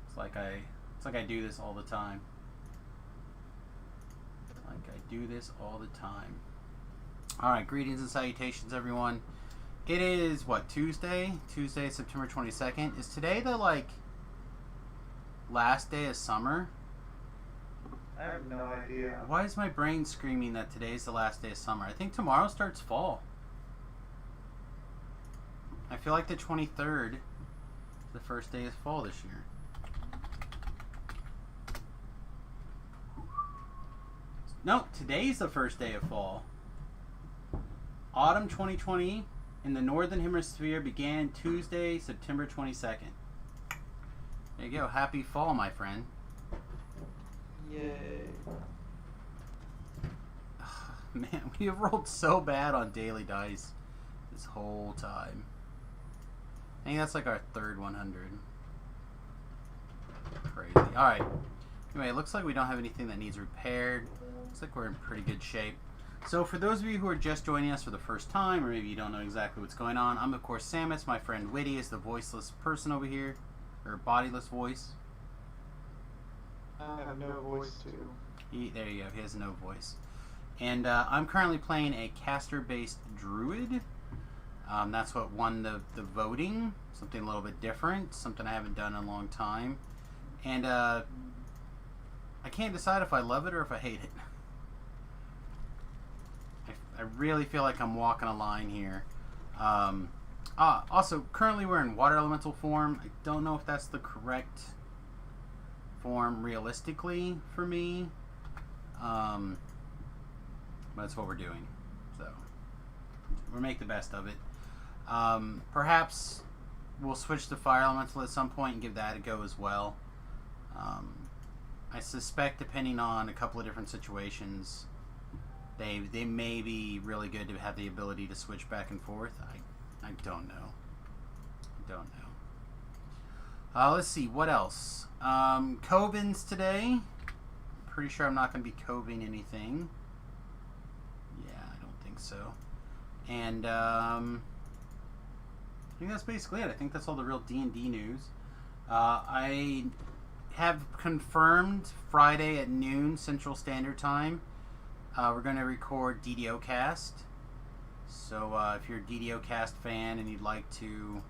It's like I do this all the time. Alright, greetings and salutations, everyone. It is, what, Tuesday? Tuesday, September 22nd. Is today the, last day of summer? I have no idea. Why is my brain screaming that today's the last day of summer? I think tomorrow starts fall. I feel like the 23rd is the first day of fall this year. No, today's the first day of fall. Autumn 2020 in the Northern Hemisphere began Tuesday, September 22nd. There you go. Happy fall, my friend. Yay. Man, we have rolled so bad on Daily Dice this whole time. I think that's like our third 100. Crazy. Alright. Anyway, it looks like we don't have anything that needs repaired. Looks like we're in pretty good shape. So for those of you who are just joining us for the first time, or maybe you don't know exactly what's going on, I'm of course Samus. My friend Witty is the voiceless person over here. Or bodiless voice. I have no voice too. There you go. He has no voice. And I'm currently playing a caster-based druid. That's what won the voting. Something a little bit different. Something I haven't done in a long time. And I can't decide if I love it or if I hate it. I really feel like I'm walking a line here. Also, currently we're in water elemental form. I don't know if that's the correct form realistically for me. But that's what we're doing. So, we'll make the best of it. Perhaps we'll switch to fire elemental at some point and give that a go as well. I suspect, depending on a couple of different situations, they may be really good to have the ability to switch back and forth. I don't know. Let's see, what else? Covens today. Pretty sure I'm not going to be coving anything. Yeah, I don't think so. And I think that's basically it. I think that's all the real D&D news. I have confirmed Friday at noon Central Standard Time. We're going to record DDO Cast. So if you're a DDO Cast fan and you'd like to,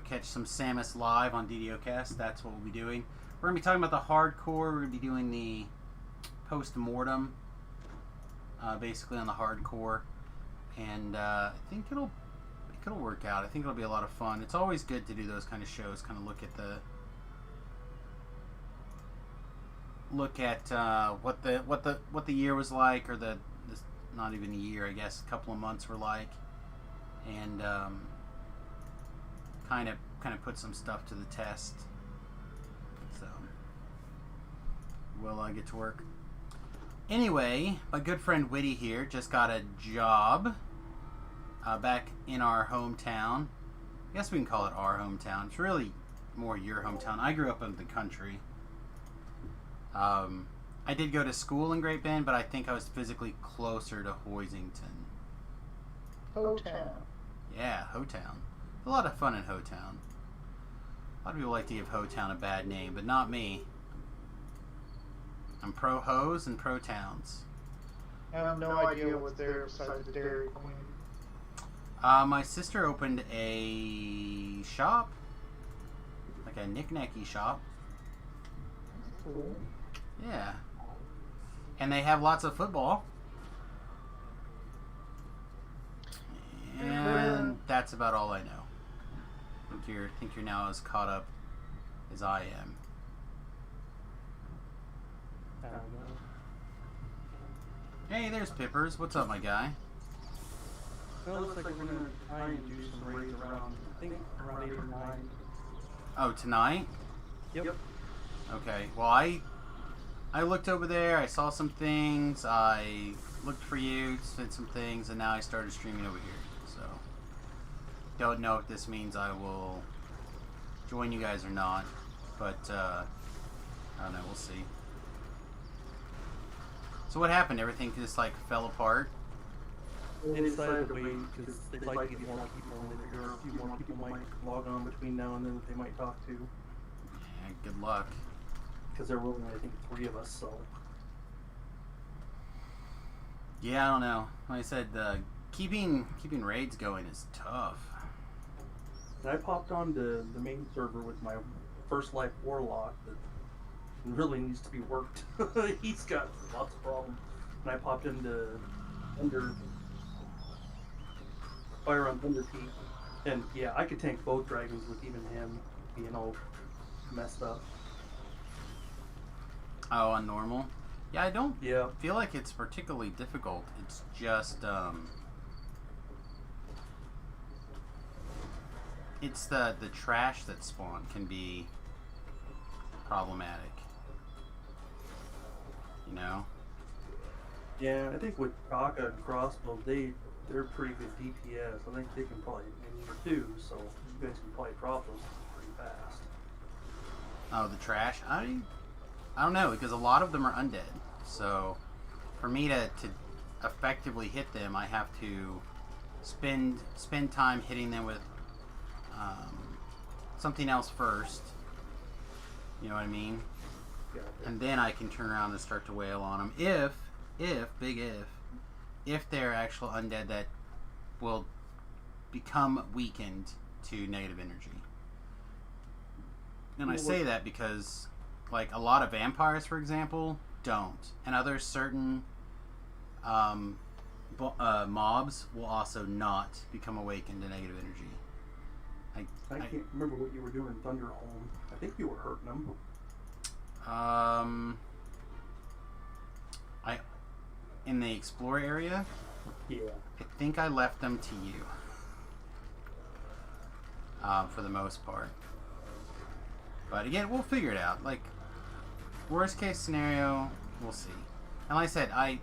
catch some Samus live on DDO Cast, that's what we'll be doing. We're going to be talking about the hardcore. We're going to be doing the post-mortem, basically on the hardcore. And I think it'll work out. I think it'll be a lot of fun. It's always good to do those kind of shows, kind of look at what the year was like, or not even a year, I guess, a couple of months were like, and kind of put some stuff to the test. So we'll get to work. Anyway, my good friend Witty here just got a job back in our hometown. I guess we can call it our hometown. It's really more your hometown. I grew up in the country. I did go to school in Great Bend, but I think I was physically closer to Hoisington. Hotown. Yeah, Hotown. A lot of fun in Hotown. A lot of people like to give Hotown a bad name, but not me. I'm pro Hos and pro towns. I have no idea what's there besides the Dairy Queen. My sister opened a shop, like a knick-knacky shop. Cool. Yeah. And they have lots of football. And that's about all I know. I think you're now as caught up as I am. I don't know. Hey, there's Pippers. What's up, my guy? Well, it looks like we're going to try and do some raids around, I think, around 8 or 9. Oh, tonight? Yep. Okay. Well, I looked over there. I saw some things. I looked for you, did some things, and now I started streaming over here. So, don't know if this means I will join you guys or not, but I don't know. We'll see. So what happened? Everything just fell apart? They decided to wait because they'd like to get more people, and they figure a few more people might log on between now and then that they might talk to. Yeah, good luck. Because there were only, I think, 3 of us, so. Yeah, I don't know. Like I said, keeping raids going is tough. And I popped on the main server with my First Life Warlock that really needs to be worked. He's got lots of problems. And I popped into Fire on Thunder Peak. And yeah, I could tank both dragons with even him being all messed up. Oh, on normal? Yeah, I don't Yeah. feel like it's particularly difficult. It's just, it's the trash that spawn can be problematic. You know? Yeah, I think with Kaka and Crossbow, they're pretty good DPS. I think they can probably, and you too, so you guys can probably drop those pretty fast. Oh, the trash? I don't know, because a lot of them are undead. So, for me to effectively hit them, I have to spend time hitting them with something else first. You know what I mean? Yeah. And then I can turn around and start to wail on them. If they're actual undead that will become weakened to negative energy. And I say that because, like, a lot of vampires, for example, don't. And other certain mobs will also not become awakened to negative energy. I can't remember what you were doing in Thunderhome. I think you were hurting them. In the Explorer area, Yeah. I think I left them to you. For the most part. But again, we'll figure it out. Like, worst case scenario, we'll see. And like I said, I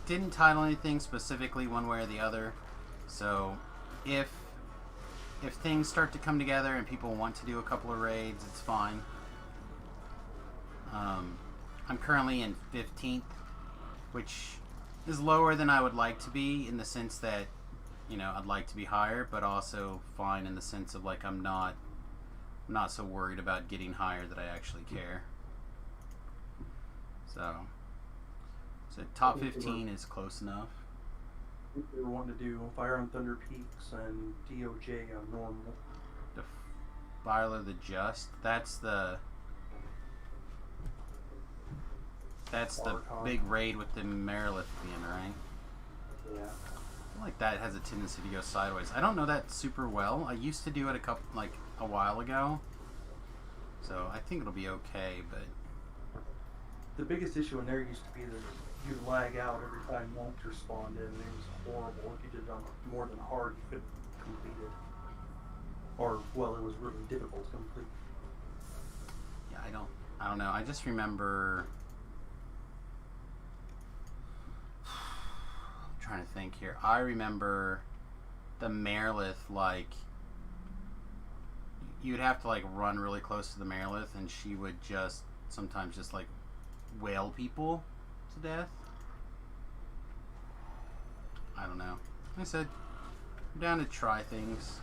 didn't title anything specifically one way or the other. So if things start to come together and people want to do a couple of raids, it's fine. I'm currently in 15th, which is lower than I would like to be, in the sense that, you know, I'd like to be higher, but also fine in the sense of, like, I'm not so worried about getting higher that I actually care. So top 15 is close enough. We were wanting to do Fire on Thunder Peaks and DOJ on normal. Defiler the Just. That's the Archon. big raid with the Marilith being, right? Yeah. I feel like that has a tendency to go sideways. I don't know that super well. I used to do it a while ago. So I think it'll be okay, but The biggest issue in there used to be that you'd lag out every time monsters spawned in, and it was horrible. If you did it on more than hard, you couldn't complete it. Or, well, it was really difficult to complete. yeah, I don't know. I just remember I'm trying to think here. I remember the Marilith, like, you'd have to, like, run really close to the Marilith, and she would just sometimes just, like, wail people to death. I don't know. Like I said, I'm down to try things.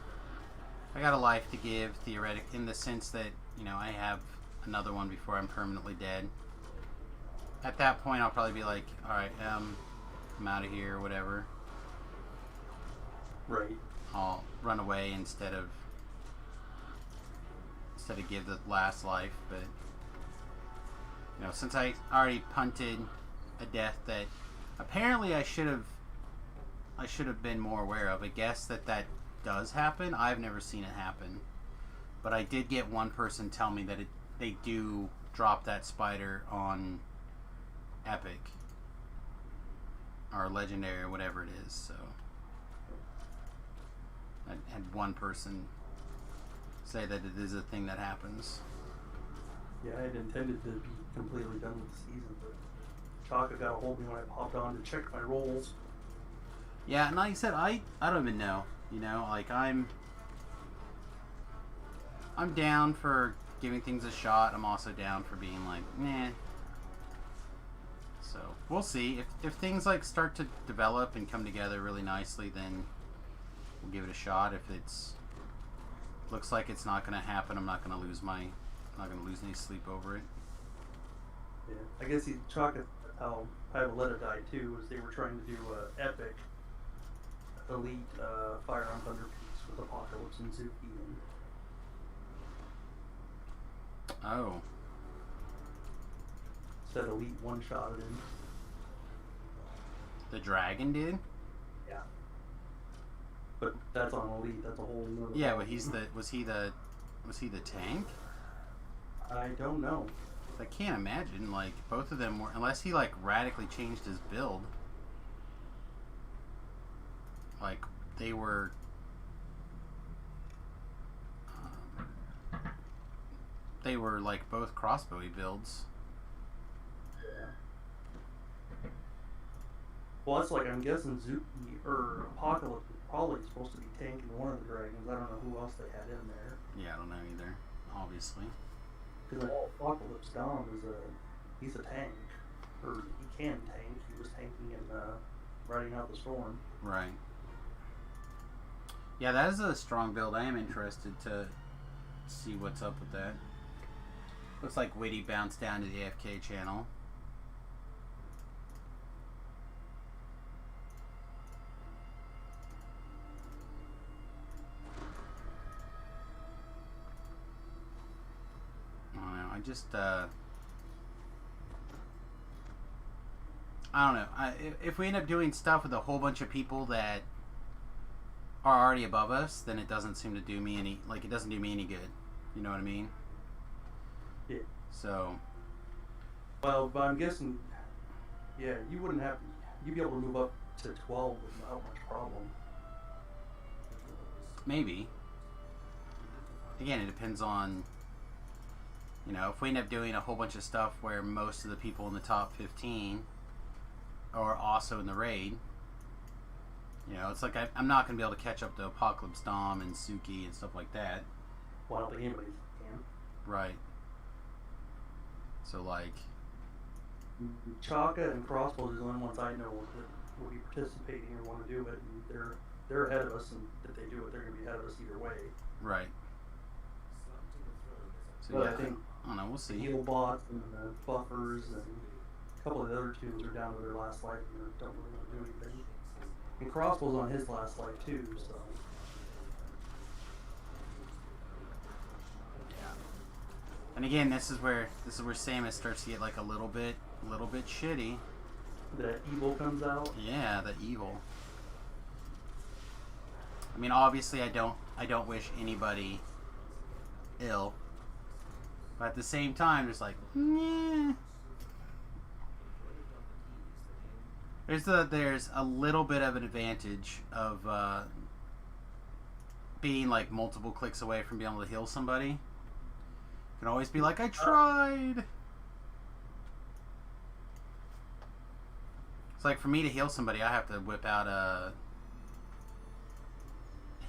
I got a life to give, theoretically, in the sense that, you know, I have another one before I'm permanently dead. At that point, I'll probably be like, alright, I'm out of here, or whatever. Right. I'll run away instead of give the last life, but, you know, since I already punted a death that apparently I should have been more aware of. I guess that does happen. I've never seen it happen, but I did get one person tell me that they do drop that spider on Epic or Legendary or whatever it is. So I had one person say that it is a thing that happens. Yeah, I had intended to be completely done with the season, but Chaka got a hold of me when I popped on to check my rolls. Yeah, and like I said, I don't even know. You know, like, I'm down for giving things a shot. I'm also down for being like, meh. So we'll see if things like start to develop and come together really nicely, then we'll give it a shot. If it's looks like it's not going to happen, I'm not going to lose any sleep over it. Yeah, I guess he's chalk it how Pyboletta died too, was they were trying to do a epic elite Fire on Thunder piece with Apocalypse and Zuki, and Oh, said elite one-shotted him. the dragon did? Yeah. But that's on elite. That's a whole nother. Yeah, but was he the tank? I don't know. I can't imagine, like, both of them were, unless he, like, radically changed his build. Like, they were, like, both crossbowy builds. Yeah. Well, that's like, I'm guessing Zuki, or Apocalypse was probably supposed to be tanking one of the dragons. I don't know who else they had in there. Yeah, I don't know either, obviously. Because Apocalypse Dom he's a tank. Or he can tank. He was tanking and riding out the storm. Right. Yeah, that is a strong build. I am interested to see what's up with that. Looks like Witty bounced down to the AFK channel. I don't know. I don't know. If we end up doing stuff with a whole bunch of people that are already above us, then it doesn't seem to do me any, like, it doesn't do me any good. You know what I mean? Yeah. So. Well, but I'm guessing, yeah, you'd be able to move up to 12 without much problem. Maybe. Again, it depends on, you know, if we end up doing a whole bunch of stuff where most of the people in the top 15 are also in the raid. You know, it's like I'm not going to be able to catch up to Apocalypse Dom and Suki and stuff like that. Well, I don't think anybody can. Right. So, like... Chaka and Crossbows is the only ones I know that will be participating or want to do it, and they're ahead of us, and if they do it, they're going to be ahead of us either way. Right. So, But yeah, I think I don't know, we'll the see. heal bots and the buffers and a couple of the other tunes are down to their last life and don't really want to do anything. And Crossbow's on his last life too, so... And again, this is where Samus starts to get like a little bit shitty. The evil comes out. Yeah, the evil. I mean, obviously, I don't wish anybody ill, but at the same time, it's like, meh. There's a little bit of an advantage of being like multiple clicks away from being able to heal somebody. You can always be like, I tried. It's like for me to heal somebody, I have to whip out a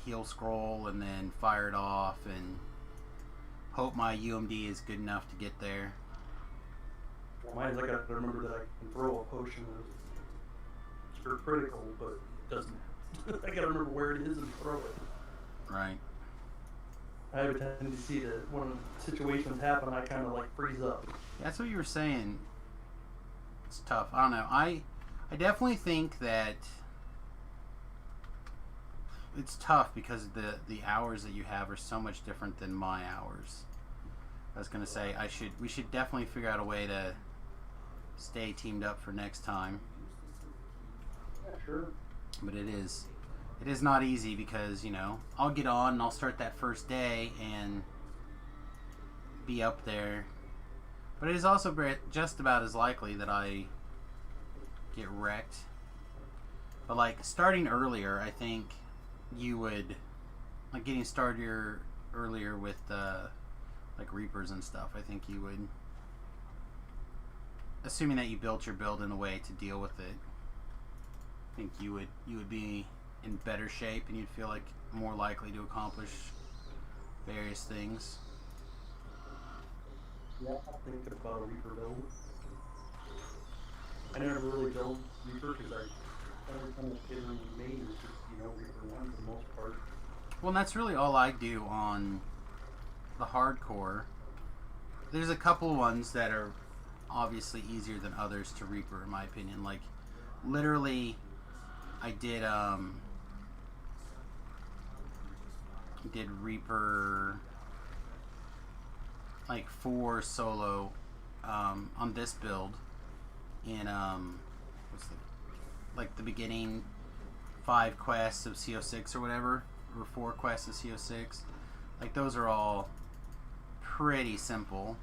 heal scroll and then fire it off and hope my UMD is good enough to get there. Well, mine's I gotta remember that I can throw a potion of cure critical, but it doesn't. I gotta remember where it is and throw it. Right. I have a tendency to, when situations happen, I kind of like freeze up. That's what you were saying. It's tough. I don't know. I definitely think that it's tough because the hours that you have are so much different than my hours. I was gonna say we should definitely figure out a way to stay teamed up for next time. Yeah, sure. But it is not easy because, you know, I'll get on and I'll start that first day and be up there. But it is also just about as likely that I get wrecked. But like starting earlier, I think you would, like getting started earlier with like Reapers and stuff, I think you would, assuming that you built your build in a way to deal with it, I think you would be in better shape and you'd feel like more likely to accomplish various things. Yeah, I'm thinking about a Reaper build. I never really built Reaper because every time the kid we made is just, Reaper 1 for the most part. Well, and that's really all I do on the hardcore. There's a couple ones that are obviously easier than others to Reaper, in my opinion. Like, literally, I did Reaper like 4 solo on this build in the beginning 5 quests of CO6 or whatever, or 4 quests of CO6. Like, those are all pretty simple.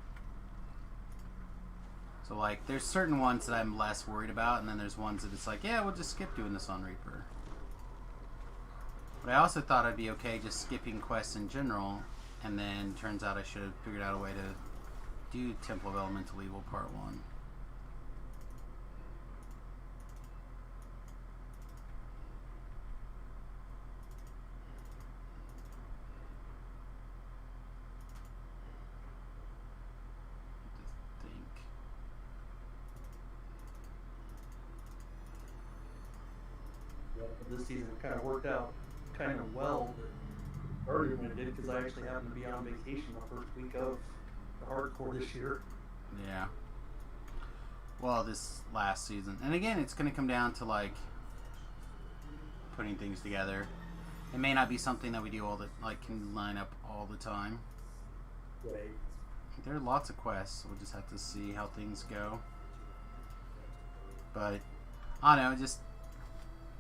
So, like, there's certain ones that I'm less worried about, and then there's ones that it's like, yeah, we'll just skip doing this on Reaper. But I also thought I'd be okay just skipping quests in general, and then turns out I should have figured out a way to do Temple of Elemental Evil Part 1. This season it kind of worked out kind of well earlier than it did because I actually happened to be on vacation the first week of the hardcore this year. Yeah. Well, this last season. And again, it's going to come down to, like, putting things together. It may not be something that we do can line up all the time. Right. There are lots of quests. We'll just have to see how things go. But, I don't know,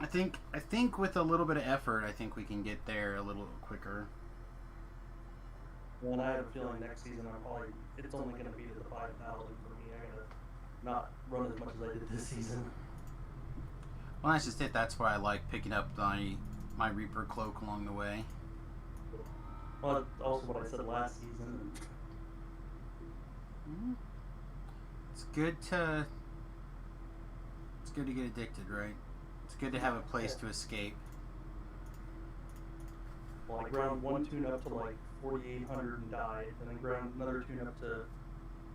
I think with a little bit of effort, I think we can get there a little quicker. Well, and I have a feeling next season it's only going to be to the 5,000 for me. I'm going to not run as much as I did this season. Well, that's just it. That's why I like picking up my Reaper cloak along the way. Well, that's also what I said last season. It's good to get addicted, right? It's good to have a place to escape. Well, I ground one tune up to like 4,800 and died, and then ground another tune up to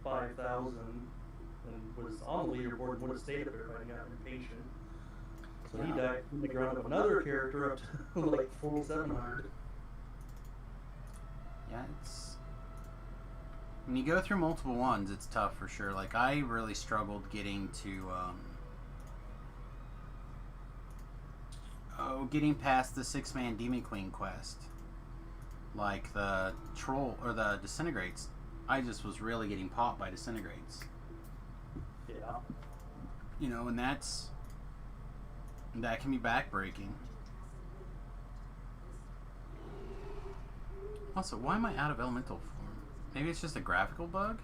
5,000 and was on the leaderboard and would have stayed up there if I hadn't gotten impatient. So he died, and they ground up another character up to like 4,700. Yeah, when you go through multiple ones, it's tough for sure. Like, I really struggled getting to getting past the 6-man Demon Queen quest. Like the troll or the disintegrates. I just was really getting popped by disintegrates. Yeah. And that can be backbreaking. Also, why am I out of elemental form? Maybe it's just a graphical bug?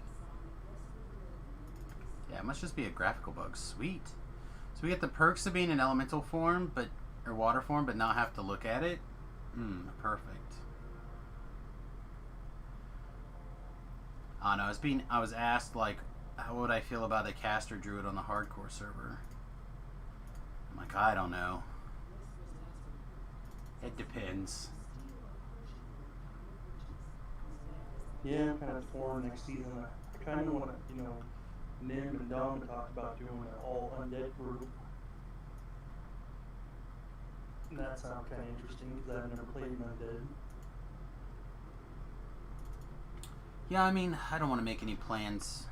Yeah, it must just be a graphical bug. Sweet. So we get the perks of being in elemental form, or water form, but not have to look at it? Perfect. I don't know, I was asked, like, how would I feel about a caster druid on the hardcore server? I'm like, I don't know. It depends. Yeah, I'm kind of torn next season. I kind of want to, Nim and Dom talked about doing an all undead group. And that sounds kind of interesting because I've never played an undead. Yeah, I mean, I don't want to make any plans,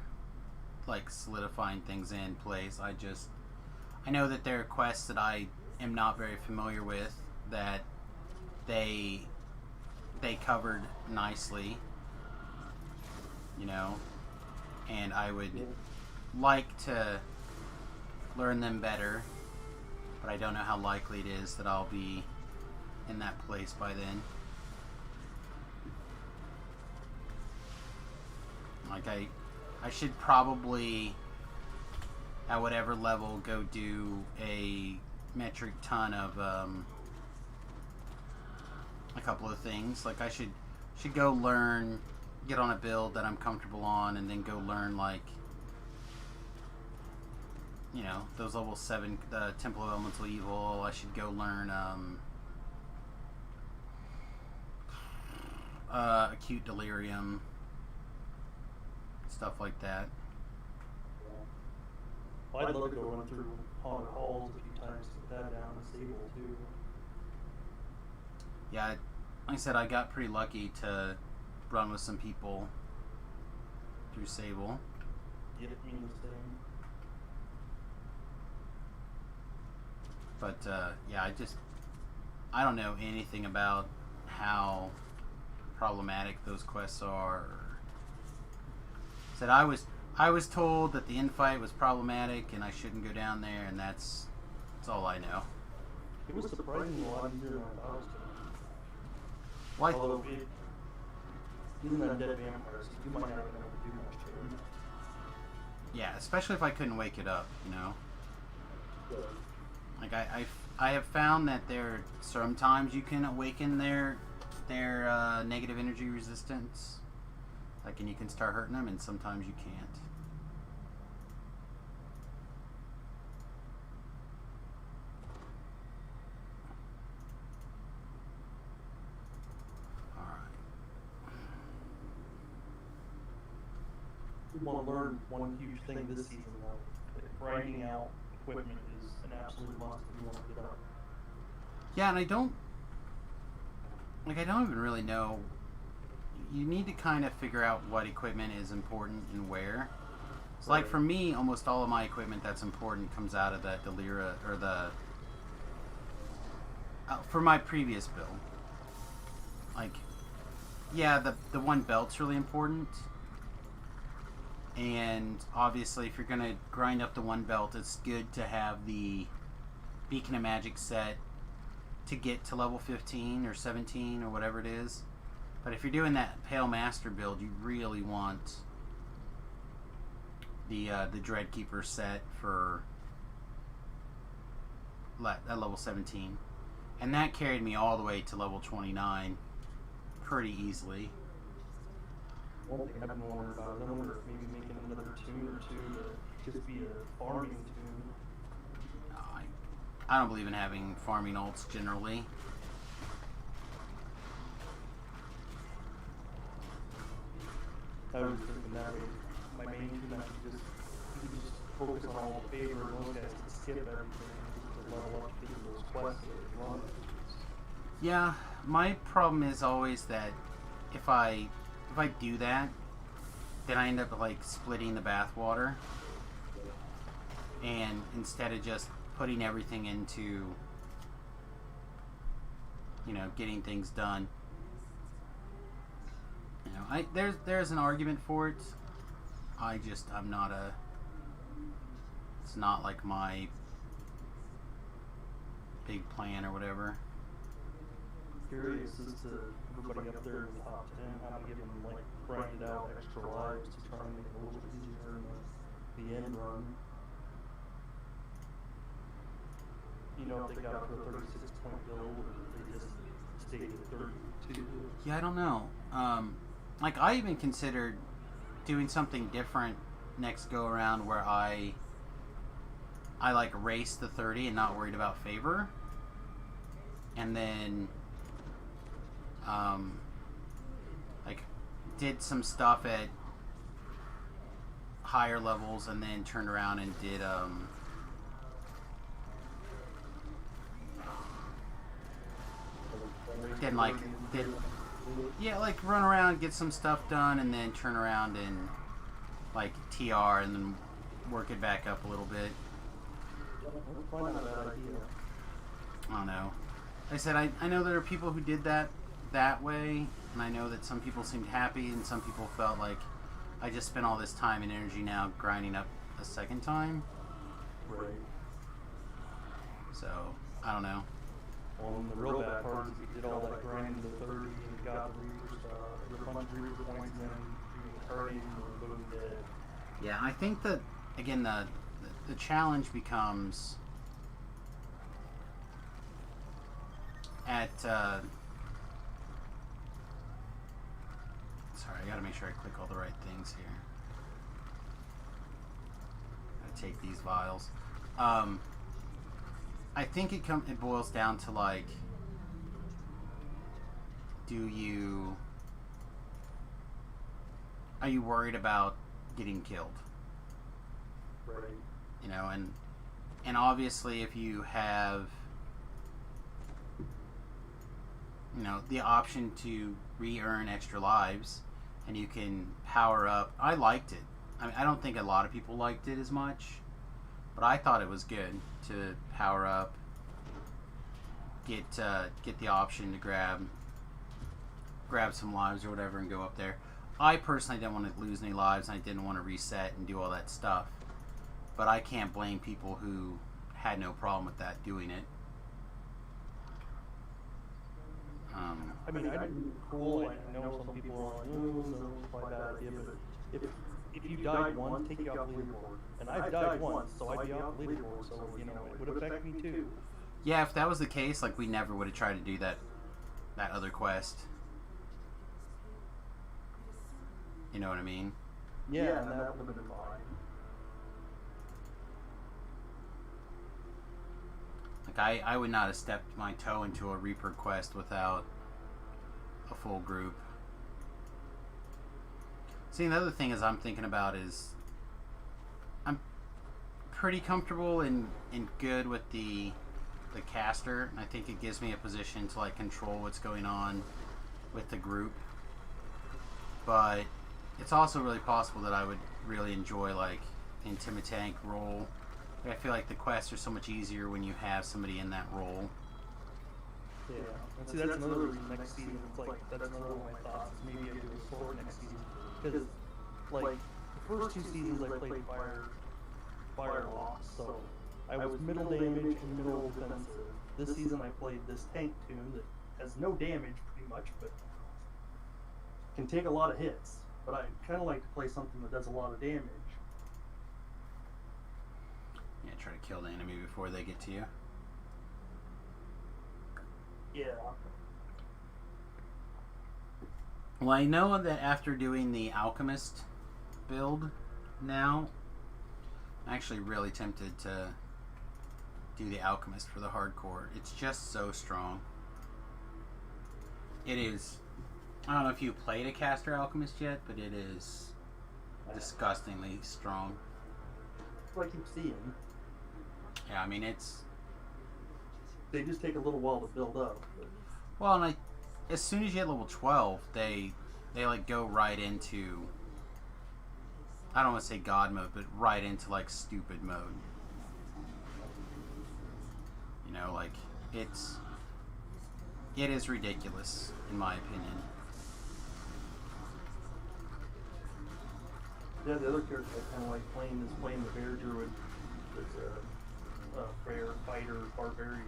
like, solidifying things in place. I know that there are quests that I am not very familiar with that they covered nicely, and I would like to learn them better, but I don't know how likely it is that I'll be in that place by then. Like, I should probably, at whatever level, go do a metric ton of a couple of things. Like, I should go learn, get on a build that I'm comfortable on, and then go learn, like, those level 7, the Temple of Elemental Evil. I should go learn Acute Delirium, stuff like that. Well, I'd love to go run through Haunted Halls a few times to get that down and Sable too. Yeah, like I said, I got pretty lucky to run with some people through Sable. Yep, me the same. But yeah, I don't know anything about how problematic those quests are. Said I was told that the infight was problematic and I shouldn't go down there, and that's all I know. It was surprisingly a lot easier than I thought it was going to be. Why? Although it isn't a dead vampire, so you might not even able to do much to him. Yeah, especially if I couldn't wake it up, you know. Yeah. Like I have found that there sometimes you can awaken their negative energy resistance, like, and you can start hurting them, and sometimes you can't. All right. We want to learn one huge thing this season though. That grinding out equipment is an absolute must if you want to get up. Yeah, and I don't even really know. You need to kind of figure out what equipment is important and where. So, like, for me, almost all of my equipment that's important comes out of that Delira, or the for my previous build. Like, yeah, the one belt's really important, and obviously if you're gonna grind up the one belt, it's good to have the Beacon of Magic set to get to level 15 or 17 or whatever it is. But if you're doing that Pale Master build, you really want the Dreadkeeper set for at level 17. And that carried me all the way to level 29 pretty easily. One thing I've been wondering about is I wonder if maybe making another tune or two to just be a farming tune. I don't believe in having farming ults generally. I was thinking that way. My main tune I could just focus on all the favor and those guys can skip everything just to level up to get those quests that they run. Yeah, my problem is always that if I do that, then I end up like splitting the bathwater, and instead of just putting everything into, you know, getting things done. You know, there's an argument for it. I'm not a. It's not like my big plan or whatever. Curious as to everybody up there in the top 10, how to give them like grinded out extra lives to try and make it a little bit easier in the end run. You know, if they got to a 36-point build, or if they just stayed at 32. Yeah, I don't know. Like, I even considered doing something different next go around where I like race the 30 and not worried about favor, and then like did some stuff at higher levels and then turned around and did yeah, like run around, get some stuff done, and then turn around and like TR and then work it back up a little bit. I don't know. Like I said, I know there are people who did that way, and I know that some people seemed happy and some people felt like I just spent all this time and energy now grinding up a second time. Right. So, I don't know. Well, and the real bad part is you did all that grinding to 30 and you got the Reaper stuff, a bunch of Reaper points, and then you were hurting and boom, dead. Yeah, I think that, again, the challenge becomes at, sorry, I gotta make sure I click all the right things here. Gotta take these vials. I think it boils down to, like, are you worried about getting killed? Right. you know, and obviously if you have, you know, the option to re-earn extra lives, and you can power up. I liked it. I mean, I don't think a lot of people liked it as much, but I thought it was good to power up, get the option to grab some lives or whatever and go up there. I personally didn't want to lose any lives, and I didn't want to reset and do all that stuff. But I can't blame people who had no problem with that doing it. I mean, I think it's cool. I know some people are like, oh, no, it's my bad idea, but if you died once, take you off the leaderboard. And I've died once, so I'd be off the leaderboard, so, you know, it would affect me too. Yeah, if that was the case, like, we never would have tried to do that other quest. You know what I mean? Yeah, and that would have been fine. Like, I would not have stepped my toe into a Reaper quest without a full group. See, another thing is I'm thinking about is I'm pretty comfortable and good with the caster, and I think it gives me a position to like control what's going on with the group. But it's also really possible that I would really enjoy like the Intimitank role. I feel like the quests are so much easier when you have somebody in that role. Yeah, and see, that's another reason next season, it's like, that's another one of my thoughts, is maybe I do a sword next season. Because, like, the first 2 seasons I played Firelocks, so I was middle damage and middle defensive. This season I played this tank tune that has no damage, pretty much, but can take a lot of hits. But I kind of like to play something that does a lot of damage. Yeah, try to kill the enemy before they get to you. Yeah. Well, I know that after doing the Alchemist build now, I'm actually really tempted to do the Alchemist for the hardcore. It's just so strong. It is. I don't know if you played a caster Alchemist yet, but it is disgustingly strong. That's what I keep seeing. Yeah, I mean, it's... They just take a little while to build up. But... Well, and as soon as you hit level 12, they like go right into... I don't want to say God mode, but right into like stupid mode. You know, like, it is ridiculous, in my opinion. Yeah, the other character I kind of like playing is playing the Bear Druid. That's a bear fighter barbarian.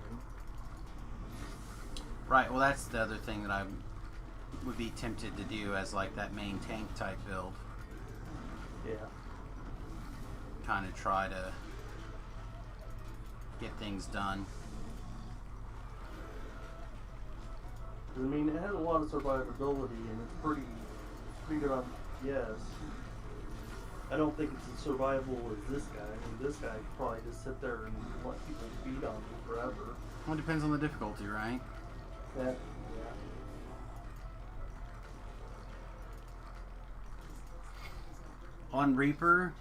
Right, well that's the other thing that I would be tempted to do as like that main tank type build. Yeah. Kind of try to get things done. I mean, it has a lot of survivability and it's pretty good on yes. I don't think it's as survivable as this guy. I mean, this guy could probably just sit there and let people beat on him forever. Well, it depends on the difficulty, right? Yeah. On Reaper,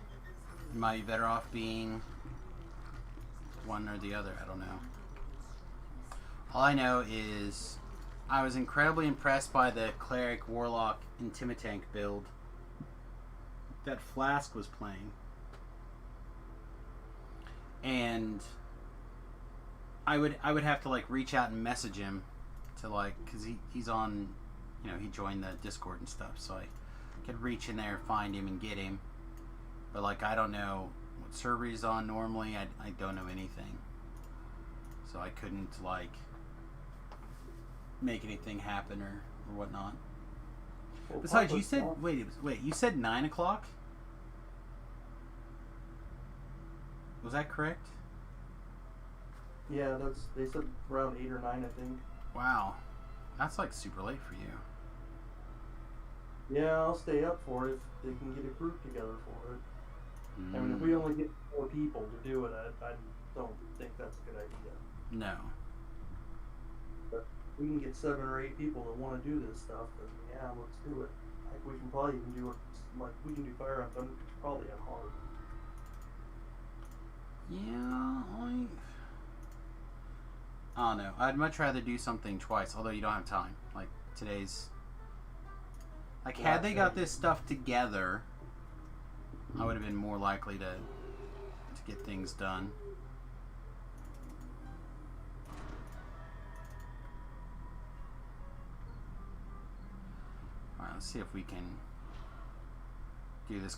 you might be better off being one or the other. I don't know. All I know is I was incredibly impressed by the Cleric Warlock Intimitank build that Flask was playing. And I would have to like reach out and message him to like, cause he's on, you know, he joined the Discord and stuff, so I could reach in there, find him and get him. But like, I don't know what server he's on normally. I don't know anything. So I couldn't like make anything happen or whatnot. Well, besides, you said wait, you said 9 o'clock? Was that correct? Yeah, they said around 8 or 9, I think. Wow, that's like super late for you. Yeah, I'll stay up for it if they can get a group together for it. I mean, if we only get 4 people to do it, I don't think that's a good idea. No. But if we can get 7 or 8 people that want to do this stuff, then yeah, let's do it. Like, we can probably even do it, like, we can do Fire on Thunder, probably on hard. Yeah, I don't know. I'd much rather do something twice, although you don't have time. Like today's. Like had they got this stuff together, I would have been more likely to get things done. All right, let's see if we can do this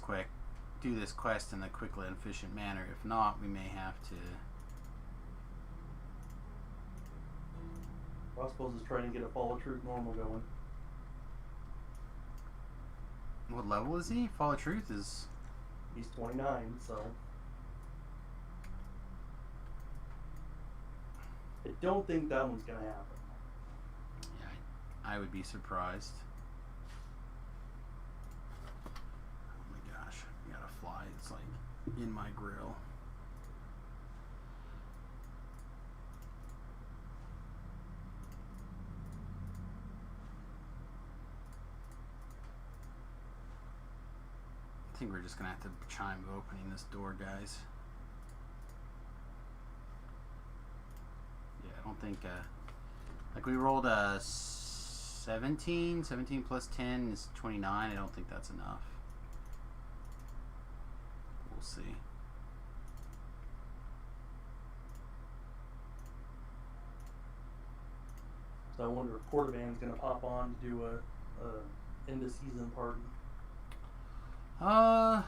quest in a quickly and efficient manner. If not, we may have to. Well, I suppose it's trying to get a Fall of Truth normal going. What level is he? Fall of Truth is. He's 29, so. I don't think that one's gonna happen. Yeah, I would be surprised. Oh my gosh, I got a fly. It's like in my grill. I think we're just gonna have to chime opening this door, guys. Yeah, I don't think like we rolled a 17 plus 10 is 29. I don't think that's enough. We'll see. So I wonder if Cordovan's gonna pop on to do a end of season party. I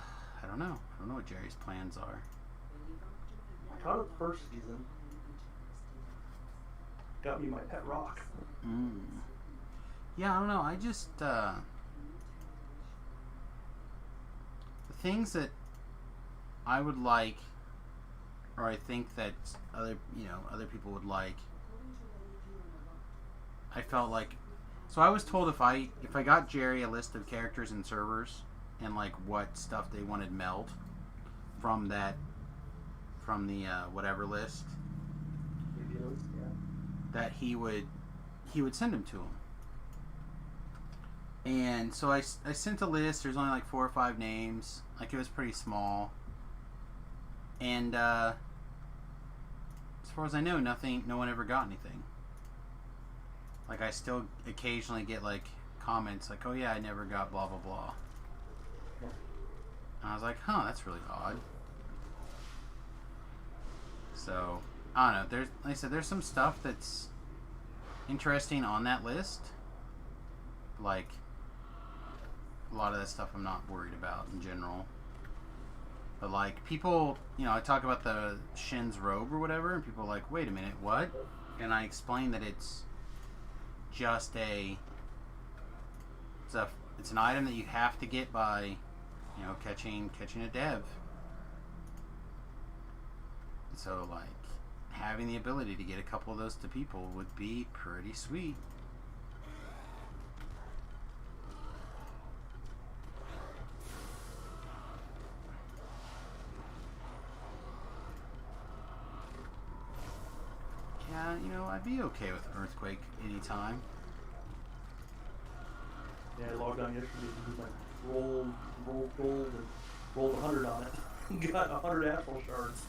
don't know. I don't know what Jerry's plans are. I caught it the first season. Got me my pet rock. Yeah, I don't know. I just the things that I would like, or I think that other people would like. I felt like, so I was told if I got Jerry a list of characters and servers and like what stuff they wanted meld from the whatever list, Yeah. that he would send them to him. And so I sent a list. There's only like 4 or 5 names. Like it was pretty small. And as far as I know, no one ever got anything. Like I still occasionally get like comments like, "Oh yeah, I never got blah blah blah." And I was like, "Huh, that's really odd." So I don't know. There's, like I said, there's some stuff that's interesting on that list. Like a lot of that stuff I'm not worried about in general. But like people, I talk about the Shin's robe or whatever, and people are like, "Wait a minute, what?" And I explain that it's just it's an item that you have to get by, catching a dev. So like having the ability to get a couple of those to people would be pretty sweet. Yeah, I'd be okay with Earthquake anytime. Yeah, I logged on yesterday and did like rolled gold and rolled 100 on it. Got 100 apple shards.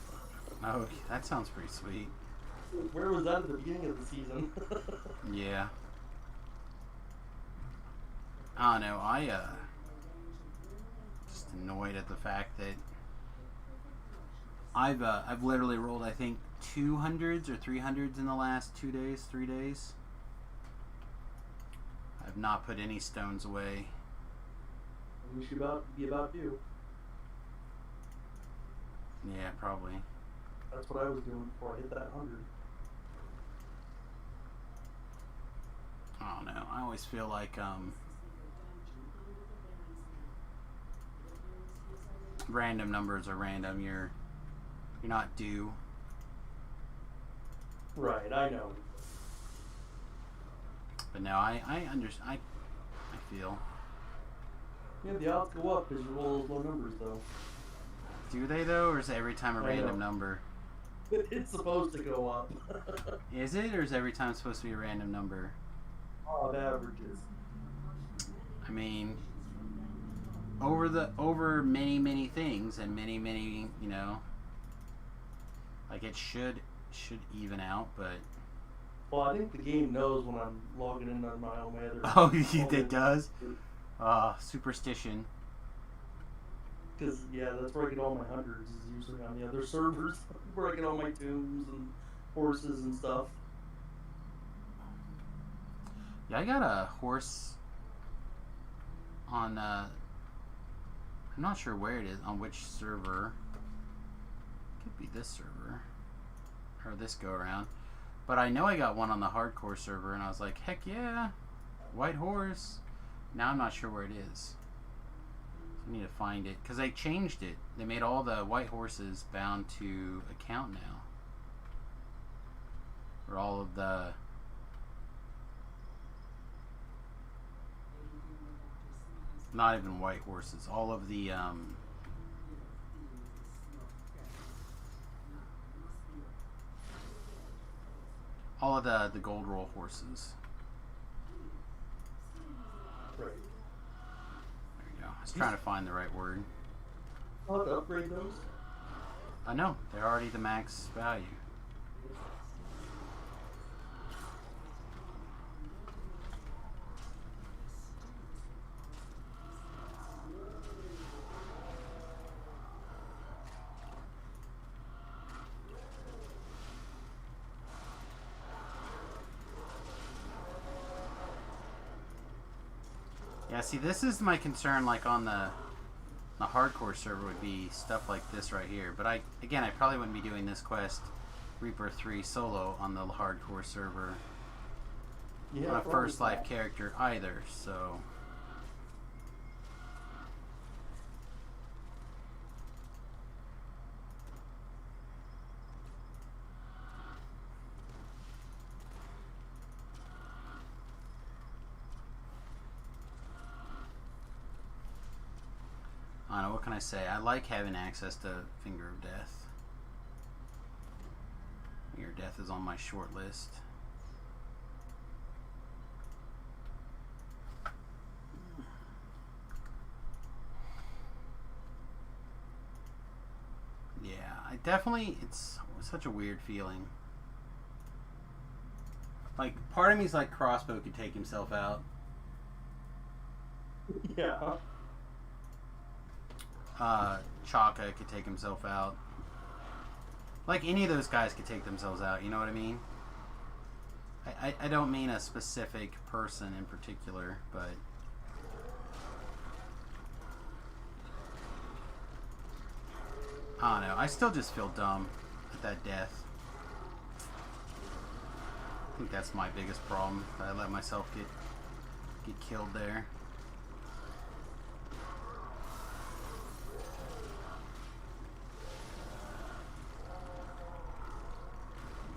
Oh, that sounds pretty sweet. Where was that at the beginning of the season? Yeah. I don't know. I just annoyed at the fact that I've literally rolled, I think, 200s or 300s in the last 3 days. I've not put any stones away. We should be about due. Yeah, probably. That's what I was doing before I hit that 100. I don't know. I always feel like random numbers are random. You're not due. Right, I know. But no, I understand. I feel. Yeah, the odds go up because you roll those low numbers, though. Do they though, or is it every time a I random know. number? It's supposed to go up. Is it, or is every time supposed to be a random number? Law of averages. I mean, over many things and many Like it should even out, but Well, I think the game knows when I'm logging in on my own other. oh, it does. Superstition. Because yeah, that's where I get all my hundreds. Is usually on the other servers where I get all my tombs and horses and stuff. Yeah, I got a horse on. I'm not sure where it is, on which server. Could be this server or this go around, but I know I got one on the hardcore server, and I was like, heck yeah, white horse. Now I'm not sure where it is. I need to find it because they changed it. They made all the white horses bound to account now, or all of the. Not even white horses. All of the the gold roll horses. Right. There you go. I was trying to find the right word. I'll have to upgrade those. I know they're already the max value. Yeah, see, this is my concern, like, on the hardcore server would be stuff like this right here. But I probably wouldn't be doing this quest, Reaper 3 solo, on the hardcore server Yeah, on a first life character either, so... I don't know, what can I say? I like having access to Finger of Death. Finger of Death is on my short list. Yeah, it's such a weird feeling. Like, part of me's like Crossbow could take himself out. Yeah. Chaka could take himself out. Like, any of those guys could take themselves out, you know what I mean? I don't mean a specific person in particular, but... I don't know, I still just feel dumb at that death. I think that's my biggest problem, that I let myself get killed there.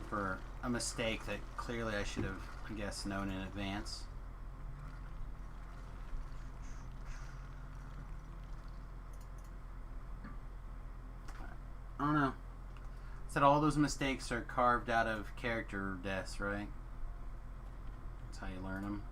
For a mistake that clearly I should have, I guess, known in advance. I don't know. Said all those mistakes are carved out of character deaths, right? That's how you learn them.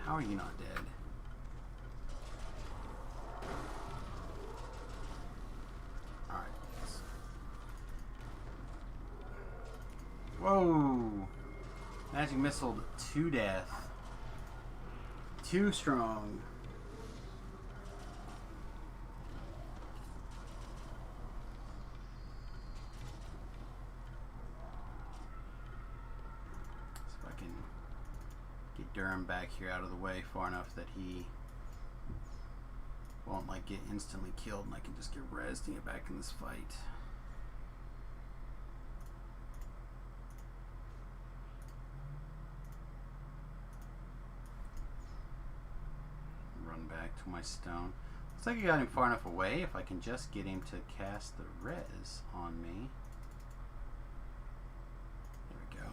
How are you not dead? Alright. Whoa! Magic missile to death. Too strong. Durham back here out of the way far enough that he won't like get instantly killed, and I can just get rezzed and get back in this fight. to my stone. Looks like I got him far enough away. If I can just get him to cast the res on me. There we go.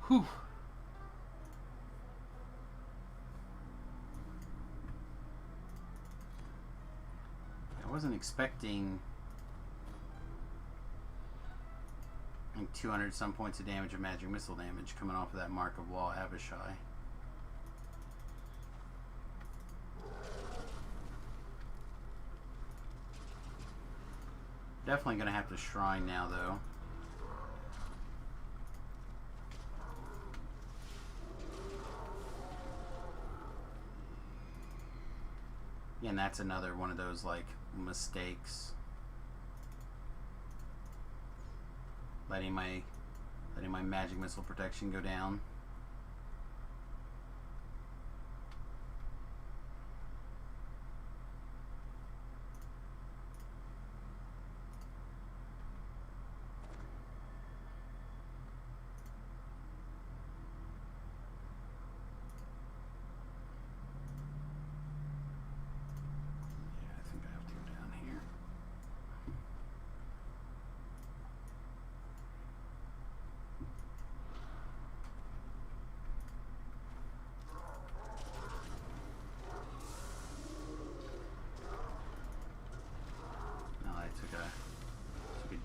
Whew. I wasn't expecting like 200 some points of damage of magic missile damage coming off of that Mark of Law Abishai. Definitely gonna have to shrine now though. Yeah, and that's another one of those like mistakes. Letting my magic missile protection go down.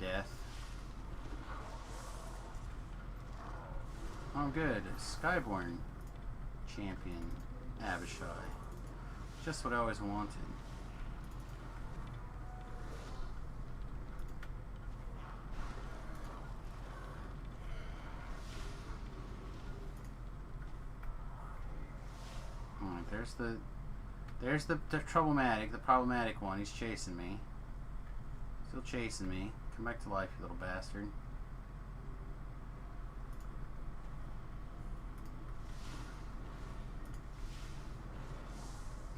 Death. Oh good, Skyborn champion Abishai. Just what I always wanted. Alright, there's the problematic one. He's chasing me. Still chasing me. Come back to life, you little bastard.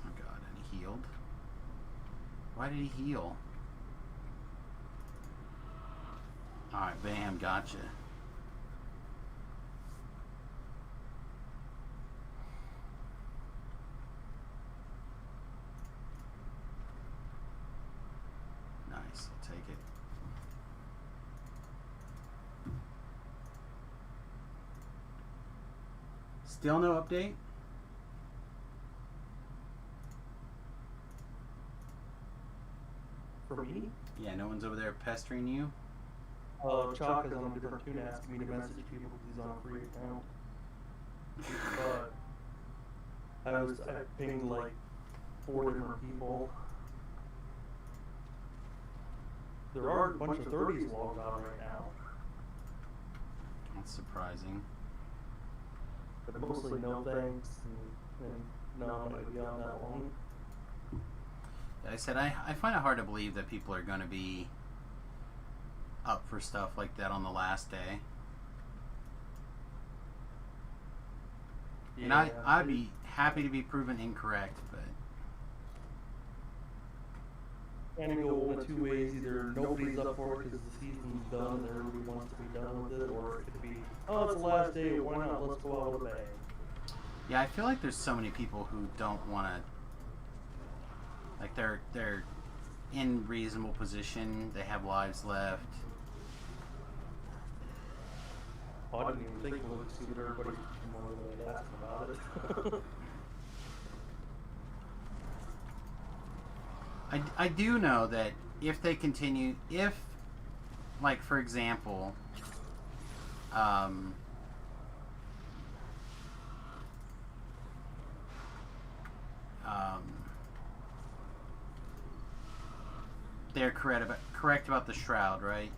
Oh god, and he healed. Why did he heal? Alright, bam, gotcha. Nice, I'll take it. Still no update? For me? Yeah, no one's over there pestering you? Chalk is on a different tune asking me to message people because he's on a free account. But I pinged like 4 different people. There are a bunch of 30s logged on right now. That's surprising. But mostly no thanks, and no, I'm not going to be on that long. Like I said, I find it hard to believe that people are going to be up for stuff like that on the last day. Yeah, and I'd be happy to be proven incorrect, but... Can go one of 2 ways. Either nobody's up for it because the season's done and everybody wants to be done with it, or it could be, oh, it's the last day, why not, let's go out with a bang. Yeah, I feel like there's so many people who don't want to, like they're in reasonable position, they have lives left. Oh, I didn't even think we'll see what everybody was asking about it. I do know that if they continue, like for example, they're correct about the Shroud, right?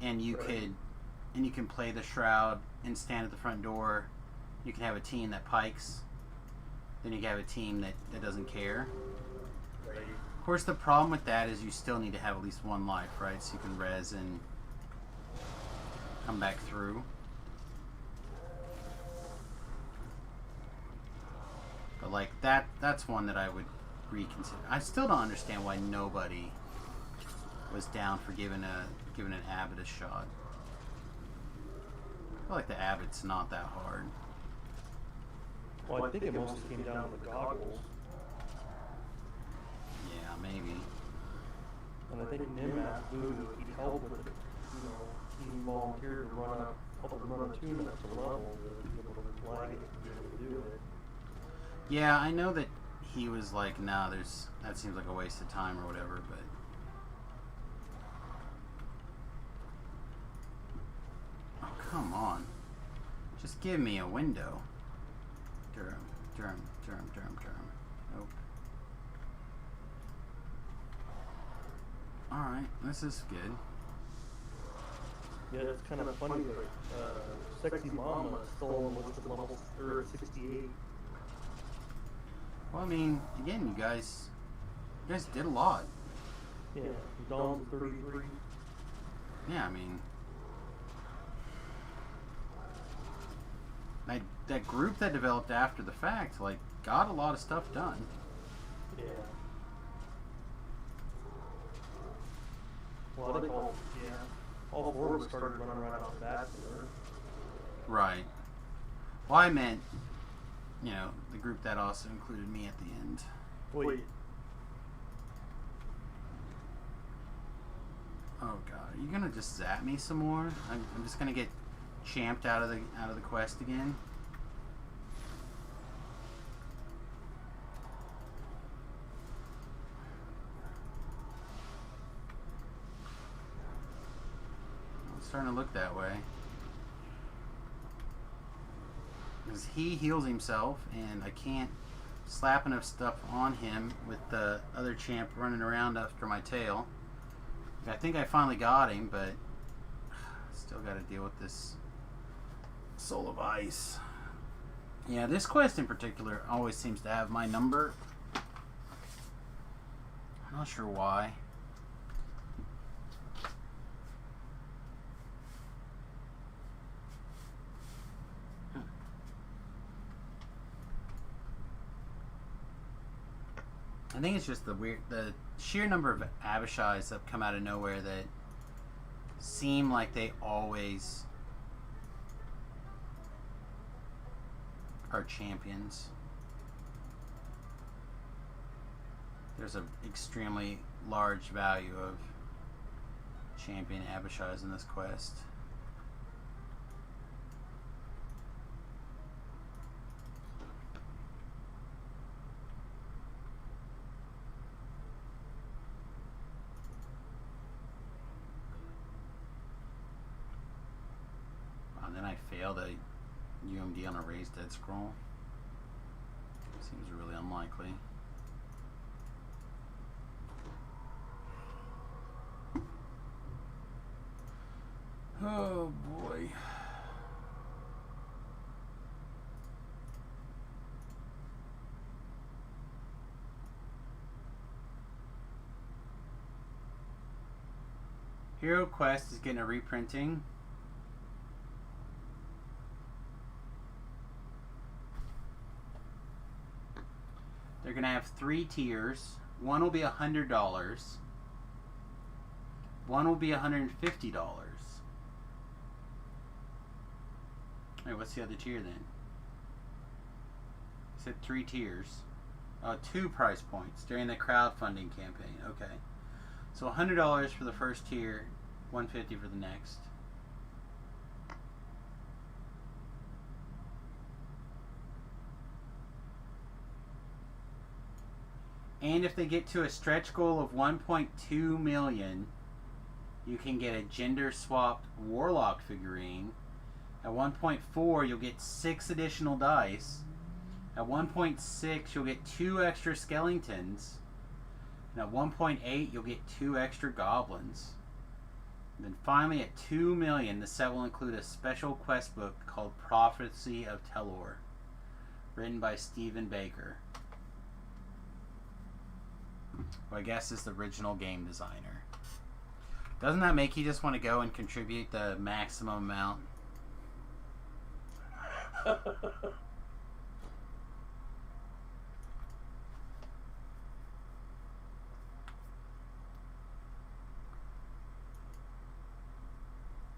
And you can play the Shroud and stand at the front door. You can have a team that pikes. Then you can have a team that doesn't care. Of course, the problem with that is you still need to have at least 1 life, right? So you can res and come back through. But like that's one that I would reconsider. I still don't understand why nobody was down for giving an Abbot a shot. I feel like the Abbot's not that hard. Well, I think it mostly came down to the goggles. Yeah, maybe. And I think Nim asked Voodoo if he'd help with it. You know, he volunteered to help run a tune up to level to be able to flag it and be able to do it. Yeah, I know that he was like, nah, that seems like a waste of time or whatever, but... Oh, come on. Just give me a window. Durham. Nope. Alright, this is good. Yeah, it's kind of funny that Sexy Mama is still on the list of level 68. Well, I mean, again, you guys did a lot. Yeah, Dawn's 33. Yeah, I mean... That group that developed after the fact, like, got a lot of stuff done. Yeah. Well, I think all four of us started running right off the bat there. Right. Well, I meant, you know, the group that also included me at the end. Wait. Oh god, are you gonna just zap me some more? I'm just gonna get champed out of the quest again. It's starting to look that way. Because he heals himself, and I can't slap enough stuff on him with the other champ running around after my tail. I think I finally got him, but still got to deal with this Soul of Ice. Yeah, this quest in particular always seems to have my number. I'm not sure why. I think it's just the sheer number of Abishais that come out of nowhere that seem like they always are champions. There's an extremely large value of champion Abishais in this quest. And then I failed a UMD on a raised dead scroll. Seems really unlikely. Oh boy. Hero Quest is getting a reprinting. They're going to have 3 tiers. One will be $100. One will be $150. Wait, what's the other tier then? You said 3 tiers. Oh, 2 price points during the crowdfunding campaign. Okay. So $100 for the first tier, $150 for the next. And if they get to a stretch goal of 1.2 million, you can get a gender-swapped Warlock figurine. At 1.4, you'll get 6 additional dice. At 1.6, you'll get 2 extra skeletons. And at 1.8, you'll get 2 extra goblins. And then finally, at 2 million, the set will include a special quest book called Prophecy of Telor, written by Stephen Baker, who I guess is the original game designer. Doesn't that make you just want to go and contribute the maximum amount?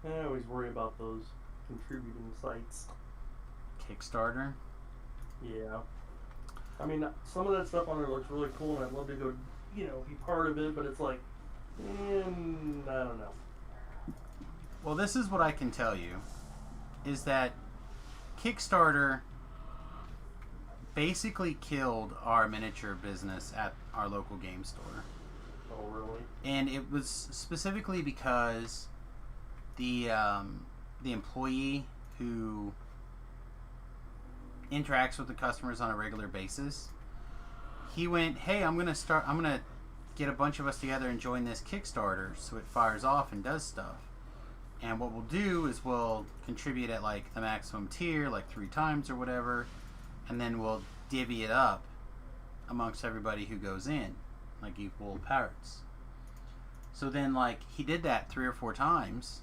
I always worry about those contributing sites. Kickstarter? Yeah. I mean, some of that stuff on there looks really cool, and I'd love to go, be part of it. But it's like, I don't know. Well, this is what I can tell you, is that Kickstarter basically killed our miniature business at our local game store. Oh, really? And it was specifically because the employee who interacts with the customers on a regular basis, he went, hey, I'm gonna get a bunch of us together and join this Kickstarter, so it fires off and does stuff. And what we'll do is we'll contribute at like the maximum tier, like 3 times or whatever, and then we'll divvy it up amongst everybody who goes in, like equal parts. So then, like, he did that 3 or 4 times,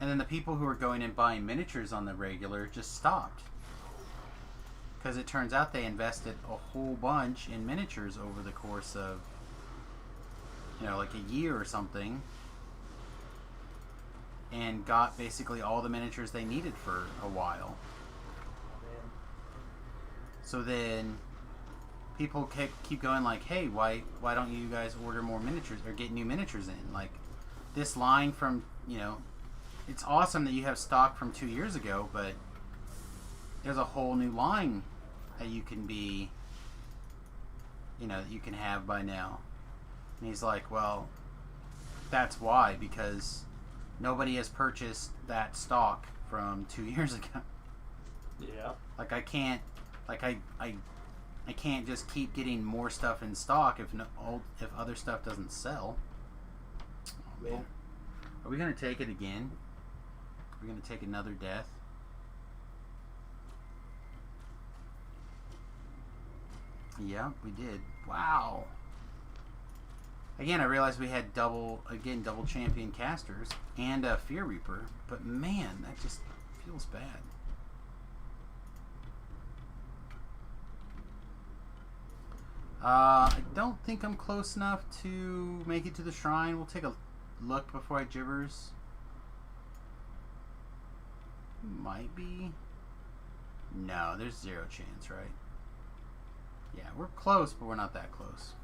and then the people who were going and buying miniatures on the regular just stopped. Because it turns out they invested a whole bunch in miniatures over the course of, like a year or something, and got basically all the miniatures they needed for a while. Man. So then people keep going like, hey, why don't you guys order more miniatures or get new miniatures in? Like, this line from, it's awesome that you have stock from 2 years ago, but there's a whole new line that you can be, that you can have by now. And he's like, well, that's why, because nobody has purchased that stock from 2 years ago. Yeah. Like, I can't, I can't just keep getting more stuff in stock if other stuff doesn't sell. Oh man, are we gonna take it again? Are we gonna take another death? Yeah, we did. Wow. Again, I realized we had double champion casters and a Fear Reaper, but man, that just feels bad. I don't think I'm close enough to make it to the shrine. We'll take a look before I gibbers. Might be. No, there's 0 chance, right? Yeah, we're close, but we're not that close.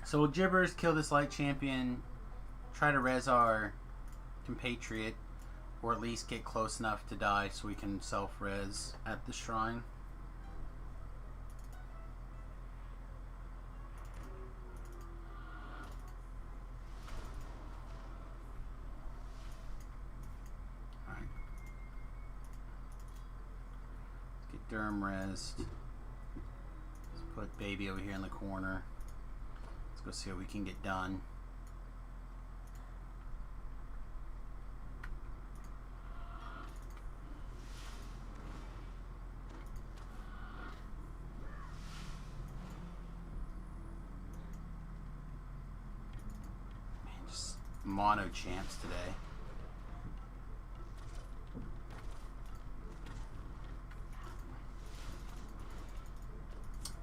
So we'll gibbers, kill this light champion, try to res our compatriot, or at least get close enough to die so we can self-res at the shrine. Alright. Let's get Durham resed. Let's put baby over here in the corner. Let's go see what we can get done. Mono champs today.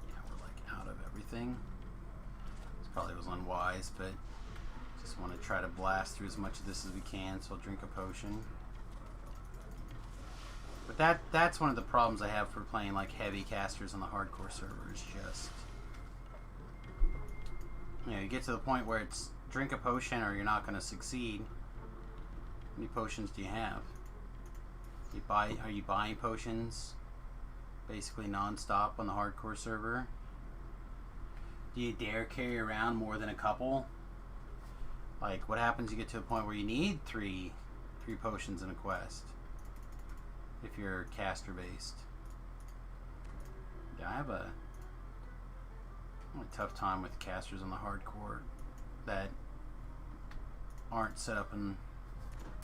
Yeah, we're like out of everything. This probably was unwise, but just want to try to blast through as much of this as we can, so I'll drink a potion. But that's one of the problems I have for playing like heavy casters on the hardcore server, is just, you get to the point where it's drink a potion or you're not going to succeed. How many potions do you have? Are you buying potions basically non-stop on the hardcore server? Do you dare carry around more than a couple? Like, what happens you get to a point where you need three potions in a quest if you're caster based? Yeah, I have a tough time with casters on the hardcore that aren't set up in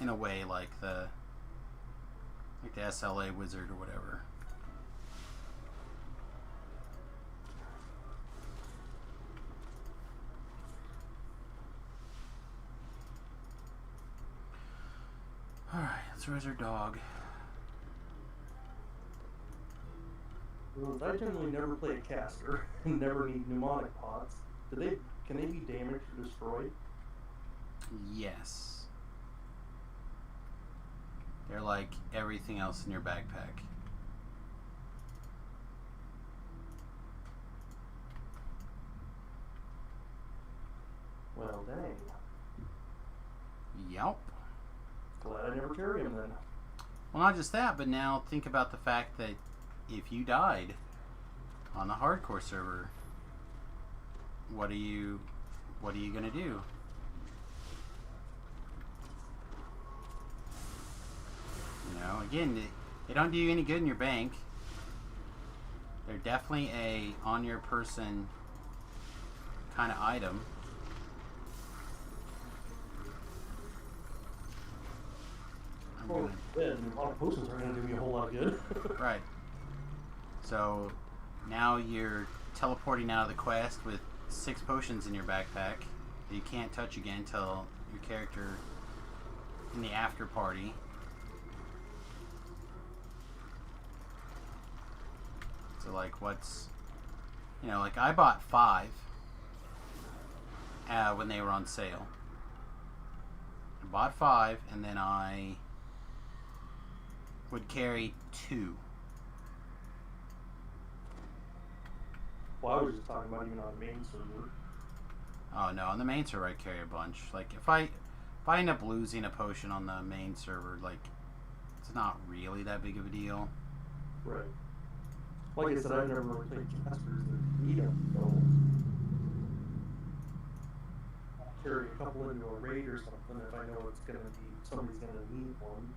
a way like the SLA wizard or whatever. Alright, let's raise our dog. Well, I generally never play a caster and never need pneumonic pots. Can they be damaged or destroyed? Yes. They're like everything else in your backpack. Well, dang. Yup. Glad I never carry them then. Well, not just that, but now think about the fact that if you died on the hardcore server, what are you gonna do? You know, again, they don't do you any good in your bank. They're definitely a on your person kind of item. Well, yeah, a lot of potions aren't going to do me a whole lot of good. Right. So now you're teleporting out of the quest with 6 potions in your backpack that you can't touch again until your character in the after party. So like what's, you know, like I bought 5 when they were on sale. I bought 5 and then I would carry 2. Well, I was just talking about even on the main server. Oh no, on the main server I carry a bunch. Like if I end up losing a potion on the main server, like it's not really that big of a deal. Right. Like I said, I've never really played casters that need them, so I'll carry a couple into a raid or something if I know it's gonna be somebody's gonna need one.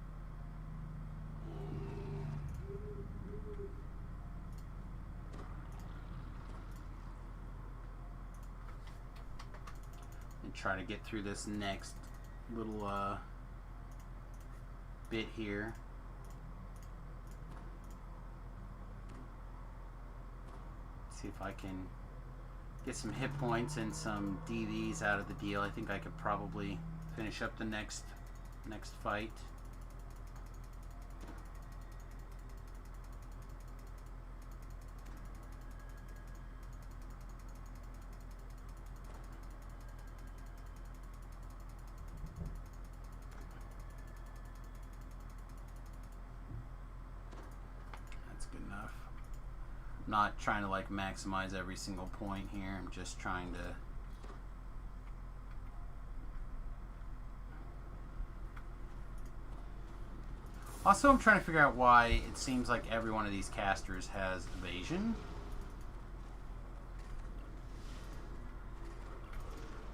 And try to get through this next little bit here. See if I can get some hit points and some DVs out of the deal. I think I could probably finish up the next fight. That's good enough. I'm not trying to like maximize every single point here. I'm just trying to also, I'm trying to figure out why it seems like every one of these casters has evasion.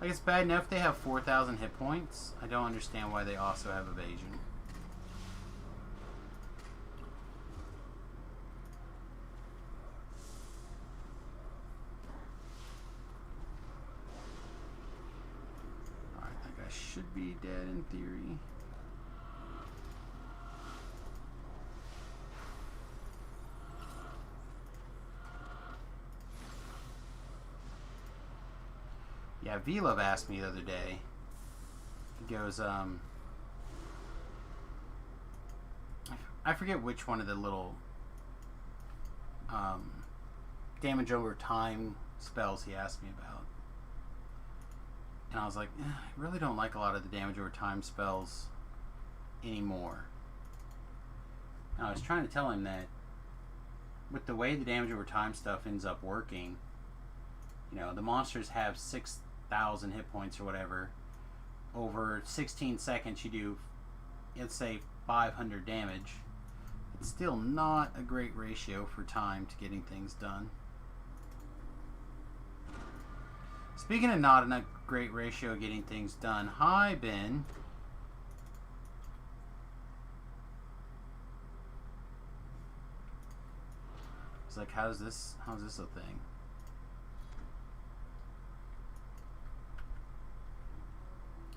Like, it's bad enough they have 4,000 hit points. I don't understand why they also have evasion. Alright, that guy should be dead in theory. Yeah, V-Love asked me the other day. He goes, I forget which one of the little damage over time spells he asked me about. And I was like, I really don't like a lot of the damage over time spells anymore. And I was trying to tell him that with the way the damage over time stuff ends up working, you know, the monsters have 6,000 hit points or whatever. Over 16 seconds you do, let's say, 500 damage. It's still not a great ratio for time to getting things done. Speaking of not a great ratio of getting things done, hi Ben. It's like, how's this a thing?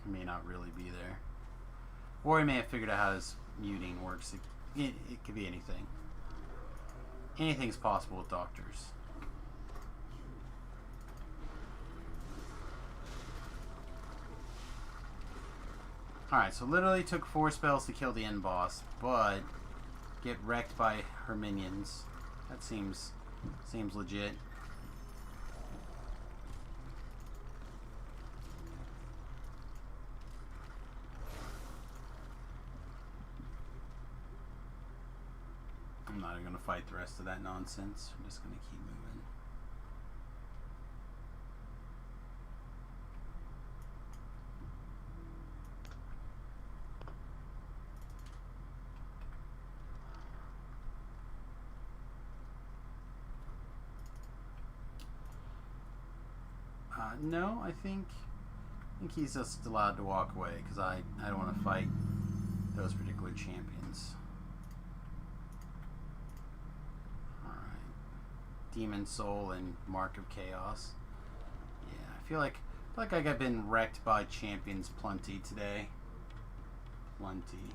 He may not really be there. Or he may have figured out how his muting works. It could be anything. Anything's possible with doctors. Alright, so literally took 4 spells to kill the end boss, but get wrecked by her minions. That seems legit. I'm not even going to fight the rest of that nonsense. I'm just going to keep moving. No, I think he's just allowed to walk away because I don't want to fight those particular champions. Alright. Demon Soul and Mark of Chaos. Yeah, I feel like I've been wrecked by champions plenty today. Plenty.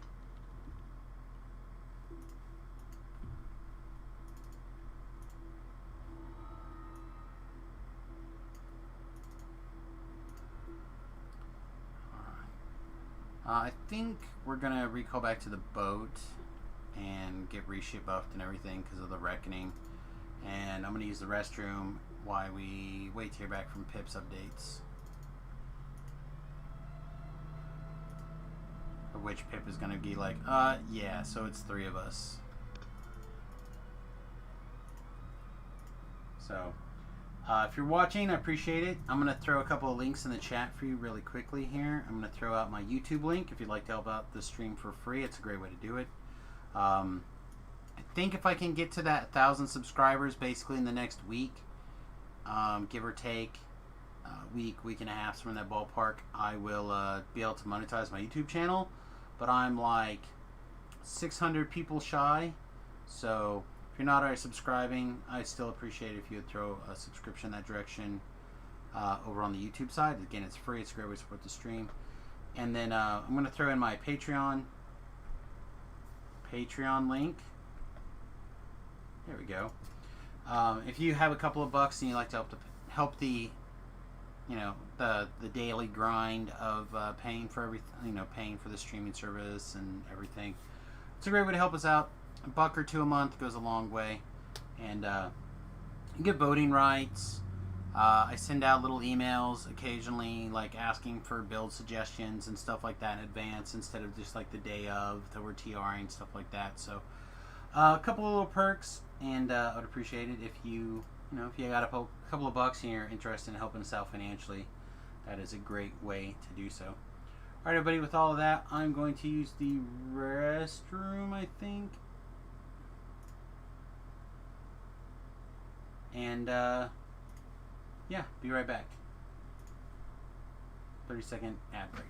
I think we're going to recall back to the boat and get reship buffed and everything because of the Reckoning. And I'm going to use the restroom while we wait to hear back from Pip's updates. Of which Pip is going to be like, yeah, so it's 3 of us. So, if you're watching, I appreciate it. I'm going to throw a couple of links in the chat for you really quickly here. I'm going to throw out my YouTube link if you'd like to help out the stream for free. It's a great way to do it. I think if I can get to that 1,000 subscribers basically in the next week, give or take a week and a half, somewhere in that ballpark, I will be able to monetize my YouTube channel. But I'm like 600 people shy, so if you're not already subscribing, I still appreciate it if you would throw a subscription in that direction over on the YouTube side. Again, it's free. It's a great way to support the stream. And then I'm going to throw in my Patreon link. There we go. If you have a couple of bucks and you'd like to help the the daily grind of paying for everything, paying for the streaming service and everything, it's a great way to help us out. $1 or $2 a month goes a long way, and you get voting rights. I send out little emails occasionally, like asking for build suggestions and stuff like that in advance, instead of just like the day of that we're TRing, stuff like that. So a couple of little perks, and I would appreciate it if you got a couple of bucks and you're interested in helping us out financially. That is a great way to do so. Alright, everybody, with all of that, I'm going to use the restroom, I think. And, yeah, be right back. 30-second ad break.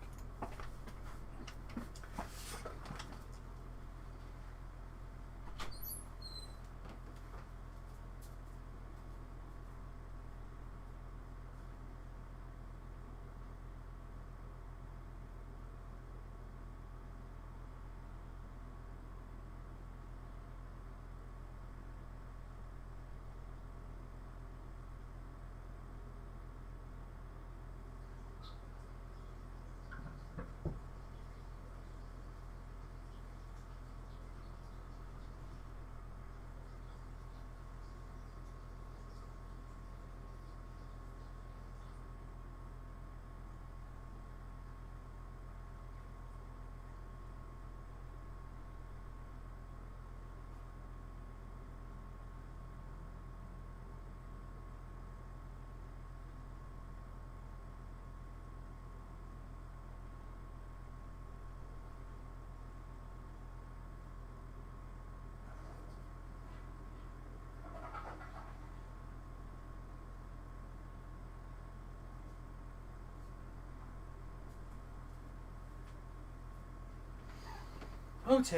Ote.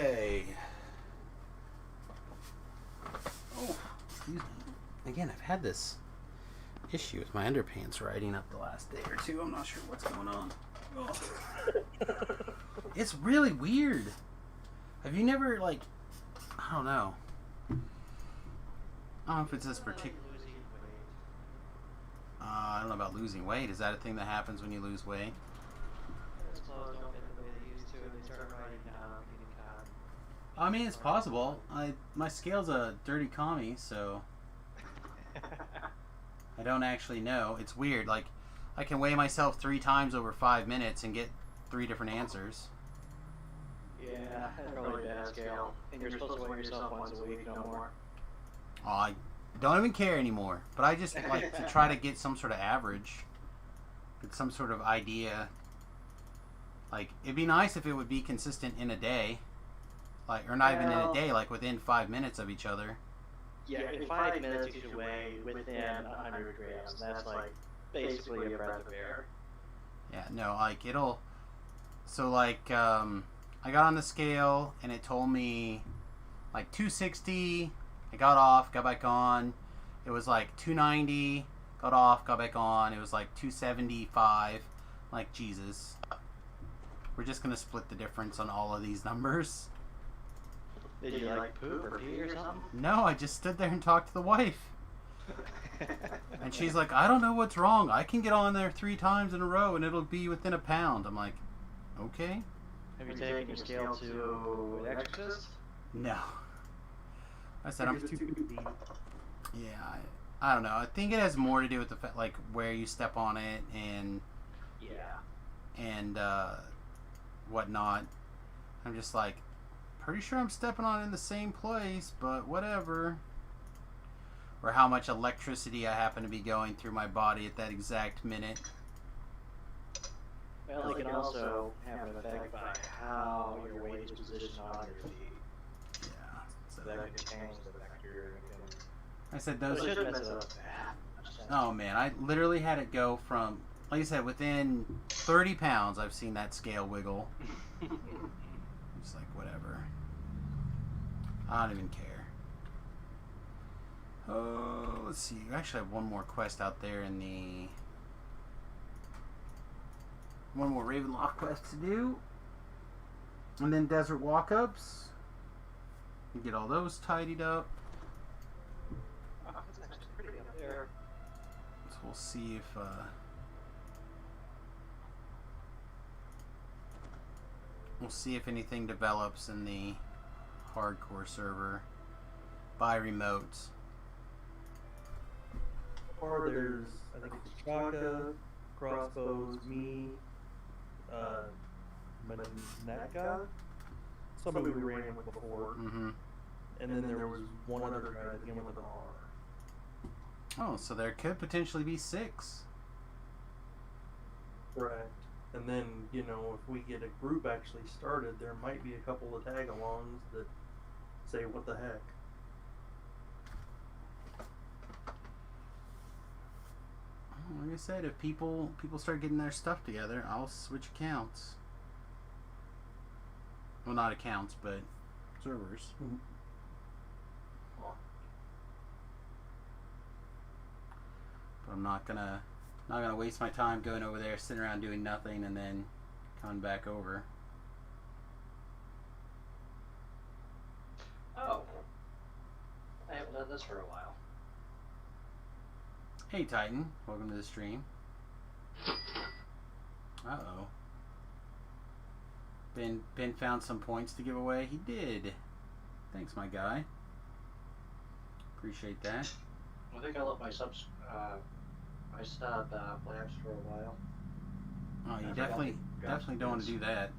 Oh, excuse me. Again, I've had this issue with my underpants riding up the last day or two. I'm not sure what's going on. Oh. It's really weird. Have you never, I don't know. I don't know if it's this particular... I don't know about losing weight. Is that a thing that happens when you lose weight? I mean, it's possible. My scale's a dirty commie, so I don't actually know. It's weird. Like, I can weigh myself 3 times over 5 minutes and get 3 different answers. Yeah, that's probably a bad scale. And you're supposed to weigh yourself once a week, no more. Oh, I don't even care anymore. But I just like to try to get some sort of average. Get some sort of idea. Like, it'd be nice if it would be consistent in a day. Like, or not even in a day, like within 5 minutes of each other. Yeah, in 5 minutes you should weigh within 100 grams. That's like basically a breath of air. Yeah, no, like it'll. So like, I got on the scale and it told me like 260. I got off, got back on. It was like 290. Got off, got back on. It was like 275. Like, Jesus. We're just gonna split the difference on all of these numbers. Did you like poop or pee or something? No, I just stood there and talked to the wife. And she's like, I don't know what's wrong. I can get on there 3 times in a row and it'll be within a pound. I'm like, okay. Have you taken your scale to an exorcist? No. I said I'm It's too busy. Yeah, I don't know. I think it has more to do with the fact, like, where you step on it and whatnot. I'm just like, pretty sure I'm stepping on it in the same place, but whatever. Or how much electricity I happen to be going through my body at that exact minute. Well, it can also have an effect by how your weight is positioned on your feet. Yeah. So That can change the bacteria. I said But those. it shouldn't mess it up that much. Oh man, I literally had it go from, like I said, within 30 pounds, I've seen that scale wiggle. It's like, whatever. I don't even care. Oh, let's see. We actually have one more quest out there in the... One more Ravenloft quest to do. And then desert walk-ups. Get all those tidied up. Oh, it's actually pretty up there. So we'll see if... We'll see if anything develops in the hardcore server by remote. Or there's, I think it's Chaka, Crossbows, me, Maneka, somebody we ran with before, Mm-hmm. and then there was one other guy that began with an R. Oh, so there could potentially be 6. Correct. And then, you know, if we get a group actually started, there might be a couple of tag-alongs that say, what the heck? Like I said, if people start getting their stuff together, I'll switch accounts. Well, not accounts, but servers. But I'm not gonna waste my time going over there, sitting around doing nothing, and then coming back over. Oh. I haven't done this for a while. Hey Titan, welcome to the stream. Uh-oh. Ben found some points to give away. He did. Thanks, my guy. Appreciate that. I think I let my subs, my sub lapse for a while. Oh, you I definitely forgot don't want to do that.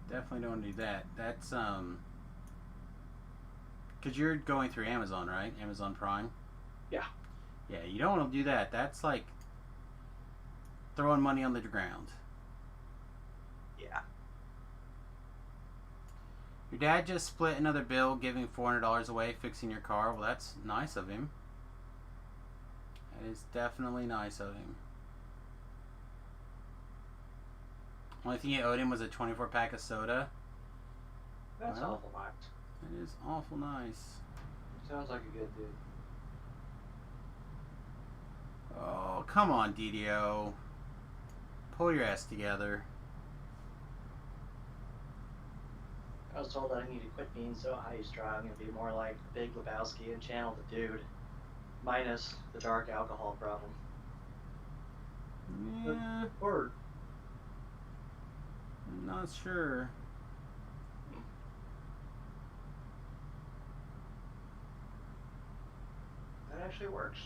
Definitely don't want to do that. That's because you're going through Amazon, right? Amazon Prime. Yeah. Yeah, you don't want to do that. That's like throwing money on the ground. Yeah. Your dad just split another bill, giving $400 away, fixing your car. Well, that's nice of him. That is definitely nice of him. Only thing you owed him was a 24-pack of soda. That's Well. awful much. That is awful nice. Sounds like a good dude. Oh, come on, DDO. Pull your ass together. I was told that I need to quit being so high strung and be more like Big Lebowski and channel the dude. Minus the dark alcohol problem. Yeah, Or I'm not sure. That actually works.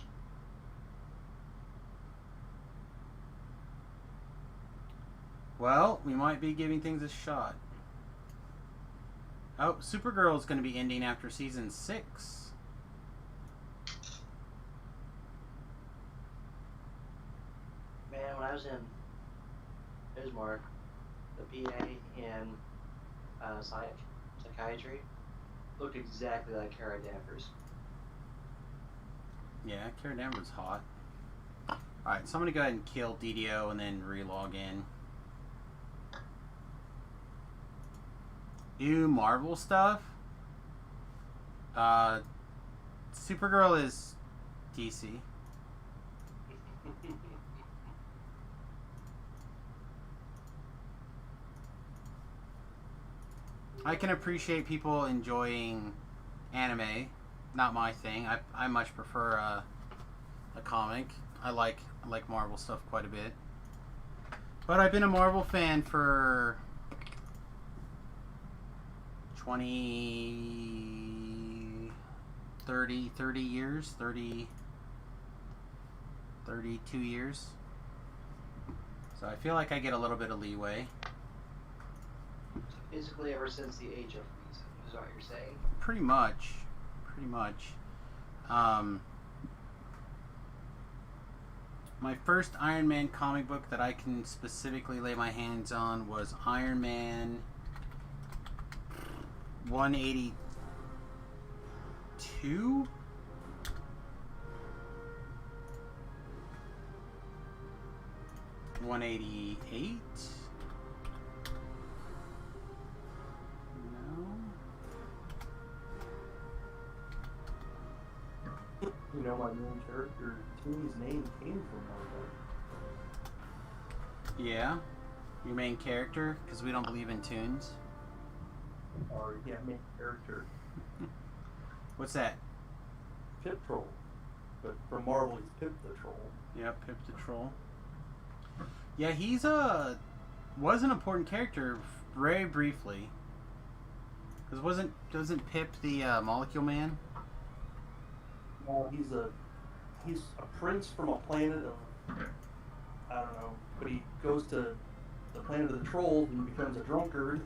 Well, we might be giving things a shot. Oh, Supergirl is going to be ending after season 6. Man, when I was in Bismarck, the PA in psychiatry looked exactly like Kara Danvers. Yeah, Kara Danvers hot. Alright, so I'm going to go ahead and kill DDO and then re-log in. New Marvel stuff? Supergirl is DC. I can appreciate people enjoying anime. Not my thing. I much prefer a comic. I like Marvel stuff quite a bit. But I've been a Marvel fan for 30 years, 32 years. So I feel like I get a little bit of leeway. Basically, ever since the Age of Reason, is what you're saying. Pretty much. My first Iron Man comic book that I can specifically lay my hands on was Iron Man 182? $188? You know, my main character, Timmy's name came from Marvel. Yeah? Your main character? Because we don't believe in tunes. Or, yeah, main character. What's that? Pip Troll. But for Marvel, he's Pip the Troll. Yeah, Pip the Troll. Yeah, he's was an important character very briefly. Because doesn't Pip the Molecule Man? Well, he's a prince from a planet of, I don't know, but he goes to the planet of the trolls and becomes a drunkard.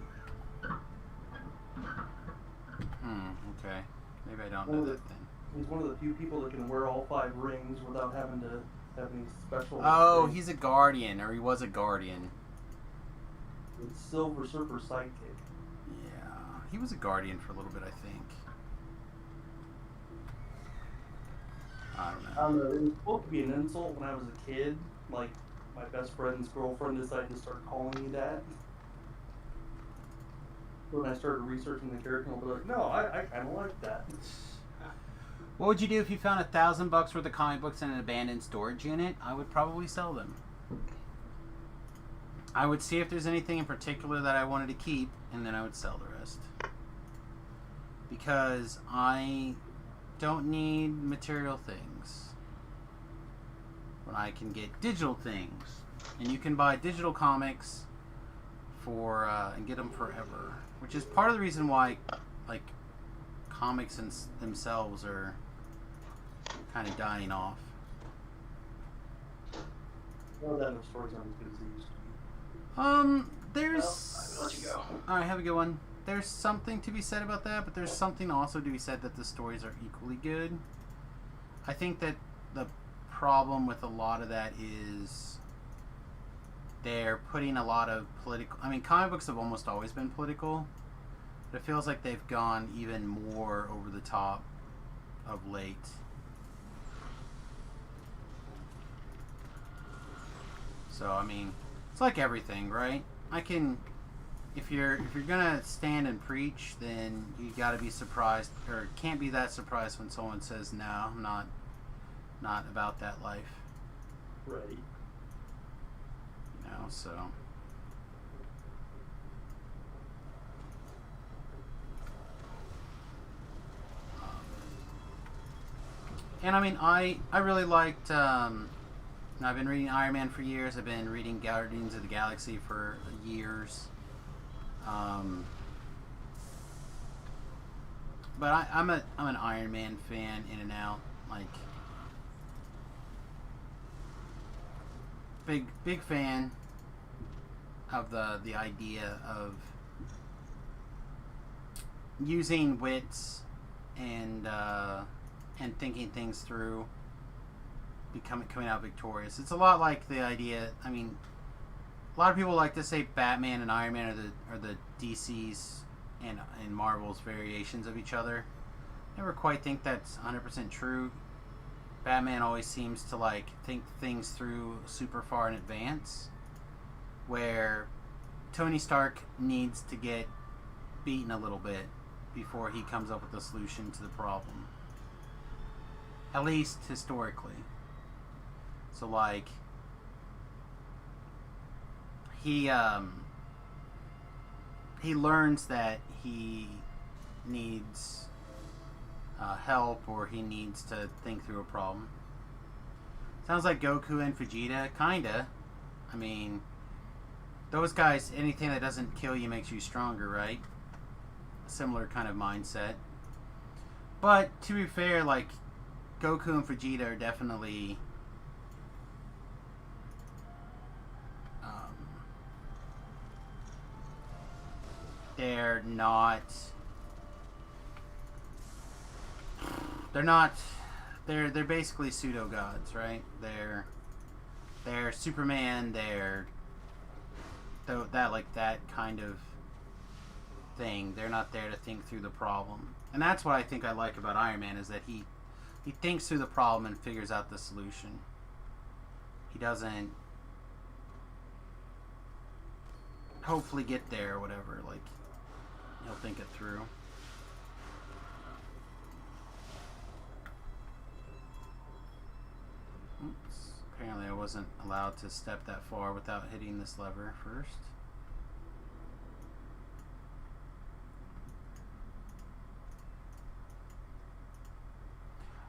Okay. Maybe I don't know that then. He's one of the few people that can wear all 5 rings without having to have any special. Oh, things. he's a guardian, or he was a guardian. It's Silver Surfer's sidekick. Yeah, he was a guardian for a little bit, I think. I don't know. It was supposed to be an insult when I was a kid. Like, my best friend's girlfriend decided to start calling me that. When I started researching the character, I'll be like, no, I kind of like that. What would you do if you found $1,000 worth of comic books in an abandoned storage unit? I would probably sell them. I would see if there's anything in particular that I wanted to keep, and then I would sell the rest. Because I don't need material things when I can get digital things. And you can buy digital comics for and get them forever. Which is part of the reason why, like, comics themselves are kind of dying off. Well, then the stories aren't as good as they used to be. There's... Well, I will let you go. Alright, have a good one. There's something to be said about that, but there's something also to be said that the stories are equally good. I think that the problem with a lot of that is they're putting a lot of political... I mean, comic books have almost always been political, but it feels like they've gone even more over the top of late. So, I mean, it's like everything, right? If you're gonna stand and preach, then you gotta be surprised, or can't be that surprised when someone says, no, I'm not about that life. Right. You know, so. And I mean, I really liked, I've been reading Iron Man for years. I've been reading Guardians of the Galaxy for years. But I'm an Iron Man fan in and out. Like, big fan. of the idea of using wits and thinking things through, coming out victorious. It's a lot like the idea. I mean, a lot of people like to say Batman and Iron Man are the DC's and Marvel's variations of each other. Never quite think that's 100% true. Batman always seems to like think things through super far in advance, where Tony Stark needs to get beaten a little bit before he comes up with a solution to the problem. At least historically. So like he learns that he needs help, or he needs to think through a problem. Sounds like Goku and Vegeta, kinda. I mean, those guys, anything that doesn't kill you makes you stronger, right? Similar kind of mindset. But to be fair, like, Goku and Vegeta are definitely they're not they're basically pseudo gods, right? They're Superman, they're that kind of thing. They're not there to think through the problem. And that's what I think I like about Iron Man, is that he thinks through the problem and figures out the solution. He doesn't hopefully get there or whatever. Like, he'll think it through. Oops. Apparently I wasn't allowed to step that far without hitting this lever first.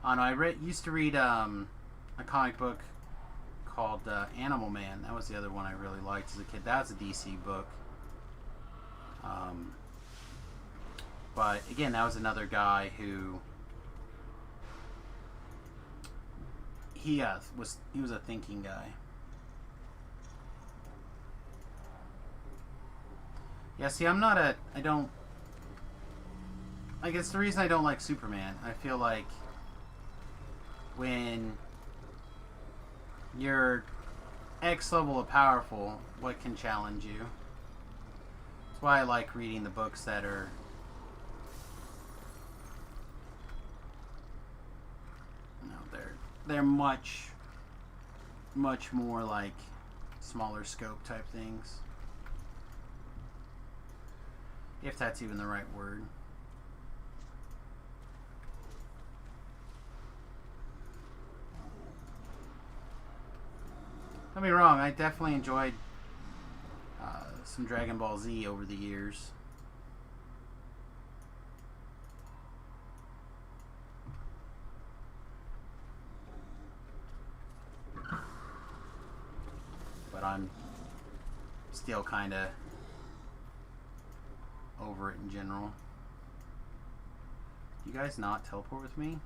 Oh no, I used to read a comic book called Animal Man. That was the other one I really liked as a kid. That was a DC book. But again, that was another guy who he was a thinking guy. Yeah, see, I guess the reason I don't like Superman, I feel like when you're X level of powerful, what can challenge you? That's why I like reading the books that are they're much more like smaller scope type things, if that's even the right word. Don't be wrong, I definitely enjoyed some Dragon Ball Z over the years. But I'm still kind of over it in general. You guys not teleport with me?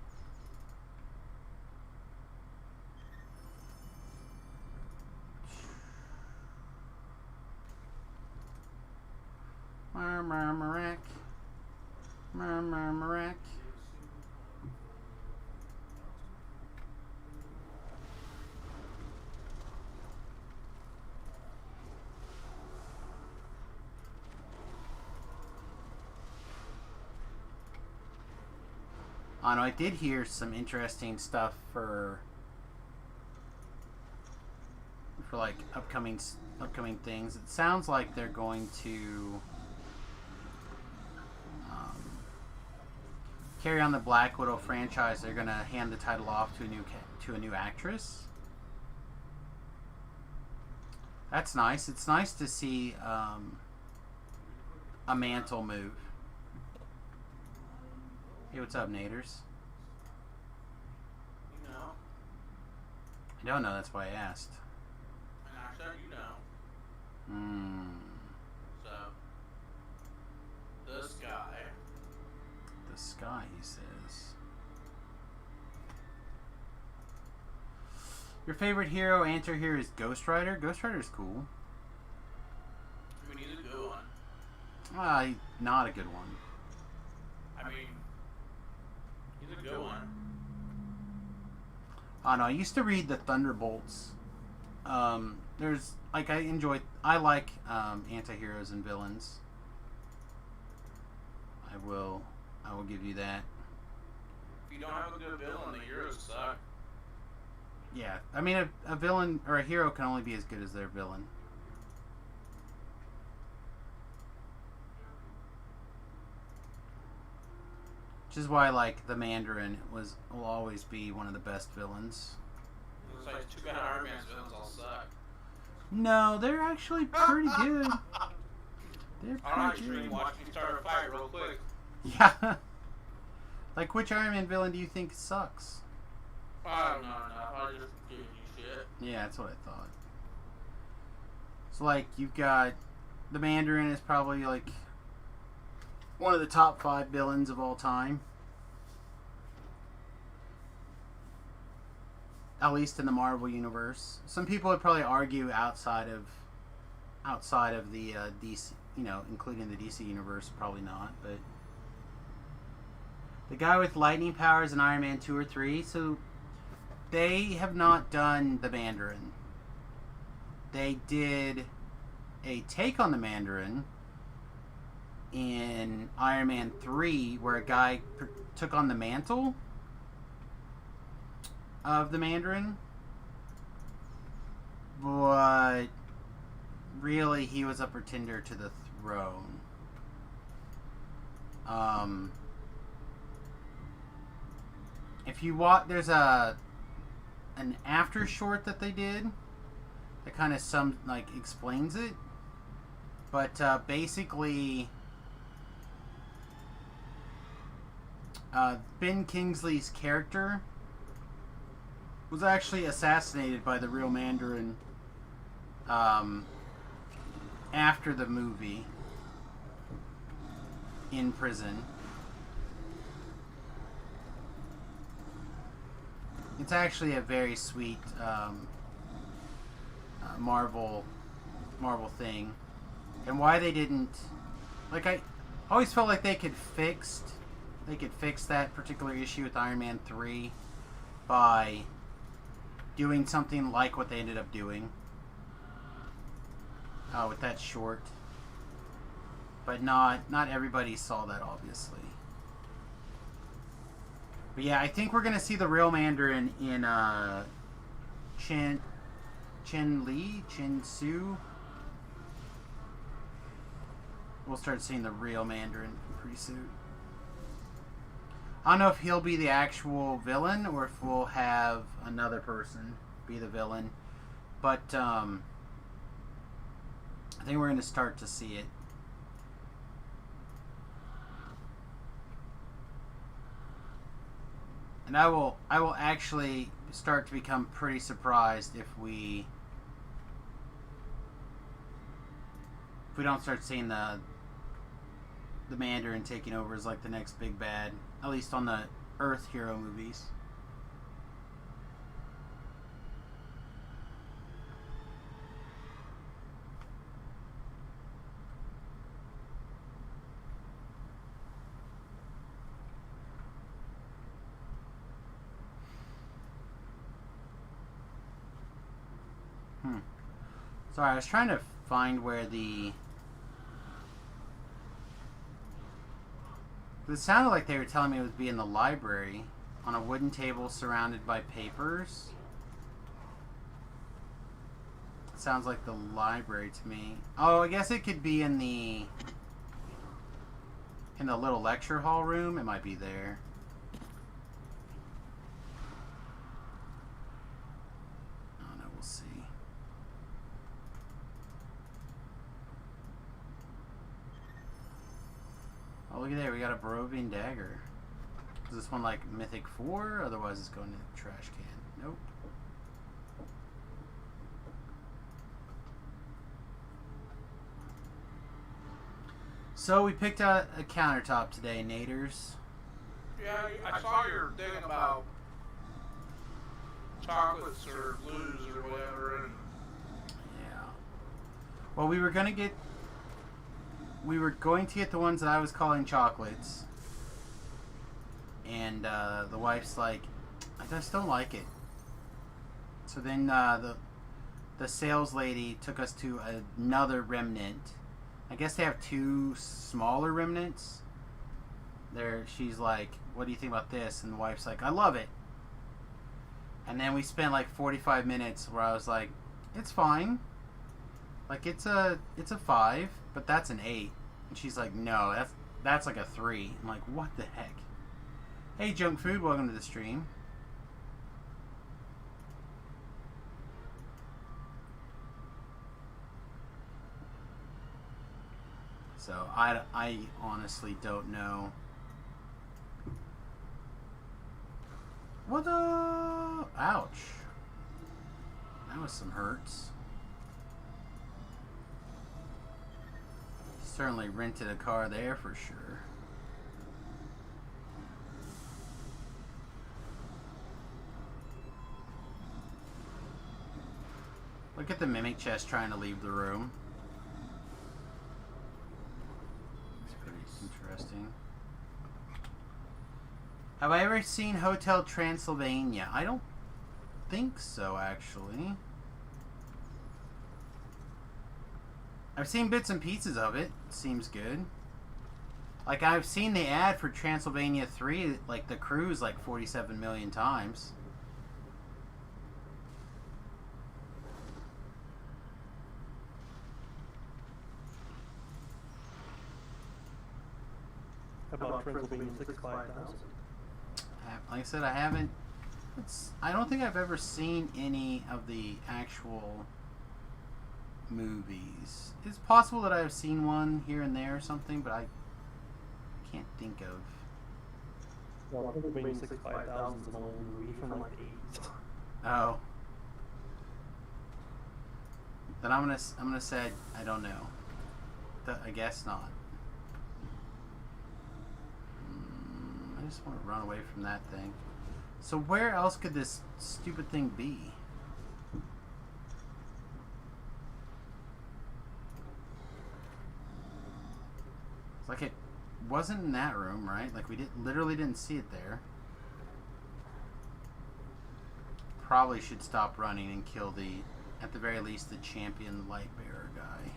Murmurack. Murmurack. Oh no, I did hear some interesting stuff for like upcoming things. It sounds like they're going to carry on the Black Widow franchise. They're going to hand the title off to a new actress. That's nice. It's nice to see a mantle move. Hey, what's up, Naders? You know? I don't know, that's why I asked. And I said you know. So, this guy. The sky, he says. Your favorite hero, anti-hero, is Ghost Rider? Ghost Rider's cool. Not a good one. I mean, he's a good one. I know. I used to read the Thunderbolts. There's I like anti-heroes and villains. I will give you that. If you don't have a good villain, the heroes suck. Yeah, I mean a villain or a hero can only be as good as their villain. Which is why like the Mandarin will always be one of the best villains. It's like too bad Iron Man's villains all suck. No, they're actually pretty good. They're I'm pretty actually good. watching you start a fight real quick. Yeah. Like which Iron Man villain do you think sucks? I don't know enough. I just giving you shit. Yeah, that's what I thought. So like you've got the Mandarin is probably like one of the top 5 villains of all time. At least in the Marvel universe. Some people would probably argue outside of the DC, including the DC universe, probably not. But the guy with lightning powers in Iron Man 2 or 3, so they have not done the Mandarin. They did a take on the Mandarin in Iron Man 3, where a guy took on the mantle of the Mandarin, but really he was a pretender to the throne. If you watch, there's an after short that they did that kind of explains it, but basically Ben Kingsley's character was actually assassinated by the real Mandarin after the movie in prison. It's actually a very sweet Marvel thing, and why they didn't I always felt like they could fix that particular issue with Iron Man 3 by doing something like what they ended up doing with that short, but not everybody saw that, obviously. But yeah, I think we're gonna see the real Mandarin in Chen Su. We'll start seeing the real Mandarin pretty soon. I don't know if he'll be the actual villain or if we'll have another person be the villain, but I think we're going to start to see it. And I will actually start to become pretty surprised if we don't start seeing the Mandarin taking over as like the next big bad, at least on the Earth hero movies. Sorry, I was trying to find where it sounded like they were telling me it would be in the library on a wooden table surrounded by papers. It sounds like the library to me. Oh, I guess it could be in the little lecture hall room. It might be there. I don't know, we'll see. Oh, look at that. We got a Barovian dagger. Is this one like Mythic 4? Otherwise it's going in the trash can. Nope. So we picked out a countertop today, Naders. Yeah, I saw your thing about chocolates or blues or whatever, and Yeah. Well, we were gonna get we were going to get the ones that I was calling chocolates, and the wife's like, I just don't like it. So then the sales lady took us to another remnant. I guess they have two smaller remnants. She's like, what do you think about this? And the wife's like, I love it. And then we spent like 45 minutes where I was like, it's fine. Like it's a 5, but that's an 8. And she's like, no, that's like a 3. I'm like, what the heck? Hey, Junk Food, welcome to the stream. So I honestly don't know. What the? Ouch. That was some hurts. Certainly rented a car there for sure. Look at the mimic chest trying to leave the room. It's pretty interesting. Have I ever seen Hotel Transylvania? I don't think so, actually. I've seen bits and pieces of it. Seems good. Like, I've seen the ad for Transylvania 3, like, the cruise, like, 47 million times. How about Transylvania 6 5000? Like I said, I haven't... I don't think I've ever seen any of the actual movies. It's possible that I've seen one here and there or something, but I can't think of. Well, Transylvania 6 5000 is an old movie from like the 80s. Oh. Then I'm gonna say I don't know. I guess not. I just want to run away from that thing. So where else could this stupid thing be? It's like it wasn't in that room, right? Like we literally didn't see it there. Probably should stop running and kill at the very least, the champion light bearer guy.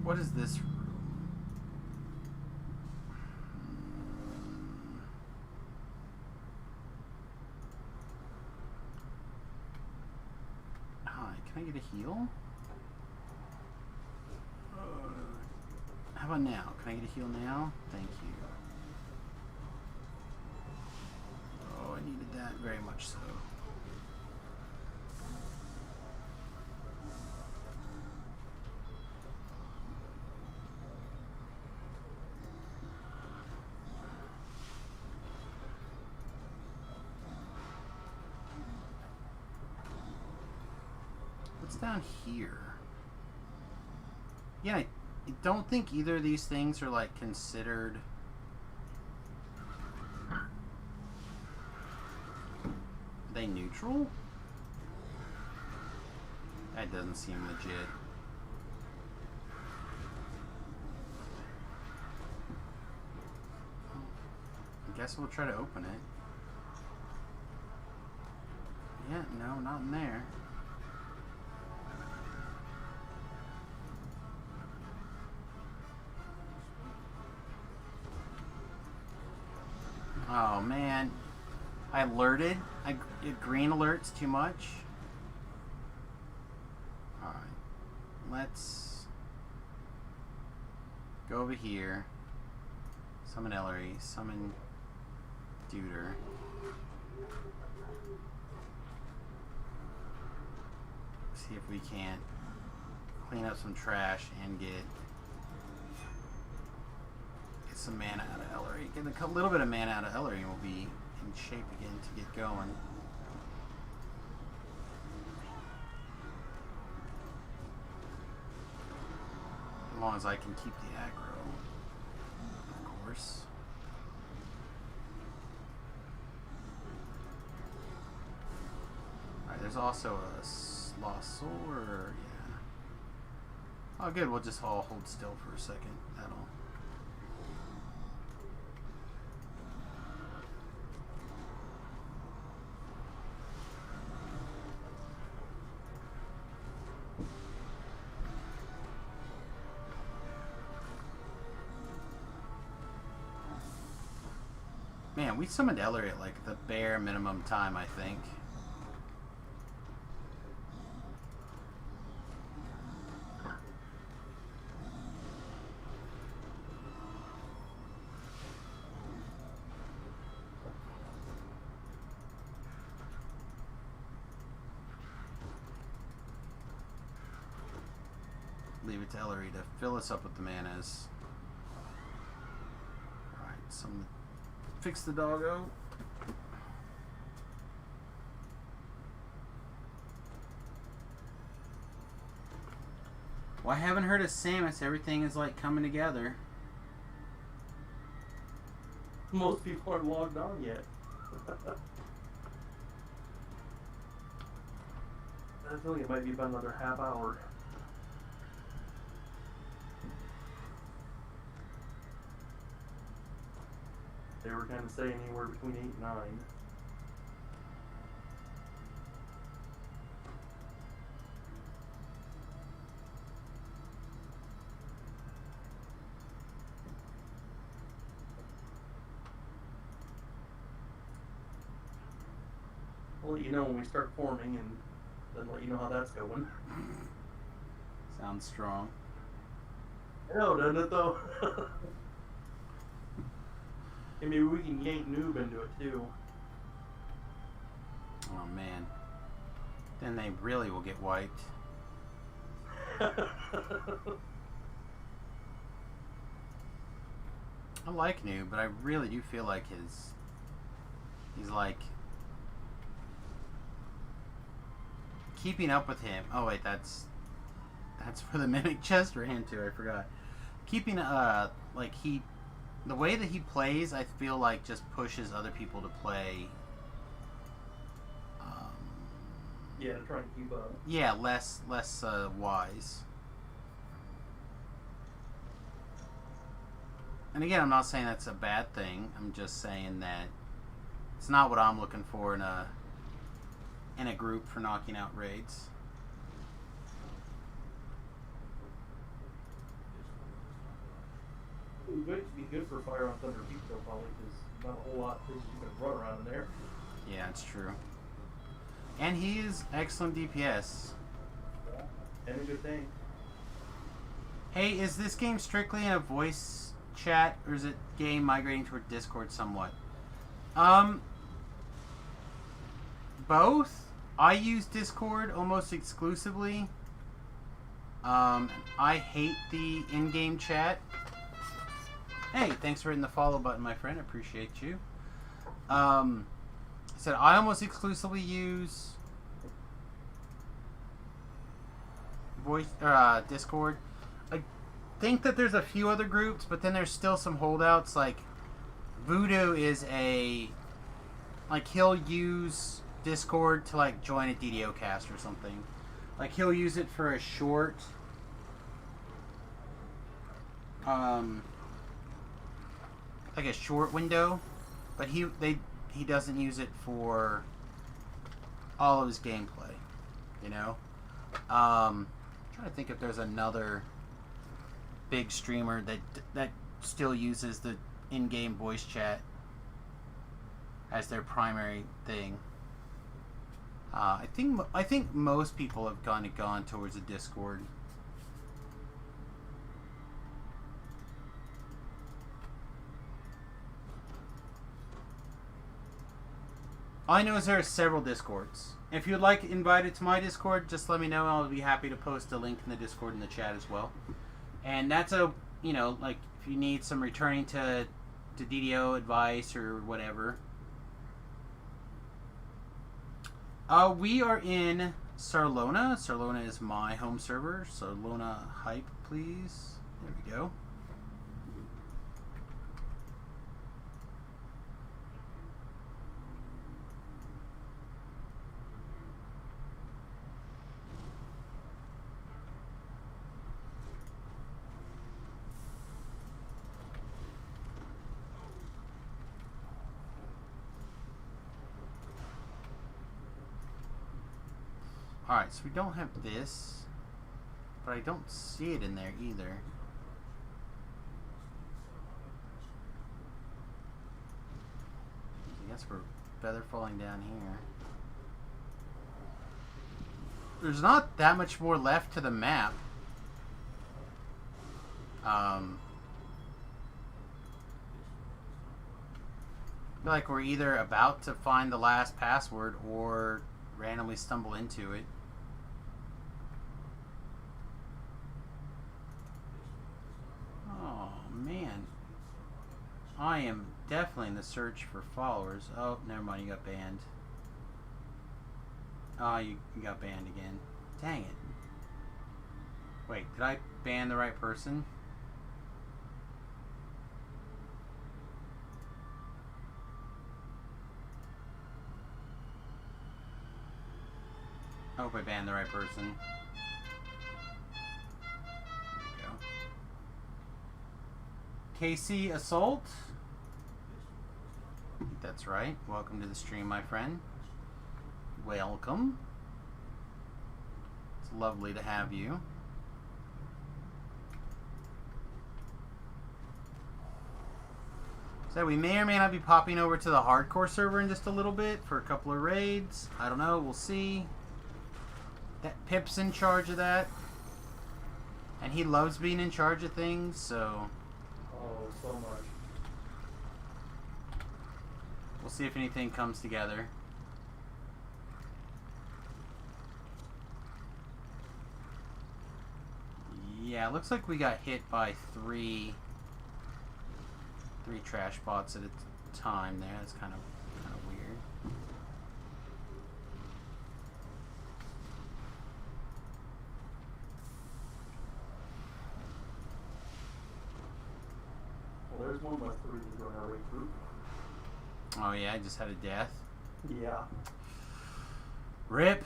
What is this room? Hi, can I get a heal? How about now? Can I get a heal now? Thank you. Oh, I needed that very much so. What's down here? Yeah, I don't think either of these things are like considered. Are they neutral? That doesn't seem legit. I guess we'll try to open it. Yeah, no, not in there. Oh man, I alerted. Green alerts too much. Alright, let's go over here. Summon Ellery, summon Duder. See if we can't clean up some trash and get some mana out of Ellery. Get a little bit of mana out of Ellery and we'll be in shape again to get going. As long as I can keep the aggro, of course. there's also a Slosor. Yeah. Oh, good. We'll just all hold still for a second. That'll. Man, we summoned Ellery at like the bare minimum time, I think. Leave it to Ellery to fill us up with the manas. Alright, some fix the doggo. Well, I haven't heard of Samus. Everything is like coming together. Most people aren't logged on yet. I feel like it might be about another half hour. They were kind of saying anywhere between 8 and 9. I'll let you know when we start forming and then let you know how that's going. Sounds strong. I know, doesn't it though? And maybe we can yank Noob into it too. Oh man. Then they really will get wiped. I like Noob, but I really do feel like he's like keeping up with him. Oh wait, that's for the Mimic Chest ran to, I forgot. Keeping like the way that he plays, I feel like just pushes other people to play. Yeah, to try and keep up. Yeah, less wise. And again, I'm not saying that's a bad thing. I'm just saying that it's not what I'm looking for in a group for knocking out raids. It would be good for Fire on Thunder Peak though, probably, because not a whole lot of things you can run around in there. Yeah, it's true. And he is excellent DPS. Yeah, and a good thing. Hey, is this game strictly in a voice chat, or is it game migrating toward Discord somewhat? Both. I use Discord almost exclusively. I hate the in-game chat. Hey, thanks for hitting the follow button, my friend. Appreciate you. Said I almost exclusively use voice Discord. I think that there's a few other groups, but then there's still some holdouts. Like Voodoo is he'll use Discord to like join a DDO cast or something. Like he'll use it for a short like a short window, but he doesn't use it for all of his gameplay, you know. I'm trying to think if there's another big streamer that still uses the in-game voice chat as their primary thing. I think most people have gone towards the Discord. All I know is there are several Discords. If you'd like invited to my Discord, just let me know and I'll be happy to post a link in the Discord in the chat as well. And that's like if you need some returning to DDO advice or whatever. We are in Sarlona. Sarlona is my home server. Sarlona hype, please. There we go. Alright, so we don't have this. But I don't see it in there either. I guess we're feather falling down here. There's not that much more left to the map. I feel like we're either about to find the last password or randomly stumble into it. Oh man, I am definitely in the search for followers. Oh, never mind, you got banned. Oh, you got banned again. Dang it. Wait, did I ban the right person? I hope I banned the right person. There we go. KC Assault? I think that's right. Welcome to the stream, my friend. Welcome. It's lovely to have you. So we may or may not be popping over to the hardcore server in just a little bit for a couple of raids. I don't know. We'll see. That Pip's in charge of that. And he loves being in charge of things, so Oh, so much. we'll see if anything comes together. Yeah, it looks like we got hit by three trash bots at a time there. That's kind of weird. Well, there's one less three to join our raid group. Oh yeah, I just had a death. Yeah. RIP.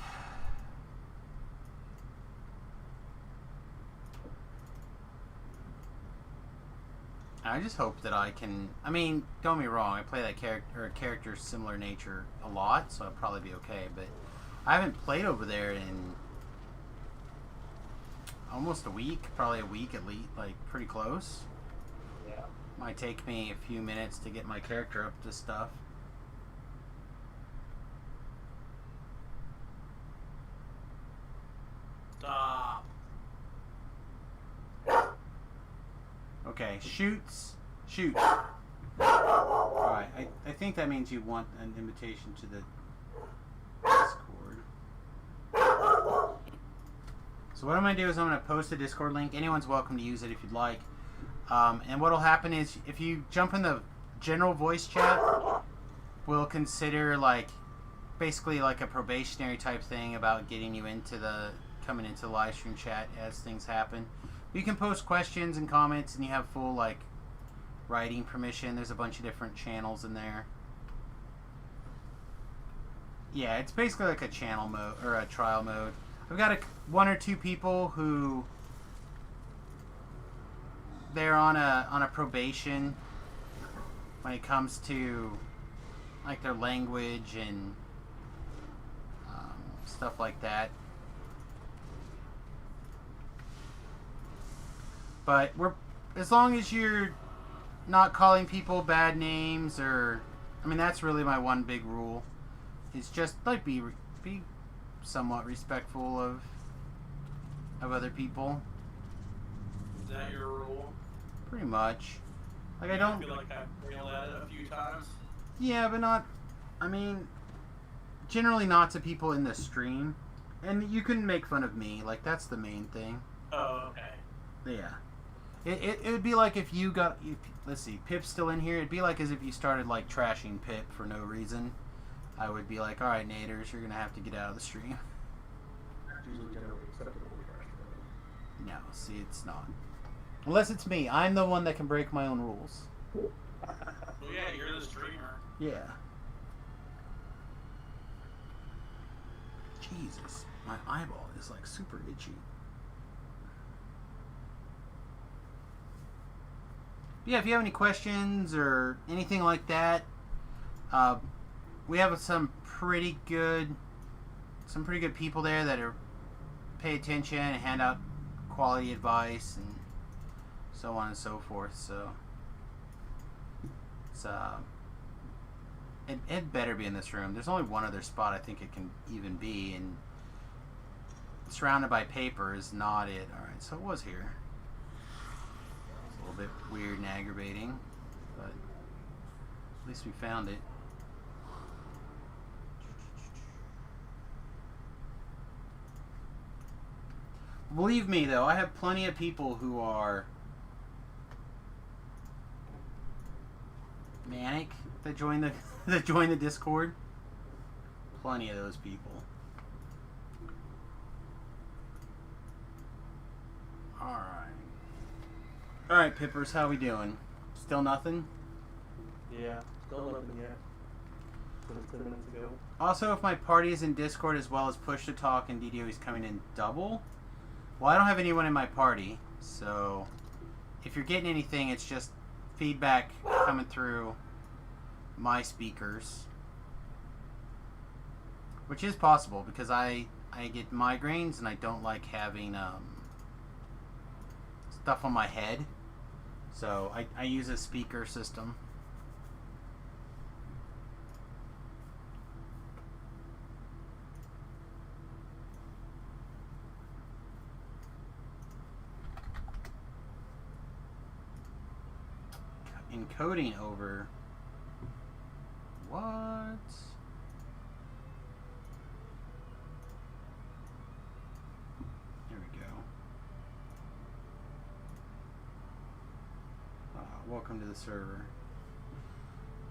I just hope that I can. I mean, don't get me wrong. I play that character similar nature a lot, so I'll probably be okay. But I haven't played over there in almost a week, probably a week at least, like pretty close. Yeah. Might take me a few minutes to get my character up to stuff. Stop. Okay, shoots. Alright, I think that means you want an invitation to the Discord. So what I'm going to do is I'm going to post a Discord link. Anyone's welcome to use it if you'd like. And what will happen is if you jump in the general voice chat, we'll consider like basically like a probationary type thing about getting you into coming into the live stream chat as things happen. You can post questions and comments, and you have full like writing permission. There's a bunch of different channels in there. Yeah, it's basically like a channel mode or a trial mode. I've got one or two people who they're on a probation when it comes to like their language and stuff like that. But as long as you're not calling people bad names or, I mean, that's really my one big rule. Is just like be somewhat respectful of other people. Is that your rule? Pretty much. Like I I don't. feel like I've failed at it a few times. Yeah, but not. I mean, generally not to people in the stream. And you can make fun of me. Like that's the main thing. Oh, okay. Yeah. It would be like if you got, let's see, Pip's still in here. It'd be like as if you started like trashing Pip for no reason. I would be like, all right, Naders, you're gonna have to get out of the stream. That's usually generally acceptable trash. No, see, it's not. Unless it's me. I'm the one that can break my own rules. Well, yeah, you're the streamer. Yeah. Jesus, my eyeball is like super itchy. Yeah, if you have any questions or anything like that, we have some pretty good some pretty good people there that are pay attention and hand out quality advice and so on and so forth. So it's it better be in this room. There's only one other spot I think it can even be, and surrounded by paper is not it. All right, so it was here. It's a little bit weird and aggravating, but at least we found it. Believe me, though, I have plenty of people who are manic that join the that join the Discord. Plenty of those people. All right, Pippers, how we doing? Still nothing? Yeah, still nothing yet. 10 minutes ago. Also, if my party is in Discord as well as Push to Talk and DDO is coming in double. Well, I don't have anyone in my party, so if you're getting anything, it's just feedback coming through my speakers, which is possible because I get migraines and I don't like having stuff on my head, so I use a speaker system. Encoding over what? There we go. Welcome to the server.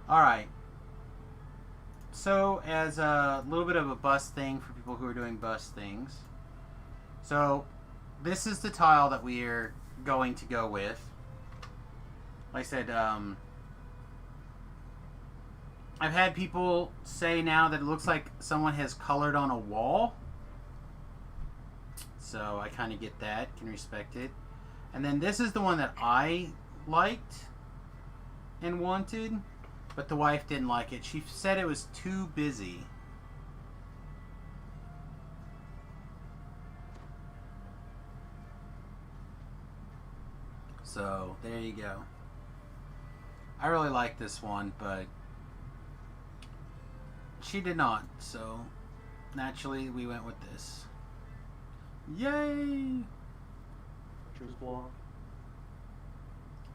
Alright. So, as a little bit of a bus thing for people who are doing bus things. So, this is the tile that we are going to go with. Like I said, I've had people say now that it looks like someone has colored on a wall. So I kind of get that, can respect it. And then this is the one that I liked and wanted, but the wife didn't like it. She said it was too busy. So there you go. I really like this one, but she did not, so naturally we went with this. Yay! Butcher's block.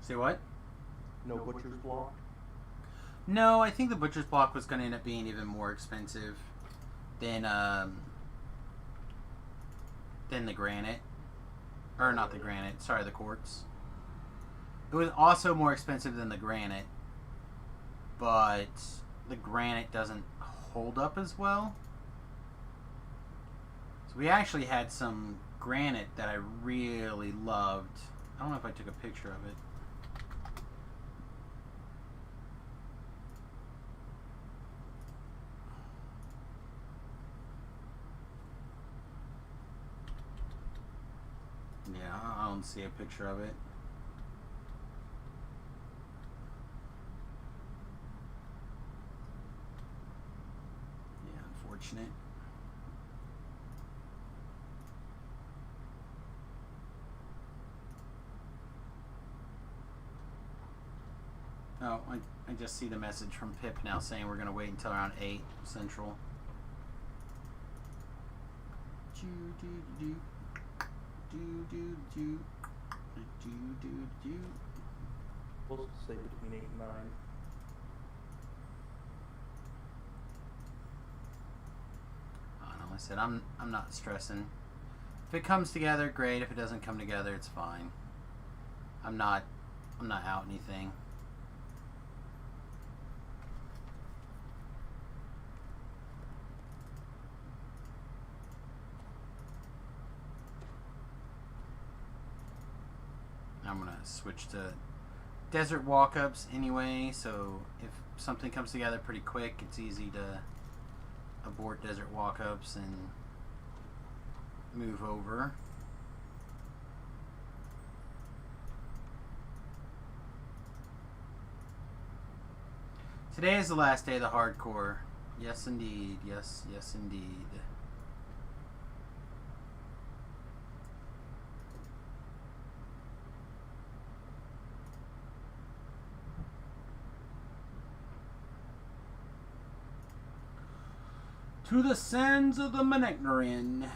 Say what? No butcher's block. No, I think the butcher's block was going to end up being even more expensive than the granite. Or not the granite, sorry, the quartz. It was also more expensive than the granite, but the granite doesn't hold up as well. So we actually had some granite that I really loved. I don't know if I took a picture of it. Yeah, I don't see a picture of it. Unfortunate. Oh, I just see the message from Pip now saying we're going to wait until around 8 Central. We'll say between 8 and 9. I said I'm not stressing. If it comes together, great. If it doesn't come together, it's fine. I'm not out anything. I'm gonna switch to desert walk-ups anyway, so if something comes together pretty quick, it's easy to abort desert walk-ups and move over. Today is the last day of the hardcore. Yes, indeed. Yes, yes, indeed. To the sands of the Manegnarin.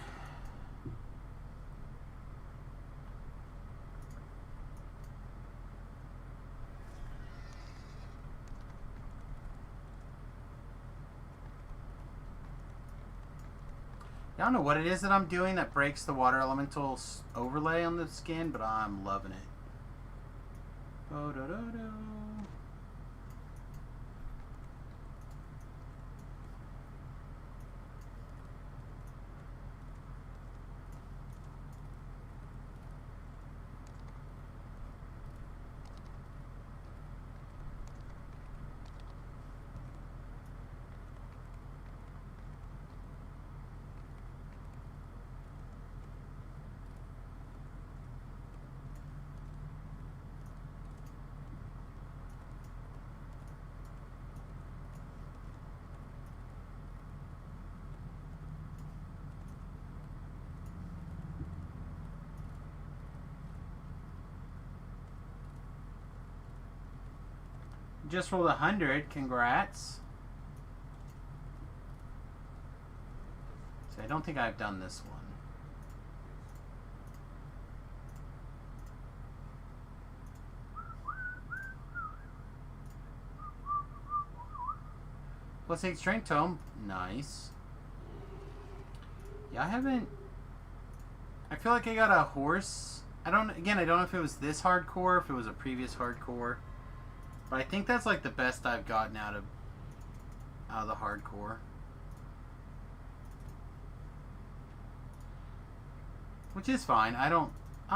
I don't know what it is that I'm doing that breaks the water elemental overlay on the skin, but I'm loving it. Bo-do-do-do. Just rolled 100. Congrats. So I don't think I've done this one. Plus 8 strength tome. Nice. Yeah, I haven't. I feel like I got a horse. I don't know if it was this hardcore, if it was a previous hardcore. But I think that's like the best I've gotten out of the hardcore. Which is fine. I don't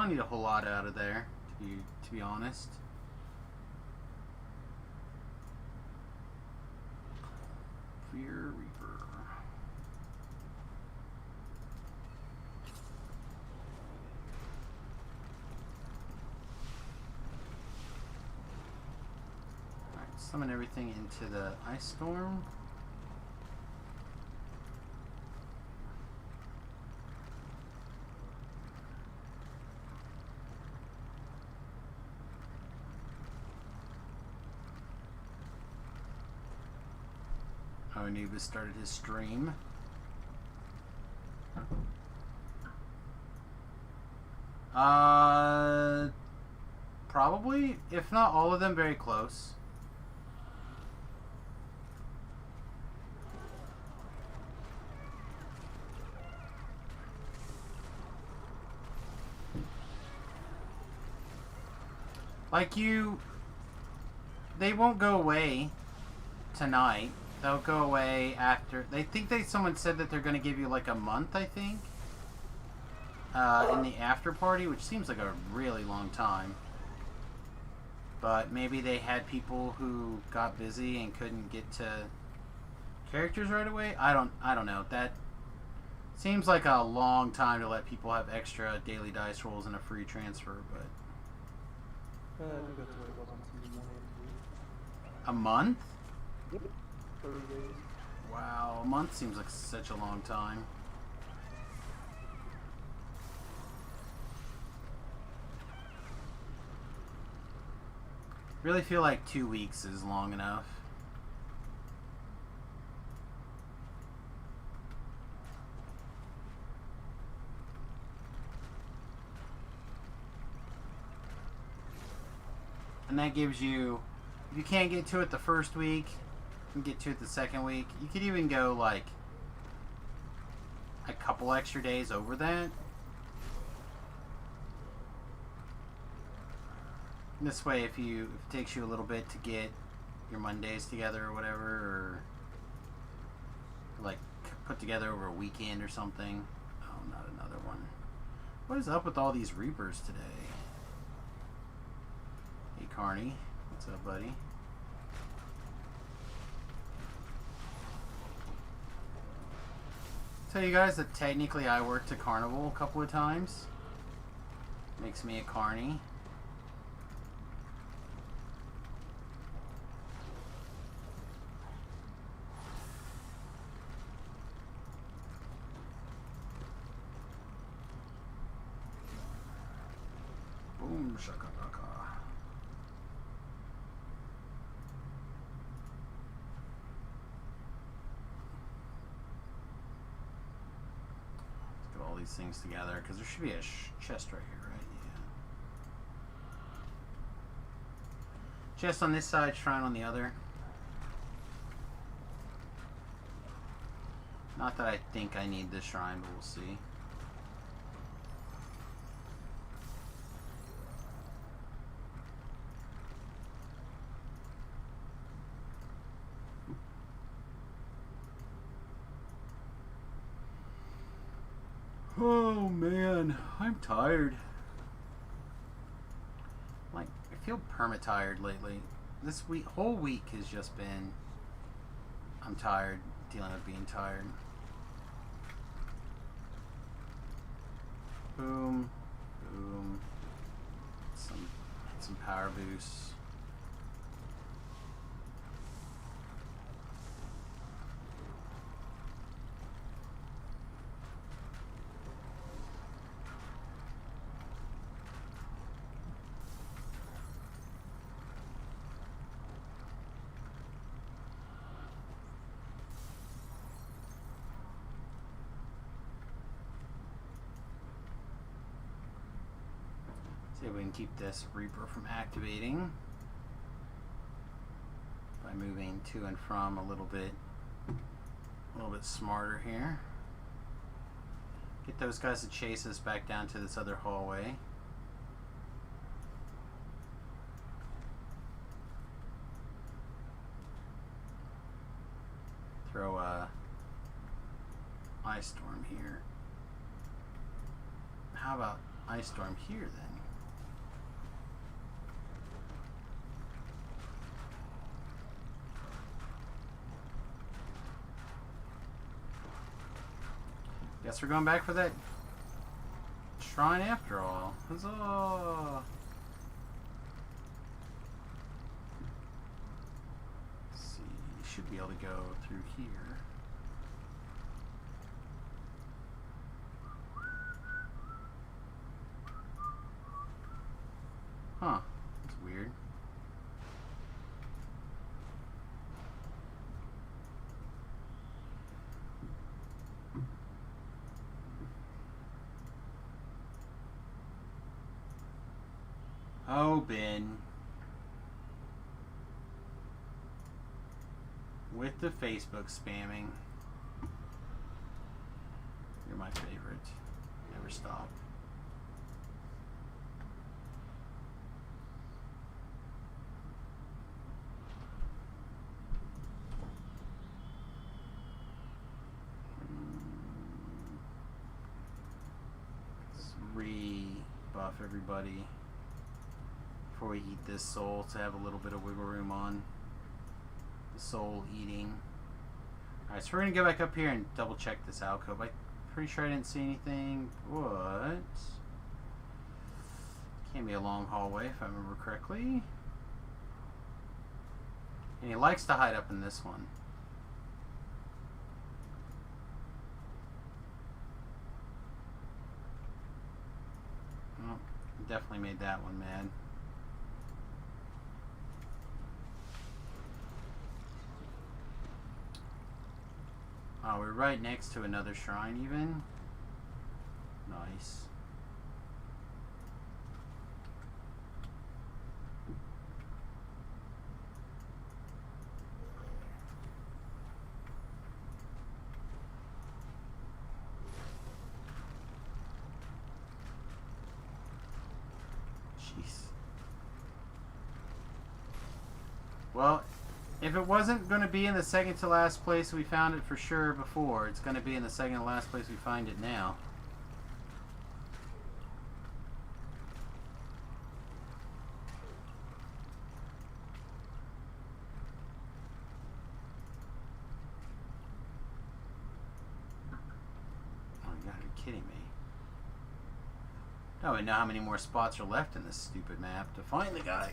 need a whole lot out of there, to be honest. Fear Reaper. Summon everything into the Ice Storm. Oh, Anubis started his stream. Probably, if not all of them, very close. Like they won't go away tonight. They'll go away after. Someone said that they're going to give you like a month, I think, in the after party, which seems like a really long time. But maybe they had people who got busy and couldn't get to characters right away. I don't know. That seems like a long time to let people have extra daily dice rolls and a free transfer, but. I think that's what it was on season 1 and 2. A month? Yep. 30 days. Wow, a month seems like such a long time. Really feel like 2 weeks is long enough. And that gives you, if you can't get to it the first week, you can get to it the second week. You could even go like a couple extra days over that. This way, if it takes you a little bit to get your Mondays together or whatever, or like put together over a weekend or something. Oh, not another one. What is up with all these Reapers today? Hey, Carney. What's up, buddy? Tell you guys that technically I worked at Carnival a couple of times. Makes me a Carney. Boom shakalaka. these things together because there should be a chest right here, right? Yeah. Chest on this side, shrine on the other. Not that I think I need this shrine, but we'll see. Oh man, I'm tired. Like, I feel perma-tired lately. This whole week has just been, I'm tired, dealing with being tired. Boom, boom. Some power boosts. See if we can keep this Reaper from activating by moving to and from a little bit smarter here. Get those guys to chase us back down to this other hallway. Throw a Ice Storm here. How about Ice Storm here then? Guess we're going back for that shrine after all. Huzzah! Let's see, should be able to go through here. Huh, that's weird. Oh, Ben. With the Facebook spamming. You're my favorite. Never stop. Let's re-buff everybody before we eat this soul to have a little bit of wiggle room on the soul eating. Alright, so we're going to go back up here and double check this alcove. I'm pretty sure I didn't see anything. What? Can't be a long hallway if I remember correctly. And he likes to hide up in this one. Oh, definitely made that one mad. Oh, we're right next to another shrine even. Nice. Jeez. Well, if it wasn't going to be in the second to last place we found it for sure before, it's going to be in the second to last place we find it now. Oh my god, you're kidding me. I don't even know how many more spots are left in this stupid map to find the guy.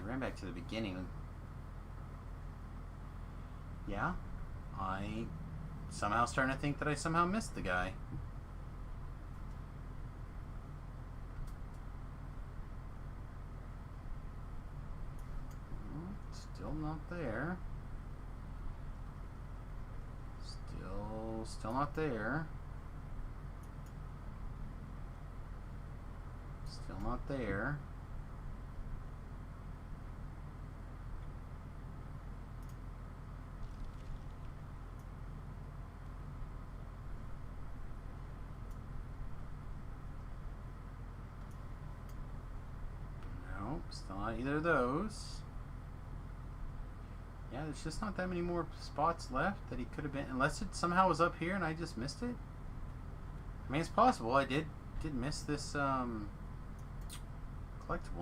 I ran back to the beginning. Yeah, I somehow starting to think that I somehow missed the guy. Still not there. Still not there. Still not there. Nope, still not either of those. Yeah, there's just not that many more spots left that he could have been, unless it somehow was up here and I just missed it. I mean, it's possible. I did miss this collectible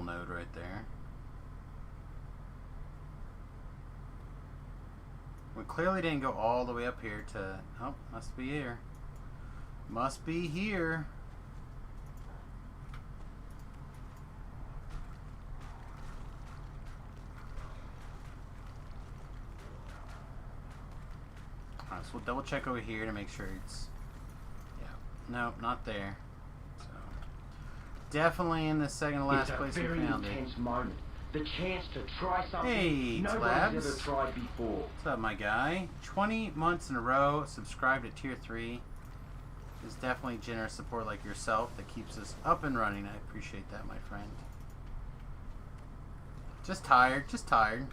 node right there. We clearly didn't go all the way up here to. Oh, must be here. Must be here. Alright, so we'll double check over here to make sure it's. Yeah. Nope, not there. So. Definitely in the second to last place we found it. Moment. The chance to try something Hey, nobody's Tlabs. ever tried before. What's up, my guy? 20 months in a row, subscribed at tier 3. Is definitely generous support like yourself that keeps us up and running. I appreciate that, my friend. Just tired, just tired.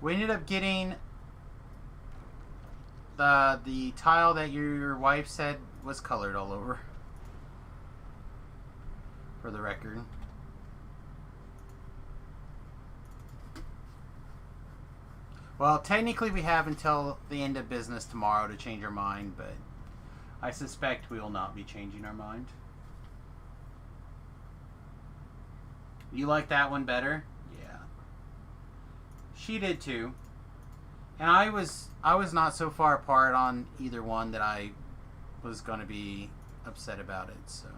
We ended up getting the tile that your wife said was colored all over. For the record. Well, technically we have until the end of business tomorrow to change our mind, but I suspect we will not be changing our mind. You like that one better? Yeah. She did too. And I was not so far apart on either one that I was going to be upset about it, so.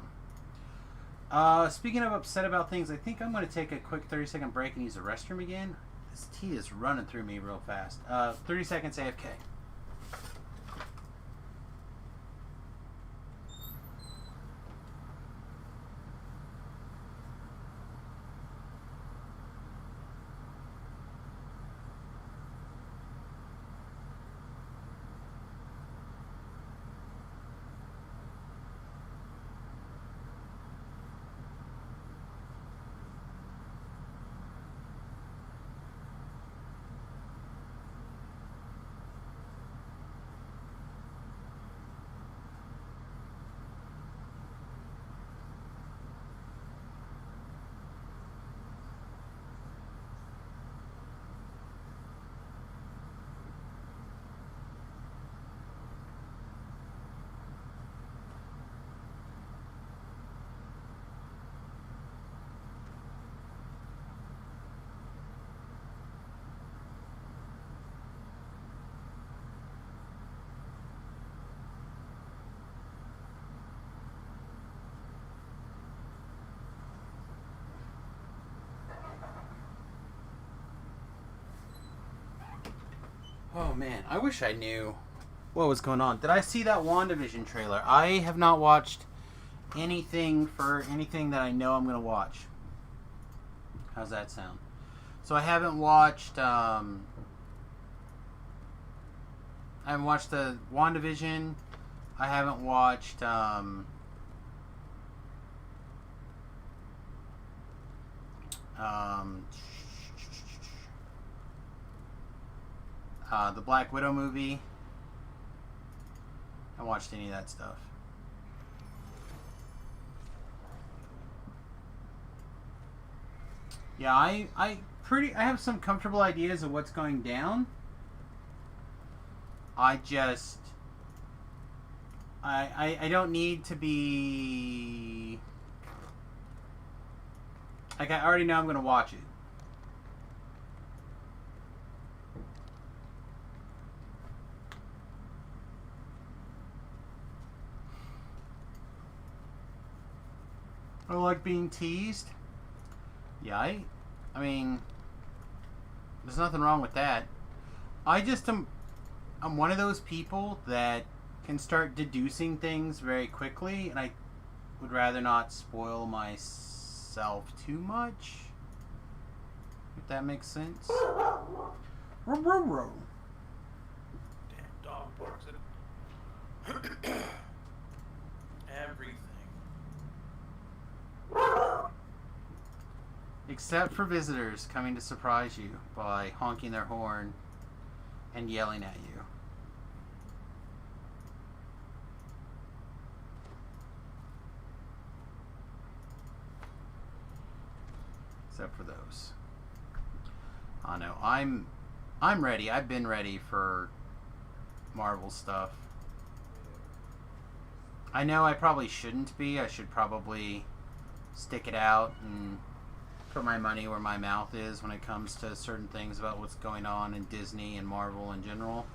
Speaking of upset about things, I think I'm going to take a quick 30-second break and use the restroom again. This tea is running through me real fast. 30 seconds AFK. Oh man, I wish I knew what was going on. Did I see that WandaVision trailer? I have not watched anything that I know I'm going to watch. How's that sound? So I haven't watched the WandaVision. I haven't watched the Black Widow movie. I haven't watched any of that stuff. Yeah, I have some comfortable ideas of what's going down. I don't need to be like, I already know I'm going to watch it. I like being teased. Yeah, I mean, there's nothing wrong with that. I just am, I'm one of those people that can start deducing things very quickly, and I would rather not spoil myself too much. If that makes sense. Damn dog barks at everything. Except for visitors coming to surprise you by honking their horn and yelling at you. Except for those. I know. I'm ready. I've been ready for Marvel stuff. I know I probably shouldn't be. I should probably stick it out and put my money where my mouth is when it comes to certain things about what's going on in Disney and Marvel in general.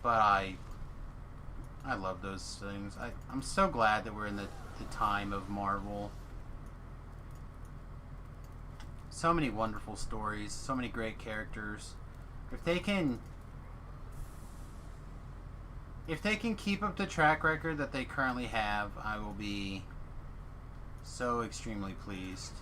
But I love those things. I'm so glad that we're in the time of Marvel. So many wonderful stories, so many great characters. If they can keep up the track record that they currently have, I will be so extremely pleased.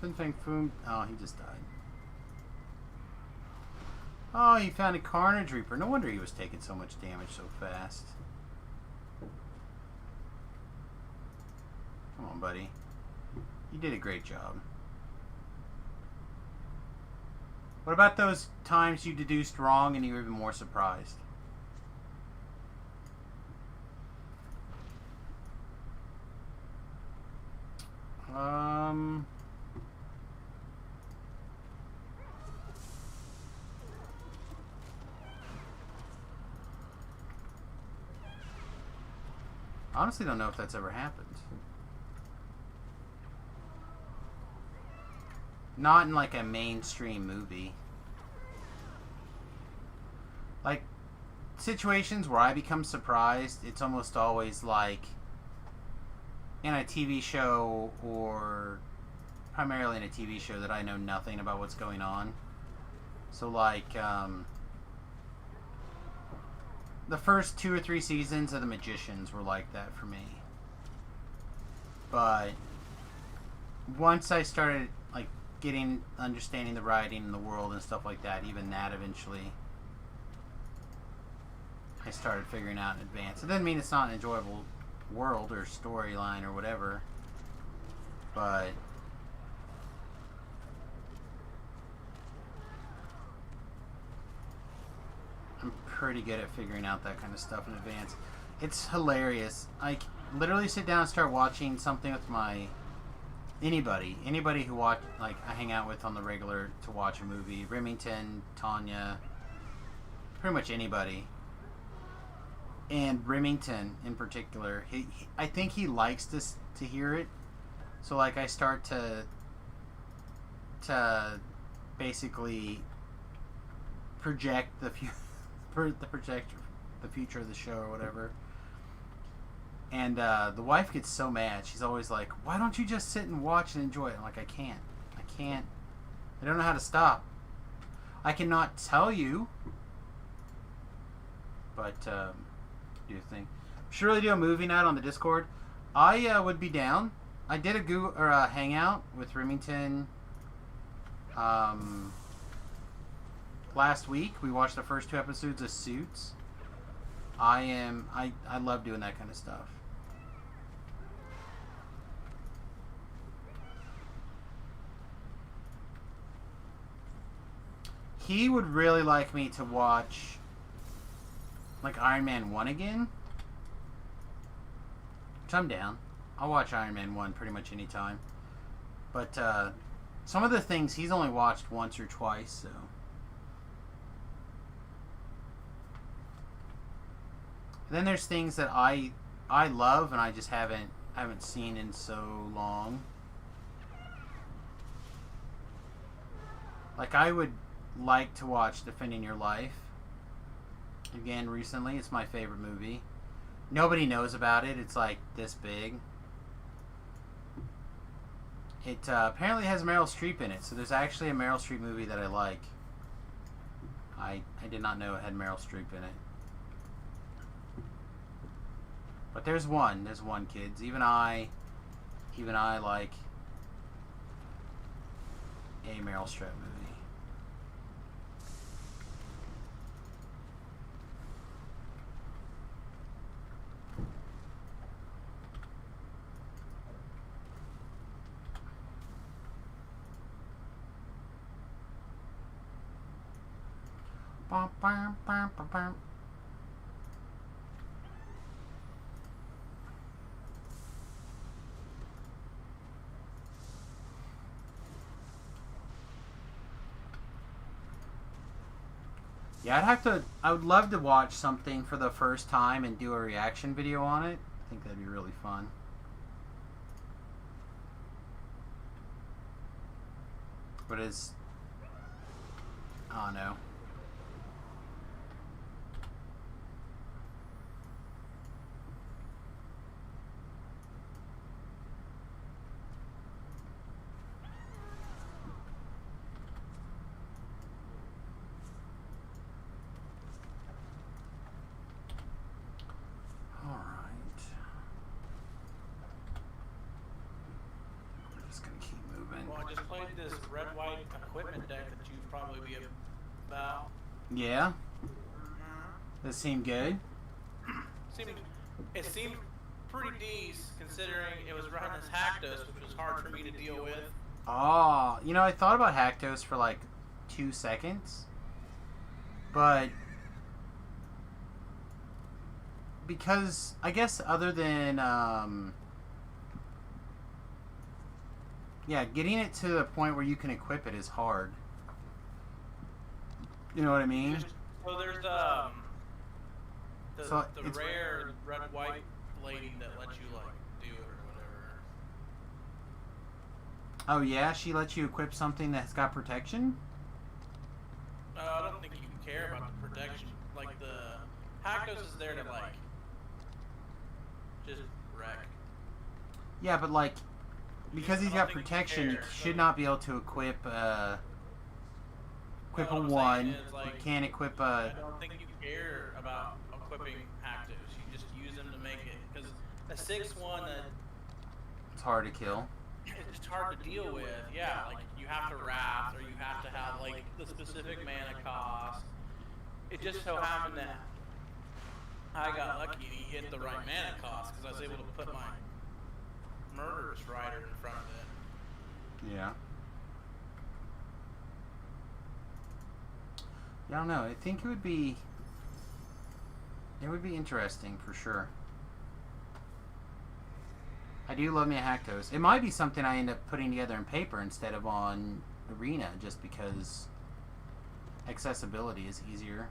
Fin Fang Foom. Oh, he just died. Oh, he found a Carnage Reaper. No wonder he was taking so much damage so fast. Come on, buddy. You did a great job. What about those times you deduced wrong and you were even more surprised? I honestly don't know if that's ever happened. Not in like a mainstream movie. Like situations where I become surprised, it's almost always like in a TV show, or primarily in a TV show that I know nothing about what's going on. So like the first 2 or 3 seasons of The Magicians were like that for me. But once I started like understanding the writing and the world and stuff like that, even that eventually I started figuring out in advance. It doesn't mean it's not an enjoyable world or storyline or whatever, but I'm pretty good at figuring out that kind of stuff in advance. It's hilarious. I literally sit down and start watching something with my anybody who watch, like I hang out with on the regular to watch a movie. Remington, Tanya, pretty much anybody. And Remington in particular, he I think he likes this to hear it. So like I start to basically project the future of the show or whatever. And the wife gets so mad. She's always like, "Why don't you just sit and watch and enjoy it?" I'm like, I can't. I don't know how to stop. I cannot tell you, but do you think should really do a movie night on the Discord? I would be down. I did a Google or a hangout with Remington last week. We watched the first 2 episodes of Suits. I love doing that kind of stuff. He would really like me to watch like Iron Man 1 again. which I'm down. I'll watch Iron Man 1 pretty much anytime. But some of the things he's only watched once or twice, so. And then there's things that I love and I just haven't seen in so long. Like, I would like to watch Defending Your Life again recently. It's my favorite movie. Nobody knows about it. It's like this big. It apparently has Meryl Streep in it, so there's actually a Meryl Streep movie that I like. I did not know it had Meryl Streep in it. But there's one, kids. Even I like a Meryl Streep movie. Bum, bum, bum, bum, bum. Yeah, I would love to watch something for the first time and do a reaction video on it. I think that'd be really fun. But oh no. Well, I just played this red-white equipment deck that you'd probably be about. Yeah? Does it seem good? It seemed pretty decent considering it was running as Haktos, which was hard for me to deal with. Oh, you know, I thought about Haktos for like 2 seconds. But because I guess other than yeah, getting it to the point where you can equip it is hard. You know what I mean? So there's the rare red-white lady that lets you like do it or whatever. Oh yeah, she lets you equip something that's got protection? I don't think you can care about the protection. Like the Haktos is there to like just wreck. Yeah, but like because he's got protection, you should not be able to equip a one. You can't equip a. I don't think you care about equipping Haktos. You just use them to make it because a 6/1 that It's hard to kill. it's just hard to deal with. Yeah, like you have to wrath or you have to have like the specific mana cost. It just so happened that I got lucky and he hit the right mana cost because I was able to put my Murderous Rider in front of it. Yeah. Yeah, I don't know. I think it would be interesting for sure. I do love me a Haktos. It might be something I end up putting together in paper instead of on Arena just because accessibility is easier.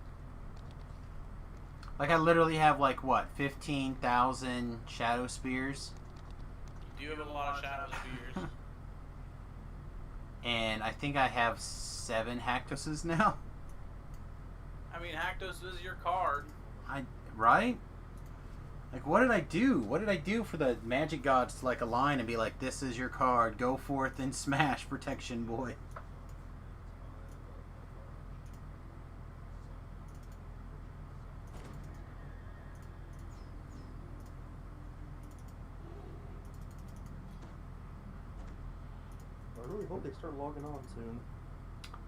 Like I literally have like what, 15,000 Shadow Spears? You do have a lot of Shadow Spears. And I think I have 7 Haktoses now. I mean, Haktos is your card. Right? Like, what did I do? What did I do for the magic gods to like align and be like, this is your card, go forth and smash, protection boy? I really hope they start logging on soon.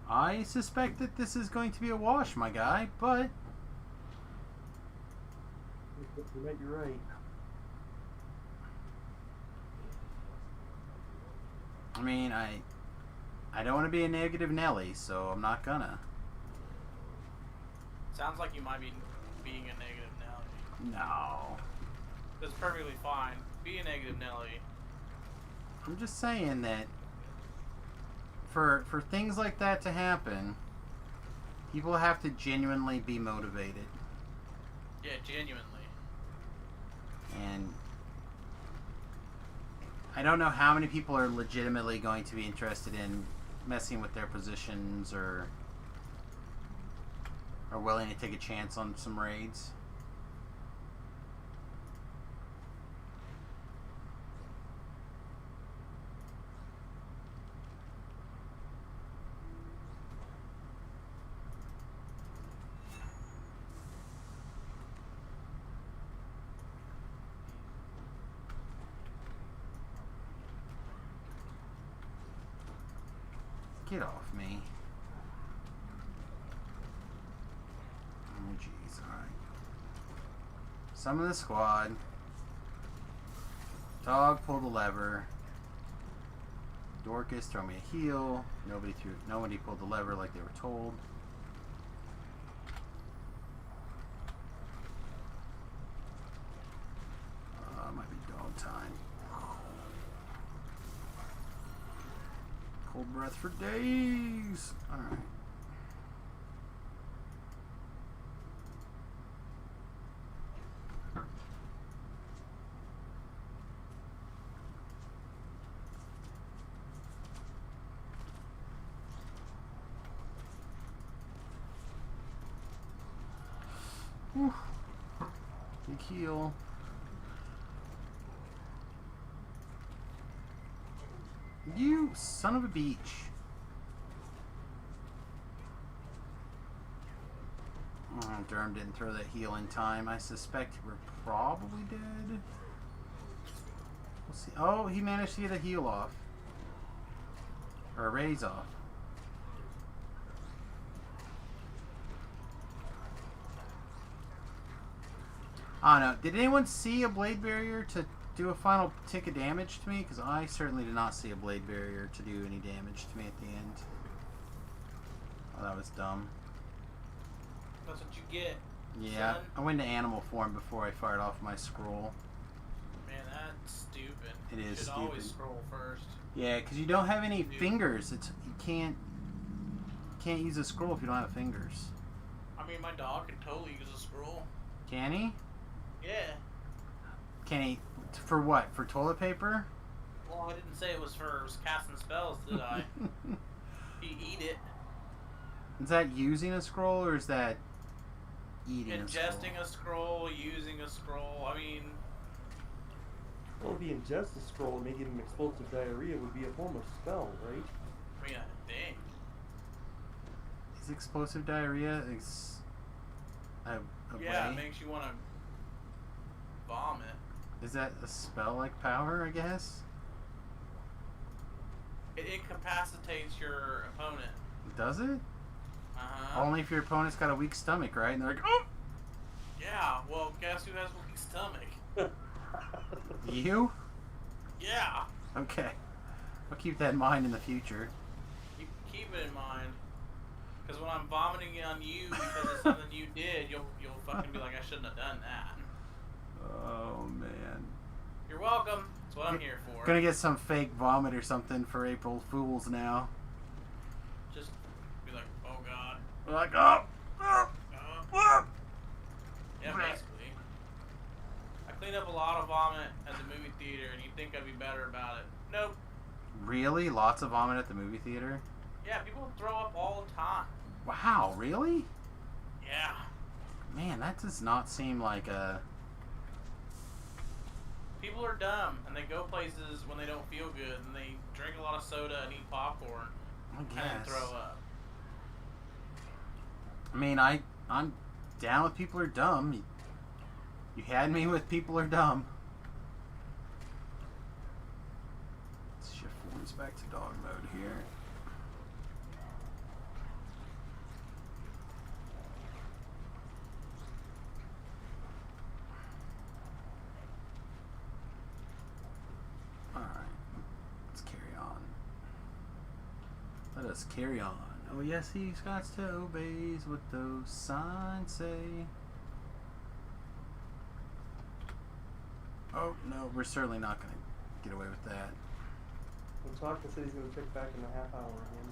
I suspect that this is going to be a wash, my guy, but You might be right. I mean, I don't want to be a negative Nelly, so I'm not gonna. Sounds like you might be being a negative now. No. That's perfectly fine. Be a negative Nelly. I'm just saying that for things like that to happen, people have to genuinely be motivated. Yeah, genuinely. And I don't know how many people are legitimately going to be interested in messing with their positions or are willing to take a chance on some raids. Get off me. Oh jeez, alright. Summon the squad. Dog pull the lever. Dorcas throw me a heal. Nobody pulled the lever like they were told. Might be dog time. Cold breath for days. Alright. Whew. Big heal. You son of a beach. Oh, Durham didn't throw that heal in time. I suspect we're probably dead. We'll see. Oh, he managed to get a heal off. Or a raise off. I don't know. Did anyone see a blade barrier to do a final tick of damage to me? Because I certainly did not see a blade barrier to do any damage to me at the end. Oh, that was dumb. That's what you get. Yeah, son. I went into animal form before I fired off my scroll. Man, that's stupid. It is You should stupid. always scroll first. Yeah, because you don't have any Dude. fingers. You can't use a scroll if you don't have fingers. I mean, my dog can totally use a scroll. Can he? Yeah. Can he? For what? For toilet paper? Well, I didn't say it was for casting spells, did I? You eat it. Is that using a scroll or is that eating a scroll? Ingesting a scroll, using a scroll. I mean, Well, if he ingests a scroll and make him explosive diarrhea would be a form of spell, right? I think. Is explosive diarrhea a Yeah, way? it makes you want to vomit. Is that a spell-like power, I guess? It incapacitates your opponent. Does it? Uh-huh. Only if your opponent's got a weak stomach, right? And they're like, oh! Yeah, well, guess who has a weak stomach? You? Yeah. Okay. I'll keep that in mind in the future. You keep it in mind. Because when I'm vomiting on you because of something you did, you'll fucking be like, I shouldn't have done that. Oh, man. You're welcome. That's what I'm here for. Gonna get some fake vomit or something for April Fools now. Just be like, oh god. We're like, oh! Yeah, basically. I cleaned up a lot of vomit at the movie theater, and you'd think I'd be better about it. Nope. Really? Lots of vomit at the movie theater? Yeah, people throw up all the time. Wow, really? Yeah. Man, that does not seem like a... People are dumb, and they go places when they don't feel good, and they drink a lot of soda and eat popcorn, I and then guess. throw up. I mean, I'm down with people are dumb. You had me with people are dumb. Let's shift forms back to dog mode here. Alright. Let's carry on. Let us carry on. Oh yes, he's got to obey what those signs say. No, we're certainly not going to get away with that. And Talking said he's going to check back in a half hour again.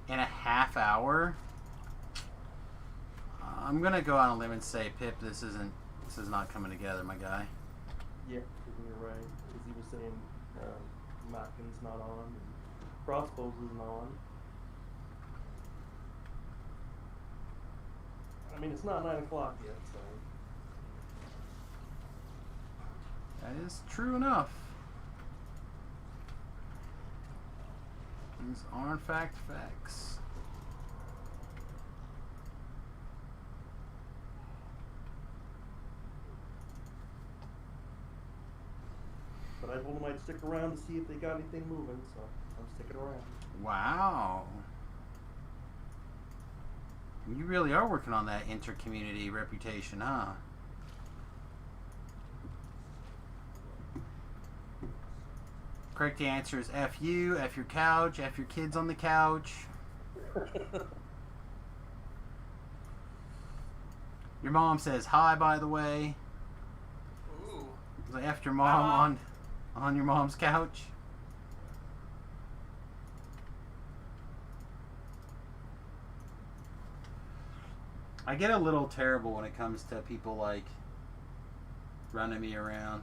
In a half hour? I'm going to go on a limb and say, Pip, this is not coming together, my guy. Yeah, you're right. Because he was saying Mackin's not on, and Crossbows isn't on. I mean, it's not 9 o'clock yet, so. That is true enough. These are in fact facts. But I told him I'd stick around to see if they got anything moving, so I'm sticking around. Wow. You really are working on that inter-community reputation, huh? Correct answer is F you, F your couch, F your kids on the couch. Your mom says hi, by the way. Ooh. I F your mom on your mom's couch. I get a little terrible when it comes to people like running me around.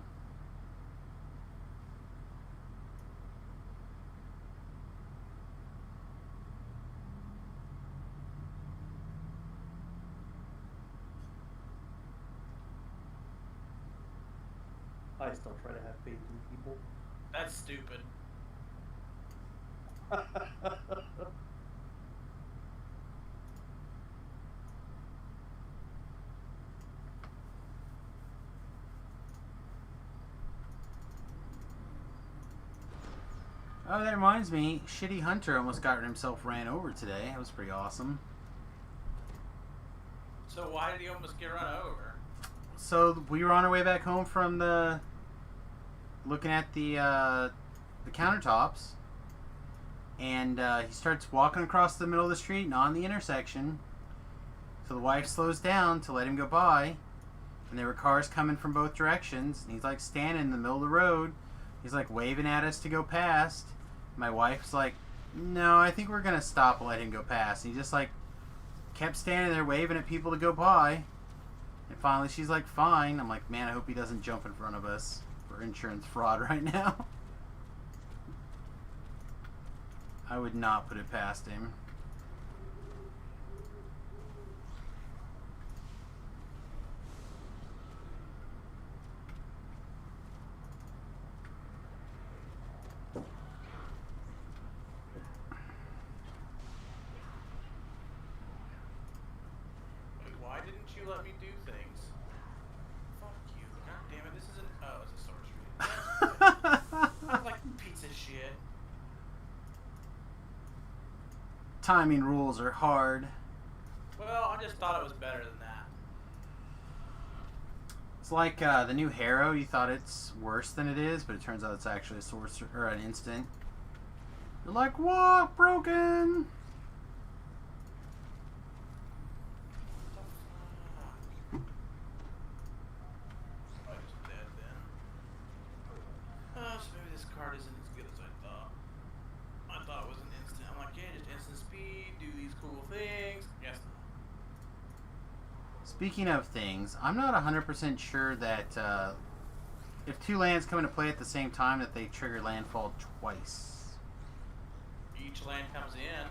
I still try to have faith in people. That's stupid. Oh, that reminds me, Shitty Hunter almost got himself ran over today. That was pretty awesome. So why did he almost get run over? So we were on our way back home from looking at the countertops, and he starts walking across the middle of the street and on the intersection. So the wife slows down to let him go by, and there were cars coming from both directions, and he's like standing in the middle of the road. He's like waving at us to go past. My wife's like, no, I think we're gonna stop and let him go past. And he just like kept standing there waving at people to go by. And finally she's like, fine. I'm like, man, I hope he doesn't jump in front of us for insurance fraud right now. I would not put it past him. Why didn't you let me do things? Fuck you. God damn it, this isn't. Oh, it's a Sword Street. Sounds like pizza shit. Timing rules are hard. Well, I just thought it was better than that. It's like the new Harrow. You thought it's worse than it is, but it turns out it's actually a source or an instant. You're like, what? Broken? I was dead then. So maybe this card isn't as good as I thought. I thought it was an instant. I'm like, yeah, just instant speed, do these cool things. Yes. Speaking of things, I'm not 100% sure that if two lands come into play at the same time that they trigger landfall twice. Each land comes in.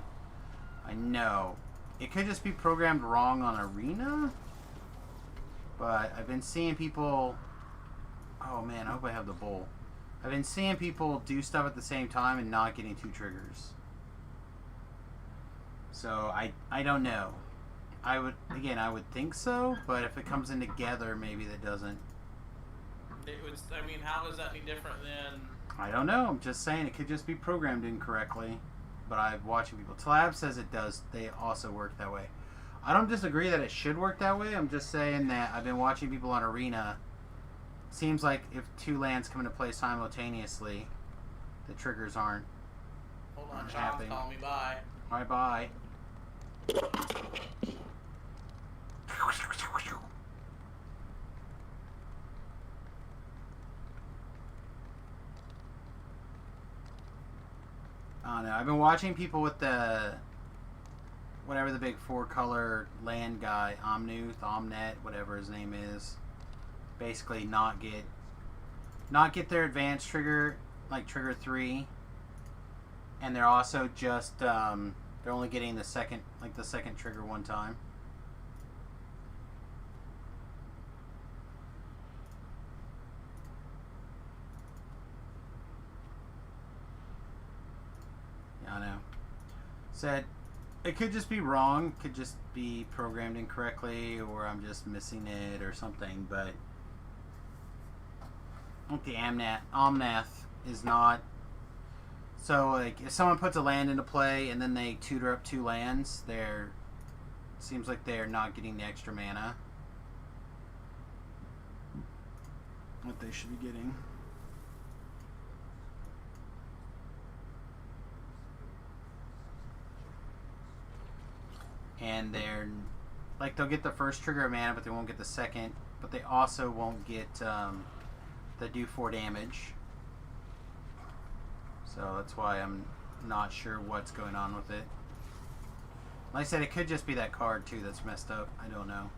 I know. It could just be programmed wrong on Arena. But I've been seeing people... Oh man, I hope I have the bowl. I've been seeing people do stuff at the same time and not getting two triggers. So I don't know. I would think so, but if it comes in together, maybe that doesn't. It was, I mean, how is that any different than... I don't know. I'm just saying it could just be programmed incorrectly. But I'm watching people. Tlab says it does. They also work that way. I don't disagree that it should work that way. I'm just saying that I've been watching people on Arena. Seems like if two lands come into play simultaneously, the triggers aren't. Hold on, Not Sean's happening. calling me by. Bye-bye. I don't know. I've been watching people with the whatever the big 4-color land guy, Omnet, whatever his name is, basically not get their advanced trigger, like trigger 3, and they're also just they're only getting the second trigger one time. Yeah, I know. Said it could just be wrong, could just be programmed incorrectly, or I'm just missing it or something, but I think the Omnath is not. So, like, if someone puts a land into play and then they tutor up 2 lands, seems like they're not getting the extra mana what they should be getting. And they'll get the first trigger of mana, but they won't get the second. But they also won't get the do 4 damage. So that's why I'm not sure what's going on with it. Like I said, it could just be that card too that's messed up. I don't know.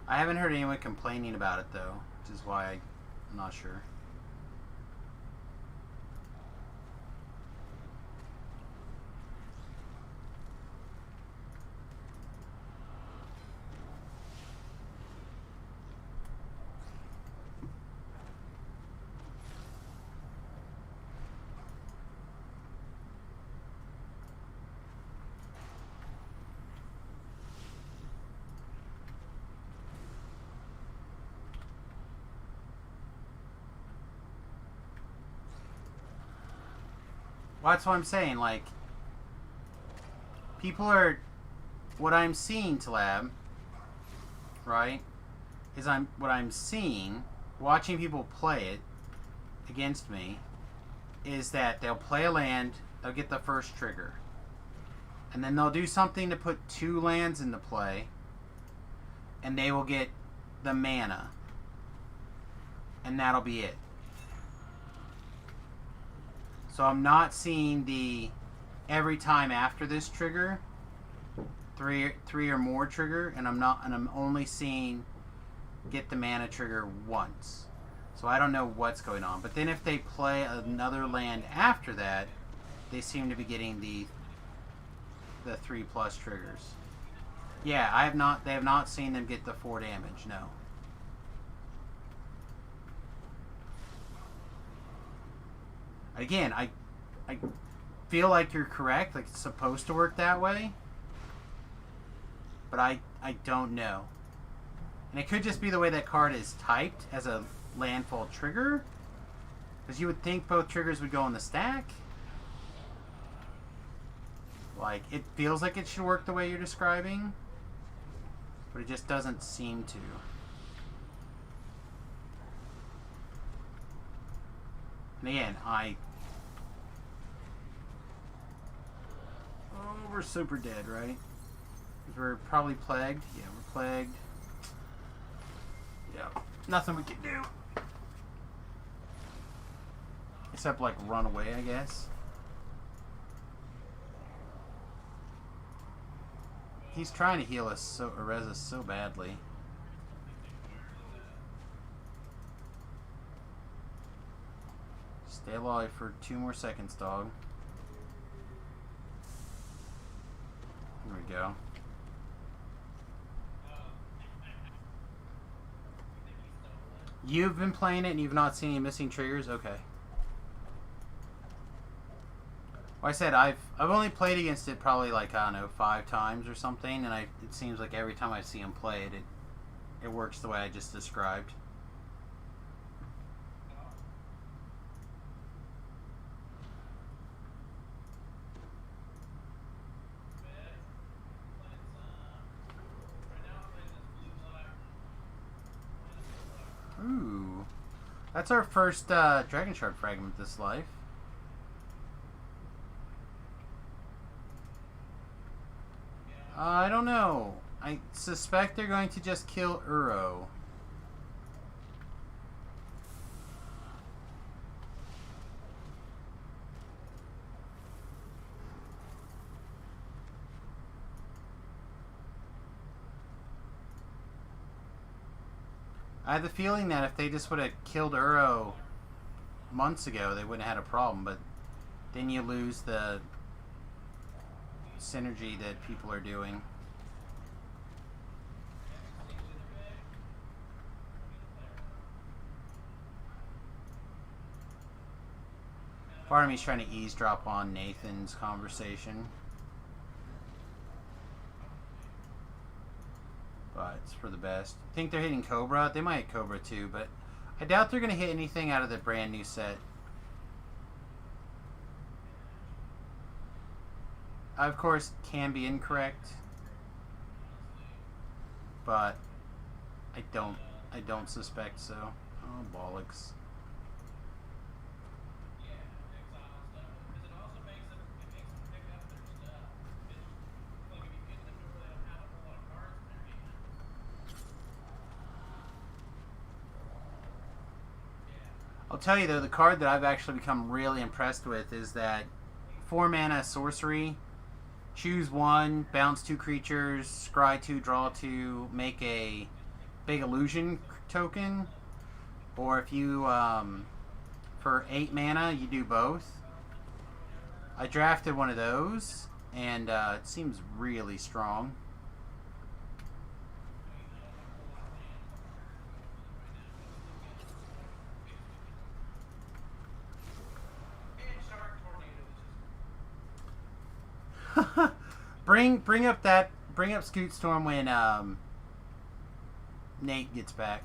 I haven't heard anyone complaining about it though, which is why I'm not sure. Well, that's what I'm saying. Like, people are, what I'm seeing, Talab, right? What I'm seeing, watching people play it against me, is that they'll play a land, they'll get the first trigger, and then they'll do something to put 2 lands into play, and they will get the mana, and that'll be it. So I'm not seeing the every time after this trigger, three or more trigger, and I'm only seeing get the mana trigger once. So I don't know what's going on. But then if they play another land after that, they seem to be getting the 3+ triggers. Yeah, they have not seen them get the 4 damage, no. Again, I feel like you're correct, like it's supposed to work that way, but I don't know. And it could just be the way that card is typed as a landfall trigger, because you would think both triggers would go in the stack. Like, it feels like it should work the way you're describing, but it just doesn't seem to. And again, we're super dead, right? 'Cause we're probably plagued. Yeah, we're plagued. Yeah, nothing we can do. Except, like, run away, I guess. He's trying to heal us, res us so badly. Stay alive for 2 more seconds, dog. There we go. You've been playing it and you've not seen any missing triggers? Okay. Well, I said I've only played against it probably like, I don't know, 5 times or something, and it seems like every time I see him play it, it works the way I just described. Ooh. That's our first Dragon Shard fragment this life. I don't know. I suspect they're going to just kill Uro. I have the feeling that if they just would have killed Uro months ago, they wouldn't have had a problem, but then you lose the synergy that people are doing. Part of me's trying to eavesdrop on Nathan's conversation. But it's for the best. I think they're hitting Cobra. They might hit Cobra too, but I doubt they're going to hit anything out of the brand new set. I, of course, can be incorrect, but I don't suspect so. Oh, bollocks. I'll tell you though, the card that I've actually become really impressed with is that 4 mana sorcery. Choose 1, bounce 2 creatures, scry 2, draw 2, make a big illusion token. Or if you, for 8 mana, you do both. I drafted one of those, and it seems really strong. bring up Scoot Storm when Nate gets back.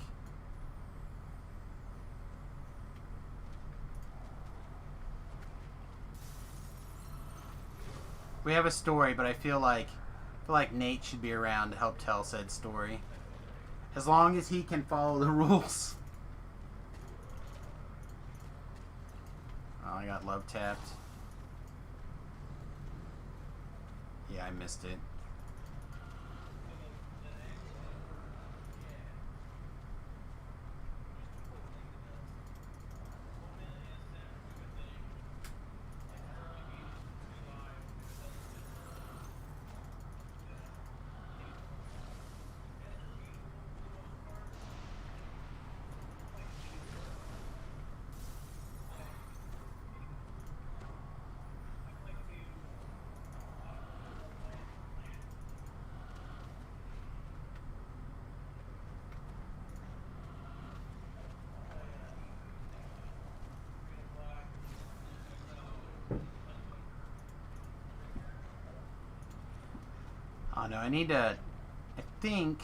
We have a story, but I feel like Nate should be around to help tell said story. As long as he can follow the rules. Oh, I got love tapped. Yeah, I missed it. Oh no, I think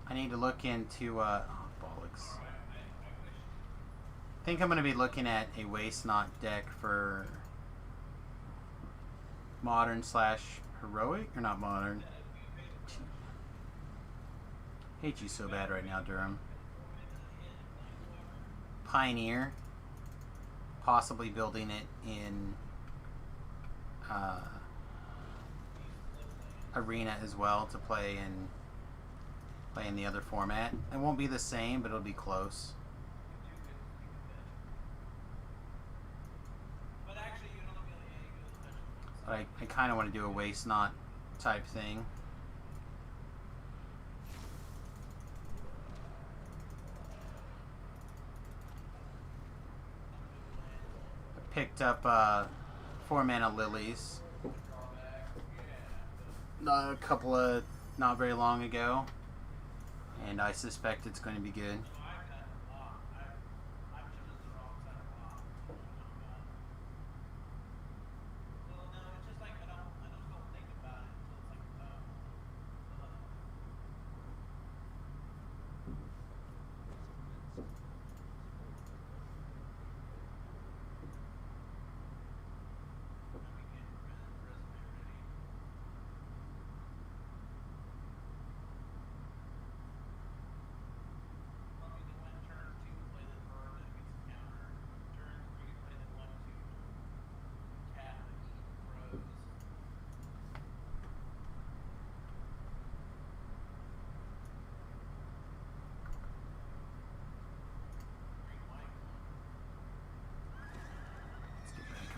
I need to look into, oh, bollocks. I think I'm going to be looking at a Waste Not deck for Modern / Heroic, or not Modern. Hate you so bad right now, Durham. Pioneer. Possibly building it in Arena as well to play in the other format. It won't be the same, but it'll be close. But I kind of want to do a Waste Not type thing. I picked up 4 mana lilies a couple of not very long ago, and I suspect it's going to be good.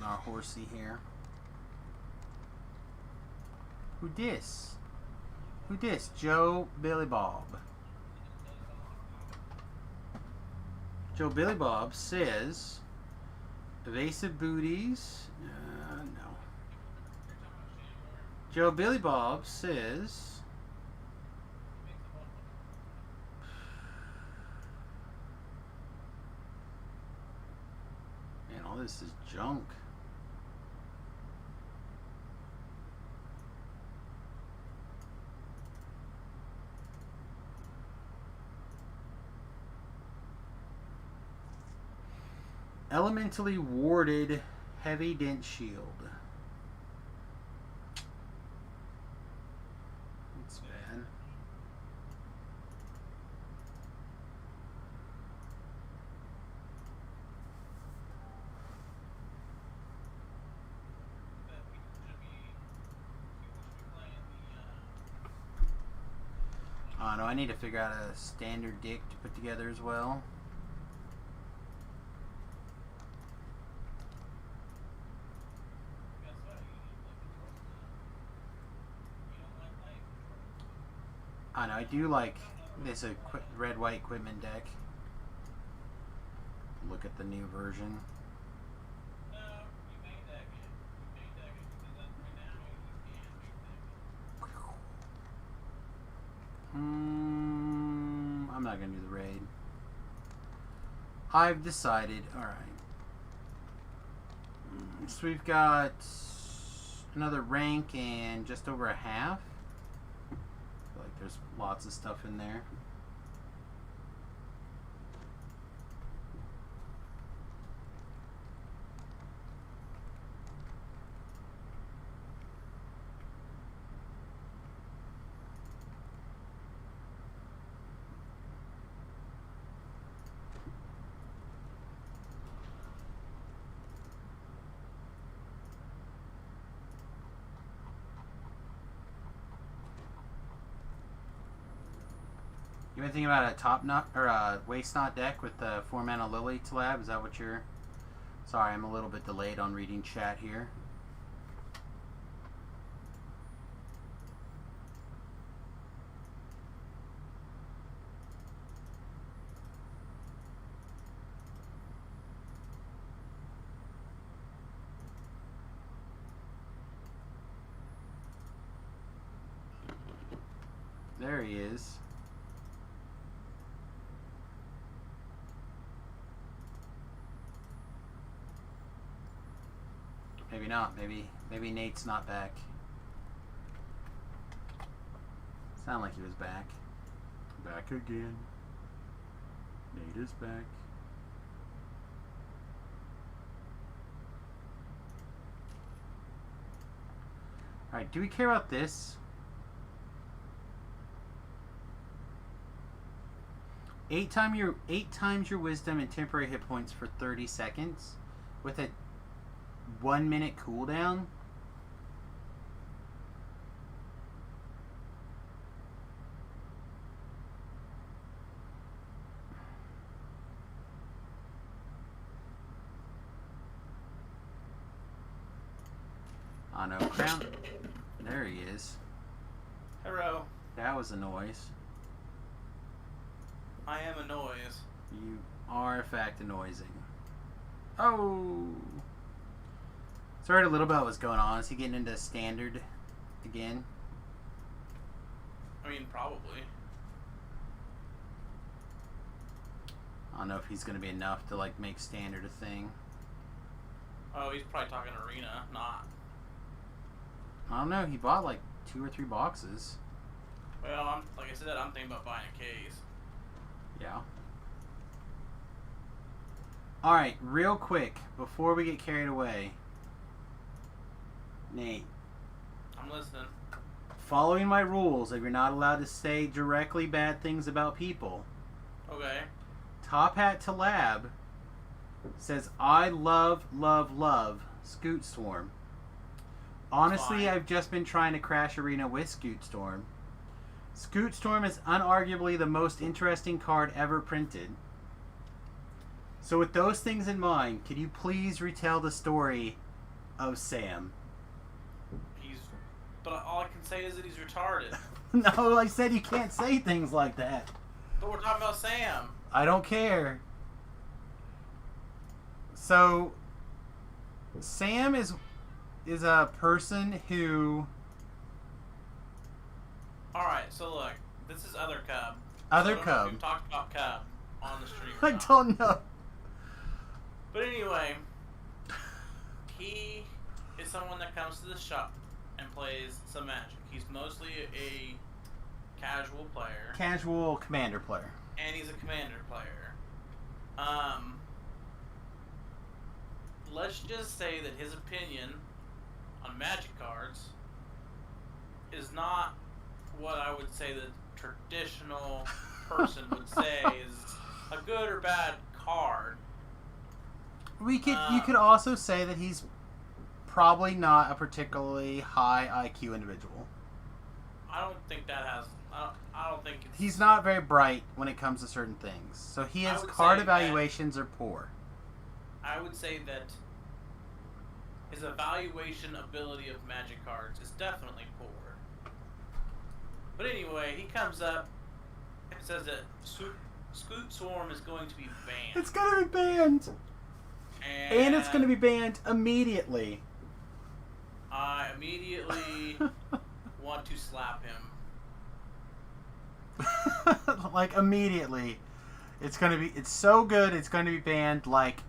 our horsey here. Who dis? Who dis? Joe Billy Bob. Joe Billy Bob says, evasive booties. No. Joe Billy Bob says, man, all this is junk. Elementally warded heavy dent shield. That's bad. Oh no, I need to figure out a standard deck to put together as well. I know, I do like this red-white equipment deck. Look at the new version. I'm not going to do the raid. I've decided. Alright. So we've got another rank and just over a half. There's lots of stuff in there. You been thinking about a top knot or a waist knot deck with the 4-mana Lily to lab? Is that what you're? Sorry, I'm a little bit delayed on reading chat here. There he is. Maybe not. Maybe Nate's not back. Sound like he was back. Back again. Nate is back. Alright, do we care about this? 8 times your wisdom and temporary hit points for 30 seconds with a 1-minute cooldown. Oh no, Crown. There he is. Hello. That was a noise. I am a noise. You are, in fact, anoising. Oh! So I heard a little about what's going on. Is he getting into standard again? I mean, probably. I don't know if he's going to be enough to, like, make standard a thing. Oh, he's probably talking arena, not. I don't know. He bought, like, 2 or 3 boxes. Well, like I said, I'm thinking about buying a case. Yeah. Alright, real quick, before we get carried away. Nate. I'm listening. Following my rules of you're not allowed to say directly bad things about people. Okay. Top Hat to Lab says, I love Scoot Storm. Honestly, Fine. I've just been trying to crash Arena with Scoot Storm. Scoot Storm is unarguably the most interesting card ever printed. So with those things in mind, could you please retell the story of Sam. But all I can say is that he's retarded. No, I said you can't say things like that. But we're talking about Sam. I don't care. So, Sam is a person who... Alright, so look. This is Other Cub. Other I don't know if Cub. we've talked about Cub on the stream. or I not. don't know. But anyway, he is someone that comes to the shop and plays some Magic. He's mostly a casual player. Casual commander player. And he's a commander player. Let's just say that his opinion on Magic cards is not what I would say the traditional person would say is a good or bad card. You could also say that he's probably not a particularly high IQ individual. I don't think that has. I don't think it's, He's not very bright when it comes to certain things. So his I would card say that- evaluations are poor. I would say that his evaluation ability of Magic cards is definitely poor. But anyway, he comes up and says that Scoot Swarm is going to be banned. It's gonna be banned, and it's gonna be banned immediately. I immediately want to slap him. Like immediately, it's so good. It's going to be banned like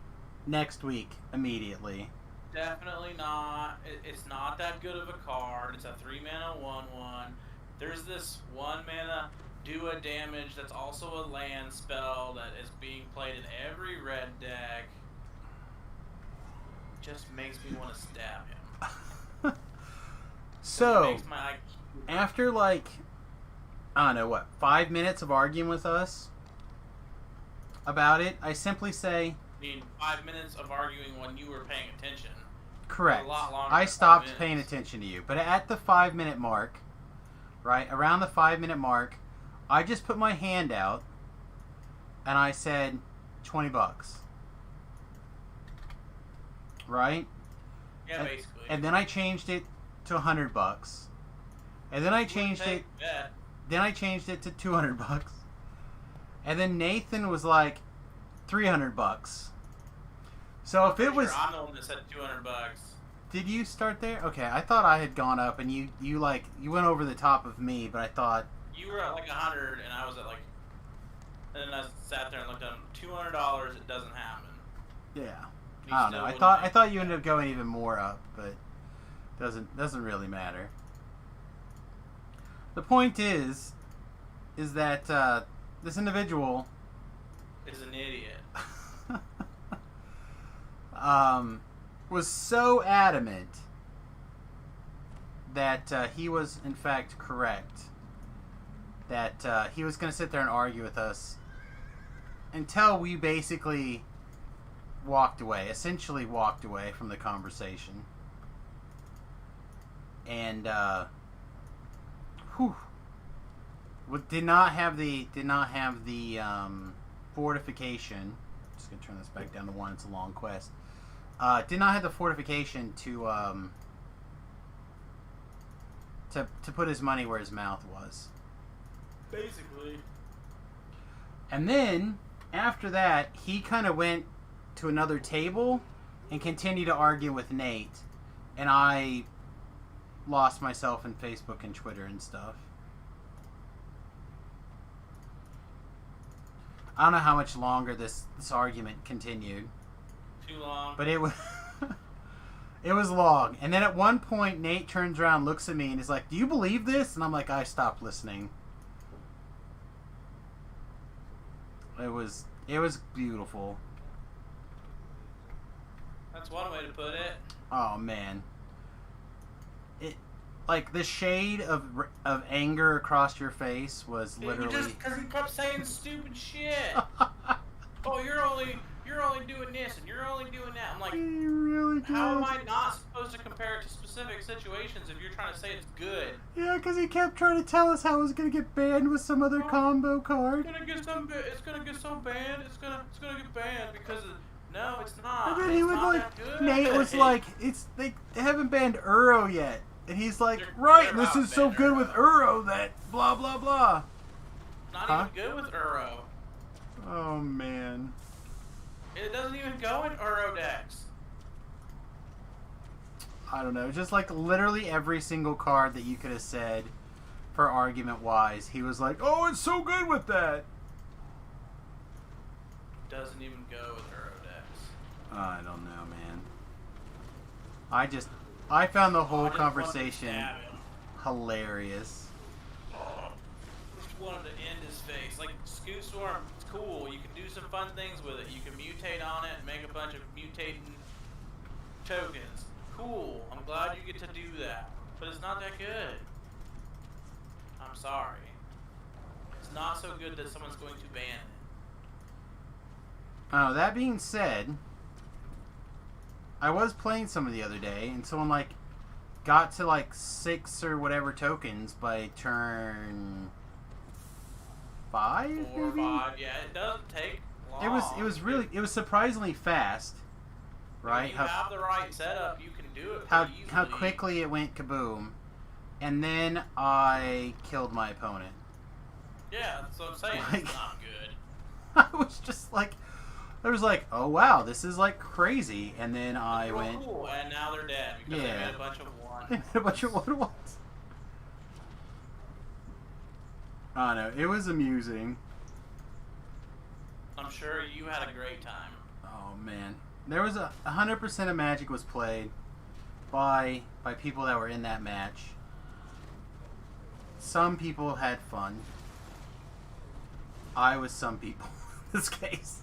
next week immediately. Definitely not. It's not that good of a card. It's a 3-mana 1/1. There's this 1-mana do a damage that's also a land spell that is being played in every red deck. Just makes me want to stab him. So It makes my after like I don't know what 5 minutes of arguing with us about it, I simply say I mean, 5 minutes of arguing when you were paying attention. correct. A lot longer I than 5 stopped minutes. paying attention to you, but at the 5-minute mark, right around the 5-minute mark, I just put my hand out and I said $20. Right? Yeah, basically. And then I changed it to $100. And then I changed it. Then I changed it to $200. And then Nathan was like $300. So if it was, I'm the one that said $200. did you start there? Okay, I thought I had gone up, and you went over the top of me, but I thought You were at like 100, and I was at like. And then I sat there and looked at him. $200. It doesn't happen. yeah. You I don't still know. wouldn't I make thought it. you ended up going even more up, but doesn't really matter. The point is that this individual Is an idiot. was so adamant that he was in fact correct, that he was going to sit there and argue with us until we basically essentially walked away from the conversation. And did not have the fortification. Just gonna turn this back down to 1. It's a long quest. Did not have the fortification to put his money where his mouth was. Basically. And then after that, he kind of went to another table and continued to argue with Nate, and I lost myself in Facebook and Twitter and stuff. I don't know how much longer this argument continued, Too long. but it was it was long. And then at one point, Nate turns around, looks at me, and is like, "Do you believe this?" And I'm like, "I stopped listening." It was beautiful. That's one way to put it. Oh man, it like the shade of anger across your face was literally. Just because he kept saying stupid shit. Oh, you're only doing this and you're only doing that. I'm like, He really did. how am I not supposed to compare it to specific situations if you're trying to say it's good? Yeah, because he kept trying to tell us how it was gonna get banned with some other combo card. It's gonna get so banned. It's gonna get banned because No, it's not. And then It's he would not like, that good. Nate was like, they haven't banned Uro yet. And he's like, They're- right, they're this not is so banning good with Uro. Uro that blah, blah, blah. Not Huh? even good with Uro. Oh, man. It doesn't even go in Uro decks. I don't know. Just like literally every single card that you could have said for argument wise, he was like, oh, it's so good with that. Doesn't even go with Uro decks. I don't know, man. I found the whole I just wanted to conversation stab him. hilarious. Just wanted to end his face. Like, Scoot Swarm, it's cool. You can do some fun things with it. You can mutate on it and make a bunch of mutating tokens. Cool. I'm glad you get to do that. But it's not that good. I'm sorry. It's not so good that someone's going to ban it. Oh, that being said, I was playing some the other day, and someone like got to like 6 or whatever tokens by turn 5. 4 or maybe? 5. Yeah, it doesn't take long. It was surprisingly fast, right? If you have the right setup, you can do it how pretty how easily. quickly it went kaboom, and then I killed my opponent. Yeah, that's what I'm saying. Like- It's not good. I was just like, I was like, oh wow, this is like crazy, and then I Real went cool, and now they're dead because Yeah. they made a bunch of one. a bunch of one ones. I don't know, it was amusing. I'm sure you had a great time. Oh man, there was 100% of Magic was played by people that were in that match. Some people had fun. I was some people in this case.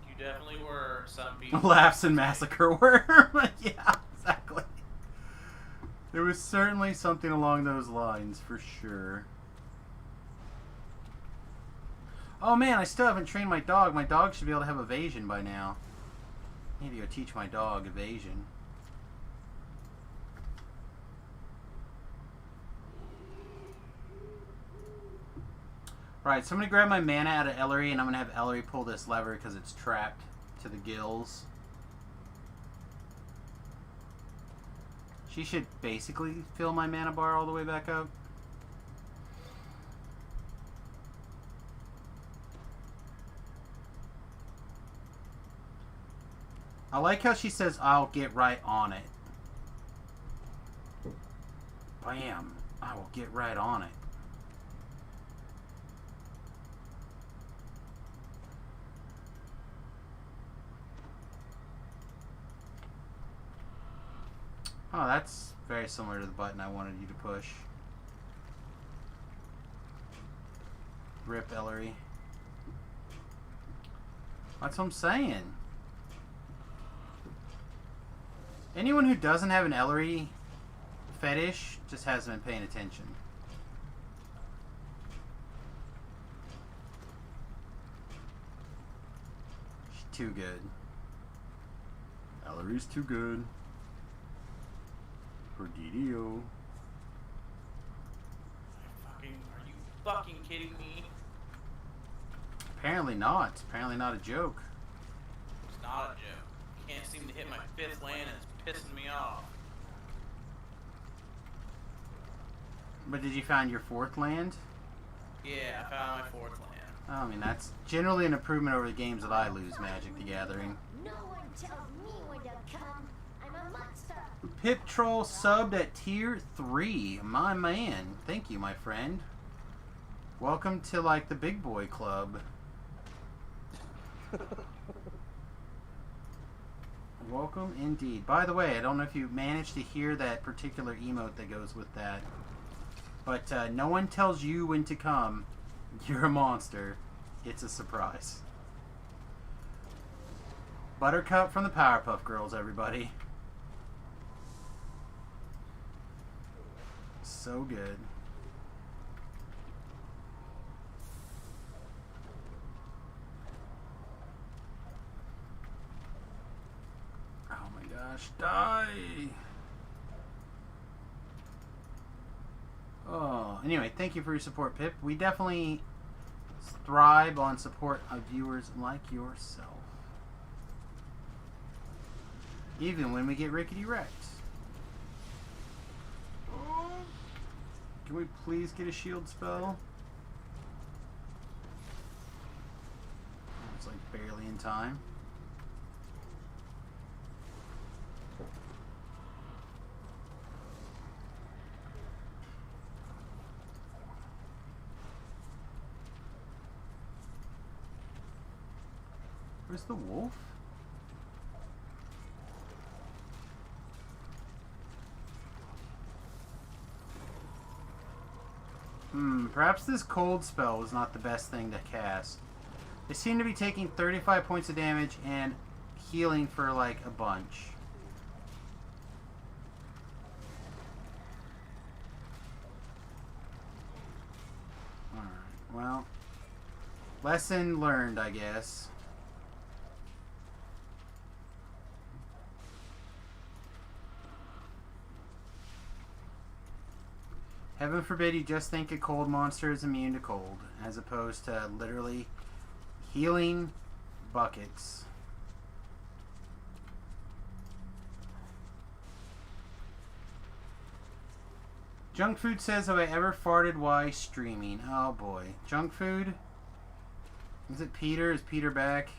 You definitely were some people. Laughs and Massacre were. Yeah, exactly. There was certainly something along those lines for sure. Oh man, I still haven't trained my dog. My dog should be able to have evasion by now. I need to go teach my dog evasion. Right, so I'm going to grab my mana out of Ellery, and I'm going to have Ellery pull this lever because it's trapped to the gills. She should basically fill my mana bar all the way back up. I like how she says, I'll get right on it. Bam. I will get right on it. Oh, that's very similar to the button I wanted you to push. Rip Ellery. That's what I'm saying. Anyone who doesn't have an Ellery fetish just hasn't been paying attention. She's too good. Ellery's too good. For DDO. Are you fucking kidding me? Apparently not. Apparently not a joke. It's not a joke. Can't seem to hit my 5th land and it's pissing me off. But did you find your 4th land? Yeah, I found my 4th land. I mean, that's generally an improvement over the games that I lose Magic the Gathering. No one tells me when to come. I'm a monster. Pip Troll subbed at tier 3. My man. Thank you, my friend. Welcome to, like, the big boy club. Welcome indeed. By the way, I don't know if you managed to hear that particular emote that goes with that. But no one tells you when to come. You're a monster. It's a surprise. Buttercup from the Powerpuff Girls, everybody. So good. Oh my gosh, die! Oh, anyway, thank you for your support, Pip. We definitely thrive on support of viewers like yourself. Even when we get rickety wrecked. Can we please get a shield spell? It's like barely in time. Where's the wolf? Perhaps this cold spell was not the best thing to cast. They seem to be taking 35 points of damage and healing for like a bunch. Alright, well. Lesson learned, I guess. Heaven forbid you just think a cold monster is immune to cold, as opposed to literally healing buckets. Junk Food says, have I ever farted while streaming? Oh boy. Junk Food? Is it Peter? Is Peter back?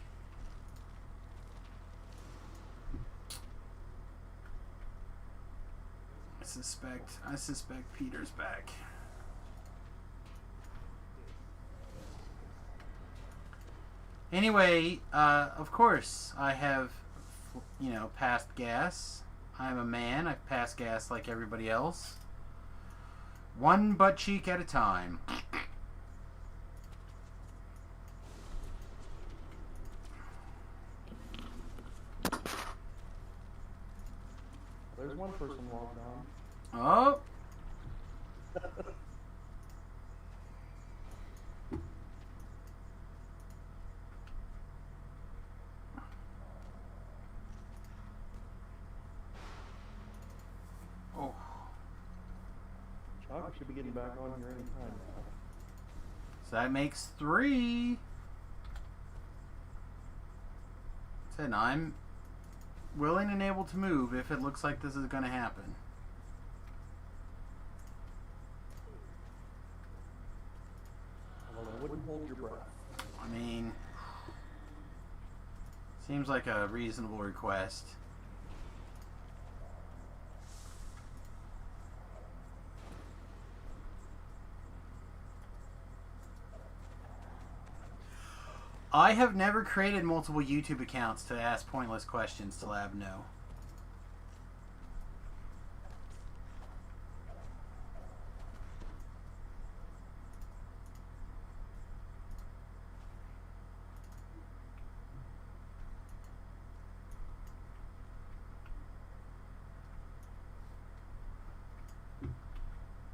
I suspect Peter's back. Anyway, of course, I have, passed gas. I'm a man. I've passed gas like everybody else. One butt cheek at a time. There's one person logged on. Oh! Oh. Chalk should be getting back on here any time now. So that makes 3. Said I'm willing and able to move if it looks like this is going to happen. Although I wouldn't hold your breath. I mean, seems like a reasonable request. I have never created multiple YouTube accounts to ask pointless questions to Lab No.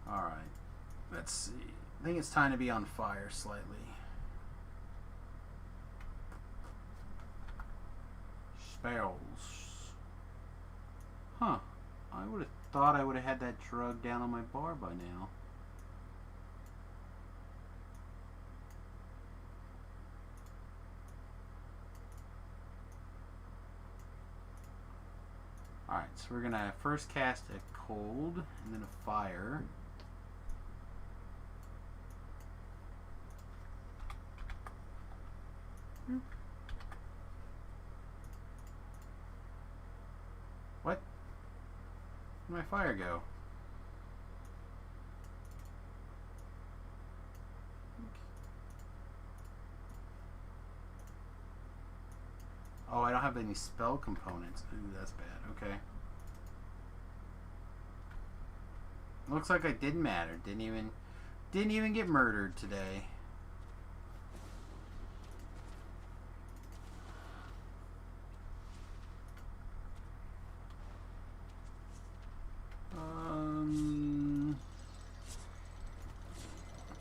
Alright, let's see. I think it's time to be on fire slightly. Spells. Huh. I would have thought I would have had that drug down on my bar by now. Alright, so we're gonna first cast a cold and then a fire. What? Where'd my fire go? Oh, I don't have any spell components. Ooh, that's bad. Okay. Looks like I didn't matter. Didn't even get murdered today.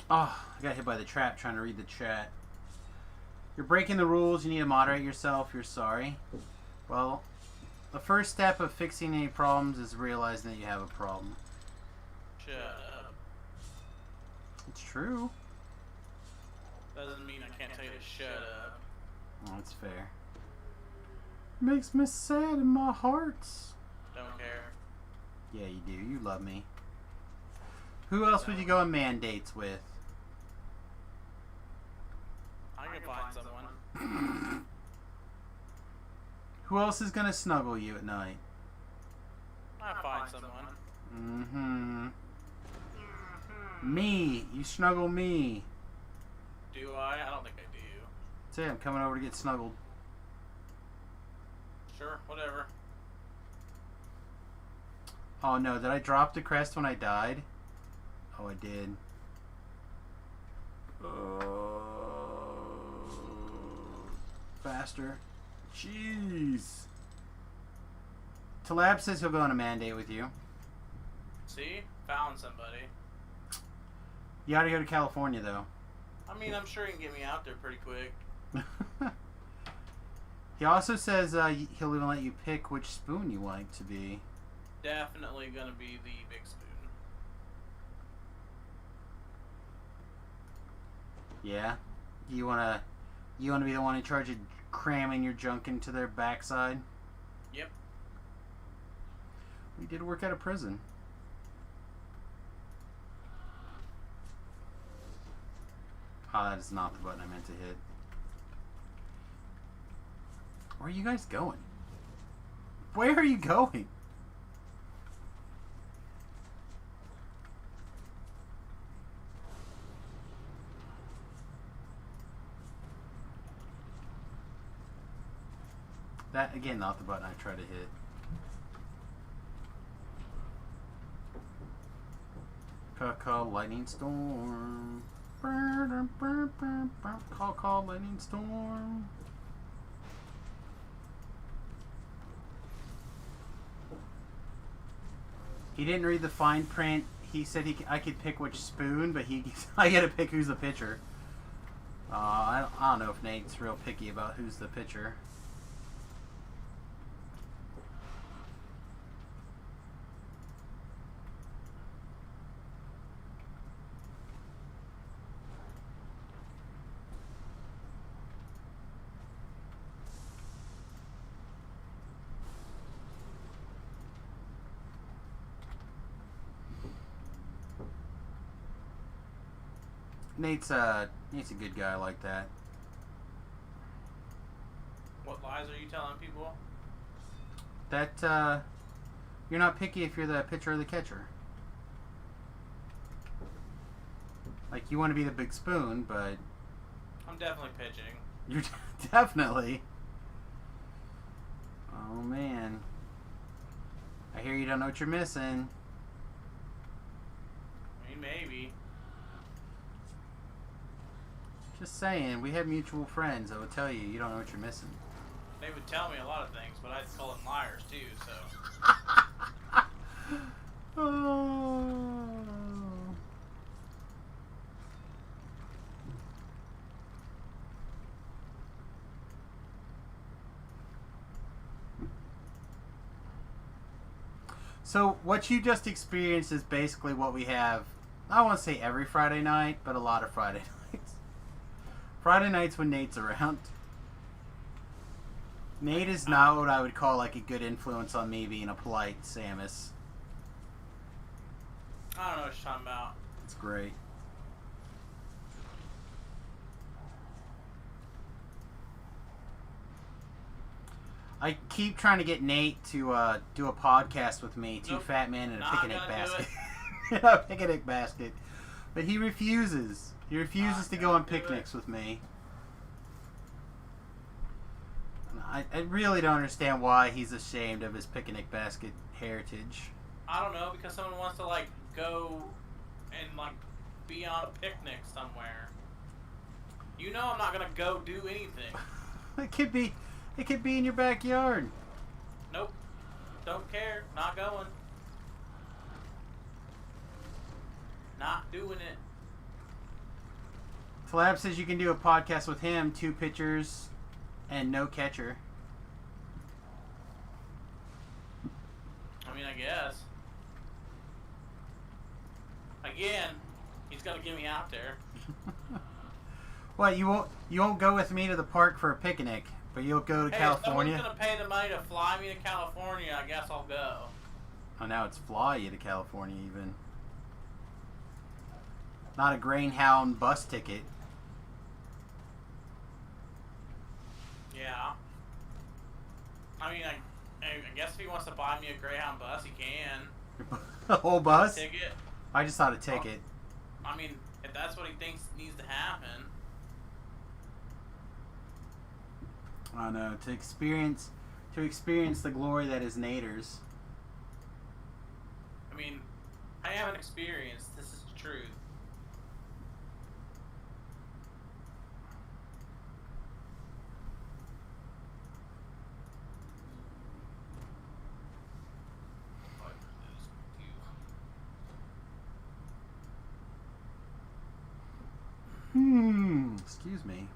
Oh, I got hit by the trap trying to read the chat. You're breaking the rules. You need to moderate yourself. You're sorry. Well, the first step of fixing any problems is realizing that you have a problem. Shut up. It's true. Doesn't mean I can't tell you to shut up. Oh, that's fair. Makes me sad in my heart. Don't care. Yeah, you do. You love me. Who else would you go on man dates with? I can find someone. Who else is gonna snuggle you at night? I find someone. Mm-hmm. Me. You snuggle me. Do I? I don't think I do. Say, I'm coming over to get snuggled. Sure, whatever. Oh no, did I drop the crest when I died? Oh, I did. Faster. Jeez. Talab says he'll go on a man date with you. See? Found somebody. You gotta go to California, though. I mean, I'm sure he can get me out there pretty quick. He also says he'll even let you pick which spoon you want it to be. Definitely gonna be the big spoon. Yeah? You wanna be the one in charge of cramming your junk into their backside? Yep. We did work at a prison. Oh, that is not the button I meant to hit. Where are you guys going? Where are you going? That, again, not the button I tried to hit. Call lightning storm. Call lightning storm. He didn't read the fine print. He said I could pick which spoon, but I gotta pick who's the pitcher. I don't know if Nate's real picky about who's the pitcher. Nate's a good guy like that. What lies are you telling people? That you're not picky if you're the pitcher or the catcher. Like, you want to be the big spoon, but I'm definitely pitching. you're definitely. Oh man, I hear you don't know what you're missing. I mean, maybe. Just saying, we have mutual friends that would tell you you don't know what you're missing. They would tell me a lot of things, but I'd call them liars too, so. Oh. So what you just experienced is basically what we have, I won't say every Friday night, but a lot of Friday nights. Friday nights when Nate's around. Nate is not what I would call like a good influence on me being a polite Samus. I don't know what you're talking about. It's great. I keep trying to get Nate to do a podcast with me, two Nope. fat men in a Not picnic gonna do basket. In a picnic basket. But he refuses. He refuses Not to go on gonna do it. picnics with me. I really don't understand why he's ashamed of his picnic basket heritage. I don't know, because someone wants to, like, go and, like, be on a picnic somewhere. You know I'm not gonna go do anything. It could be in your backyard. Nope. Don't care. Not going. Not doing it. Flab says you can do a podcast with him, 2 pitchers and no catcher. I mean, I guess. Again, he's got to get me out there. What, you won't go with me to the park for a picnic, But you'll go to Hey, California? if someone's gonna pay the money to fly me to California, I guess I'll go. Oh, now it's fly you to California even. Not a Greyhound bus ticket. Yeah. I mean, I guess if he wants to buy me a Greyhound bus, he can. A whole bus? Ticket. I just thought a ticket. I mean, if that's what he thinks needs to happen. I don't know. To experience the glory that is Naders. I mean, I haven't experienced. This is the truth. Excuse me.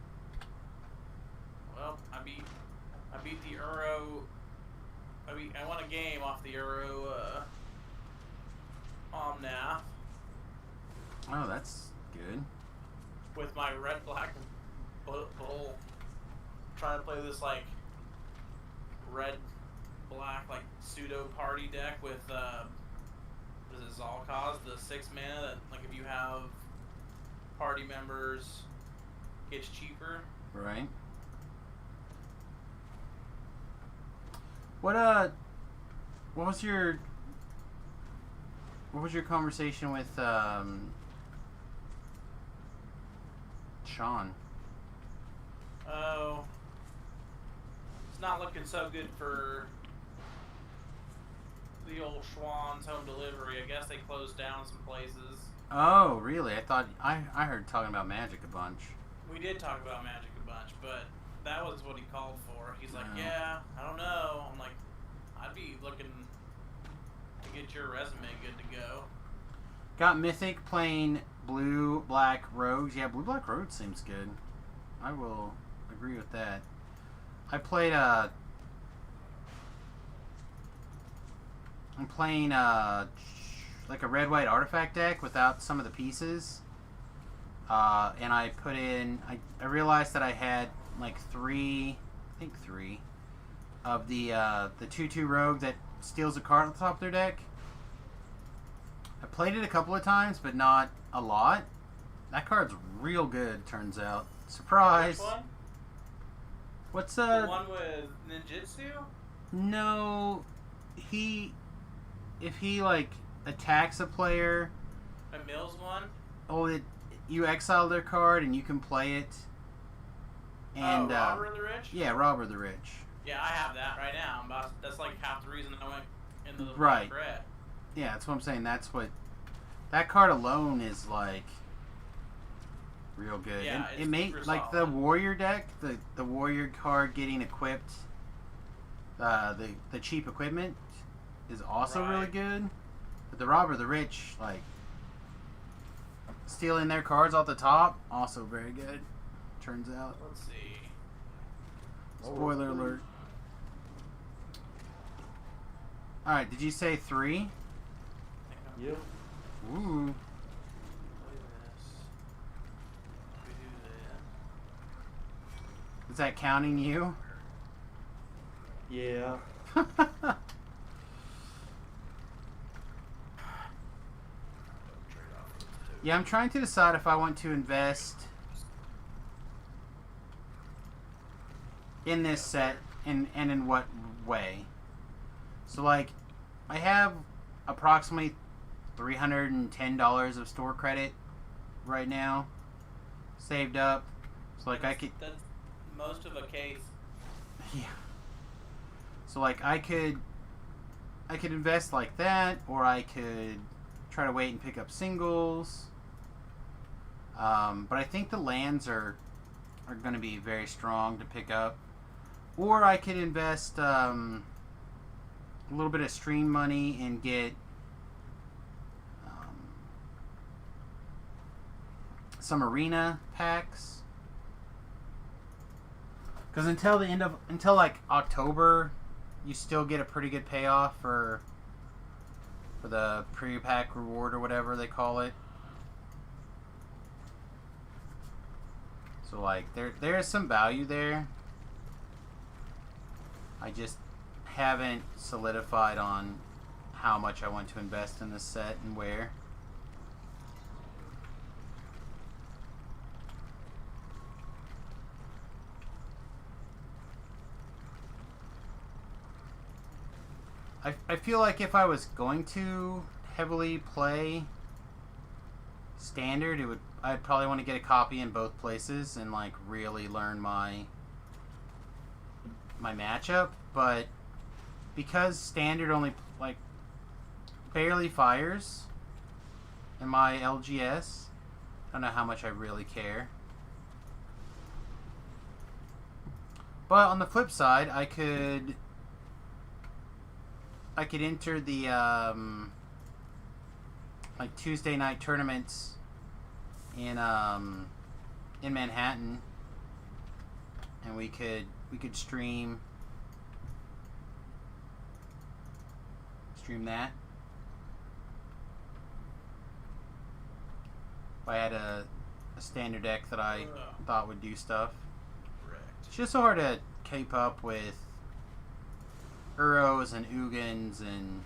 Well, I beat the Euro. I won a game off the Euro Omnath Oh, that's good. with my red black bull. Trying to play this like red black like pseudo party deck with what is it, Zalkaz, the 6 mana that like if you have party members gets cheaper. Right. What was your conversation with Sean? Oh, it's not looking so good for the old Schwann's home delivery. I guess they closed down some places. Oh, really? I thought I heard talking about Magic a bunch. We did talk about Magic a bunch, but that was what he called for. He's like, Yeah. yeah, I don't know. I'm like, I'd be looking to get your resume good to go. Got Mythic playing Blue Black Rogues. Yeah, Blue Black Rogues seems good. I will agree with that. I played I'm playing like a red white artifact deck without some of the pieces. And I put in I realized that I had like three of the 2/2 rogue that steals a card on the top of their deck. I played it a couple of times, but not a lot. That card's real good, turns out. Surprise! Which one? What's The one with ninjutsu? No, if he like attacks a player, A Mills one? you exile their card and you can play it. And Robber the Rich? yeah, Robber the Rich. Yeah, I have that right now. That's like half the reason I went into the Right. black red. Yeah, that's what I'm saying. That's what that card alone is like. Real good. Yeah, and it's it made super like the solid. warrior deck, the warrior card getting equipped. The cheap equipment is also really Right. good, but the Robber the Rich, like stealing their cards off the top, also very good. Turns out. Let's see. Spoiler alert. All right, did you say 3? I think I'm Yep. Ooh. play this. We do that. Is that counting you? Yeah. Yeah, I'm trying to decide if I want to invest in this set and in what way. So, like, I have approximately $310 of store credit right now saved up. So, like, I could, That's most of a case. yeah. So, like, I could invest like that, or I could try to wait and pick up singles. But I think the lands are going to be very strong to pick up. Or I could invest a little bit of stream money and get some arena packs. Because until like October, you still get a pretty good payoff for the pre-pack reward or whatever they call it. So like there's some value there. I just haven't solidified on how much I want to invest in this set and where. I feel like if I was going to heavily play standard, I'd probably want to get a copy in both places and like really learn my matchup, but because standard only like barely fires in my LGS, I don't know how much I really care. But on the flip side, I could enter the like Tuesday night tournaments in Manhattan, and we could stream that. If I had a standard deck that I thought would do stuff. Correct. It's just so hard to keep up with Uros and Ugins, and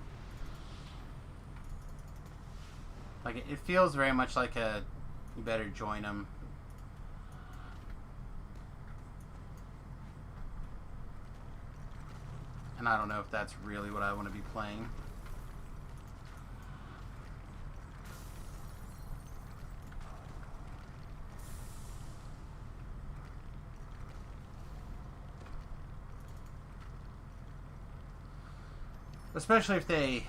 like it feels very much like you better join them. And I don't know if that's really what I want to be playing. Especially if they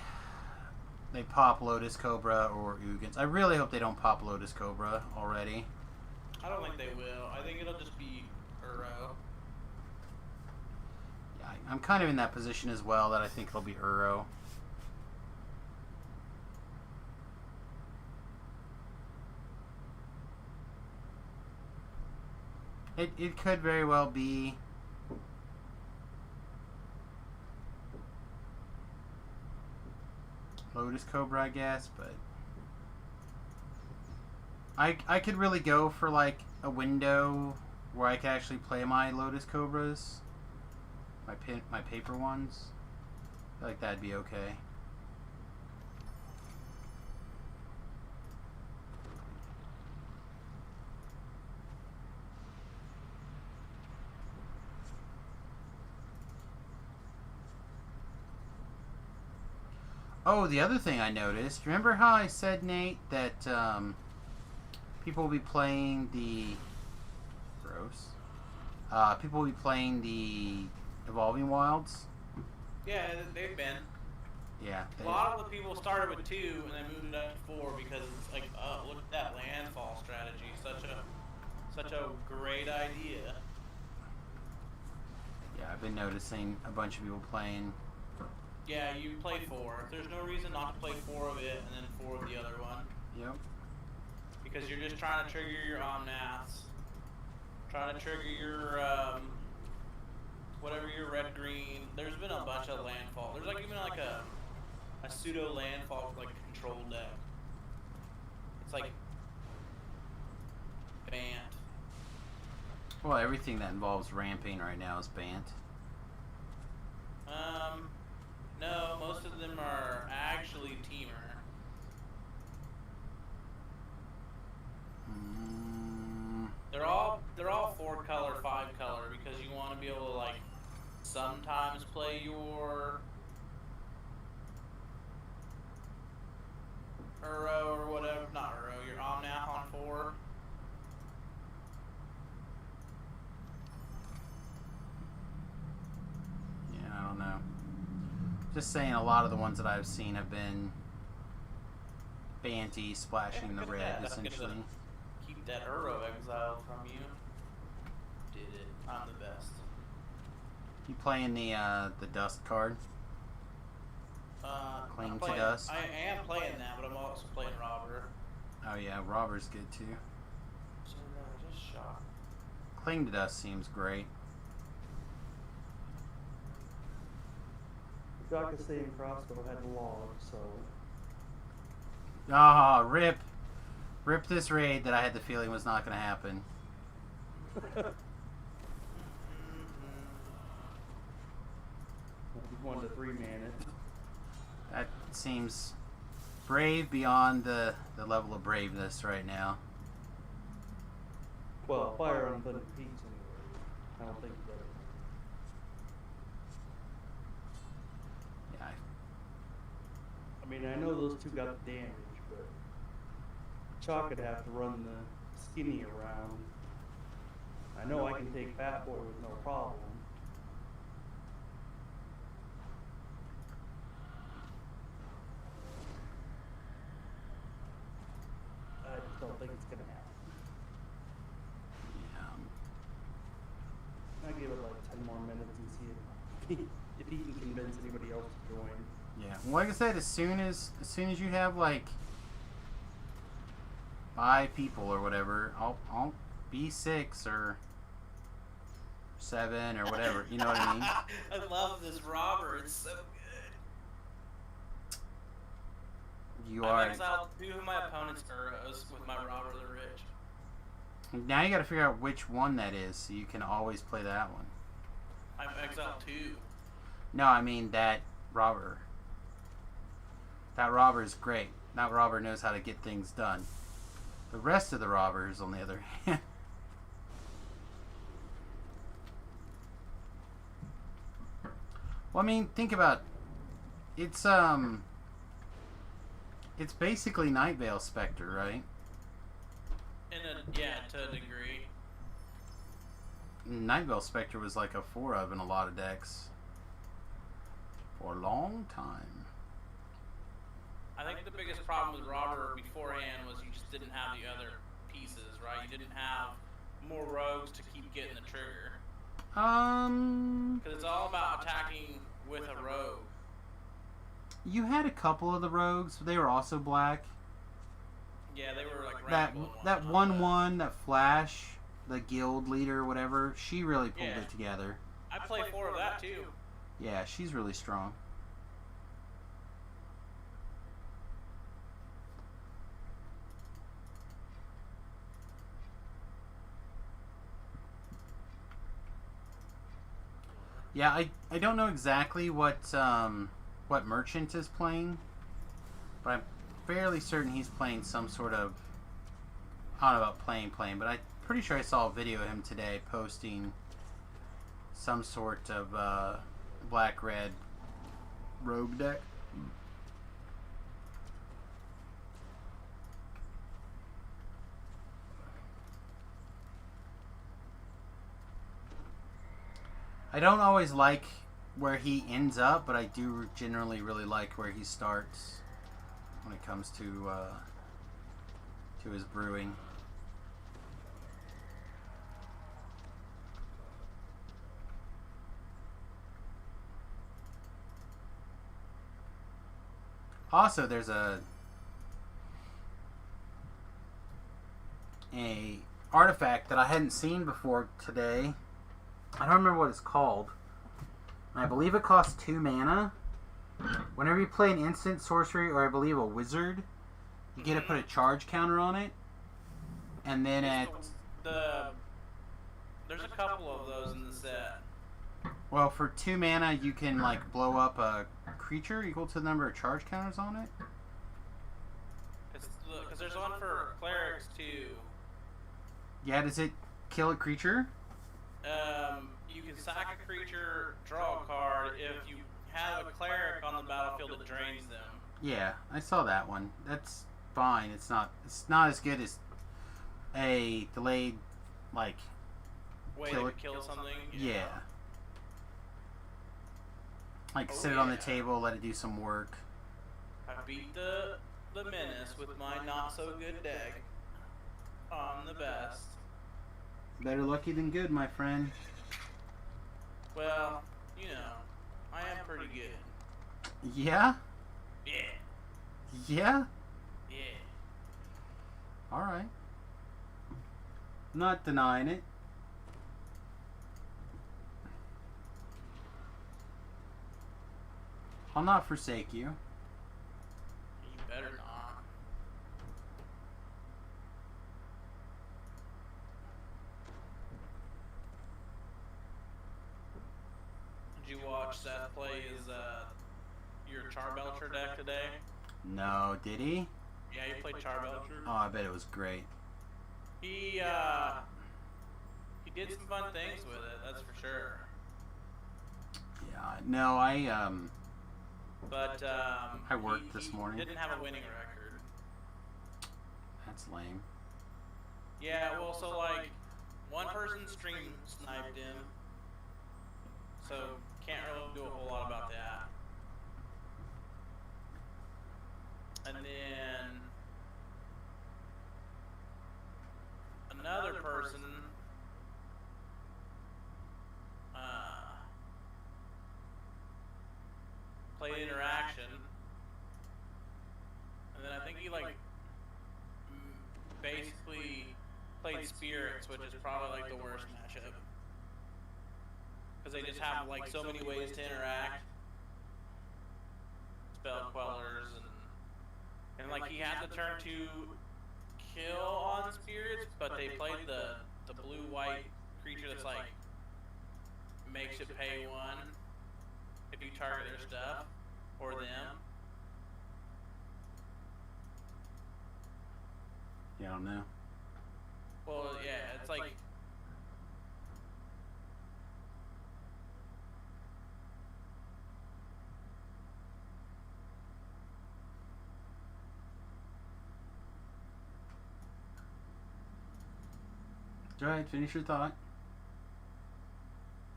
pop Lotus Cobra or Ugins. I really hope they don't pop Lotus Cobra already. I don't think they will. I think it'll just be Uro. Yeah, I'm kind of in that position as well, that I think it'll be Uro. It could very well be Lotus Cobra, I guess, but I could really go for like a window where I could actually play my Lotus Cobras, my paper ones. I feel like that'd be okay. Oh, the other thing I noticed, remember how I said, Nate, that people will be playing the... Gross. People will be playing the Evolving Wilds? Yeah, they've been. Yeah. A lot of the people started with 2 and then moved it up to 4 because it's like, oh, look at that landfall strategy. Such a great idea. Yeah, I've been noticing a bunch of people playing... Yeah, you play 4. There's no reason not to play 4 of it and then 4 of the other one. Yep. Because you're just trying to trigger your Omnaths. Trying to trigger your, whatever your red-green. There's been a bunch of landfall. There's like even like a pseudo landfall like control deck. It's like banned. Well, everything that involves ramping right now is banned. No, most of them are actually teamer. They're all 4-color, 5-color because you want to be able to like sometimes play your Uro or whatever, not Uro, your Omnath on 4. Yeah, I don't know. Just saying, a lot of the ones that I've seen have been Banty splashing the red, essentially. Keep that Uro exiled from you. Did it. I'm the best. You playing the Dust card? Cling to Dust? I am playing that, but I'm also playing Robber. Oh yeah, Robber's good too. So just shot. Cling to Dust seems great. Gakastadium Crossbow had log, so Ah, rip this raid that I had the feeling was not going to happen. 1 to 3 man it. That seems brave beyond the level of braveness right now. Well, Fire on Thunder Peaks anyway. I don't think he does. Yeah, I mean, I know those two got the damage, but Chalk would have to run the skinny around. I know I can take Fat Boy with no problem. I just don't think it's gonna happen. yeah. I give it like 10 more minutes and see if he can convince anybody else to join. Yeah, like I said, as soon as you have like 5 people or whatever, I'll be 6 or 7 or whatever. You know what I mean? I love this robber. It's so good. You I've are. exiled 2 of my opponent's Uros with my Robber the Rich. Now you got to figure out which one that is, so you can always play that one. I've exiled 2. No, I mean that robber. That robber is great. That robber knows how to get things done. The rest of the robbers, on the other hand. Well, I mean, think about it's basically Night Vale Spectre, right? Yeah, to a degree. Night Vale Spectre was like a 4 of in a lot of decks for a long time. I think the biggest problem with Robber beforehand was you just didn't have the other pieces, right? You didn't have more rogues to keep getting the trigger. Because it's all about attacking with a rogue. You had a couple of the rogues, but they were also black. Yeah, they were like That radical that ones. 1/1, that Flash, the guild leader or whatever, she really pulled Yeah. it together. I play 4 of that too. Yeah, she's really strong. Yeah, I don't know exactly what Merchant is playing, but I'm fairly certain he's playing some sort of, I don't know about playing, but I'm pretty sure I saw a video of him today posting some sort of black-red rogue deck. I don't always like where he ends up, but I do generally really like where he starts when it comes to his brewing. Also, there's a artifact that I hadn't seen before today. I don't remember what it's called. I believe it costs 2 mana. Whenever you play an instant sorcery or I believe a wizard, you get to put a charge counter on it. And then There's a couple of those in the set. well, for 2 mana you can like blow up a creature equal to the number of charge counters on it. Because there's one for clerics too. Yeah, does it kill a creature? You can sack a creature, draw a card. If you have a cleric on the battlefield, it drains them. Yeah, I saw that one. That's fine. It's not as good as a delayed like Way kill to it. kill something. Yeah. Like Oh, sit it on the yeah. table, let it do some work. I beat the menace with my not so good deck. I'm the best. Better lucky than good, my friend. Well, you know, I am pretty good. Yeah? Yeah, Yeah? yeah. Alright. Not denying it. I'll not forsake you. You better not. Did you watch Seth play his Charbelcher deck today? No, did he? Yeah, he played Charbelcher. Oh, I bet it was great. He did some fun things with it, that's for sure. Yeah, no, But I worked this morning. Didn't have a winning record. That's lame. Yeah, well, so like one person stream sniped him, so can't really do a whole lot about that. And then another person played interaction, and then I think he like basically played spirits, which is probably like the worst matchup because they just have like so many ways to interact, spell quellers, and like he had the turn to kill on spirits, but they played the blue white creature that's like makes it pay 1 if you target their stuff or them. Yeah, I don't know. Well, yeah, it's like Go ahead, finish your thought.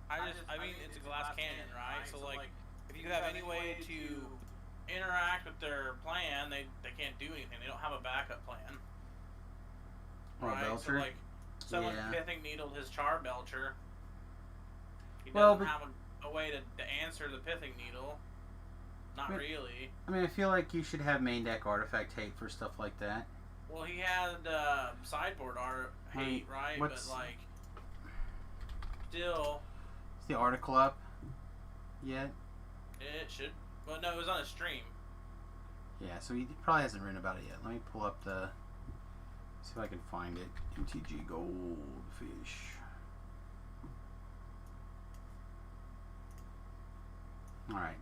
I mean, it's a glass cannon, right? So like, if you have any way to interact with their plan, they can't do anything. They don't have a backup plan. Or Right? So Belcher? like, someone Yeah. pithing needled his Charbelcher. He Well, doesn't but- have a way to answer the pithing needle. Not But- really. I mean, I feel like you should have main deck artifact hate for stuff like that. Well, he had sideboard art hate, right? what's- But like, still, Is the article up yet? it should. Well, no, it was on a stream. Yeah, so he probably hasn't written about it yet. Let me pull up the... See if I can find it. MTG Goldfish. Alright.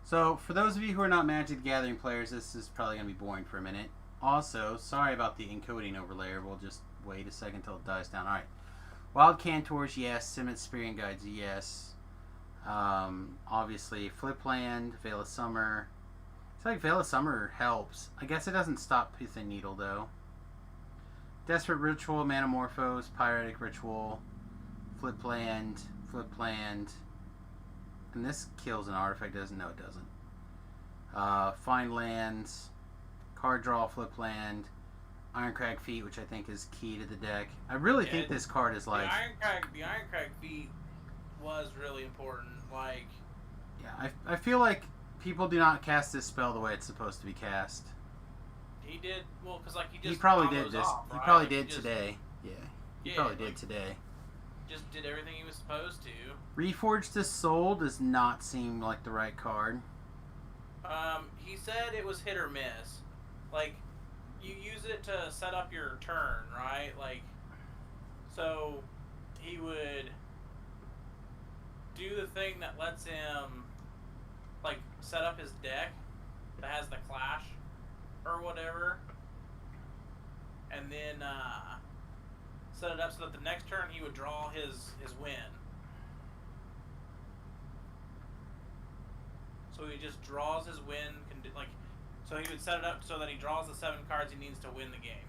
So, for those of you who are not Magic the Gathering players, this is probably going to be boring for a minute. Also, sorry about the encoding overlay. We'll just wait a second until it dies down. Alright. Wild Cantors, yes. Simmet Spirian Guides, yes. Obviously, Flipland, Veil of Summer. I feel like Veil of Summer helps. I guess it doesn't stop Pithing Needle, though. Desperate Ritual, Manamorphose, Pyretic Ritual, Flipland, and this kills an artifact, doesn't? No, it doesn't. Find Lands, Card Draw, Flipland, Ironcrag Feet, which I think is key to the deck. I really think this card is like... The Ironcrag feat was really important. Like, Yeah, I feel like people do not cast this spell the way it's supposed to be cast. he did well because like he just He probably combos did this. off, He right? probably Like, did just- today. Yeah, he Yeah, probably like- did today. Just did everything he was supposed to. Reforged the Soul does not seem like the right card. He said it was hit or miss. Like, you use it to set up your turn, right? Like, so he would do the thing that lets him, like, set up his deck that has the Clash or whatever, and then set it up so that the next turn he would draw his win. So he just draws his win, like, so he would set it up so that he draws the 7 cards he needs to win the game.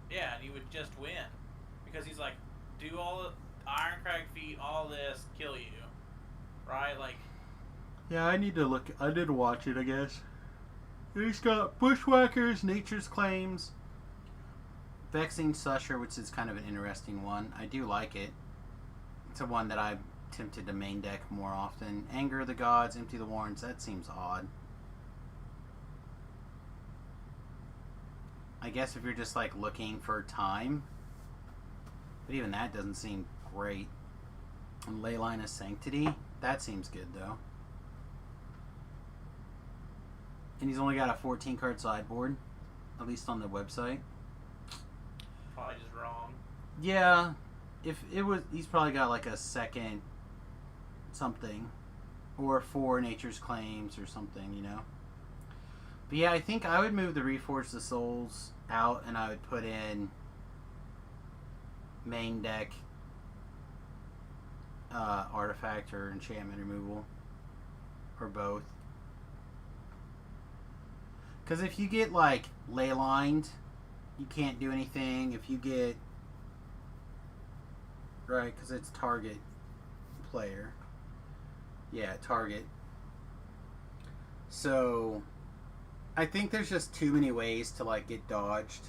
Yeah, and he would just win. Because he's like, do all the Ironcrag feat, all this, kill you. Right? Like, Yeah, I need to look. I did watch it, I guess. He's got Bushwhackers, Nature's Claims, Vexing Susher, which is kind of an interesting one. I do like it. It's a one that I'm tempted to main deck more often. Anger of the Gods, Empty the Warrens, that seems odd. I guess if you're just like looking for time. But even that doesn't seem great. And Leyline of Sanctity, that seems good though. And he's only got a 14 card sideboard, at least on the website. probably just wrong. Yeah, if it was, he's probably got like a second something, or 4 Nature's Claims or something, you know. But yeah, I think I would move the Reforge the Souls out, and I would put in main deck artifact or enchantment removal, or both. Because if you get like ley lined, you can't do anything. If you get right, because it's target player. Yeah, target. So I think there's just too many ways to like get dodged.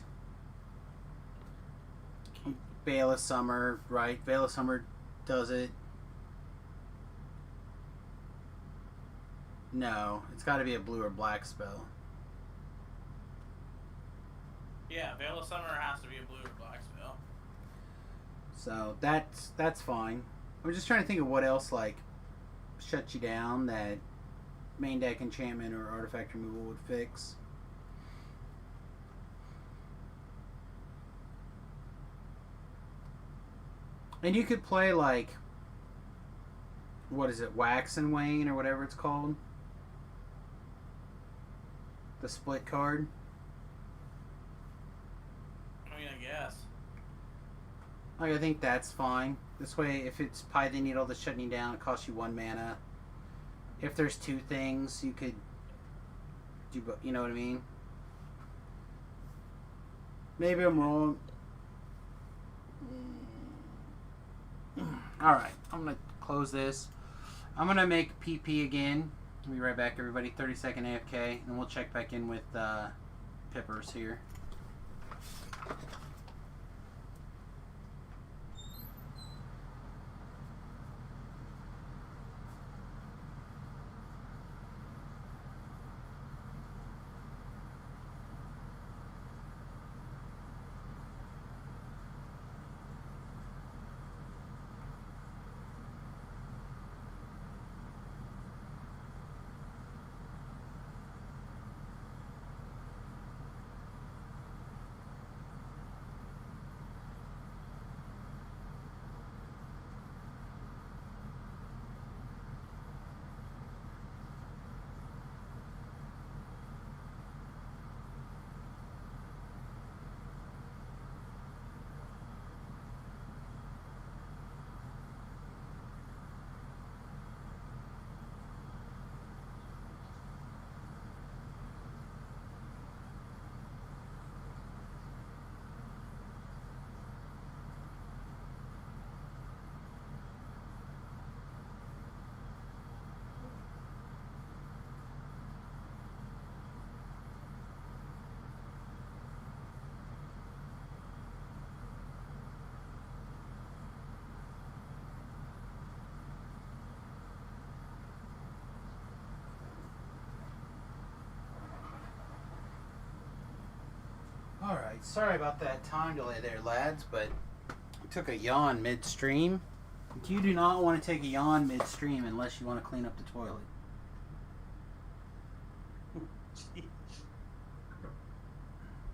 Veil of Summer, right? Veil of Summer does it. No, it's got to be a blue or black spell. Yeah, Veil of Summer has to be a blue or black spell. So that's fine. I'm just trying to think of what else like shuts you down that main deck enchantment or artifact removal would fix. And you could play like, what is it, Wax and Wane or whatever it's called? The split card. I mean, I guess. Like, I think that's fine. This way, if it's Python Needle that's shutting you down, it costs you 1 mana. If there's 2 things, you could do, you know what I mean? Maybe I'm wrong. Alright, I'm going to close this. I'm going to make PP again. I'll be right back, everybody. 30-second AFK, and we'll check back in with Pippers here. Alright, sorry about that time delay there, lads, but I took a yawn midstream. You do not want to take a yawn midstream unless you want to clean up the toilet.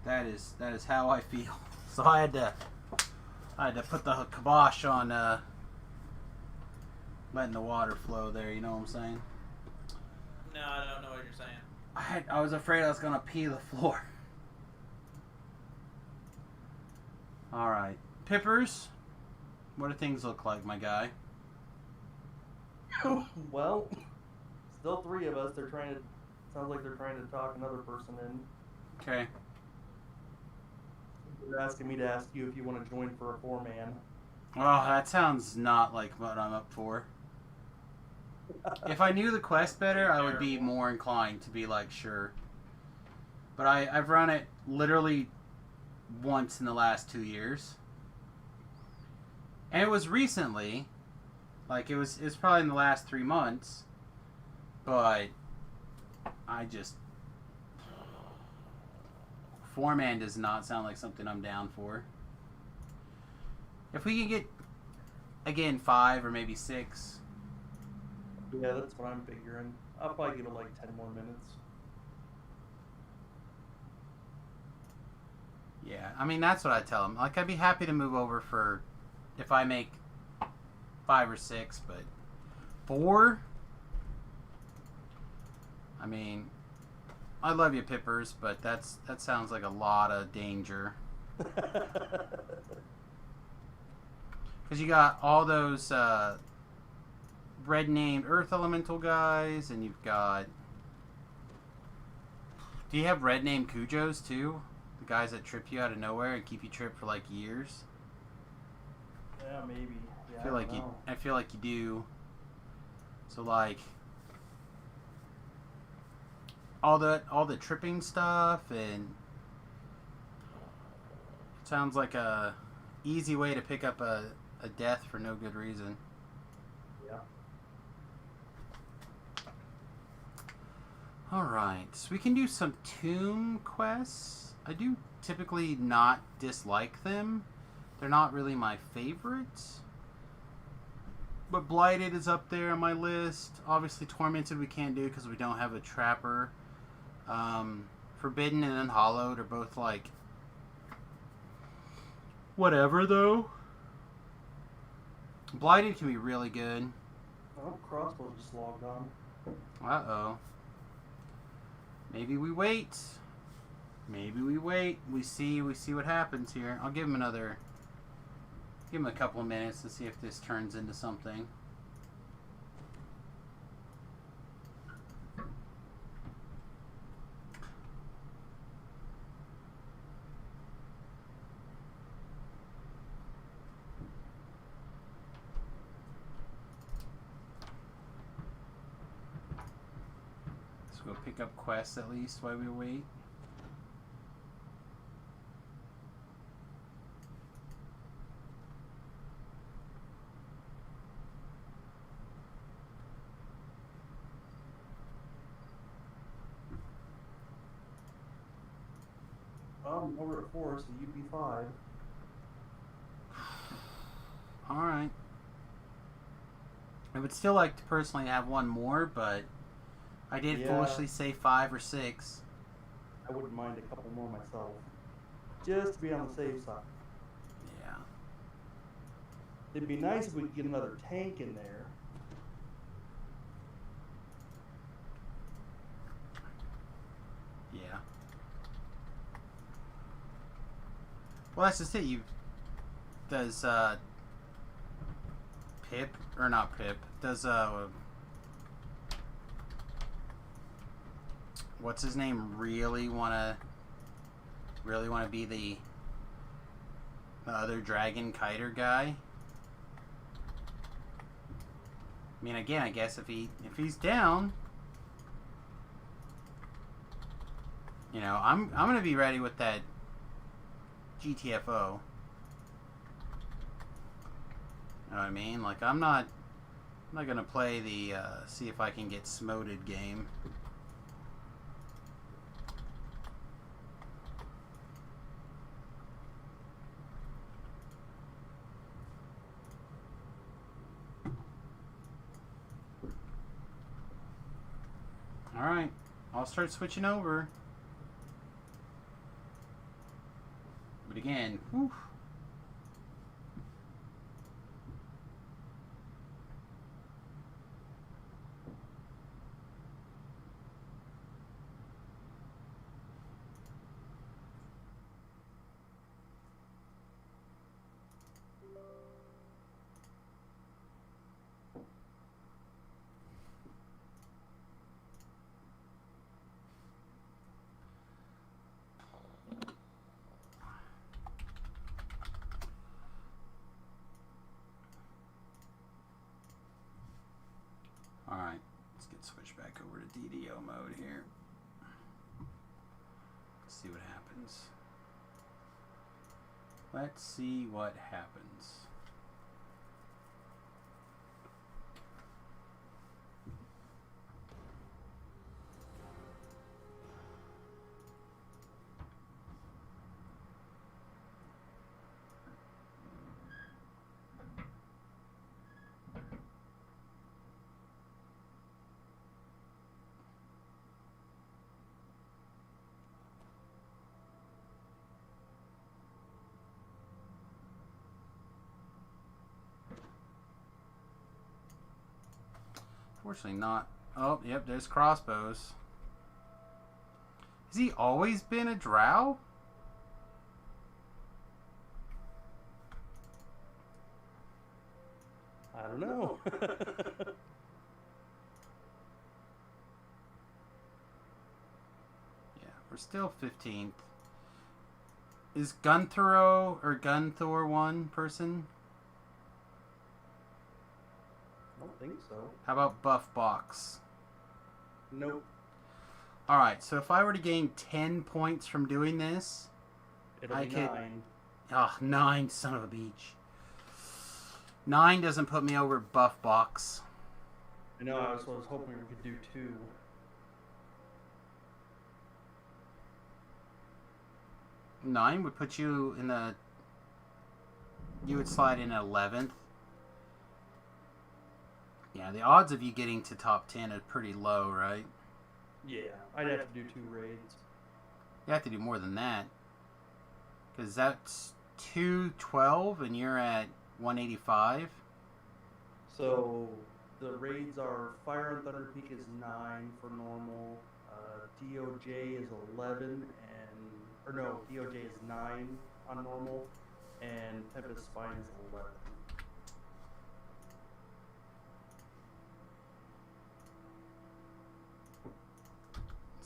That is how I feel. So I had to put the kibosh on letting the water flow there, you know what I'm saying? No, I don't know what you're saying. I was afraid I was gonna pee the floor. Alright. Pippers, what do things look like, my guy? Well, still 3 of us. Sounds like they're trying to talk another person in. Okay. They're asking me to ask you if you want to join for a 4-man. Well, that sounds not like what I'm up for. If I knew the quest better, I would be more inclined to be like, sure. But I've run it literally once in the last 2 years. And it was recently. Like, it was probably in the last 3 months. But I just... 4-man does not sound like something I'm down for. If we can get, again, 5 or maybe 6... Yeah, that's what I'm figuring. I'll probably give it like 10 more minutes. Yeah, I mean, that's what I tell them. Like, I'd be happy to move over for if I make 5 or 6, but 4? I mean, I love you, Pippers, but that sounds like a lot of danger. Because you got all those red named Earth Elemental guys, and you've got... Do you have red named Kujos too? The guys that trip you out of nowhere and keep you tripped for like years? Yeah, maybe. Yeah, I feel like you do. So like all the tripping stuff, and sounds like a easy way to pick up a death for no good reason. Yeah. Alright, so we can do some tomb quests. I do typically not dislike them. They're not really my favorites. But Blighted is up there on my list. Obviously Tormented we can't do because we don't have a Trapper. Forbidden and Unhallowed are both like... whatever though. Blighted can be really good. Oh, Crossbow just logged on. Uh-oh. Maybe we wait. Maybe we wait. We see what happens here. I'll give him another... Give him a couple of minutes to see if this turns into something. Let's go pick up quests at least while we wait. Over at Forest, the UP5. Alright. I would still like to personally have one more, but I did Yeah. foolishly say 5 or 6. I wouldn't mind a couple more myself. Just to be on the safe side. Yeah. It'd be nice if we could get another tank in there. Yeah. Well, that's just it. Does Pip, or not Pip, does what's his name really wanna be the other dragon kiter guy? I mean, again, I guess if he's down, you know, I'm gonna be ready with that GTFO. You know what I mean? Like, I'm not gonna play the see if I can get smoted game. Alright, I'll start switching over. But again, whew. Alright, let's get switched back over to DDO mode here. Let's see what happens. Let's see what happens. Fortunately not. Oh, yep, there's crossbows. Has he always been a drow? I don't know. Yeah, we're still 15th. Is Gunthoro or Gunthor one person? I don't think so. How about Buff Box? Nope. Alright, so if I were to gain 10 points from doing this, It'll I be could- 9. ah, 9, son of a beach. 9 doesn't put me over Buff Box. I know, I was hoping we could do 2. Nine would put you in the. You would slide in 11th. Yeah, the odds of you getting to top 10 are pretty low, right? Yeah, I'd have to do 2 raids. You have to do more than that. Because that's 212 and you're at 185. So the raids are Fire on Thunder Peak is 9 for normal, DOJ is 11, DOJ is 9 on normal, and Tempest Spine is 11.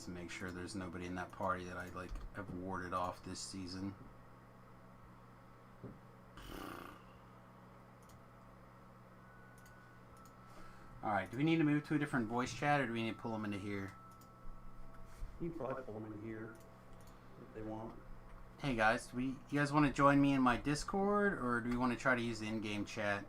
To make sure there's nobody in that party that I like have warded off this season. Alright, do we need to move to a different voice chat or do we need to pull them into here? You can probably pull them in here if they want. Hey guys, you guys want to join me in my Discord or do we want to try to use the in-game chat?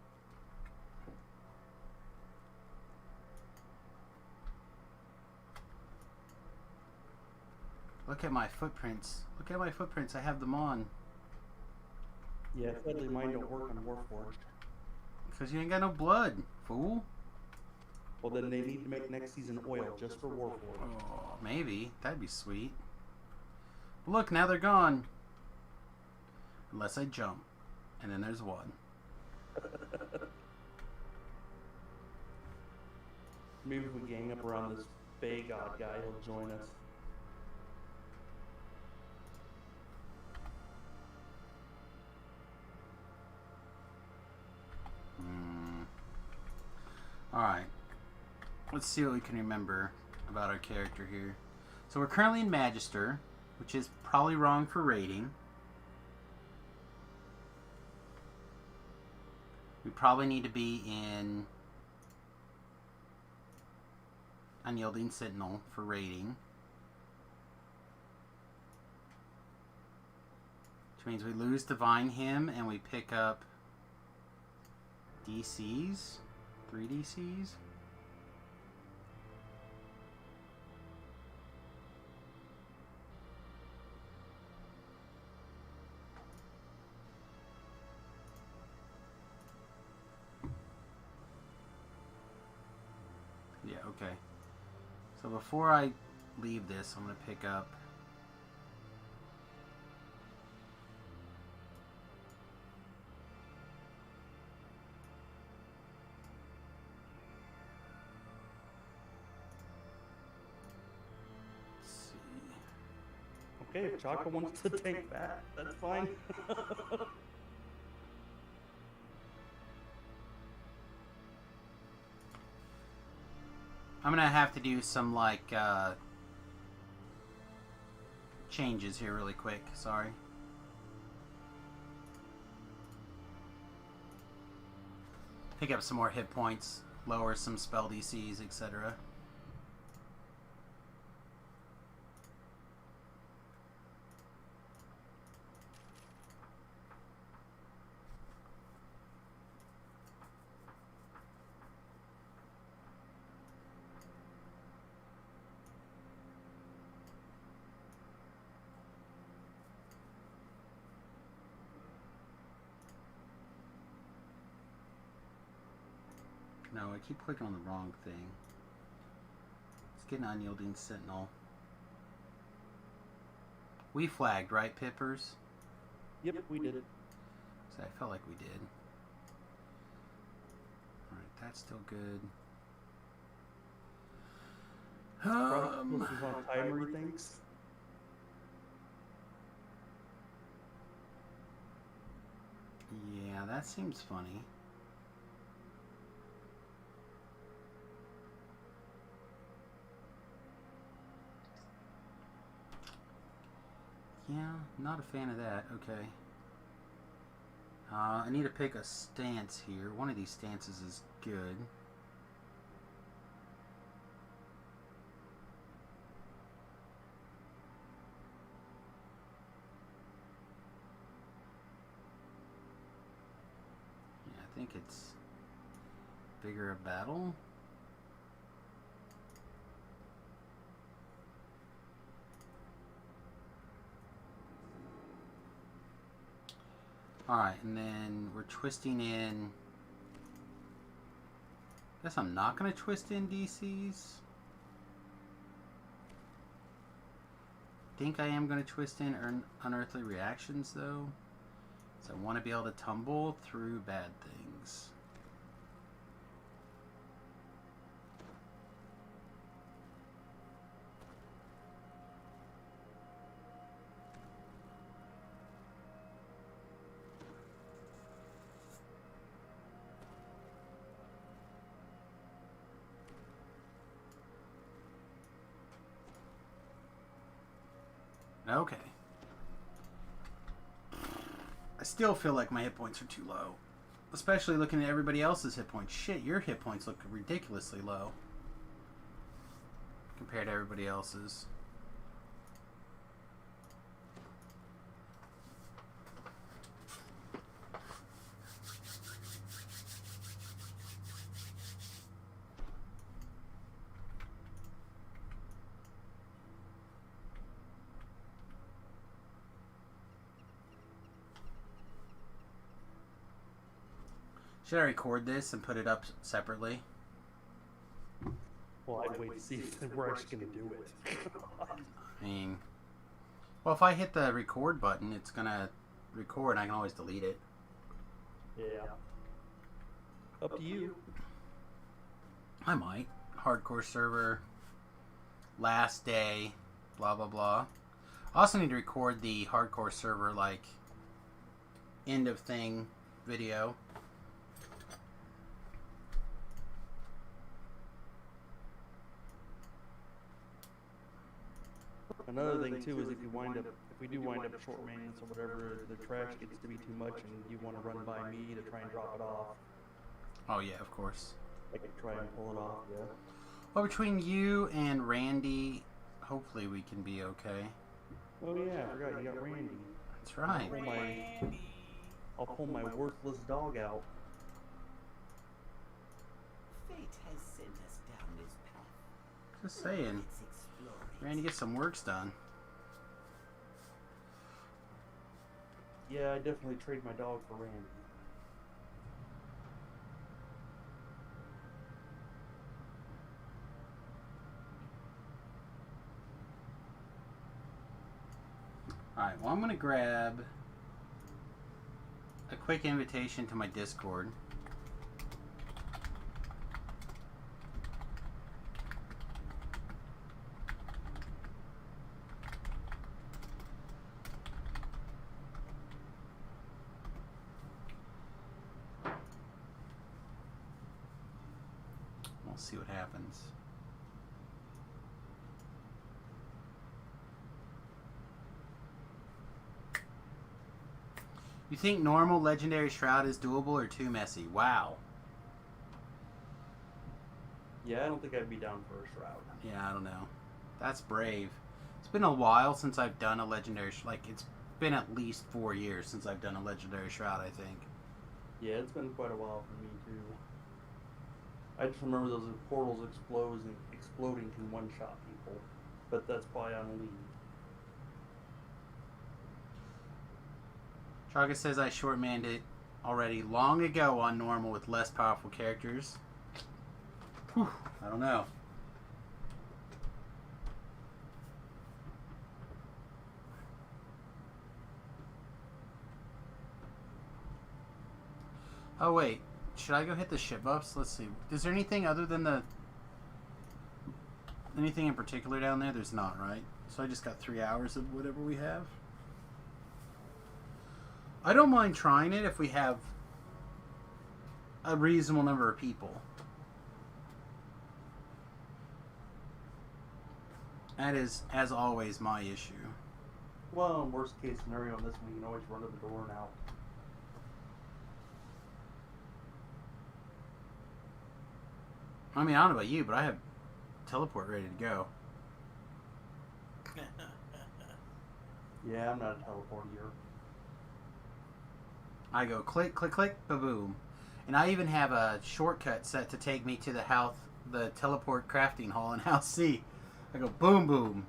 Look at my footprints. Look at my footprints. I have them on. Yeah, sadly mine don't work on Warforged. Because you ain't got no blood, fool. Well, then they need to make next season oil just for Warforged. Oh, maybe. That'd be sweet. Look, now they're gone. Unless I jump. And then there's one. Maybe if we gang up around this Bay God guy, he'll join us. Alright. Let's see what we can remember about our character here. So we're currently in Magister, which is probably wrong for rating. We probably need to be in Unyielding Sentinel for rating. Which means we lose Divine Hymn and we pick up DCs. 3 DCs. Yeah, okay. So before I leave this, I'm going to pick up Okay, if Chaka wants to tank that, that's fine. I'm gonna have to do some like changes here really quick. Sorry. Pick up some more hit points, lower some spell DCs, etc. No, I keep clicking on the wrong thing. Let's get an Unyielding Sentinel. We flagged, right, Pippers? Yep, we did it. So I felt like we did. Alright, that's still good. Probably was on timer, he thinks. Yeah, that seems funny. Yeah, not a fan of that. Okay. I need to pick a stance here. One of these stances is good. Yeah, I think it's bigger a battle. Alright, and then we're twisting in. Guess I'm not going to twist in DCs. Think I am going to twist in unearthly reactions though. So I want to be able to tumble through bad things. Okay. I still feel like my hit points are too low. Especially looking at everybody else's hit points. Shit, your hit points look ridiculously low. Compared to everybody else's. Should I record this and put it up separately? Well, I'd wait to see if we're actually going to do it. I mean, well, if I hit the record button, it's going to record. I can always delete it. Yeah. Up to you. I might. Hardcore server. Last day. Blah, blah, blah. I also need to record the hardcore server, like, end of thing video. Another thing too is if we do wind up short maintenance or whatever, the trash gets to be too much and you want to run by me to try and drop it off. Oh yeah, of course. I can try and pull it off, yeah. Well, between you and Randy, hopefully we can be okay. Oh yeah, I forgot you got Randy. That's right. I'll pull my worthless dog out. Fate has sent us down this path. Just saying. Let's explore it. Randy, get some works done. Yeah, I definitely trade my dog for Randy. Alright, well I'm going to grab a quick invitation to my Discord. We'll see what happens. You think normal legendary shroud is doable or too messy? Wow. Yeah, I don't think I'd be down for a shroud. Yeah, I don't know. That's brave. It's been a while since I've done a legendary like it's been at least 4 years since I've done a legendary shroud, I think. Yeah, it's been quite a while for me too. I just remember those portals exploding can one-shot people, but that's probably on lead. Chaga says I short-manned it already long ago on normal with less powerful characters. Whew, I don't know. Oh wait, should I go hit the ship buffs? Let's see. Is there anything other than the anything in particular down there? There's not, right? So I just got 3 hours of whatever we have. I don't mind trying it if we have a reasonable number of people. That is, as always, my issue. Well, in worst case scenario on this one, you can always run to the door and out. I mean, I don't know about you, but I have teleport ready to go. Yeah, I'm not a teleporter. I go click, click, click, ba-boom. And I even have a shortcut set to take me to the teleport crafting hall in House C. I go boom, boom.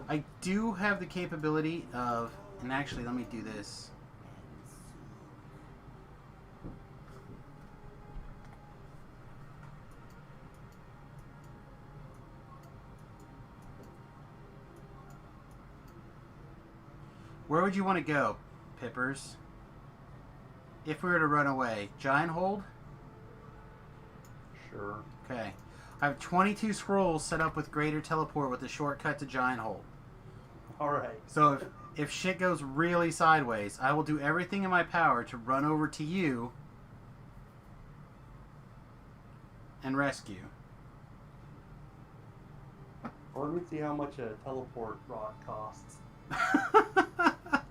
I do have the capability of, and actually let me do this. Where would you want to go, Pippers? If we were to run away, Giant Hold? Sure. Okay. I have 22 scrolls set up with Greater Teleport with a shortcut to Giant Hold. Alright. So if shit goes really sideways, I will do everything in my power to run over to you and rescue. Well, let me see how much a teleport rod costs. You have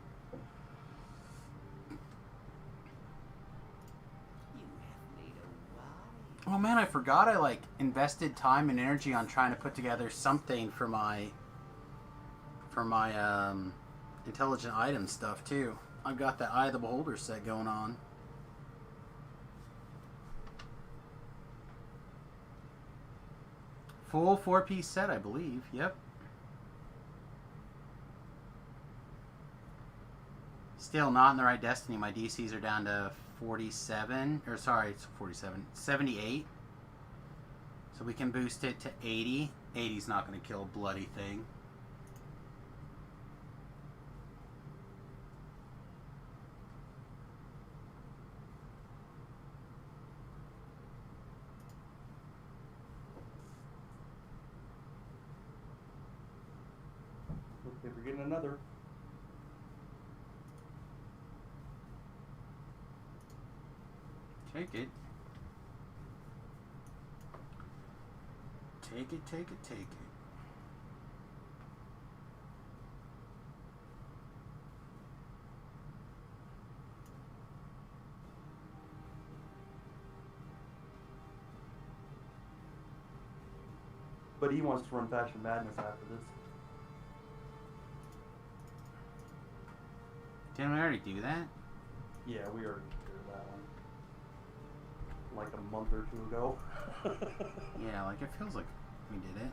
made a wise. Oh man, I forgot I invested time and energy on trying to put together something for my intelligent item stuff too. I've got that Eye of the Beholder set going on. Full 4-piece set, I believe. Yep. Still not in the right destiny. My DCs are down to 47. Or sorry, it's 47. 78. So we can boost it to 80. 80's not going to kill a bloody thing. Okay, we're getting another. Take it. Take it, take it, take it. But he wants to run Fashion Madness after this. Didn't we already do that? Yeah, we already did that one. Like a month or two ago. Yeah, like it feels like we did it.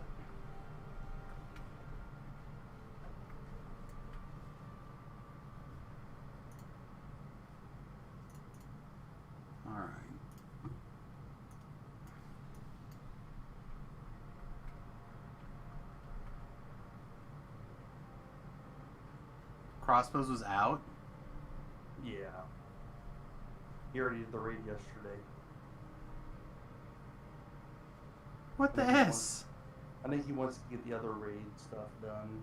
Alright. Crossbows was out? Yeah. He already did the raid yesterday. What the I think he S? I think he wants to get the other raid stuff done.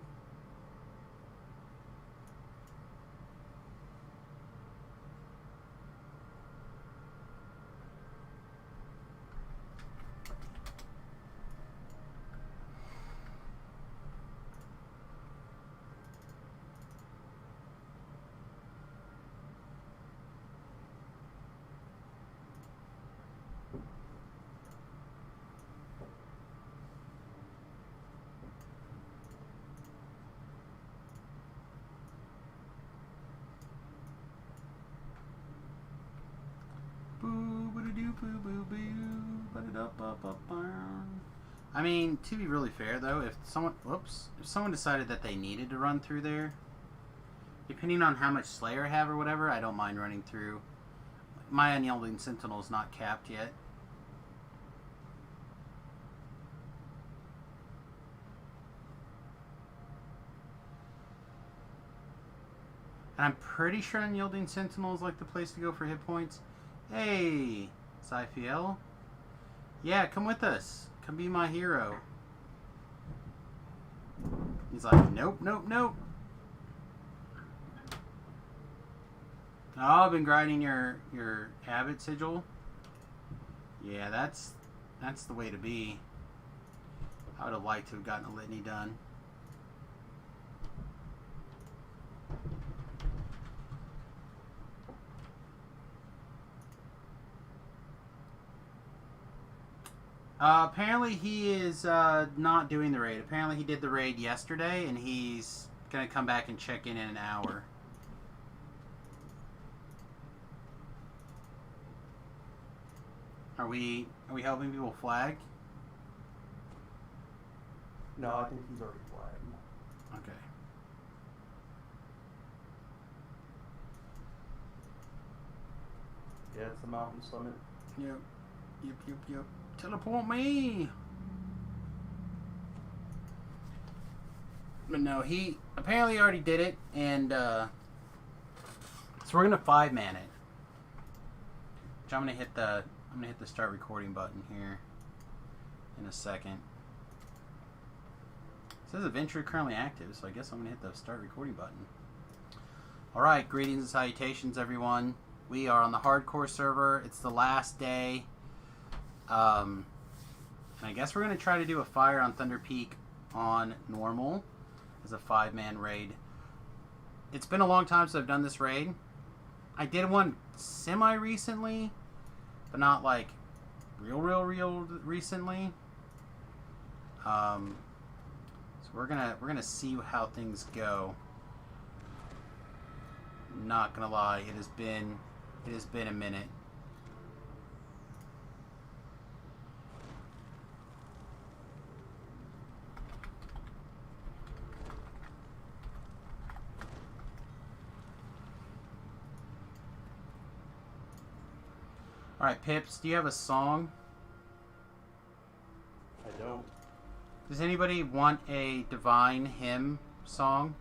I mean, to be really fair though, if someone decided that they needed to run through there, depending on how much Slayer I have or whatever, I don't mind running through. My Unyielding Sentinel is not capped yet. And I'm pretty sure Unyielding Sentinel is like the place to go for hit points. Hey, Zyfiel? Yeah, come with us. Come be my hero. He's like, nope, nope, nope. Oh, I've been grinding your habit sigil. Yeah, that's the way to be. I would have liked to have gotten a litany done. Apparently he is not doing the raid. Apparently he did the raid yesterday, and he's gonna come back and check in an hour. Are we helping people flag? No, I think he's already flagged. Okay. Yeah, it's the mountain summit. Yep. Teleport me. But no, he apparently already did it, and so we're gonna 5-man it. Which I'm gonna hit the start recording button here in a second. It says adventure currently active, so I guess I'm gonna hit the start recording button. Alright, greetings and salutations everyone. We are on the hardcore server. It's the last day. And I guess we're going to try to do a fire on Thunder Peak on normal as a 5-man raid. It's been a long time since I've done this raid. I did one semi-recently, but not like real recently. So we're gonna see how things go. Not gonna lie, it has been a minute. Alright, Pips, do you have a song? I don't. Does anybody want a Divine Hymn song?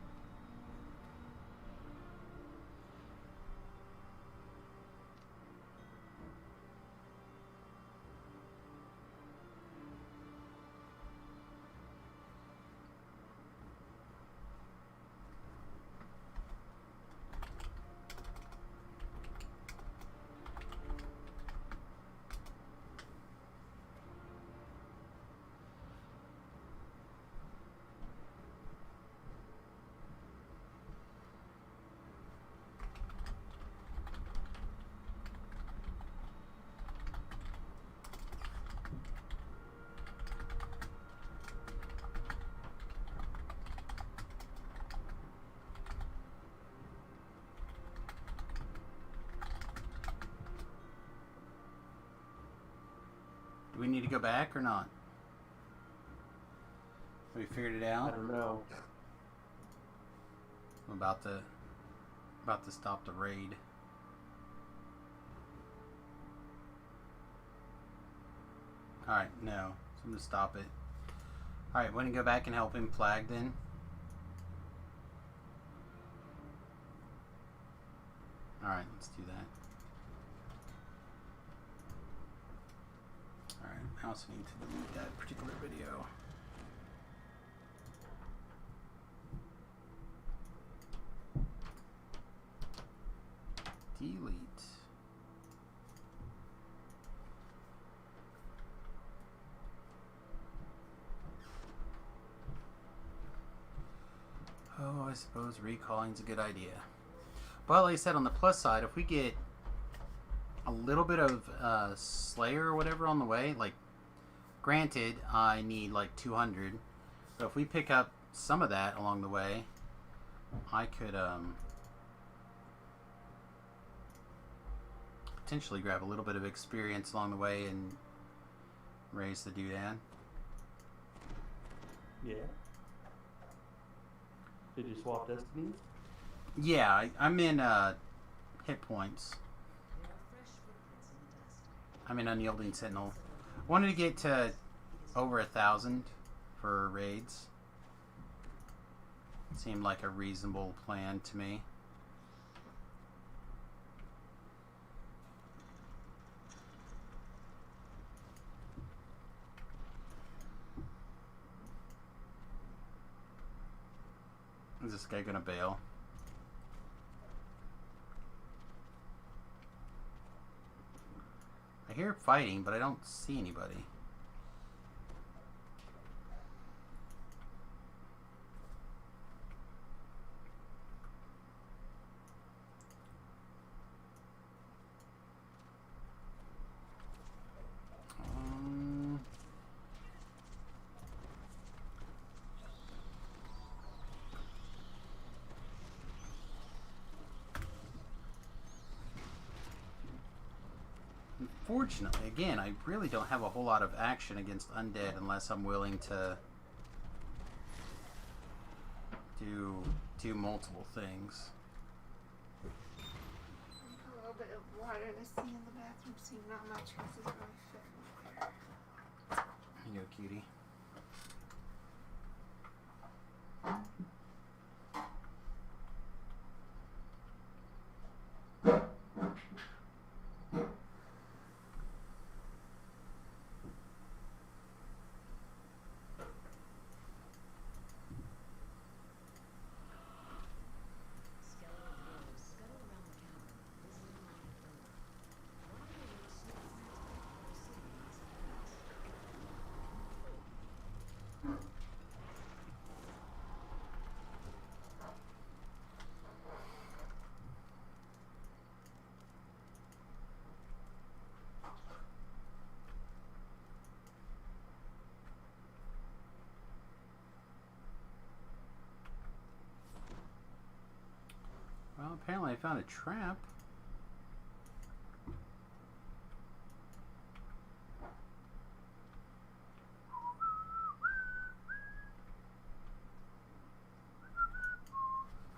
Do we need to go back or not? Have we figured it I out? don't know. I'm about to stop the raid. Alright, no. So I'm gonna stop it. Alright, want to go back and help him flag then? Alright, let's do that. Alright, I also need to delete that particular video. Delete. Oh, I suppose recalling's a good idea. But like I said, on the plus side, if we get a little bit of Slayer or whatever on the way, like, granted, I need like 200, but if we pick up some of that along the way, I could potentially grab a little bit of experience along the way and raise the doodad. Yeah. Did you swap destinies? Yeah, I'm in hit points. There are fresh footprints in the dust. I'm in Unyielding Sentinel. Wanted to get to over 1,000 for raids. Seemed like a reasonable plan to me. this guy gonna bail? I hear fighting, but I don't see anybody. Unfortunately, again, I really don't have a whole lot of action against undead unless I'm willing to do multiple things. A little bit of water to see in the bathroom scene, not much because it's really fit. Here you go, cutie. Well, apparently I found a trap.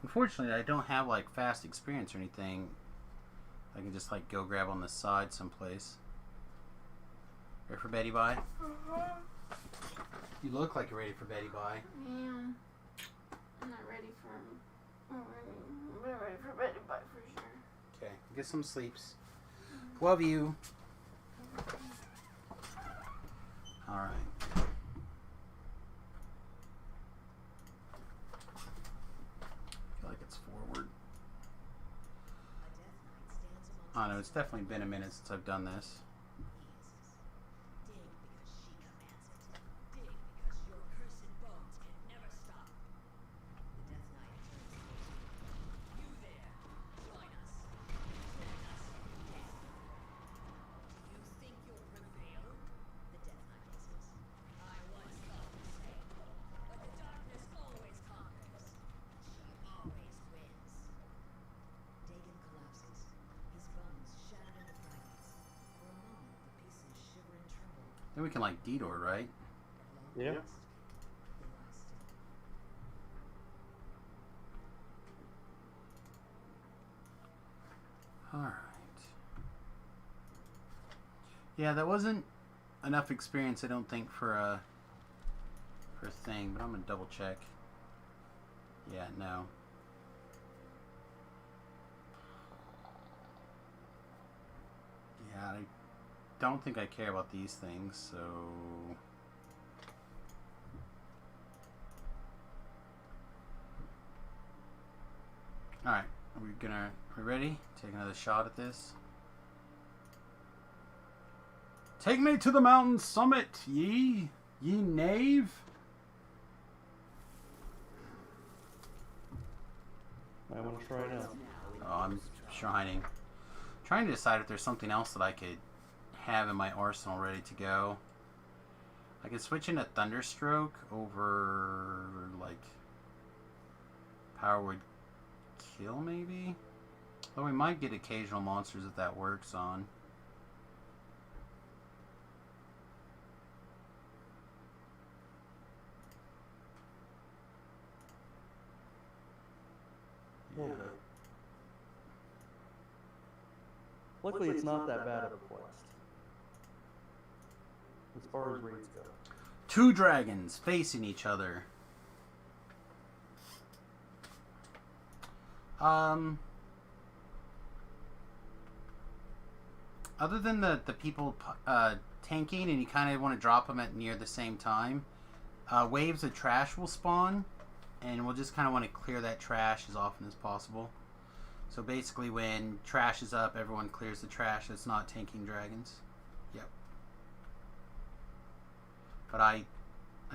Unfortunately, I don't have like fast experience or anything. I can just like go grab on the side someplace. Ready for Betty Bye? You look like you're ready for Betty Bye. Yeah. I'm not ready for Betty Bye for sure. Okay, get some sleeps. Love you. Alright. Feel like it's forward. I don't know, it's definitely been a minute since I've done this. Then we can like detour, right? Yeah. Alright. Yeah, that wasn't enough experience, I don't think, for a thing, but I'm gonna double check. Yeah, no. Yeah, I don't think I care about these things, so... Alright, are we ready? Take another shot at this. Take me to the mountain summit, ye knave! I want to try now. Oh, I'm shining. Trying to decide if there's something else that I could have in my arsenal ready to go. I could switch into Thunderstroke over, like, Power Would Kill, maybe? Though we might get occasional monsters if that works on. A little bit. Luckily, it's not that bad of a quest. As far as raids go. Two dragons facing each other. Other than the people tanking and you kind of want to drop them at near the same time, waves of trash will spawn and we'll just kind of want to clear that trash as often as possible. So basically when trash is up, everyone clears the trash that's not tanking dragons. Yep. But I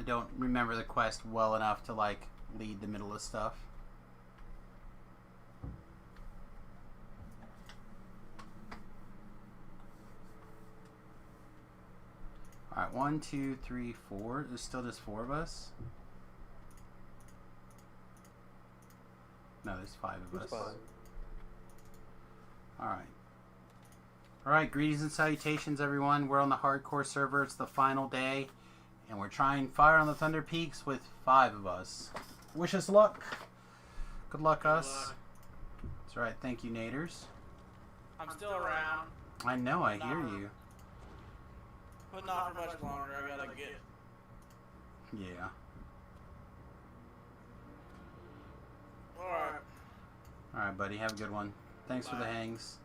don't remember the quest well enough to like lead the middle of stuff. Alright, 1, 2, 3, 4. There's still just 4 of us. No, there's 5 of us. There's 5. Alright. Alright, greetings and salutations, everyone. We're on the hardcore server. It's the final day. And we're trying Fire on the Thunder Peaks with 5 of us. Wish us luck. Good luck, us. That's right. Thank you, Naders. I'm still around, I know, I hear you. but not for much longer. I gotta get. Yeah. Alright. Alright, buddy. Have a good one. Thanks for the Bye. hangs.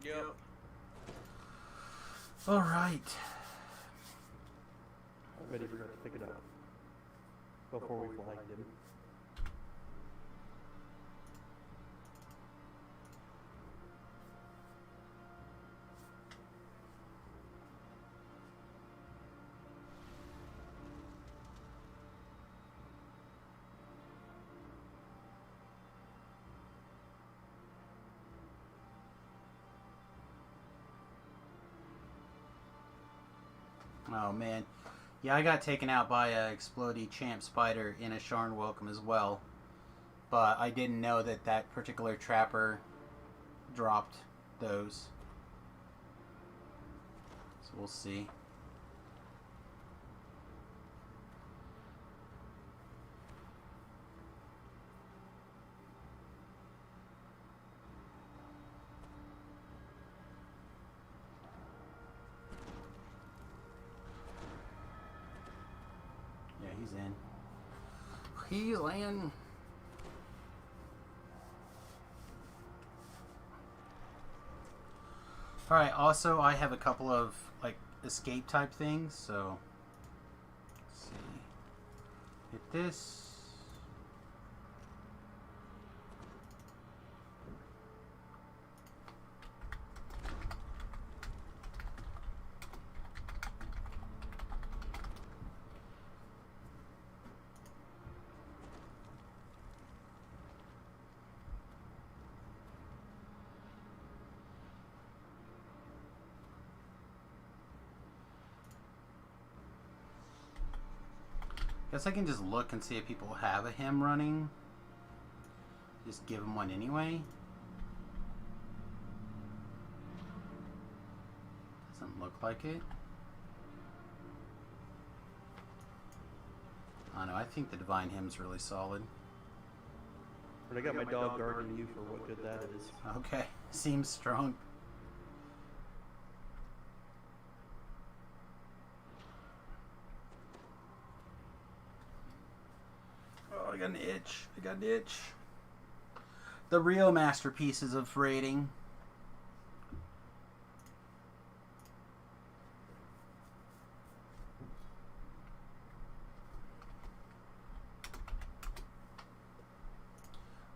Yep. Alright. I'm ready for us to pick it up before we flagged him. Oh, man. Yeah, I got taken out by a explodey champ spider in a Sharn Welcome as well. But I didn't know that that particular trapper dropped those. So we'll see. Yeah, he's in. He's in. Alright, also I have a couple of like escape type things, so let's see. Hit this. Guess I can just look and see if people have a hymn running. Just give them one anyway. Doesn't look like it. I don't know, I think the Divine Hymn's really solid. But I got my dog guarding you for what good that is. Okay, seems strong. Oh, I got an itch. I got an itch. The real masterpieces of raiding.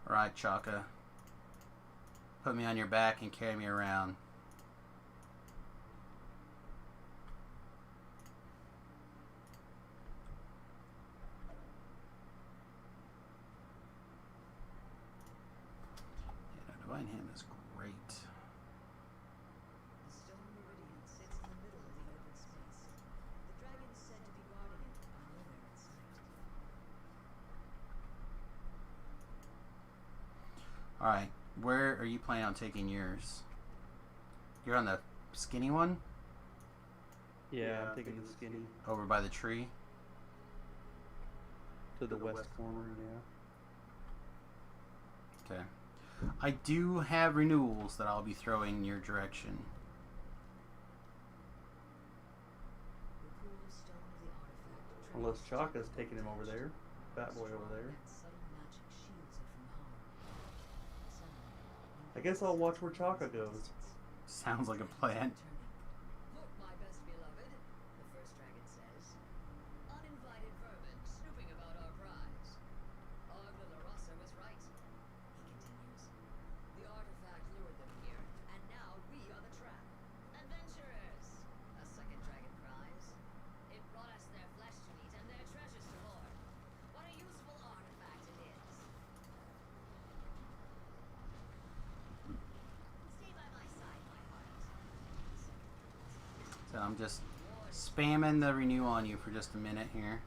Alright, Chaka. Put me on your back and carry me around. Yeah, no, Divine Hymn is great. The stone meridian sits in the middle of the open space. The dragon is said to be guarding it on nowhere in sight. Alright, where are you planning on taking yours? You're on the skinny one? Yeah, I'm taking the skinny Over by the tree? to the west corner, yeah. Okay. I do have renewals that I'll be throwing in your direction. The cool stone of the artifact Unless Chaka's taking him over there. Fat boy over there. and subtle magic shields it from harm. Suddenly, I guess I'll watch where Chaka goes. Sounds like a plan. Look, my best beloved, the first dragon says. Uninvited vermin snooping about our prize. Our I'm just spamming the renew on you for just a minute here.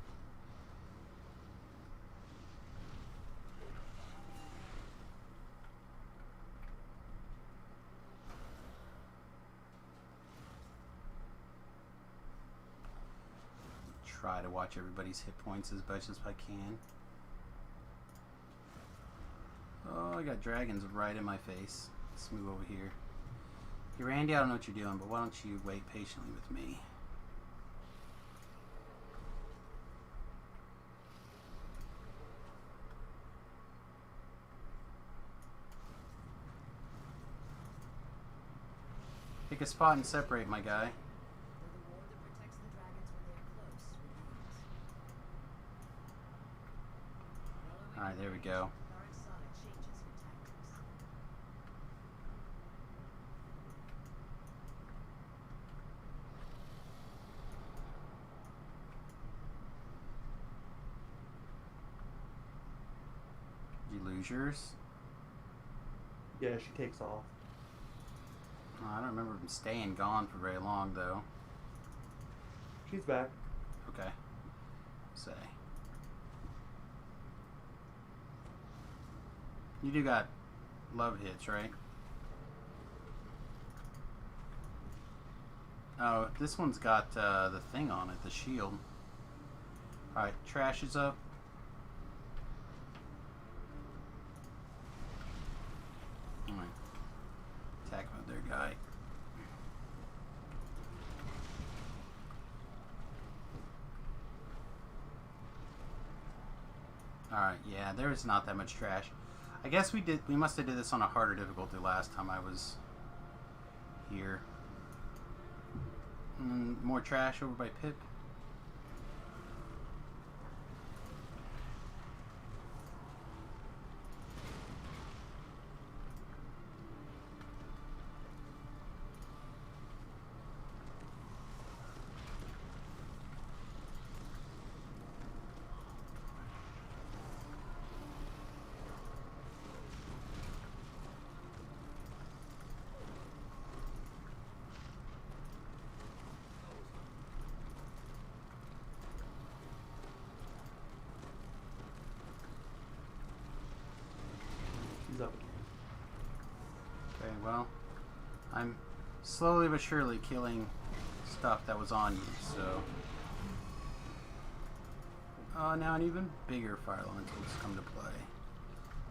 Try to watch everybody's hit points as much as I can. Oh, I got dragons right in my face. Let's move over here. Hey, Randy, I don't know what you're doing, but why don't you wait patiently with me? Pick a spot and separate, my guy. Alright, there we go. Did you lose yours? Yeah, she takes off. Oh, I don't remember him staying gone for very long, though. She's back. Okay. Say. You do got love hits, right? Oh, this one's got the thing on it, the shield. Alright, trash is up. Alright. Attack mode there, guy. Alright, yeah, there's not that much trash. I guess we must have did this on a harder difficulty last time I was here. More trash over by Pip. She's up again. Okay, well, I'm slowly but surely killing stuff that was on you, so... Oh, now an even bigger fire elementals come to play.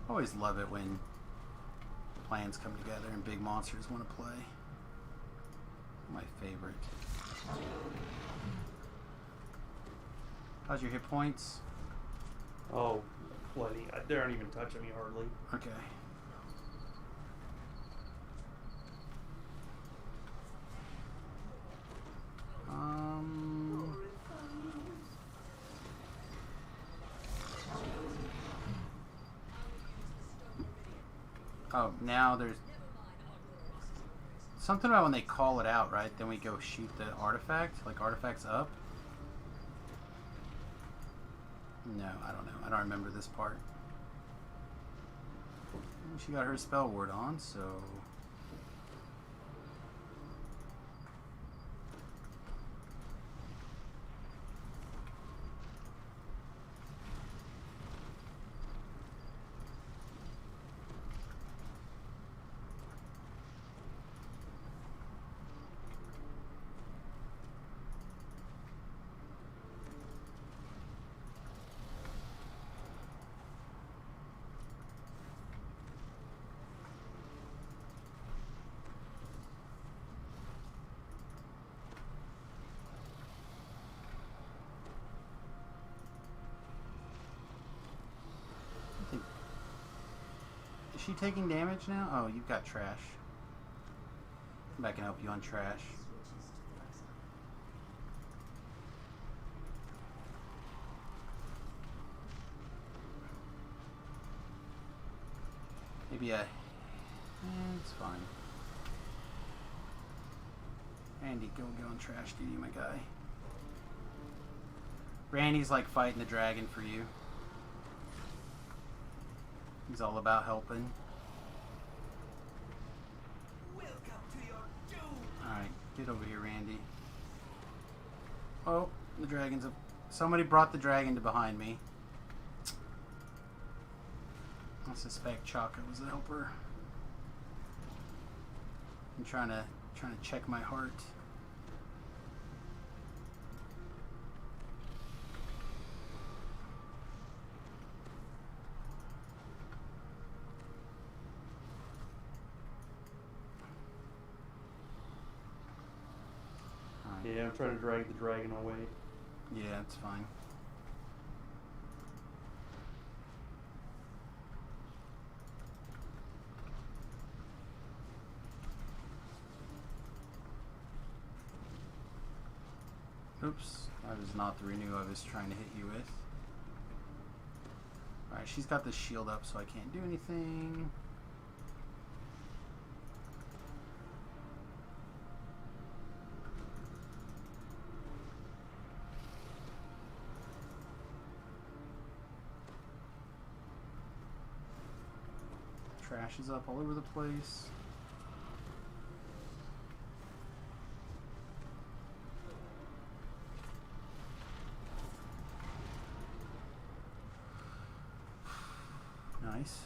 Always love it when plans come together and big monsters want to play. My favorite. How's your hit points? Oh, plenty. They aren't even touching me hardly. Okay. Oh, now there's something about when they call it out, right? Then we go shoot the artifact, like artifacts up. No, I don't know. I don't remember this part. She got her spell ward on, so... Is she taking damage now? Oh, you've got trash. Come back and help you on trash. Maybe it's fine. Randy, go on trash duty, my guy. Randy's like fighting the dragon for you. He's all about helping. Alright, get over here, Randy. Oh, the dragons have... Somebody brought the dragon to behind me. I suspect Chaka was the helper. I'm trying to check my heart. Yeah, I'm trying to drag the dragon away. Yeah, it's fine. Oops, that is not the renew I was trying to hit you with. Alright, she's got the shield up, so I can't do anything. Trash is up all over the place. Nice.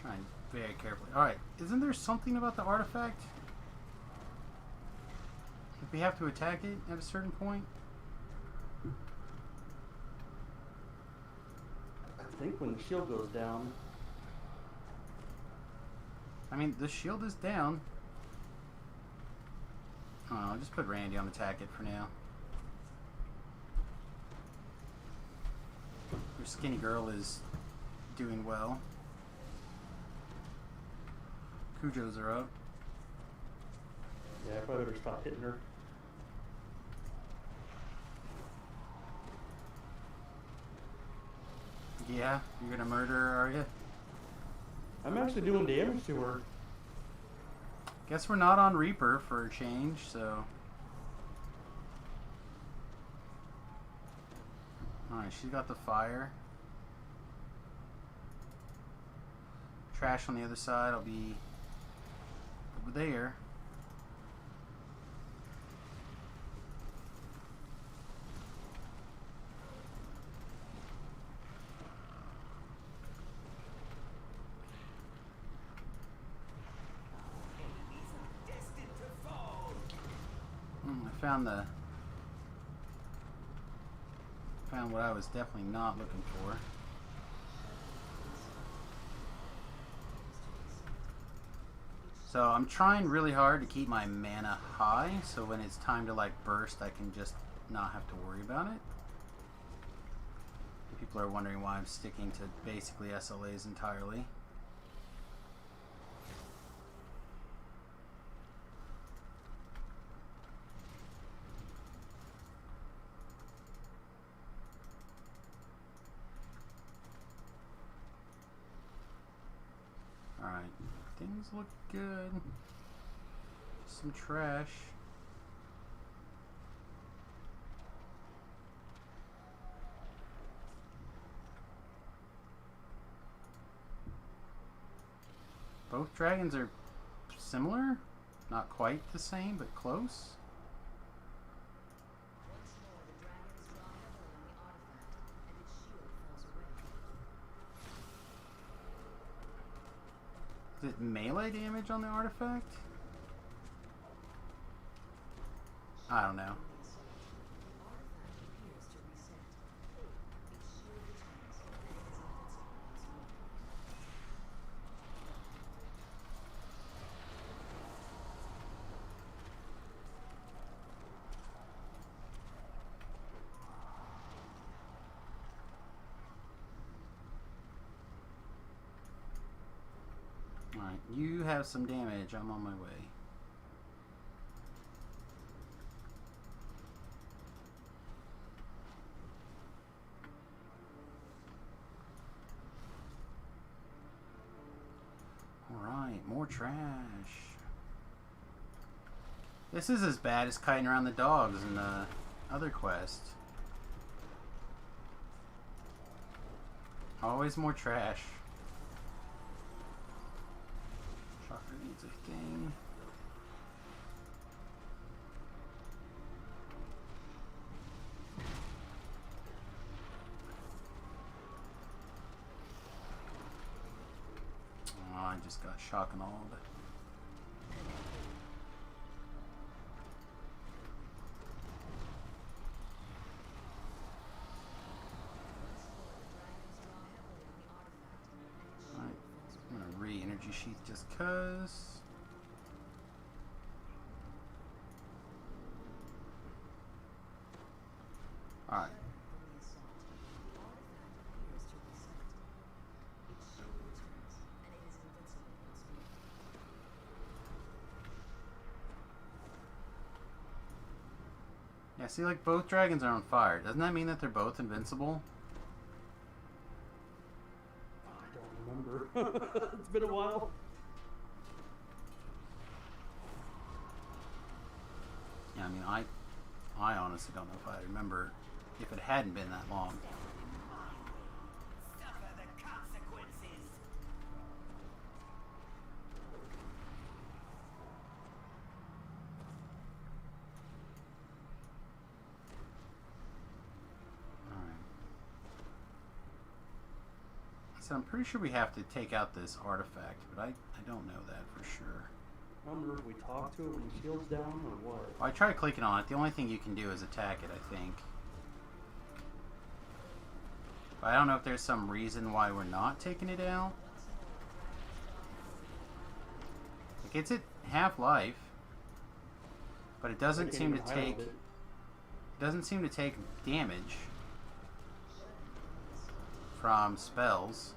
Trying very carefully. Alright, isn't there something about the artifact? If we have to attack it at a certain point? I think when the shield goes down. I mean, the shield is down. I don't know, I'll just put Randy on attack it for now. Your skinny girl is doing well. Cujo's are up. Yeah, I probably better stop hitting her. Yeah, you're gonna murder her, are you? I'm actually doing damage to her. Guess we're not on Reaper for a change, so... Alright, she's got the fire. Trash on the other side, I'll be over there. I found what I was definitely not looking for. So I'm trying really hard to keep my mana high, so when it's time to like burst, I can just not have to worry about it. People are wondering why I'm sticking to basically SLAs entirely. Alright, things look good. Just some trash. Both dragons are similar. Not quite the same, but close. Once more, the dragons draw heavily on the artifact, and its shield falls away. Is it melee damage on the artifact? I don't know. The artifact appears to reset. Its shield returns, and its defense once more. Alright, you have some damage. I'm on my way. Alright. Alright, more trash. This is as bad as kiting around the dogs in the other quest. Always more trash. Shocker needs a thing. Oh, I just got shock and all. Energy sheath just cuz. Alright. Yeah, see, like, both dragons are on fire. Doesn't that mean that they're both invincible? Remember. It's been a while. Yeah, I mean, I honestly don't know if I remember if it hadn't been that long. Suffer the consequences. So I'm pretty sure we have to take out this artifact, but I don't know that for sure. I wonder if we talk to it when the shield's down or what. Well, I tried clicking on it. The only thing you can do is attack it, I think. But I don't know if there's some reason why we're not taking it out. Like, it's at half life, but it doesn't seem to take. It doesn't seem to take damage from spells.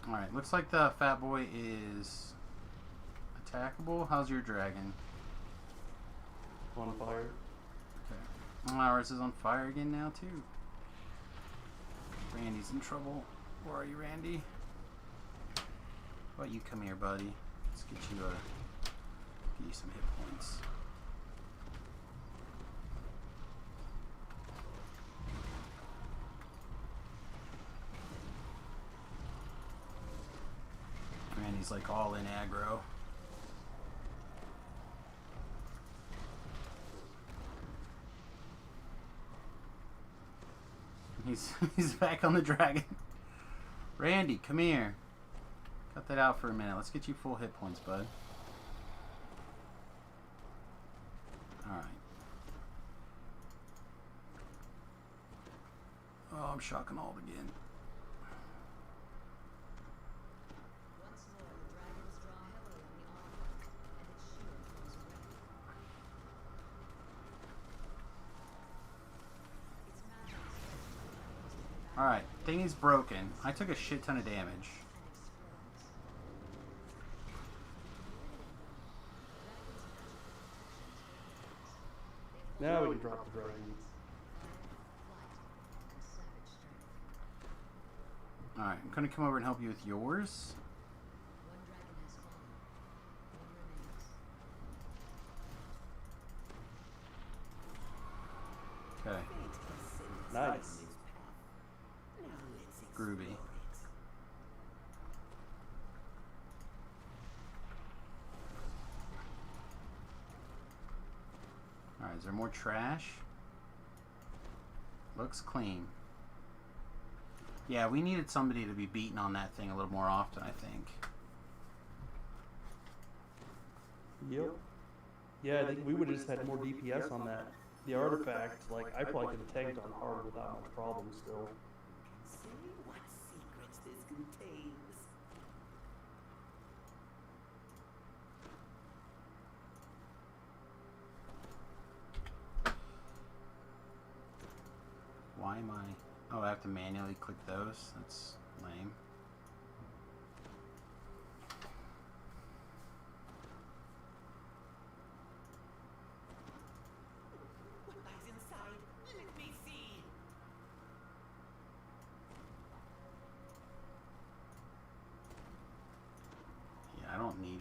Alright, looks like the fat boy is attackable. How's your dragon? On fire. Okay. Well, ours is on fire again now, too. Randy's in trouble. Where are you, Randy? How about you come here, buddy? Let's get you some hit points. Randy's like all in aggro. He's back on the dragon. Randy, come here. Cut that out for a minute. Let's get you full hit points, bud. Alright. Oh, I'm shocking all again. Alright, thing is broken. I took a shit ton of damage. Now we can drop the dragon. Alright, I'm gonna come over and help you with yours. Okay. Nice. Groovy. Alright, is there more trash? Looks clean. Yeah, we needed somebody to be beating on that thing a little more often, I think. Yep. Yeah, I think we would have just had more DPS on that. The artifact, like, I probably could have tanked on hard without much problem still. Say what secrets this contains. Why am I... Oh, I have to manually click those? That's lame. What lies inside? Let me see.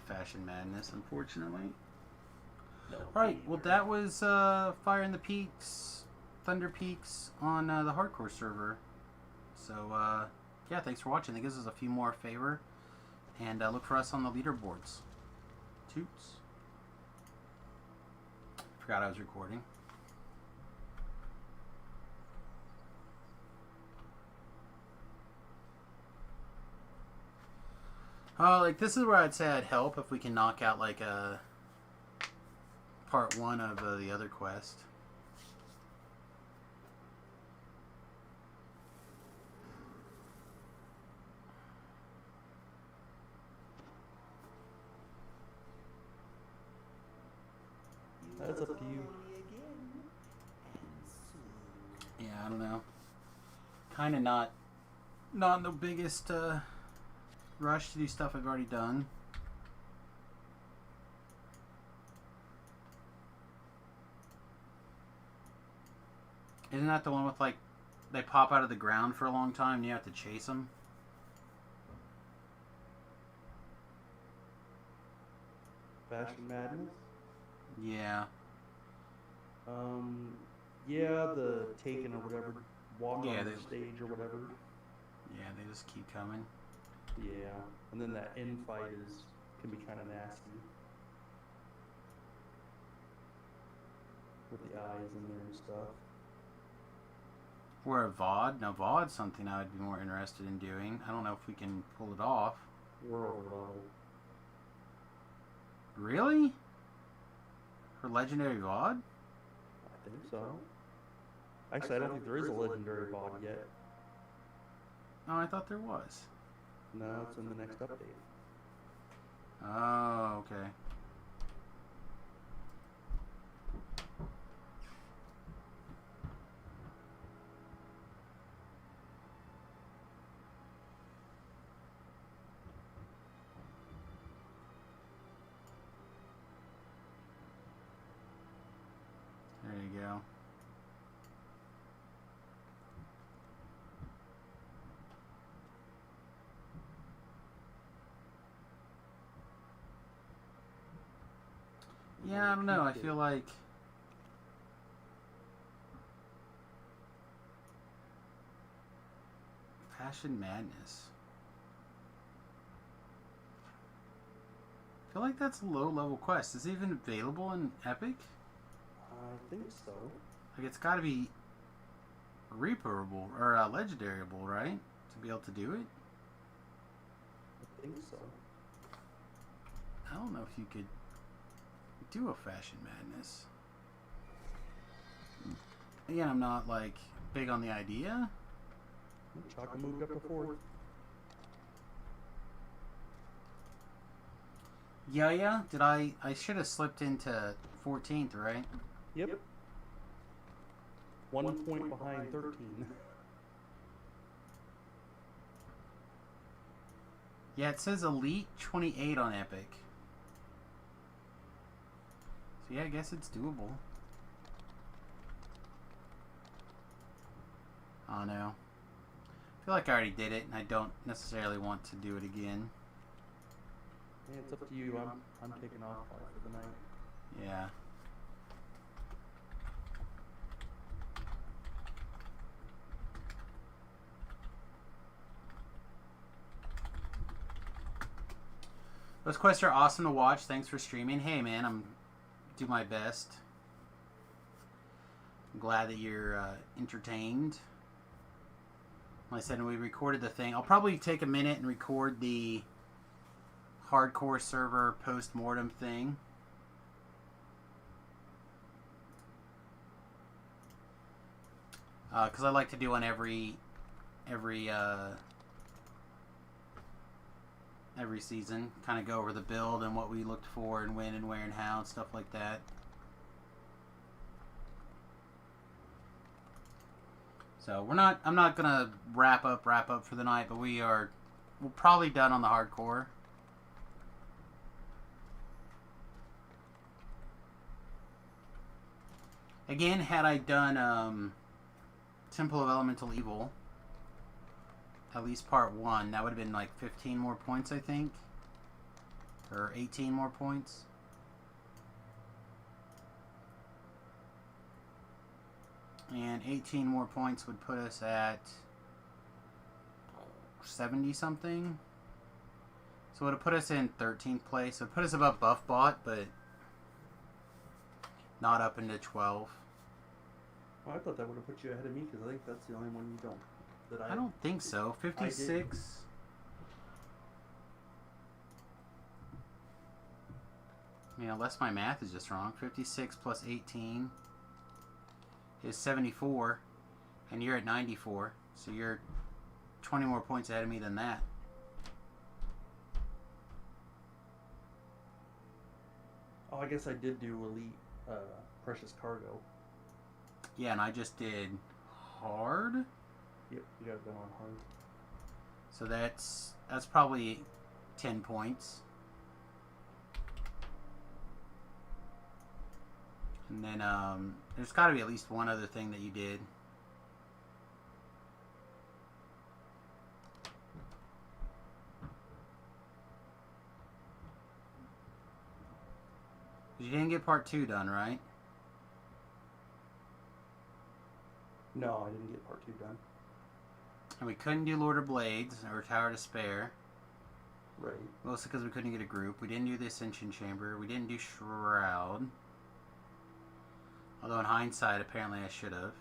Fashion Madness, unfortunately. No. Alright, well that was Fire in the Peaks, Thunder Peaks on the hardcore server. So, yeah, thanks for watching. That gives us a few more favor. And look for us on the leaderboards. Toots. Forgot I was recording. Like, this is where I'd say I'd help if we can knock out, like, a part 1 of the other quest. That's up to you. Yeah, I don't know. Kind of not the biggest rush to do stuff I've already done. Isn't that the one with, like, they pop out of the ground for a long time and you have to chase them? Fashion Madness? Yeah. Yeah, the Taken or whatever, walk Yeah, on they- the stage or whatever. Yeah, they just keep coming. Yeah, and then that end fight can be kind of nasty. With the eyes in there and stuff. Or a VOD. Now, VOD's something I would be more interested in doing. I don't know if we can pull it off. We're over level. Really? For Legendary VOD? I think so. Actually, I don't think there is a legendary VOD yet. Oh, I thought there was. No, it's in the next update. Oh, okay. There you go. Yeah, I don't know. I feel like Fashion Madness. I feel like that's a low-level quest. Is it even available in Epic? I think so. Like, it's got to be Reaperable or Legendaryable, right? To be able to do it. I think so. I don't know if you could do a Fashion Madness. Again, I'm not, like, big on the idea. Chaka moved up to 4th. Yeah. Did I should have slipped into 14th, right? Yep. 1 point behind 13. Yeah, it says Elite 28 on Epic. So yeah, I guess it's doable. Oh no. I feel like I already did it and I don't necessarily want to do it again. Yeah, it's up to you. I'm taking off for the night. Yeah. Those quests are awesome to watch. Thanks for streaming. Hey man, I'm do my best. I'm glad that you're entertained. Like I said, when we recorded the thing, I'll probably take a minute and record the hardcore server post-mortem thing. Because I like to do one every season. Kind of go over the build and what we looked for and when and where and how and stuff like that. So I'm not gonna wrap up for the night, but we're probably done on the hardcore. Again, had I done Temple of Elemental Evil, at least part 1, that would have been like 15 more points, I think. Or 18 more points. And 18 more points would put us at 70 something. So it would put us in 13th place. It would put us above Buffbot, but not up into 12. Well, I thought that would have put you ahead of me because I think that's the only one you don't. That I don't think so. 56. I mean, unless my math is just wrong. 56 plus 18 is 74, and you're at 94. So you're 20 more points ahead of me than that. Oh, I guess I did do Elite Precious Cargo. Yeah, and I just did hard. Yep, you got it done on hard. So that's probably 10 points. And then there's got to be at least one other thing that you did. You didn't get part 2 done, right? No, I didn't get part 2 done. And we couldn't do Lord of Blades or Tower to Spare. Right. Mostly because we couldn't get a group. We didn't do the Ascension Chamber. We didn't do Shroud. Although in hindsight, apparently I should have.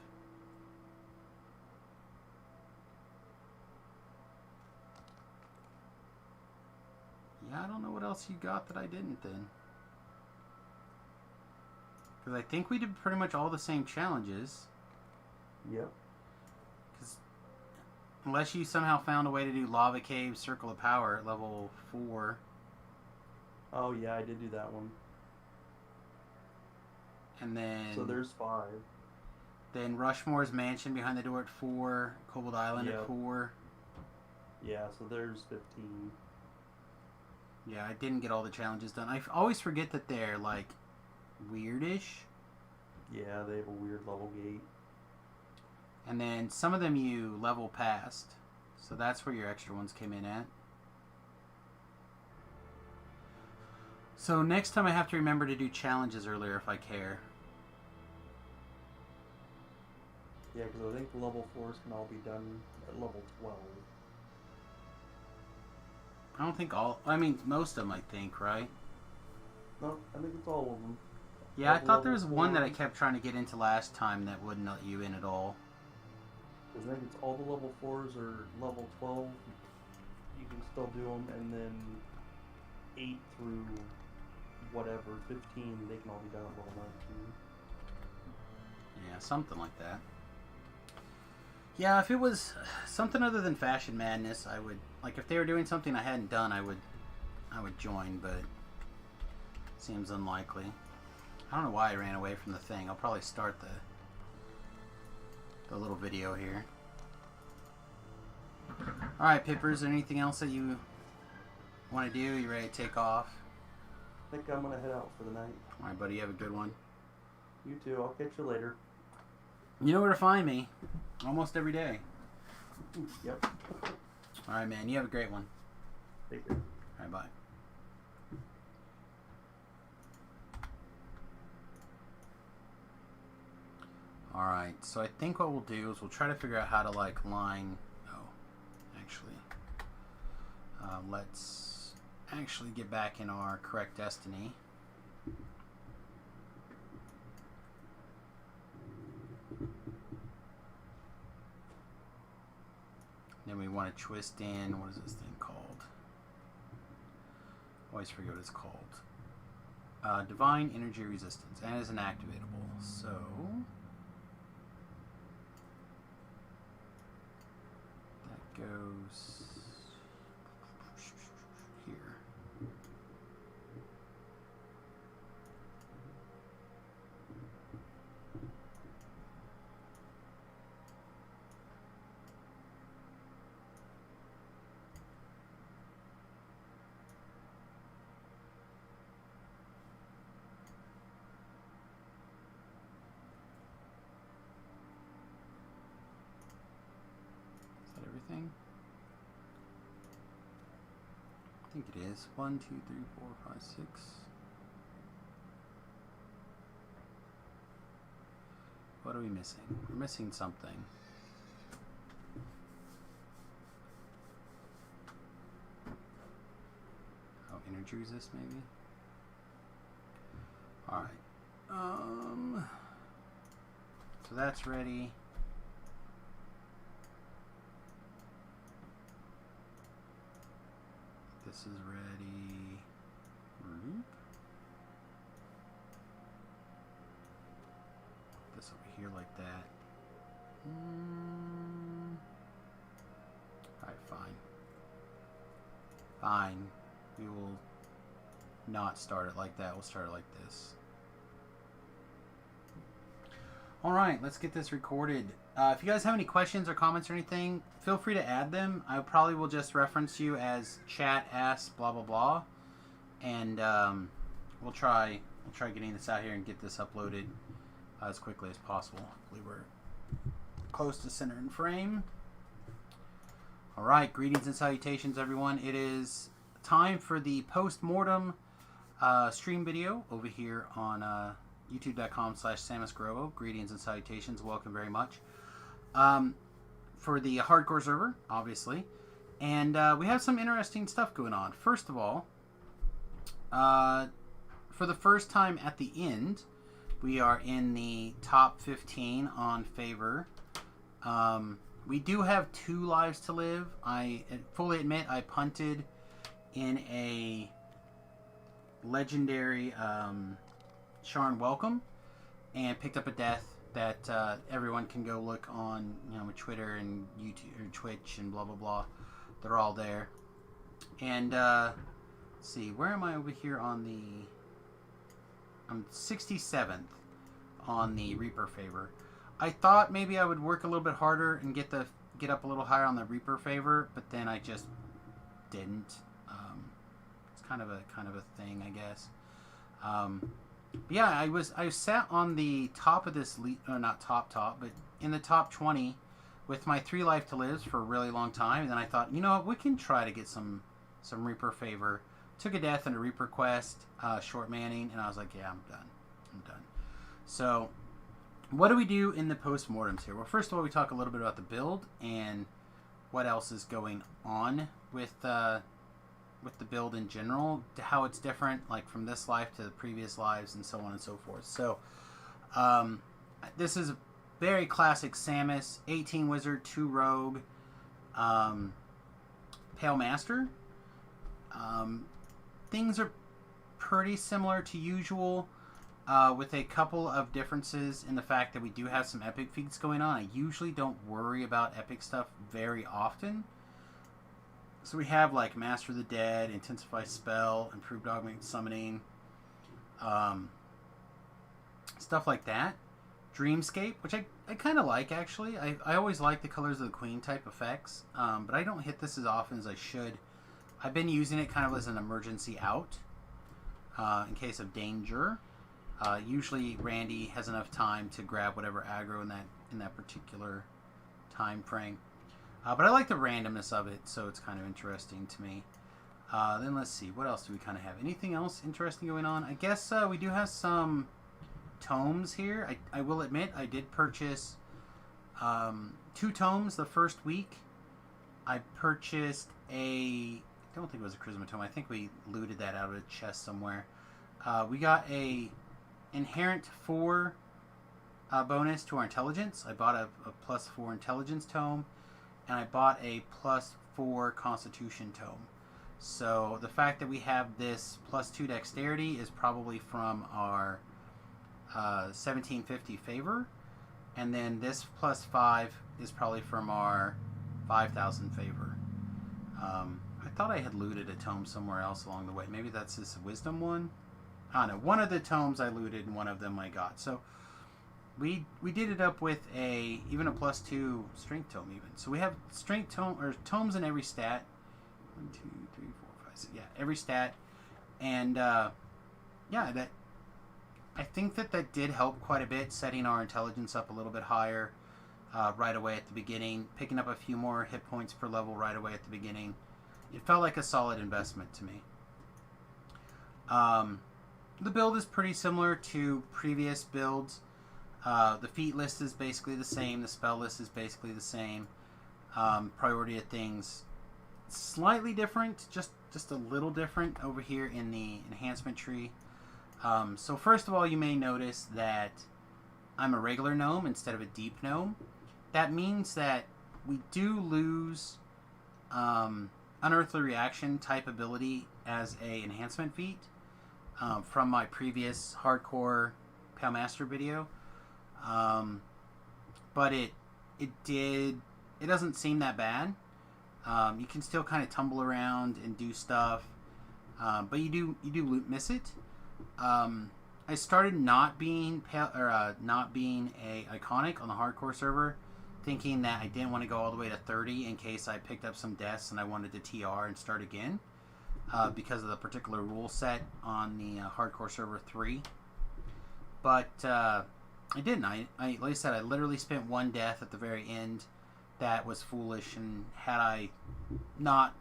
Yeah, I don't know what else you got that I didn't then. Because I think we did pretty much all the same challenges. Yep. Because unless you somehow found a way to do Lava Cave, Circle of Power at level 4. Oh yeah, I did do that one. And then... So there's 5. Then Rushmore's Mansion behind the door at 4. Cobalt Island Yep. at 4. Yeah, so there's 15. Yeah, I didn't get all the challenges done. I always forget that they're, like, weirdish. Yeah, they have a weird level gate. And then some of them you level past. So that's where your extra ones came in at. So next time I have to remember to do challenges earlier if I care. Yeah, because I think the level 4s can all be done at level 12. I don't think all... I mean, most of them, I think, right? No, I think it's all of them. Yeah, I Level thought there was one that I 4s. kept trying to get into last time that wouldn't let you in at all. Because I think it's all the level 4s or level 12. You can still do them, and then 8 through whatever, 15, they can all be done at level 19. Yeah, something like that. Yeah, if it was something other than Fashion Madness, I would... Like, if they were doing something I hadn't done, I would join, but... Seems unlikely. I don't know why I ran away from the thing. I'll probably start the little video here. Alright, Pipper, is there anything else that you want to do? You ready to take off? I think I'm going to head out for the night. Alright, buddy, you have a good one. You too. I'll catch you later. You know where to find me. Almost every day. Yep. Alright, man, you have a great one. Take care. Alright, bye. Alright, so I think what we'll do is we'll try to figure out how to, like, line... Oh, actually. Let's actually get back in our correct destiny. Then we want to twist in... What is this thing called? Always forget what it's called. Divine Energy Resistance. And it's an activatable. So... goes here. Is that everything? think it is. 1, 2, 3, 4, 5, 6. What are we missing? We're missing something. Oh, energy resist maybe? Alright. So that's ready. This is ready. This over here like that. Alright, fine. Fine. We will not start it like that. We'll start it like this. Alright, let's get this recorded. If you guys have any questions or comments or anything, feel free to add them. I probably will just reference you as chat ask blah blah blah, and we'll try getting this out here and get this uploaded as quickly as possible. Hopefully we're close to center and frame. Alright, greetings and salutations everyone. It is time for the post-mortem stream video over here on youtube.com/SamusGrovo. Greetings and salutations. Welcome very much. For the hardcore server, obviously. And we have some interesting stuff going on. First of all, for the first time at the end, we are in the top 15 on favor. We do have 2 lives to live. I fully admit I punted in a legendary Sharn Welcome and picked up a death that everyone can go look on, Twitter and YouTube or Twitch and blah blah blah. They're all there. And let's see, where am I over here on the? I'm 67th on the Reaper favor. I thought maybe I would work a little bit harder and get up a little higher on the Reaper favor, but then I just didn't. It's kind of a thing, I guess. But yeah, I sat on the top of this not top, but in the top 20 with my 3 life to lives for a really long time, and then I thought, you know what, we can try to get some Reaper favor. Took a death and a Reaper quest, short manning, and I was like, yeah, I'm done. So, what do we do in the post-mortems here? Well, first of all, we talk a little bit about the build and what else is going on with the build in general, how it's different, like from this life to the previous lives, and so on and so forth. So, this is a very classic Samus, 18 Wizard, 2 Rogue, Pale Master. Things are pretty similar to usual, with a couple of differences in the fact that we do have some epic feats going on. I usually don't worry about epic stuff very often. So we have like Master of the Dead, Intensify Spell, Improved Augment Summoning, stuff like that. Dreamscape, which I kind of like actually. I always like the Colors of the Queen type effects, but I don't hit this as often as I should. I've been using it kind of as an emergency out in case of danger. Usually Randy has enough time to grab whatever aggro in that particular time frame. But I like the randomness of it, so it's kind of interesting to me. Then let's see, what else do we kind of have? Anything else interesting going on? I guess we do have some tomes here. I will admit I did purchase 2 tomes the first week. I purchased I don't think it was a Charisma tome. I think we looted that out of a chest somewhere. We got a Inherent 4 bonus to our intelligence. I bought a +4 intelligence tome, and I bought a +4 constitution tome. So the fact that we have this +2 dexterity is probably from our 1750 favor, and then this +5 is probably from our 5000 favor. I thought I had looted a tome somewhere else along the way. Maybe that's this wisdom one. I don't know. One of the tomes I looted, and one of them I got. So we did it up with even a +2 strength tome even. So we have strength tome or tomes in every stat. 1, 2, 3, 4, 5, 6. Yeah, every stat. And yeah, I think that did help quite a bit, setting our intelligence up a little bit higher right away at the beginning, picking up a few more hit points per level right away at the beginning. it felt like a solid investment to me. The build is pretty similar to previous builds. The feat list is basically the same. The spell list is basically the same. Priority of things slightly different, just a little different over here in the enhancement tree. So first of all, you may notice that I'm a regular gnome instead of a deep gnome. That means that we do lose unearthly reaction type ability as a enhancement feat from my previous hardcore Pale Master video. But it doesn't seem that bad. You can still kind of tumble around and do stuff, but you do miss it. I started not being not being a iconic on the hardcore server, thinking that I didn't want to go all the way to 30 in case I picked up some deaths and I wanted to TR and start again, because of the particular rule set on the hardcore server 3. But I didn't. I like I said, I literally spent one death at the very end. That was foolish, and had I not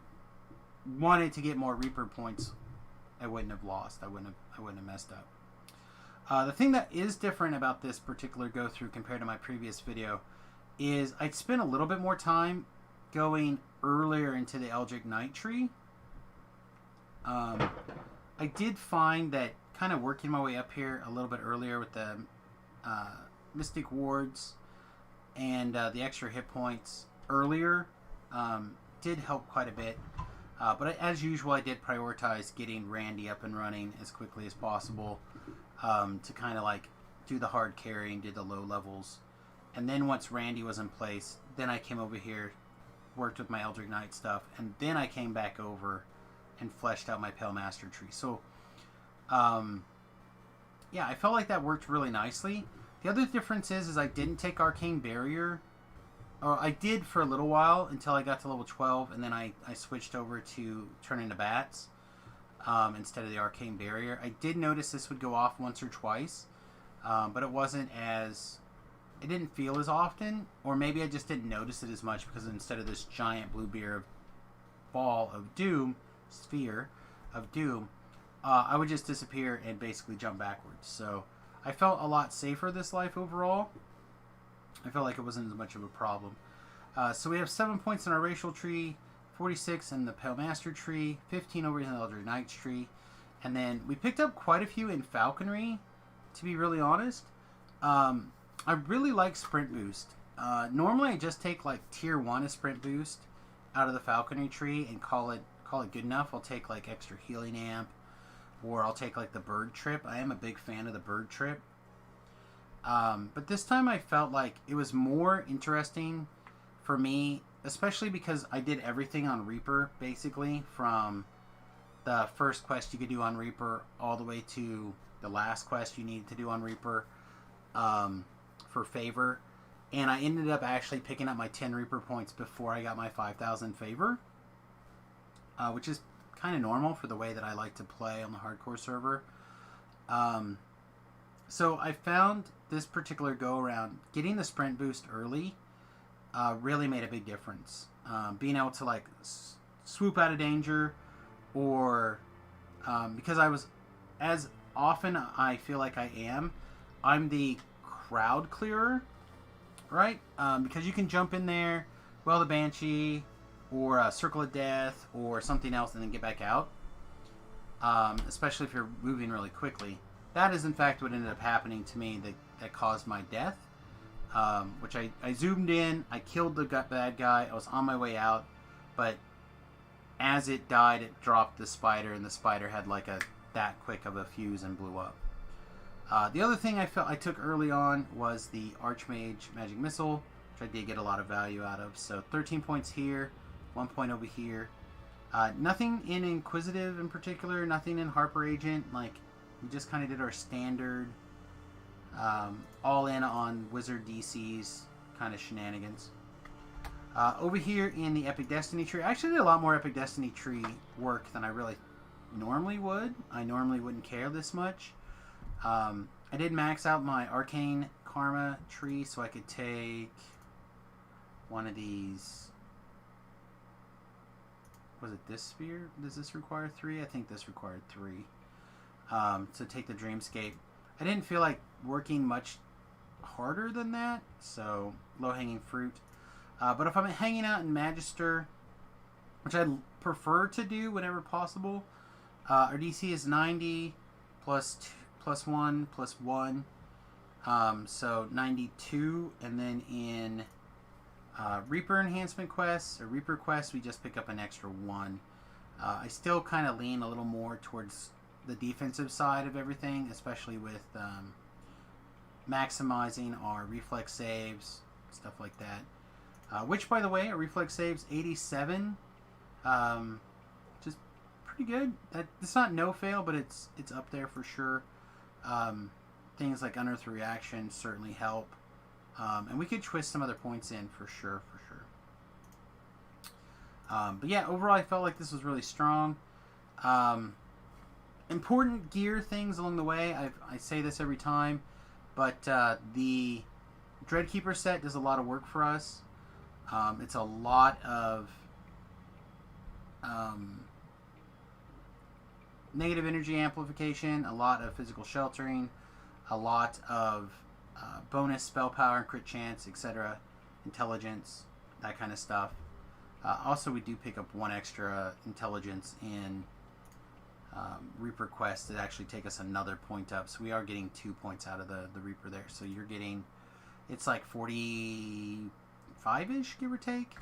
wanted to get more Reaper points, I wouldn't have lost. I wouldn't have messed up. The thing that is different about this particular go through compared to my previous video is I spent a little bit more time going earlier into the Eldritch Knight tree. I did find that kind of working my way up here a little bit earlier with the Mystic Wards and the extra hit points earlier did help quite a bit. But as usual, I did prioritize getting Randy up and running as quickly as possible to kind of like do the hard carrying, did the low levels. And then once Randy was in place, then I came over here, worked with my Eldritch Knight stuff, and then I came back over and fleshed out my Pale Master tree. So, yeah, I felt like that worked really nicely. The other difference is I didn't take Arcane Barrier, or I did for a little while until I got to level 12, and then I switched over to turn into bats instead of the Arcane Barrier. I did notice this would go off once or twice, but it wasn't as... It didn't feel as often, or maybe I just didn't notice it as much because instead of this giant Bluebeard ball of doom, sphere of doom, I would just disappear and basically jump backwards. So I felt a lot safer this life overall. I felt like it wasn't as much of a problem. So we have 7 points in our racial tree, 46 in the Pale Master tree, 15 over in the Eldritch Knights tree, and then we picked up quite a few in Falconry, to be really honest. I really like Sprint Boost. Normally I just take like tier 1 of Sprint Boost out of the Falconry tree and call it good enough. I'll take like extra healing amp, or I'll take like the bird trip. I am a big fan of the bird trip. But this time I felt like it was more interesting for me, especially because I did everything on Reaper, basically, from the first quest you could do on Reaper all the way to the last quest you needed to do on Reaper for favor. And I ended up actually picking up my 10 Reaper points before I got my 5,000 favor, which is kind of normal for the way that I like to play on the hardcore server. So I found this particular go around, getting the sprint boost early really made a big difference. Being able to like swoop out of danger, or because I was, as often I feel like I am, I'm the crowd clearer, right? Because you can jump in there, well, the Banshee, or Circle of Death, or something else, and then get back out. Especially if you're moving really quickly. That is, in fact, what ended up happening to me that caused my death. Which I zoomed in, I killed the bad guy, I was on my way out, but as it died, it dropped the spider, and the spider had like that quick of a fuse and blew up. The other thing I felt I took early on was the Archmage Magic Missile, which I did get a lot of value out of. So 13 points here, 1 point over here. Nothing in Inquisitive in particular, nothing in Harper Agent. Like, we just kind of did our standard all in on Wizard DC's kind of shenanigans. Over here in the Epic Destiny tree, I actually did a lot more Epic Destiny tree work than I really normally would. I normally wouldn't care this much. I did max out my Arcane Karma tree so I could take one of these Was it this sphere? Does this require 3? I think this required 3. To take the Dreamscape. I didn't feel like working much harder than that, so low-hanging fruit. But if I'm hanging out in Magister, which I prefer to do whenever possible, our DC is 90 plus 1 plus 1, so 92, and then in Reaper Enhancement Quests, or Reaper Quests, we just pick up an extra 1. I still kind of lean a little more towards the defensive side of everything, especially with maximizing our reflex saves, stuff like that. Which, by the way, our reflex saves 87, just pretty good. It's not no fail, but it's up there for sure. Things like unearthly reaction certainly help, and we could twist some other points in for sure. But yeah, overall, I felt like this was really strong. Important gear things along the way. I say this every time, but the Dreadkeeper set does a lot of work for us. It's a lot of negative energy amplification, a lot of physical sheltering, a lot of bonus spell power and crit chance, etc., intelligence, that kind of stuff. Also, we do pick up 1 extra intelligence in Reaper Quest that actually take us another point up, so we are getting 2 points out of the Reaper there. So you're getting, it's like 45-ish, give or take,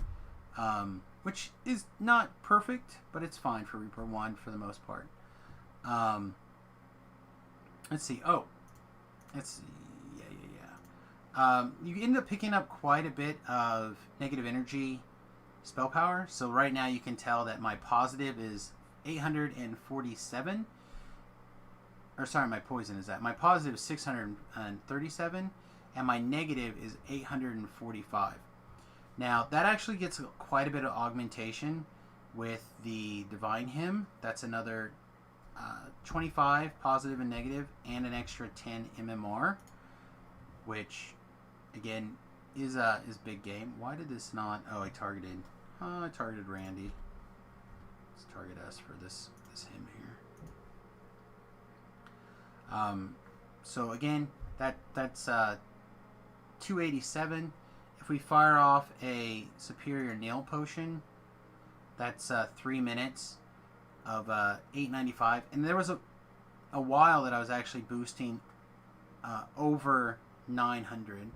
which is not perfect, but it's fine for Reaper 1 for the most part. Let's see. You end up picking up quite a bit of negative energy spell power. So right now you can tell that my positive is 847. Or sorry, my poison is that. My positive is 637, and my negative is 845. Now, that actually gets quite a bit of augmentation with the Divine Hymn. That's another 25 positive and negative, and an extra 10 MMR, which, again, is big game. Why did this not... Oh, I targeted Randy. Let's target us for this hymn here. So, again, that's 287. If we fire off a Superior Nail Potion, that's 3 minutes of 895. And there was a while that I was actually boosting over 900.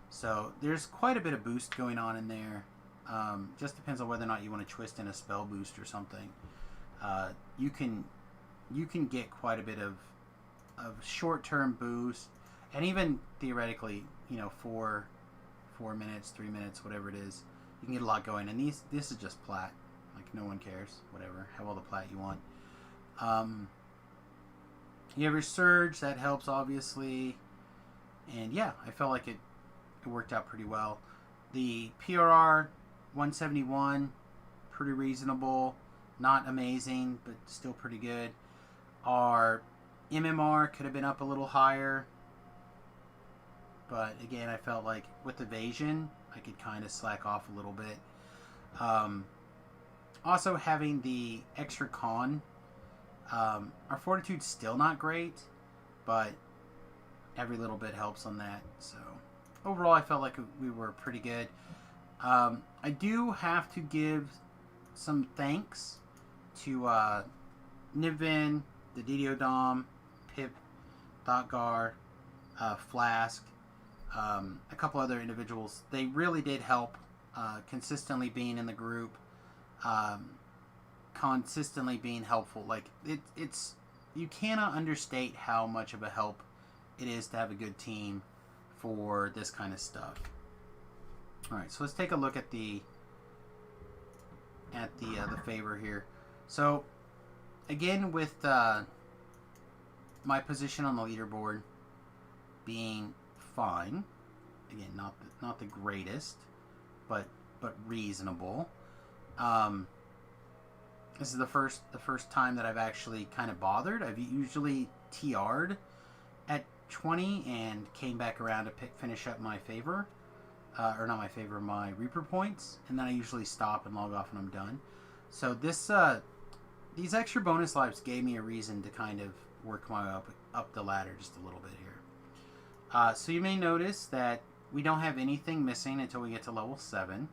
So there's quite a bit of boost going on in there. Just depends on whether or not you want to twist in a spell boost or something. You can get quite a bit of short-term boost, and even theoretically, 4 minutes, 3 minutes, whatever it is, you can get a lot going. And this is just plat. Like, no one cares. Whatever. Have all the plat you want. You have your surge. That helps, obviously. And yeah, I felt like it worked out pretty well. The PRR 171, pretty reasonable. Not amazing, but still pretty good. Our MMR could have been up a little higher. But again, I felt like with evasion, I could kind of slack off a little bit. Also, having the extra con, our fortitude's still not great, but every little bit helps on that. So overall, I felt like we were pretty good. I do have to give some thanks to Niven, the Didiodom, Pip, Thotgar, Flask, a couple other individuals. They really did help consistently being in the group, consistently being helpful. Like, it's you cannot understate how much of a help it is to have a good team for this kind of stuff. Alright, so let's take a look at the favor here. So again, with my position on the leaderboard being fine, again, not the greatest, but reasonable. This is the first time that I've actually kind of bothered. I've usually TR'd at 20 and came back around to finish up my favor, or not my favor, my Reaper points, and then I usually stop and log off when I'm done. So this these extra bonus lives gave me a reason to kind of work my way up the ladder just a little bit here. So you may notice that we don't have anything missing until we get to level 7.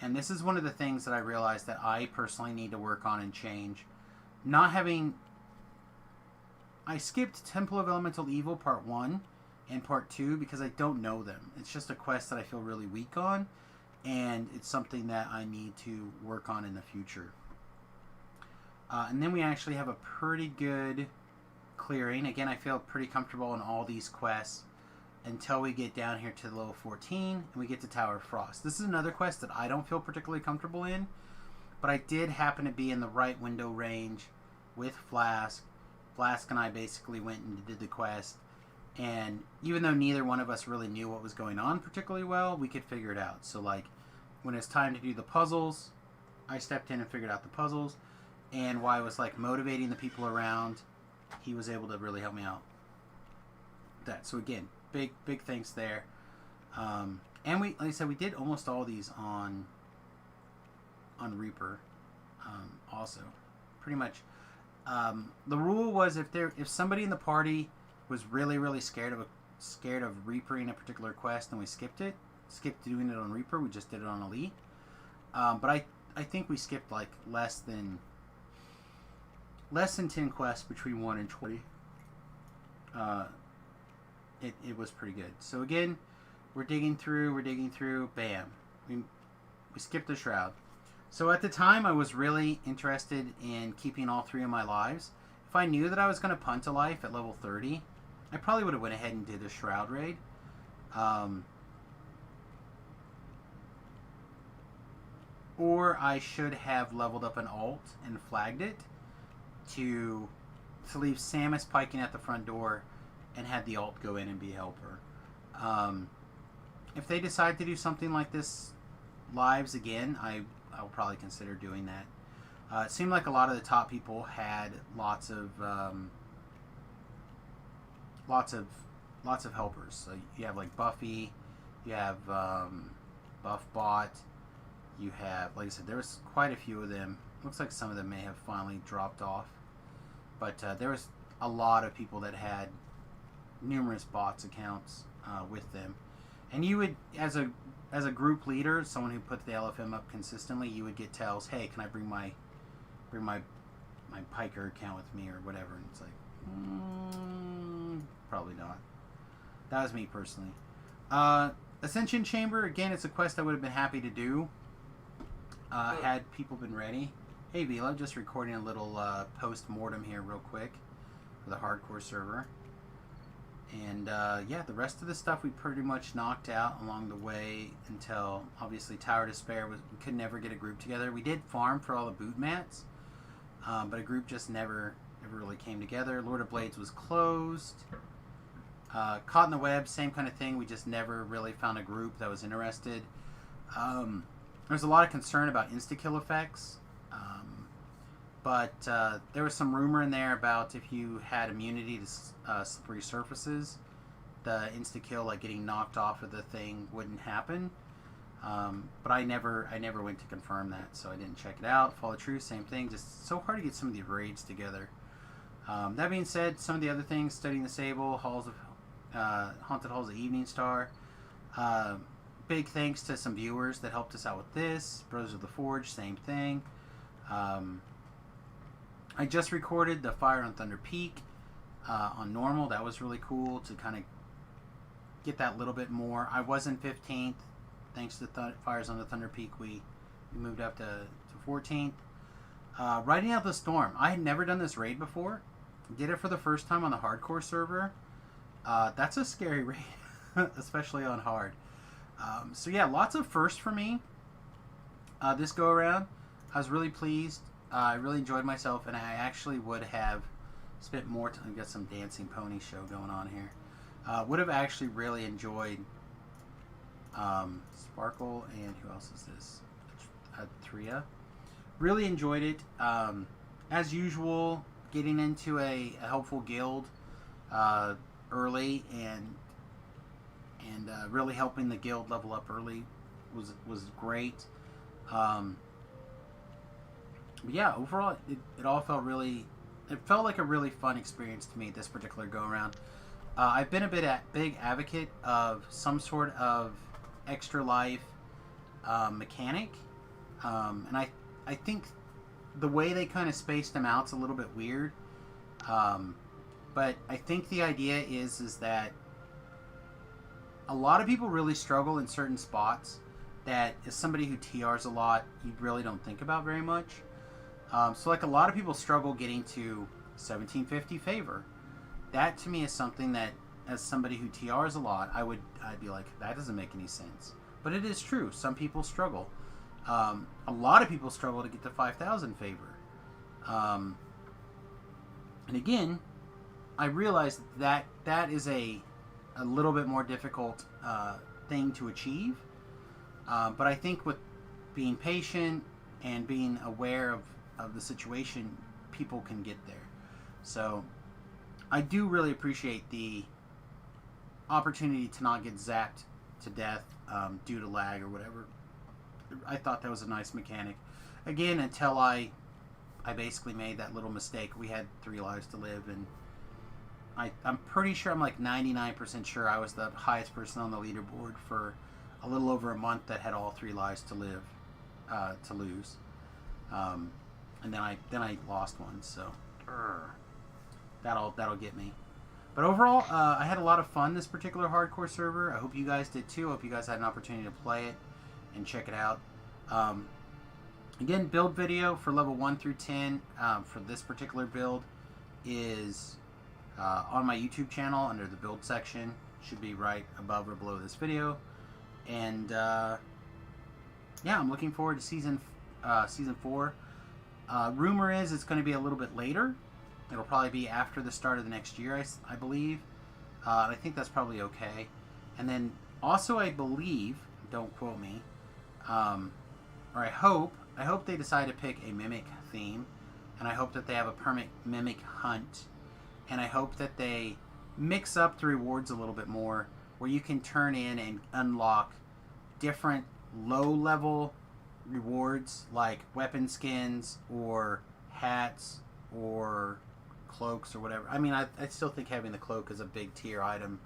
And this is one of the things that I realized that I personally need to work on and change. Not having... I skipped Temple of Elemental Evil Part 1 and Part 2 because I don't know them. It's just a quest that I feel really weak on, and it's something that I need to work on in the future. And then we actually have a pretty good clearing. Again, I feel pretty comfortable in all these quests until we get down here to level 14 and we get to Tower of Frost. This is another quest that I don't feel particularly comfortable in, but I did happen to be in the right window range with Flask. Flask and I basically went and did the quest, and even though neither one of us really knew what was going on particularly well, we could figure it out. So like when it's time to do the puzzles, I stepped in and figured out the puzzles, and while I was like motivating the people around, he was able to really help me out. So again, big thanks there. And we, like I said, we did almost all these on Reaper. Also, pretty much. The rule was if somebody in the party was really scared of Reapering a particular quest, and we skipped doing it on Reaper, we just did it on Elite. But I think we skipped like less than 10 quests between 1 and 20. It was pretty good. So again, we're digging through, bam. We skipped the Shroud. So at the time, I was really interested in keeping all 3 of my lives. If I knew that I was going to punt a life at level 30, I probably would have went ahead and did a Shroud raid. Or I should have leveled up an alt and flagged it to leave Samus piking at the front door and had the alt go in and be a helper. If they decide to do something like this lives again, I'll probably consider doing that. It seemed like a lot of the top people had lots of helpers. So you have like Buffy, you have Buffbot, you have, like I said, there was quite a few of them. Looks like some of them may have finally dropped off, but there was a lot of people that had numerous bots accounts with them, and you would, as a group leader, someone who put the LFM up consistently, you would get tells, hey, can I bring my Piker account with me or whatever, and it's like, probably not. That was me personally. Ascension Chamber, again, it's a quest I would have been happy to do had people been ready. Hey Vila, just recording a little post-mortem here real quick for the hardcore server. And yeah, the rest of the stuff we pretty much knocked out along the way until obviously Tower Despair we could never get a group together. We did farm for all the boot mats, but a group just never really came together. Lord of Blades was closed. Caught in the Web, same kind of thing. We just never really found a group that was interested. There's a lot of concern about insta-kill effects. But there was some rumor in there about if you had immunity to slippery surfaces, the insta-kill, like getting knocked off of the thing, wouldn't happen. But I never went to confirm that, so I didn't check it out. Fall of Truth, same thing. Just so hard to get some of the raids together. That being said, some of the other things, Studying the Sable, Haunted Halls of Evening Star. Big thanks to some viewers that helped us out with this. Brothers of the Forge, same thing. I just recorded the Fire on Thunder Peak on normal. That was really cool to kind of get that little bit more. I was in 15th. Thanks to Fires on the Thunder Peak, we moved up to 14th. Riding Out the Storm. I had never done this raid before. Did it for the first time on the hardcore server. That's a scary raid, especially on hard. So yeah, lots of firsts for me this go around. I was really pleased. I really enjoyed myself, and I actually would have spent more time. Got some Dancing Pony show going on here. Would have actually really enjoyed Sparkle, and who else is this? Thria. Really enjoyed it. As usual, getting into a helpful guild early and really helping the guild level up early was great. yeah, overall, it all felt really... It felt like a really fun experience to me this particular go-around. I've been a big advocate of some sort of extra life mechanic. And I think the way they kind of spaced them out's a little bit weird. But I think the idea is that a lot of people really struggle in certain spots that, as somebody who TRs a lot, you really don't think about very much. So like a lot of people struggle getting to 1750 favor. That to me is something that, as somebody who TRs a lot, I'd be like, that doesn't make any sense. But it is true. Some people struggle. A lot of people struggle to get to 5,000 favor. And again, I realize that is a little bit more difficult thing to achieve. But I think with being patient and being aware of the situation, people can get there. So I do really appreciate the opportunity to not get zapped to death due to lag or whatever. I thought that was a nice mechanic. Again, until I basically made that little mistake. We had 3 lives to live, and I'm pretty sure, I'm like 99% sure I was the highest person on the leaderboard for a little over a month that had all 3 lives to live, to lose. And then I lost one, so that'll get me. But overall, I had a lot of fun this particular hardcore server. I hope you guys did too. I hope you guys had an opportunity to play it and check it out. Again, build video for level 1 through 10 for this particular build is on my YouTube channel under the build section. Should be right above or below this video. And yeah, I'm looking forward to season 4. Rumor is it's going to be a little bit later. It'll probably be after the start of the next year, I believe. I think that's probably okay. And then also, I believe, don't quote me, or I hope they decide to pick a Mimic theme, and I hope that they have a permanent Mimic hunt, and I hope that they mix up the rewards a little bit more, where you can turn in and unlock different low-level rewards, like weapon skins, or hats, or cloaks, or whatever. I mean, I still think having the cloak as a big tier item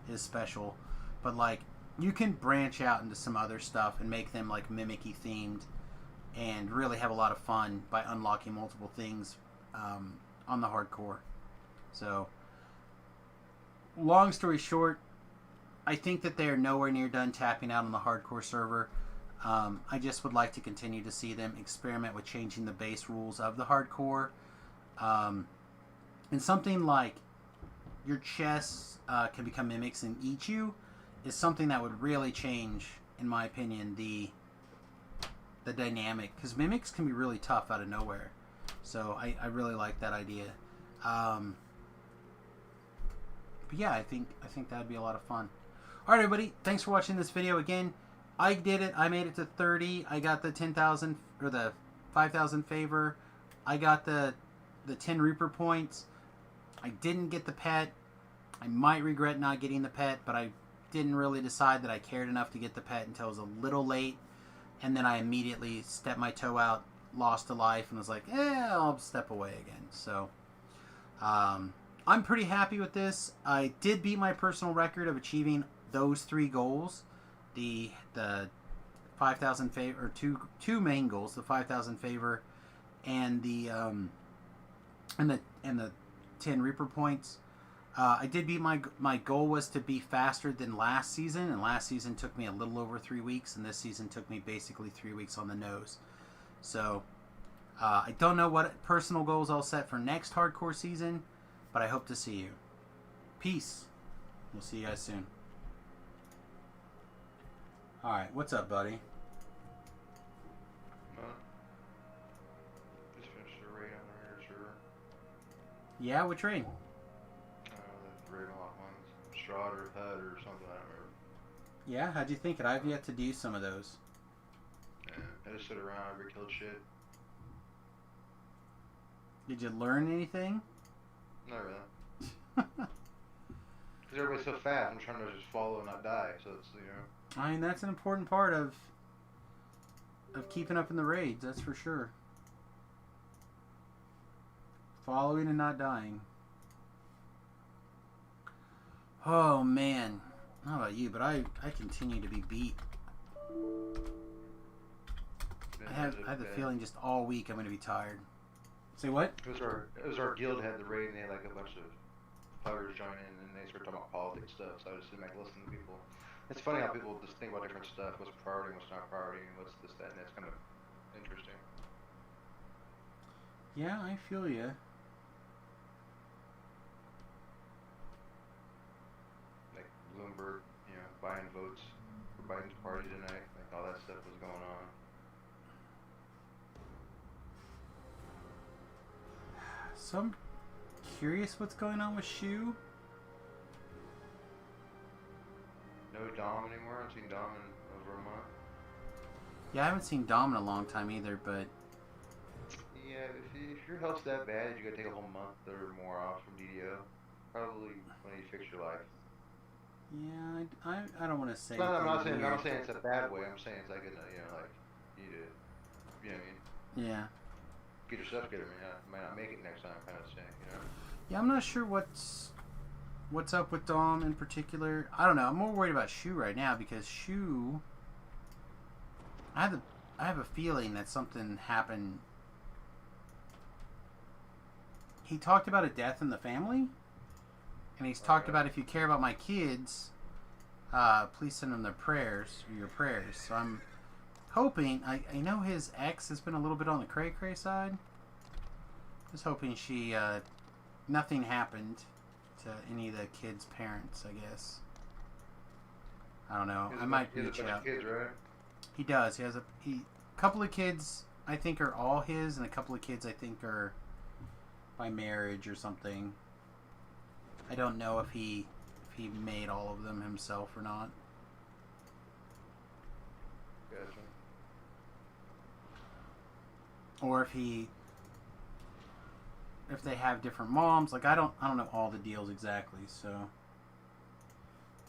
is special, but like, you can branch out into some other stuff and make them like mimicky themed and really have a lot of fun by unlocking multiple things on the hardcore. So, long story short, I think that they are nowhere near done tapping out on the hardcore server. I just would like to continue to see them experiment with changing the base rules of the hardcore. And something like your chests can become mimics and eat you is something that would really change, in my opinion, the dynamic. Because mimics can be really tough out of nowhere. So I really like that idea. But yeah, I think that would be a lot of fun. Alright, everybody, thanks for watching this video. Again, I did it. I made it to 30. I got the 10,000 or the 5,000 favor. I got the 10 Reaper points. I didn't get the pet. I might regret not getting the pet, but I didn't really decide that I cared enough to get the pet until it was a little late. And then I immediately stepped my toe out, lost a life, and was like, I'll step away again. So, I'm pretty happy with this. I did beat my personal record of achieving those 3 goals. The 5,000 favor, or two main goals, the 5,000 favor and the 10 Reaper points. I did beat my goal was to be faster than last season, and last season took me a little over 3 weeks, and this season took me basically 3 weeks on the nose. So I don't know what personal goals I'll set for next hardcore season, but I hope to see you. Peace. We'll see you guys soon. Alright, what's up, buddy? Just finished a raid on the server. Yeah, which raid? The raid lock ones. Strahd or Head or something, I don't remember. Yeah, how'd you think it? I've yet to do some of those. Yeah, I just sit around, ever killed shit. Did you learn anything? Not really. Because everybody's so fast, I'm trying to just follow and not die, so it's, you know. I mean, that's an important part of keeping up in the raids, that's for sure. Following and not dying. Oh man. I don't know about you, but I continue to be beat. I have the feeling just all week I'm going to be tired. Say what? It was our guild had the raid, and they had like a bunch of players join in, and they started talking about politics stuff. So I just didn't listen to people. It's funny how people just think about different stuff. What's priority, what's not priority, and what's this, that, and that's kind of interesting. Yeah, I feel ya. Like Bloomberg, buying votes for Biden's party tonight. Like all that stuff was going on. So I'm curious what's going on with Shu. No Dom anymore. I haven't seen Dom in over a month. Yeah, I haven't seen Dom in a long time either, but Yeah, if your health's that bad, you gotta take a whole month or more off from DDO. Probably when you fix your life. yeah, I don't want to say. No, I'm not anything weird. saying it's a bad way. I'm saying it's like like you need to, you know what I mean? Yeah. Get your stuff together, might not make it next time, kind of thing, Yeah, I'm not sure what's up with Dom in particular. I don't know. I'm more worried about Shu right now because Shu. I have a feeling that something happened. He talked about a death in the family, and he's talked about if you care about my kids, please send them their prayers or your prayers. So I'm hoping. I know his ex has been a little bit on the cray side. Just hoping she nothing happened to any of the kids' parents. I guess. I don't know. I might reach out. Kids, right? He does. He has a couple of kids. I think are all his, and a couple of kids I think are by marriage or something. I don't know if he made all of them himself or not. Gotcha. Or if they have different moms. Like I don't know all the deals exactly, so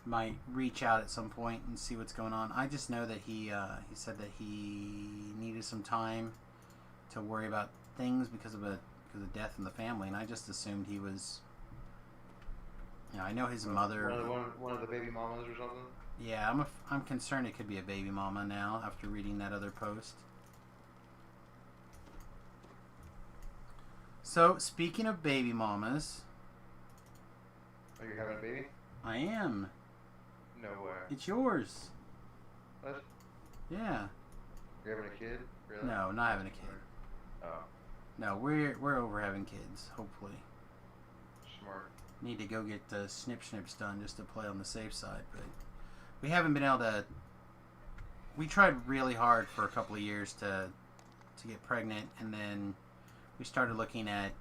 might reach out at some point and see what's going on. I just know that he said that he needed some time to worry about things because of death in the family, and I just assumed he was. I know his mother. One of the baby mamas or something. Yeah, I'm concerned it could be a baby mama now after reading that other post. So speaking of baby mamas, Are you having a baby? I am. No way. It's yours. What? Yeah. You're having a kid? Really? No, not having a kid. Oh, No, we're over having kids. Hopefully, smart. need to go get the snips done just to play on the safe side, but we haven't been able to. We tried really hard for a couple of years to get pregnant, and then we started looking at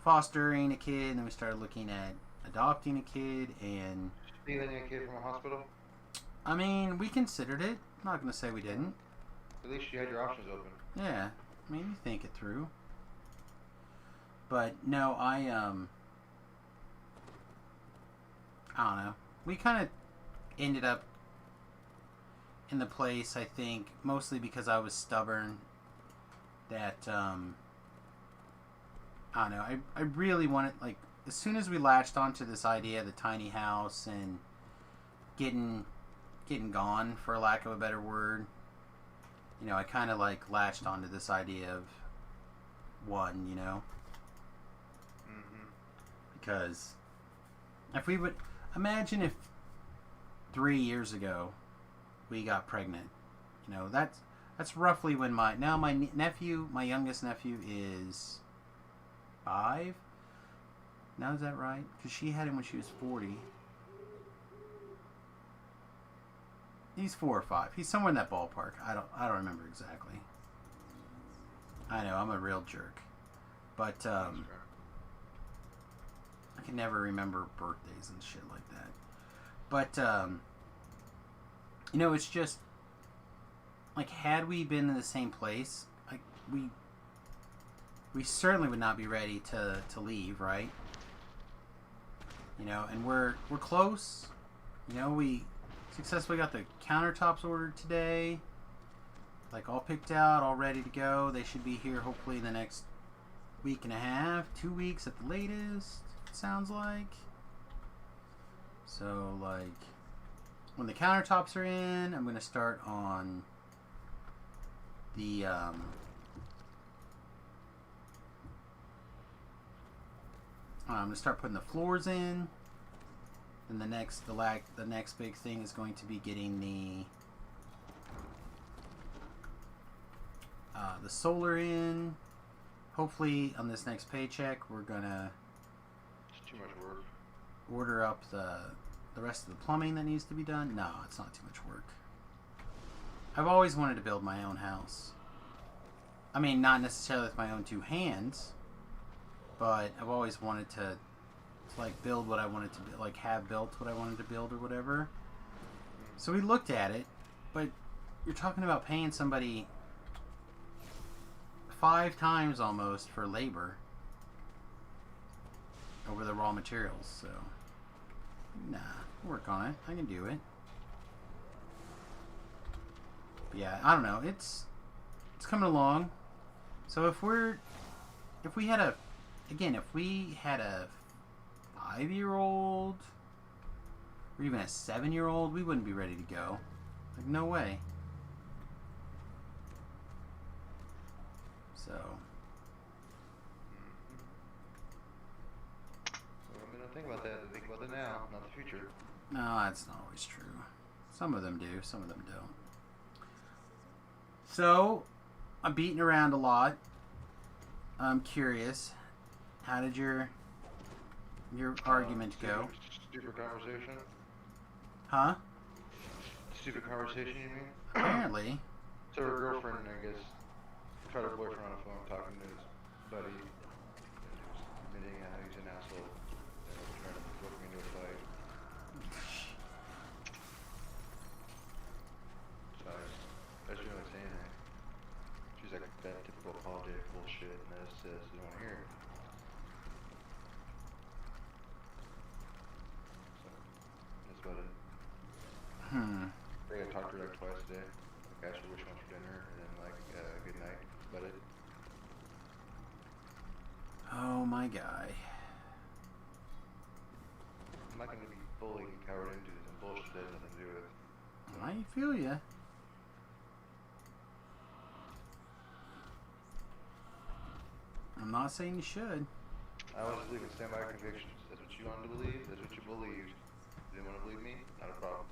fostering a kid, and then we started looking at adopting a kid, and Stealing a kid from a hospital? I mean, we considered it. I'm not gonna say we didn't. At least you had your options open. Yeah, I mean, you think it through. But no, I don't know. We kind of ended up in the place, I think, mostly because I was stubborn, that I don't know. I really wanted, like, as soon as we latched onto this idea of the tiny house and getting gone, for lack of a better word, I kind of like latched onto this idea of one, Mm-hmm. because if we would imagine if 3 years ago we got pregnant, that's roughly when my youngest nephew is 5. Now is that right? Because she had him when she was 40. He's 4 or 5. He's somewhere in that ballpark. I don't remember exactly. I know I'm a real jerk, but I can never remember birthdays and shit like that. But it's just like, had we been in the same place, like we certainly would not be ready to leave, right? And we're close. We successfully got the countertops ordered today, like all picked out, all ready to go. They should be here hopefully in the next week and a half, 2 weeks at the latest, it sounds like. So, like, when the countertops are in, I'm going to start on the, I'm going to start putting the floors in. And the next big thing is going to be getting the solar in. Hopefully on this next paycheck we're gonna It's too much work. order up the rest of the plumbing that needs to be done. No, it's not too much work. I've always wanted to build my own house. I mean, not necessarily with my own two hands, but I've always wanted to like build what I wanted to like have built what I wanted to build or whatever. So we looked at it, but you're talking about paying somebody 5 times almost for labor over the raw materials. So nah, work on it. I can do it. But yeah, I don't know. It's coming along. So if we had a 5-year-old or even a 7-year-old, we wouldn't be ready to go. Like, no way. So. Well, I mean, don't think about that. Think about the now, not the future. No, that's not always true. Some of them do, some of them don't. So, I'm beating around a lot. I'm curious. How did your argument go? Stupid conversation? Huh? Stupid conversation, you mean? Apparently. So her girlfriend, I guess, tried her boyfriend on the phone talking to his buddy, admitting how he's an asshole, trying to provoke me into a fight. So I didn't really say anything. She's like, that typical apologetic bullshit, and I just didn't want to hear it. So, that's about it. I think I talked to her like twice a day. Like, asked her which one for dinner, and then like, good night. That's about it. Oh my guy. I'm not gonna be bullied and cowered into some bullshit that has nothing to do with. I feel ya. I'm not saying you should. I always believe in stand by convictions. That's what you wanted to believe. That's what you believed. You didn't want to believe me? Not a problem.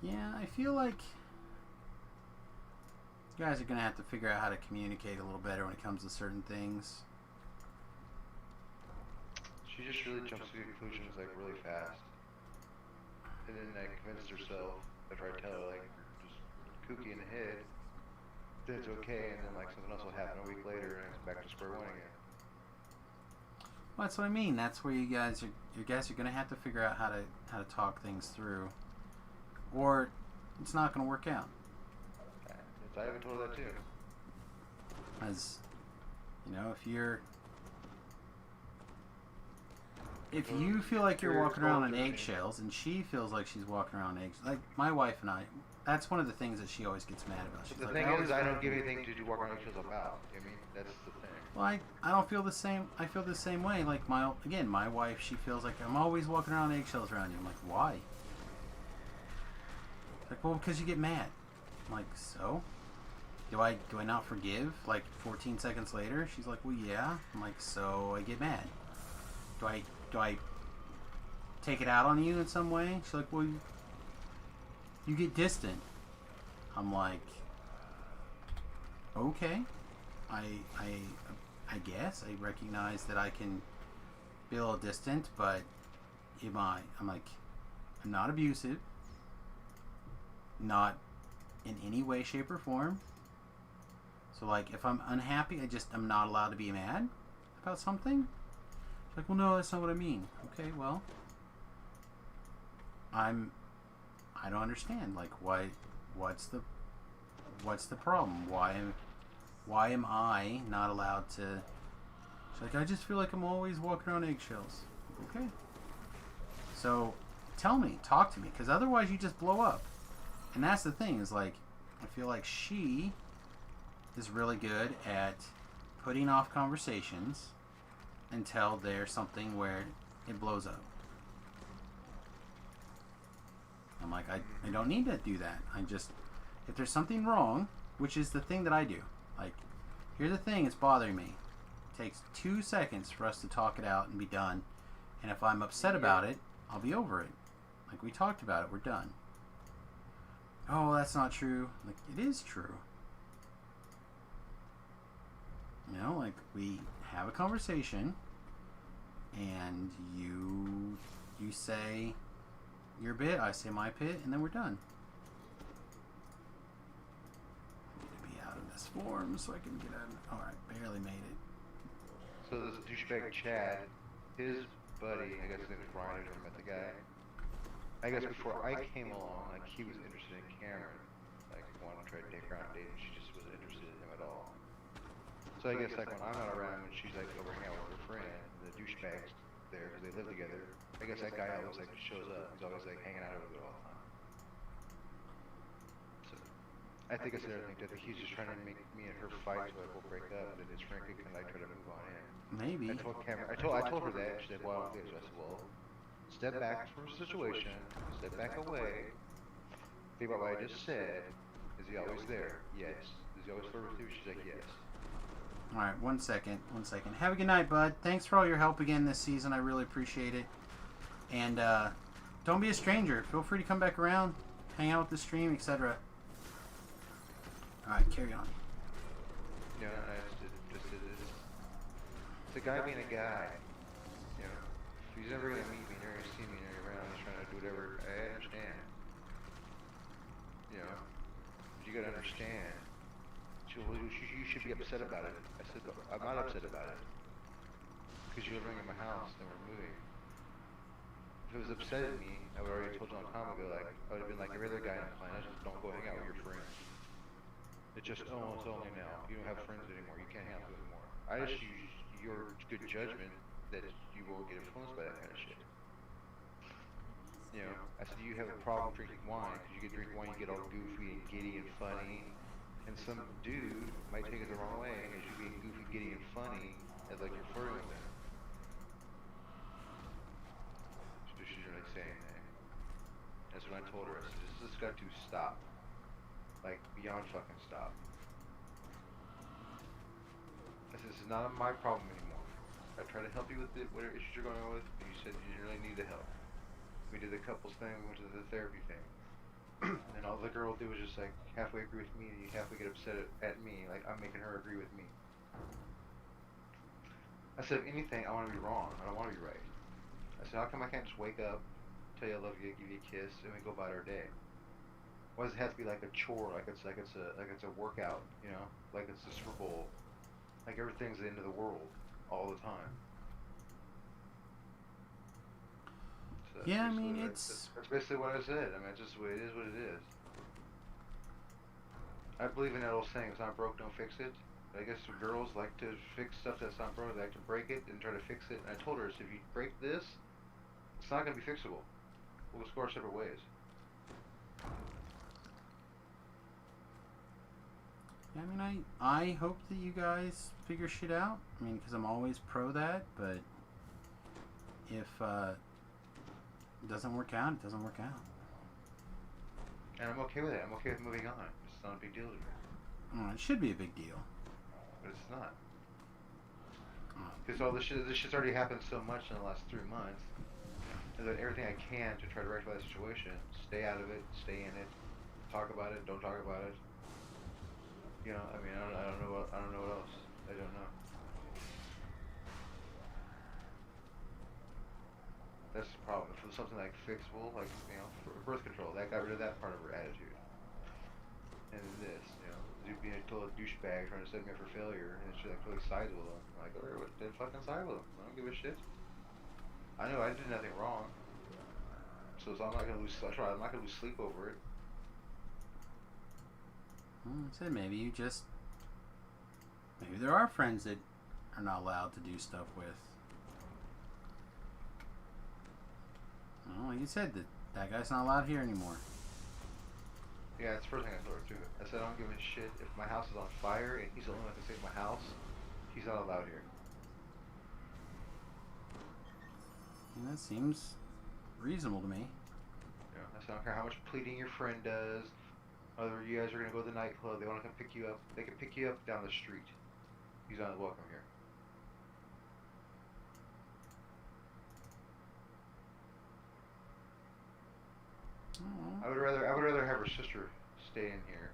Yeah, I feel like you guys are gonna have to figure out how to communicate a little better when it comes to certain things. She just really jumps to conclusions like really fast. And then like convinced herself, after I tell her like you're just kooky in the head, that it's okay, and then like something else will happen a week later and it's back to square one again. Well, that's what I mean. That's where you guys are gonna have to figure out how to talk things through, or it's not gonna work out. I even told her that too. As you know, if you feel like you're walking around on eggshells and she feels like she's walking around on eggshells, like my wife and I, that's one of the things that she always gets mad about. She's The like, thing is, I don't give anything to walk on eggshells about. I mean, that's the thing. Well, I don't feel the same. I feel the same way. Like my wife, she feels like I'm always walking around on eggshells around you. I'm like, why? Like, well, because you get mad. I'm like, so? Do I not forgive? Like 14 seconds later, she's like, well, yeah. I'm like, so I get mad. Do I take it out on you in some way? She's like, well, you get distant. I'm like, okay. I guess I recognize that I can be a little distant, but I'm like, I'm not abusive. Not in any way, shape, or form. So like, if I'm unhappy, I'm not allowed to be mad about something. She's like, well, no, that's not what I mean. Okay, well, I don't understand. Like, what's the problem? Why am I not allowed to? She's like, I just feel like I'm always walking around eggshells. Okay. So, talk to me, because otherwise you just blow up. And that's the thing, is like, I feel like she is really good at putting off conversations until there's something where it blows up. I'm like, I don't need to do that. I just, if there's something wrong, which is the thing that I do, like, here's the thing, it's bothering me. It takes 2 seconds for us to talk it out and be done. And if I'm upset about it, I'll be over it. Like, we talked about it, we're done. Oh, that's not true. Like, it is true. You know, like, we have a conversation, and you say your bit, I say my bit, and then we're done. I need to be out of this form so I can get out of it. Alright, barely made it. So this douchebag Chad, his buddy, I guess his name is Ryan, I never met the guy. I guess before I came along, like, he was interested in Cameron. Like, wanted to try to take her on a date, and she just wasn't interested in him at all. So I guess, like, when I'm not around, when she's, like, over hanging out with her friend, the douchebag's there, because they live together, I guess that guy always, like, shows up. He's always, like, hanging out over there all the time. So, I think it's another thing. I think he's just trying to make me and her fight so, like, we'll break up, and his friend can, like, try to move on in. Maybe. I told Cameron, I told her that, she said, well, I don't think so. I said, well, step back from the situation, step back away, think about what I just said. Is he always there? Yes. Is he always flirt with you? She's like, yes. Alright, 1 second. Have a good night, bud. Thanks for all your help again this season. I really appreciate it. And don't be a stranger. Feel free to come back around, hang out with the stream, etc. Alright, carry on. You know, it's a guy being a guy. You know, if he's never gonna meet me, never gonna see me, never around, he's trying to do whatever. I understand. You know, you gotta understand. You should be upset about it. I said, I'm not upset about it. Because you're living in my house and we're moving. If it was upsetting me, I would already told you a long time ago, like, I would have been like every other guy on the planet, just don't go hang out with your friends. It's just, oh, it's only now. You don't have friends anymore. You can't hang out with them anymore. I just use your good judgment that you will get influenced by that kind of shit. You know, I said, you have a problem drinking wine, because you get drink wine, you get all goofy and giddy and funny. And some dude might take it the wrong way as you being goofy, giddy, and funny, as like you're flirting with him. So she's really saying that. That's what I told her. I said, this has got to stop. Like, beyond fucking stop. I said, this is not my problem anymore. I tried to help you with it, whatever issues you're going on with, and you said you really need the help. We did the couples thing, we went to the therapy thing. And all the girl would do was just like halfway agree with me and you halfway get upset at me, like I'm making her agree with me. I said, if anything, I want to be wrong. I don't want to be right. I said, how come I can't just wake up, tell you I love you, give you a kiss, and we go about our day? Why does it have to be like a chore, like it's a workout, you know, like it's the Super Bowl, like everything's the end of the world all the time. Yeah, I mean, it's... That's basically what I said. I mean, it's just the way it is what it is. I believe in that old saying, it's not broke, don't fix it. But I guess girls like to fix stuff that's not broke. They like to break it and try to fix it. And I told her, if you break this, it's not going to be fixable. We'll just go our separate ways. Yeah, I mean, I hope that you guys figure shit out. I mean, because I'm always pro that, but if... it doesn't work out, it doesn't work out. And I'm okay with it. I'm okay with moving on. It's not a big deal to me. It should be a big deal. But it's not. Because all this shit's already happened so much in the last 3 months. And that everything I can to try to rectify the situation. Stay out of it, stay in it, talk about it, don't talk about it. You know, I mean, I don't know what else. I don't know. That's the problem. If it was something like fixable, like, you know, for birth control, that got rid of that part of her attitude. And then this, you know, dude being a total douchebag trying to set me up for failure, and she like totally sides with him. I'm like, alright, then fucking side with him. I don't give a shit. I know I did nothing wrong. So I'm not gonna lose sleep over it. I said maybe there are friends that are not allowed to do stuff with. Well, like you said, that guy's not allowed here anymore. The Yeah, it's the first thing I told her too. I said I don't give a shit if my house is on fire and he's the only one that can save my house. He's not allowed here. And that seems reasonable to me. You know, I said I don't care how much pleading your friend does. Whether you guys are gonna go to the nightclub, they want to come pick you up. They can pick you up down the street. He's not welcome here. I would rather have her sister stay in here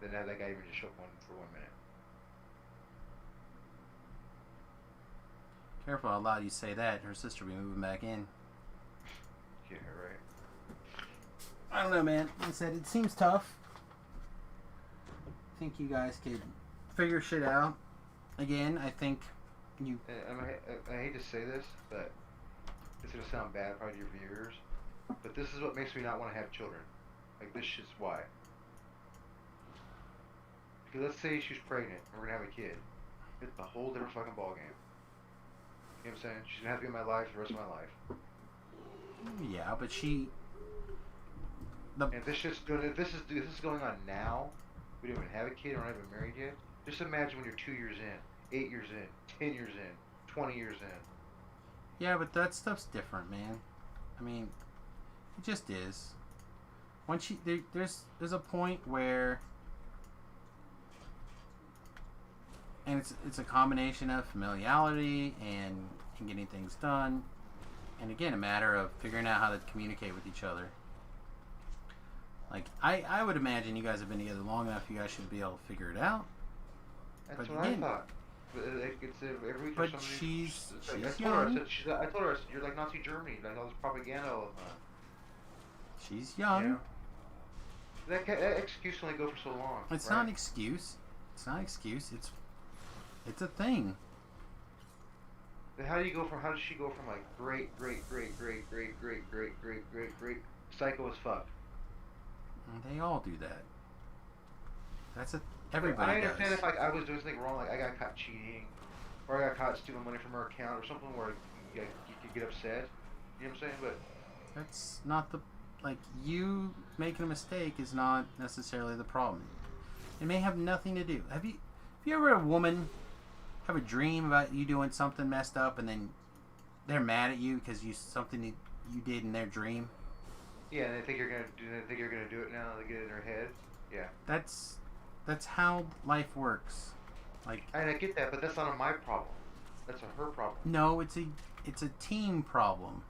than have that guy even just show up for 1 minute. Careful how loud you say that. Her sister will be moving back in. Yeah, right. I don't know, man. Like I said, it seems tough. I think you guys could figure shit out. Again, I think you... I hate to say this, but it's going to sound bad probably to your viewers, but this is what makes me not want to have children. Like, this shit's why. Because let's say she's pregnant and we're going to have a kid. It's a whole different fucking ballgame. You know what I'm saying? She's going to have to be in my life the rest of my life. Yeah, but she... And if this is going on now, we don't even have a kid or not even married yet. Just imagine when you're 2 years in, 8 years in, 10 years in, 20 years in. Yeah, but that stuff's different, man. I mean, it just is. Once there's a point where, and it's a combination of familiarity and getting things done, and again, a matter of figuring out how to communicate with each other. Like, I would imagine you guys have been together long enough, you guys should be able to figure it out. That's but what again, I thought. It's every week but or something. she's I young. told her, you're like Nazi Germany, like all this propaganda all the time. She's young. You know? That excuse can only go for so long. It's right? not an excuse. It's not an excuse. It's a thing. Then how does she go from like great psycho as fuck? And they all do that. Everybody I understand does. if like I was doing something wrong, like I got caught cheating, or I got caught stealing money from her account or something where you could get upset. You know what I'm saying? But That's not the... Like, you making a mistake is not necessarily the problem. It may have nothing to do... Have you ever had a woman have a dream about you doing something messed up and then they're mad at you because something you did in their dream? yeah, and they think you're gonna do it now. They get it in their head. Yeah. That's how life works. Like, And I get that, but that's not my problem. That's her problem. no, it's a team problem.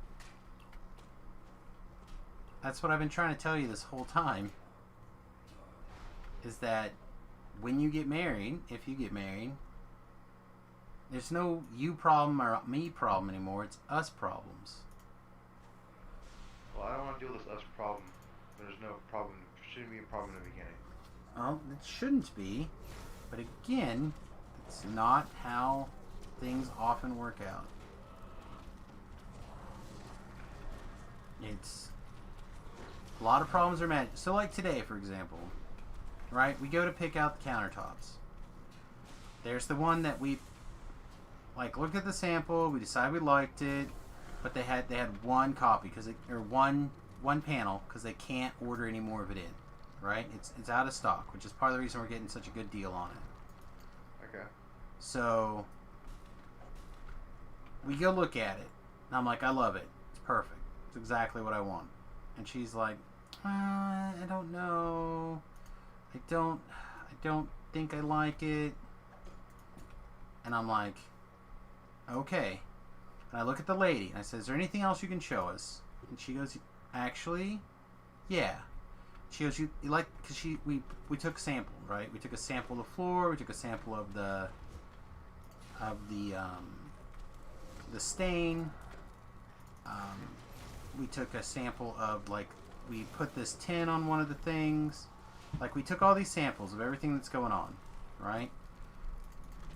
That's what I've been trying to tell you this whole time. Is that when you get married, if you get married, there's no you problem or me problem anymore. It's us problems. Well, I don't want to deal with this us problem. There's no problem. Shouldn't be a problem in the beginning. Well, it shouldn't be. But again, it's not how things often work out. It's... A lot of problems are met. So like today, for example, right? We go to pick out the countertops. There's the one that we looked at the sample, we decided we liked it, but they had one copy or one panel because they can't order any more of it in, right? It's out of stock, which is part of the reason we're getting such a good deal on it. Okay. So we go look at it, and I'm like, I love it. It's perfect. It's exactly what I want. And she's like, I don't know. I don't think I like it. And I'm like, okay. And I look at the lady and I said, is there anything else you can show us? And she goes, actually, yeah. She goes, you like, because we took a sample, right? We took a sample of the floor. We took a sample of the stain. We took a sample of, like, we put this tin on one of the things. Like, we took all these samples of everything that's going on, right?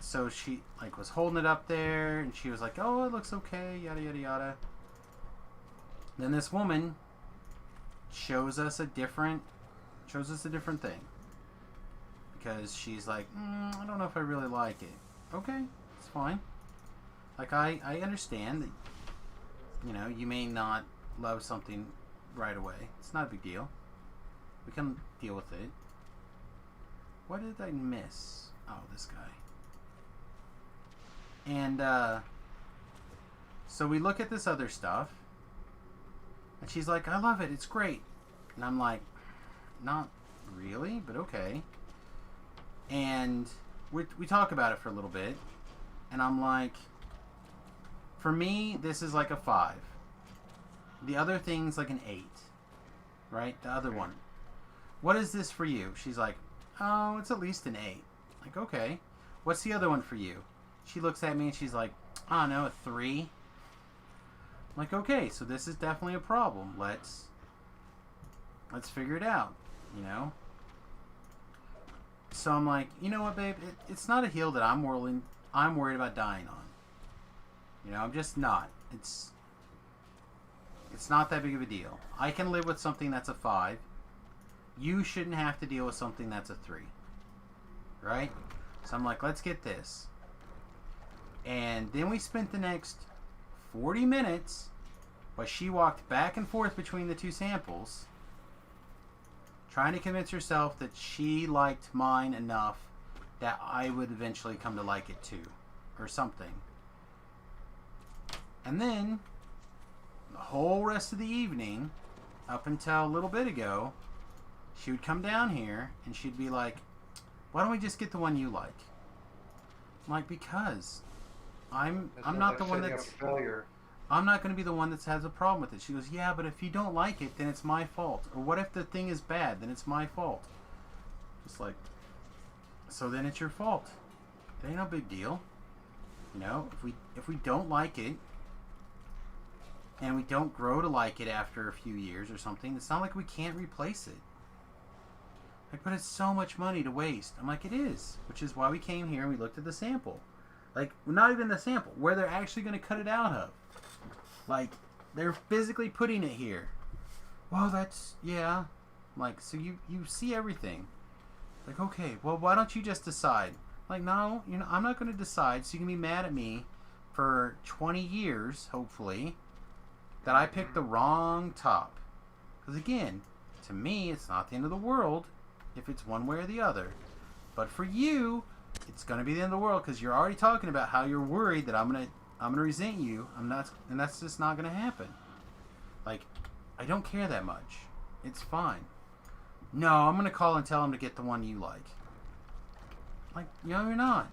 So she, like, was holding it up there, and she was like, oh, it looks okay, yada, yada, yada. Then this woman shows us a different thing. Because she's like, I don't know if I really like it. Okay, it's fine. Like, I understand that, you know, you may not love something right away. It's not a big deal. We can deal with it. What did I miss? Oh, this guy. And, so we look at this other stuff. And she's like, I love it. It's great. And I'm like, not really, but okay. And we talk about it for a little bit. And I'm like, for me, this is like a 5. The other thing's like an 8. Right? The other one. What is this for you? She's like, oh, it's at least an 8. Like, okay. What's the other one for you? She looks at me and she's like, I don't know, a 3. I'm like, okay, so this is definitely a problem. Let's figure it out, you know? So I'm like, you know what, babe? It's not a hill that I'm worried about dying on. You know, I'm just not. It's not that big of a deal. I can live with something that's a 5. You shouldn't have to deal with something that's a 3. Right? So I'm like, let's get this. And then we spent the next 40 minutes while she walked back and forth between the two samples trying to convince herself that she liked mine enough that I would eventually come to like it too. Or something. And then the whole rest of the evening, up until a little bit ago, she would come down here and she'd be like, why don't we just get the one you like? I'm like, because I'm not the one that's failure. I'm not going to be the one that has a problem with it. She goes, yeah, but if you don't like it, then it's my fault. Or what if the thing is bad? Then it's my fault. Just like, so then it's your fault. It ain't no big deal. You know, if we don't like it, and we don't grow to like it after a few years or something, it's not like we can't replace it. Like, but it's so much money to waste. I'm like, it is. Which is why we came here and we looked at the sample. Like, not even the sample. Where they're actually going to cut it out of. Like, they're physically putting it here. Well, that's, yeah. I'm like, so you see everything. Like, okay, well, why don't you just decide? Like, no, you know, I'm not going to decide, so you can be mad at me for 20 years, hopefully, that I picked the wrong top. Because, again, to me, it's not the end of the world if it's one way or the other. But for you, it's going to be the end of the world because you're already talking about how you're worried that I'm going to resent you. I'm not, and that's just not going to happen. Like, I don't care that much. It's fine. No, I'm going to call and tell him to get the one you like. Like, no, you're not.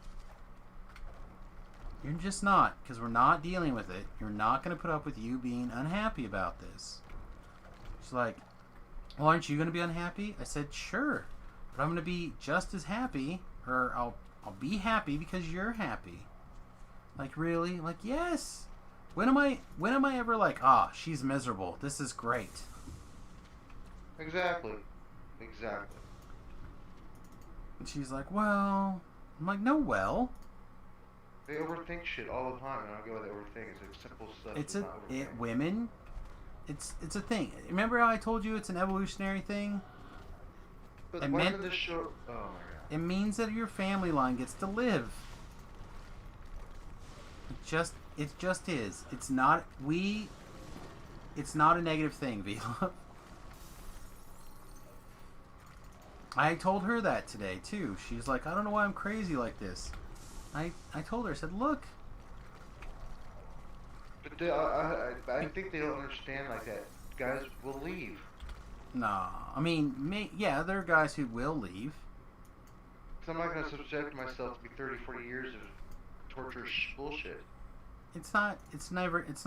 You're just not, because we're not dealing with it. You're not going to put up with you being unhappy about this. She's like, well, aren't you going to be unhappy? I said, sure. But I'm going to be just as happy, or I'll be happy because you're happy. Like, really? Like, yes. When am I ever like, she's miserable. This is great. Exactly. And she's like, well. I'm like, no, well. They overthink shit all the time, and I don't get why they overthink. It's like simple stuff. Women. It's a thing. Remember how I told you it's an evolutionary thing? But why doesn't this show? Oh my god. It means that your family line gets to live. It just is. It's not a negative thing, Vila. I told her that today too. She's like, I don't know why I'm crazy like this. I told her, I said, look. But I think they don't understand like that. Guys will leave. Nah, I mean, yeah, there are guys who will leave. Because I'm not going to subject myself to be 30, 40 years of torture bullshit. It's not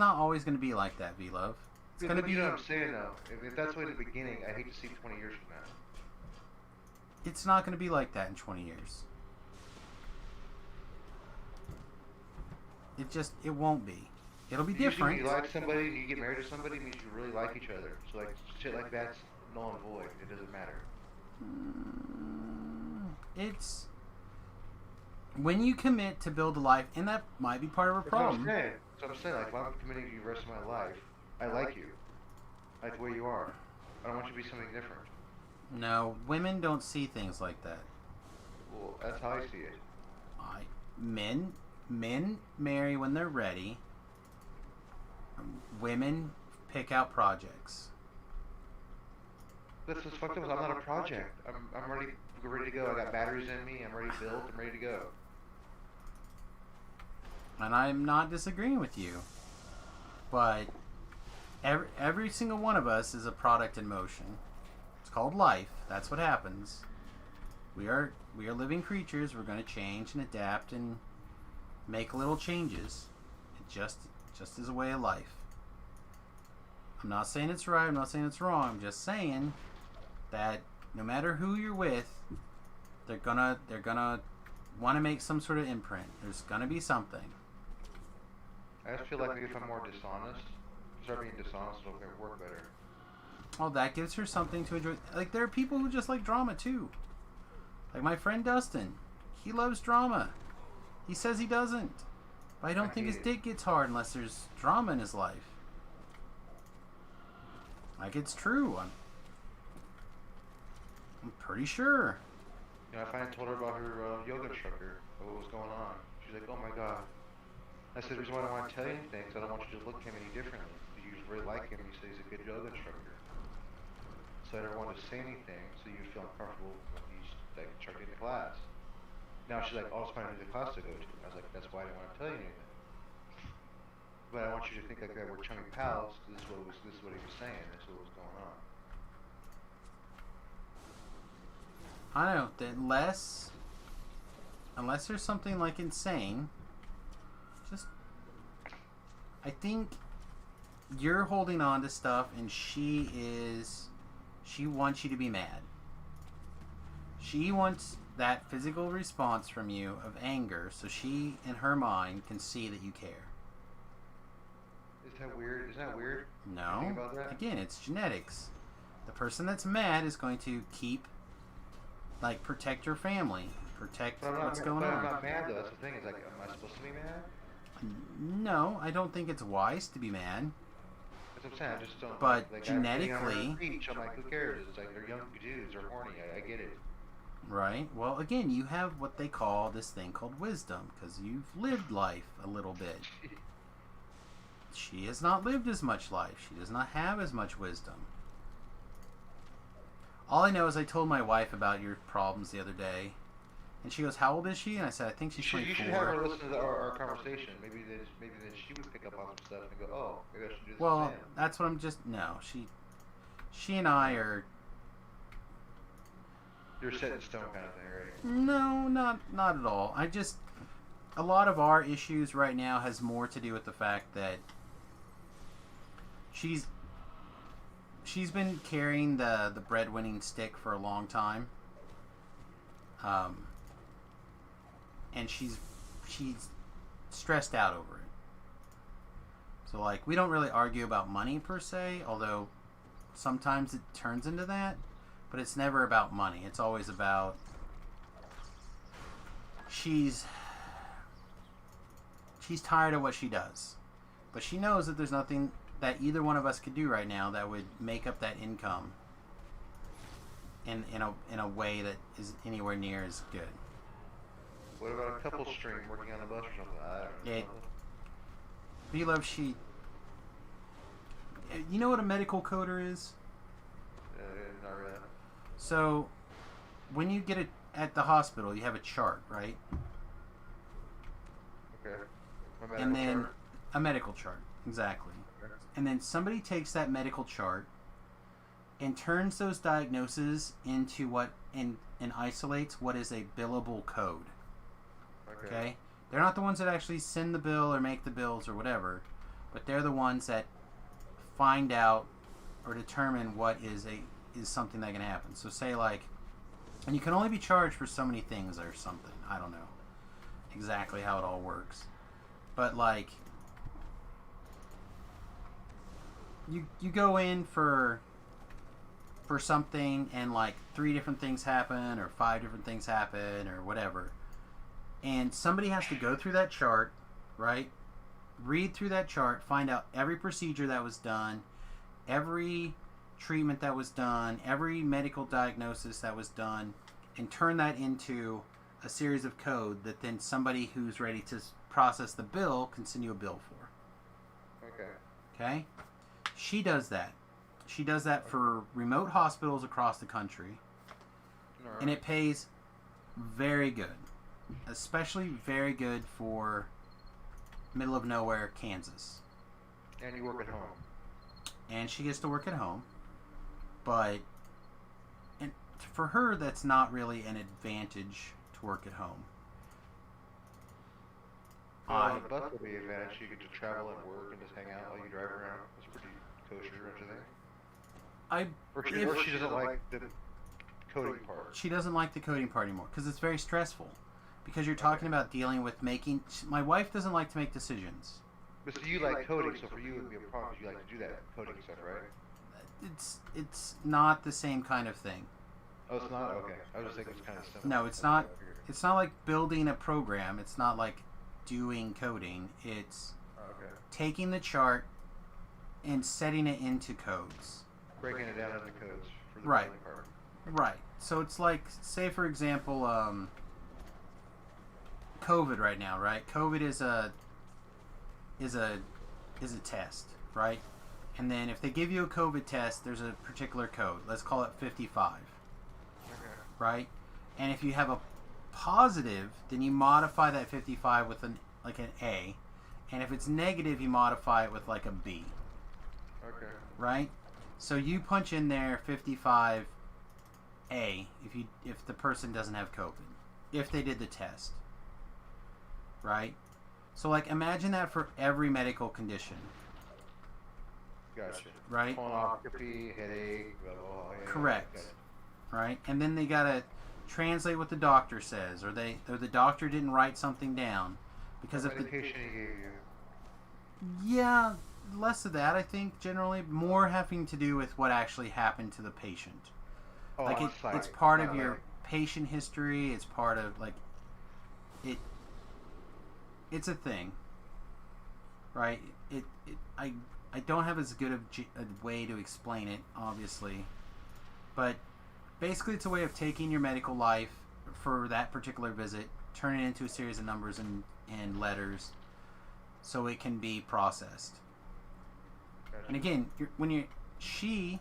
always going to be like that, V-Love. It's going to be. You know what I'm saying, though? If that's the way in the beginning, I hate to see 20 years from now. It's not going to be like that in 20 years. It won't be. It'll be different. Usually when you like somebody, you get married to somebody, it means you really like each other. So like shit like that's null and void. It doesn't matter. It's when you commit to build a life, and that might be part of a problem. That's what I'm saying. Like, if I'm committing to you the rest of my life, I like you. I like the way you are. I don't want you to be something different. No, women don't see things like that. Well, that's how I see it. Men marry when they're ready. Women pick out projects. That's what's fucked up. Is I'm not a project. I'm ready to go. I got batteries in me. I'm ready to build. I'm ready to go. And I'm not disagreeing with you, but every single one of us is a product in motion. It's called life. That's what happens. We are living creatures. We're going to change and adapt and make little changes. It just is a way of life. I'm not saying it's right. I'm not saying it's wrong. I'm just saying that no matter who you're with, they're gonna want to make some sort of imprint. There's gonna be something. I just feel like maybe if I'm more dishonest, start being dishonest, it'll work better. Oh, that gives her something to enjoy. Like, there are people who just like drama too. Like my friend Dustin, he loves drama. He says he doesn't, but I don't think his dick gets hard unless there's drama in his life. Like, it's true. I'm pretty sure. You know, I finally told her about her yoga instructor, what was going on. She's like, oh my god. I said, the reason why I don't want to tell you anything is I don't want you to look at him any differently. You really like him, you say he's a good yoga instructor. So I never wanted to say anything, so you feel uncomfortable when he's like instructing the class. Now she's like, oh, it's fine, who's the class to go to? I was like, that's why I didn't want to tell you anything. But I want you to think like that we're chummy pals. This is what he was saying. This is what was going on. I don't know. Unless there's something like insane, I think you're holding on to stuff, and she wants you to be mad. She wants that physical response from you of anger, so she, in her mind, can see that you care. Is that weird? Isn't that weird? No. Think about that? Again, it's genetics. The person that's mad is going to protect her family, protect what's going on. I'm not mad though. That's the thing. Is like, am I supposed to be mad? No, I don't think it's wise to be mad. That's what I'm saying. I just don't. But like, genetically, I'm like, who cares? It's like they're young dudes, they're horny. I get it. right? Well, again, you have what they call this thing called wisdom because you've lived life a little bit. She has not lived as much life. She does not have as much wisdom. All I know is I told my wife about your problems the other day, and she goes, "How old is she?" And I said, "I think she's 24." You should have her listen to our conversation. Maybe then she would pick up on some stuff and go, "Oh, maybe I should do this." Well, that's what I'm just. No, she and I are. You're set in stone kind of thing, right? No, not at all. A lot of our issues right now has more to do with the fact that she's been carrying the breadwinning stick for a long time. And she's stressed out over it. So, like, we don't really argue about money per se, although sometimes it turns into that, but it's never about money. It's always about she's tired of what she does, but she knows that there's nothing that either one of us could do right now that would make up that income in a way that is anywhere near as good. What about a couple stream working on a bus or something? I don't know. B-Love, you know what a medical coder is? Not really. So, when you get it at the hospital, you have a chart, right? Okay. And then a medical chart, exactly. Okay. And then somebody takes that medical chart and turns those diagnoses into and isolates what is a billable code. Okay? They're not the ones that actually send the bill or make the bills or whatever, but they're the ones that find out or determine what is something that can happen. So say and you can only be charged for so many things or something. I don't know exactly how it all works. But you go in for something and 3 different things happen or 5 different things happen or whatever. And somebody has to go through that chart, right? Read through that chart, find out every procedure that was done, every treatment that was done, every medical diagnosis that was done, and turn that into a series of code that then somebody who's ready to process the bill can send you a bill for. Okay. Okay? She does that. She does that for remote hospitals across the country, Alright. and it pays very good, especially very good for middle of nowhere Kansas. And you work at home. And she gets to work at home, but and for her that's not really an advantage to work at home. Well, the bus would be an advantage. You get to travel and work and just hang out while you drive around. It's pretty kosher, don't you think? Or she doesn't like the coding part. She doesn't like the coding part anymore because it's very stressful. Because you're talking about dealing with making. My wife doesn't like to make decisions. But so you like coding, so for you it would be a problem because you like to do that coding stuff, right? It's not the same kind of thing. Oh, it's not? Okay. I was just thinking it's kind of similar. No, it's not. It's not like building a program. It's not like doing coding. It's taking the chart and setting it into codes. Breaking it down into codes for the Right. building part. Right. So it's like, say for example, COVID right now, right? COVID is a test, right? And then if they give you a COVID test, there's a particular code. Let's call it 55. Okay. Right? And if you have a positive, then you modify that 55 with an A. And if it's negative, you modify it with like a B. Okay. Right? So you punch in there 55A if the person doesn't have COVID. If they did the test. Right? So like imagine that for every medical condition. Gotcha. Right? Colonoscopy, headache, blah, blah, blah. Yeah, Correct. okay. Right? And then they gotta translate what the doctor says, or the doctor didn't write something down. Because What if the medication he gave you? Yeah, less of that I think generally. More having to do with what actually happened to the patient. Oh, Like on site, it's part of not your like- patient history, it's part of like it's a thing. Right? I don't have as good a way to explain it, obviously. But basically it's a way of taking your medical life for that particular visit, turning it into a series of numbers and letters so it can be processed. Gotcha. And again, she,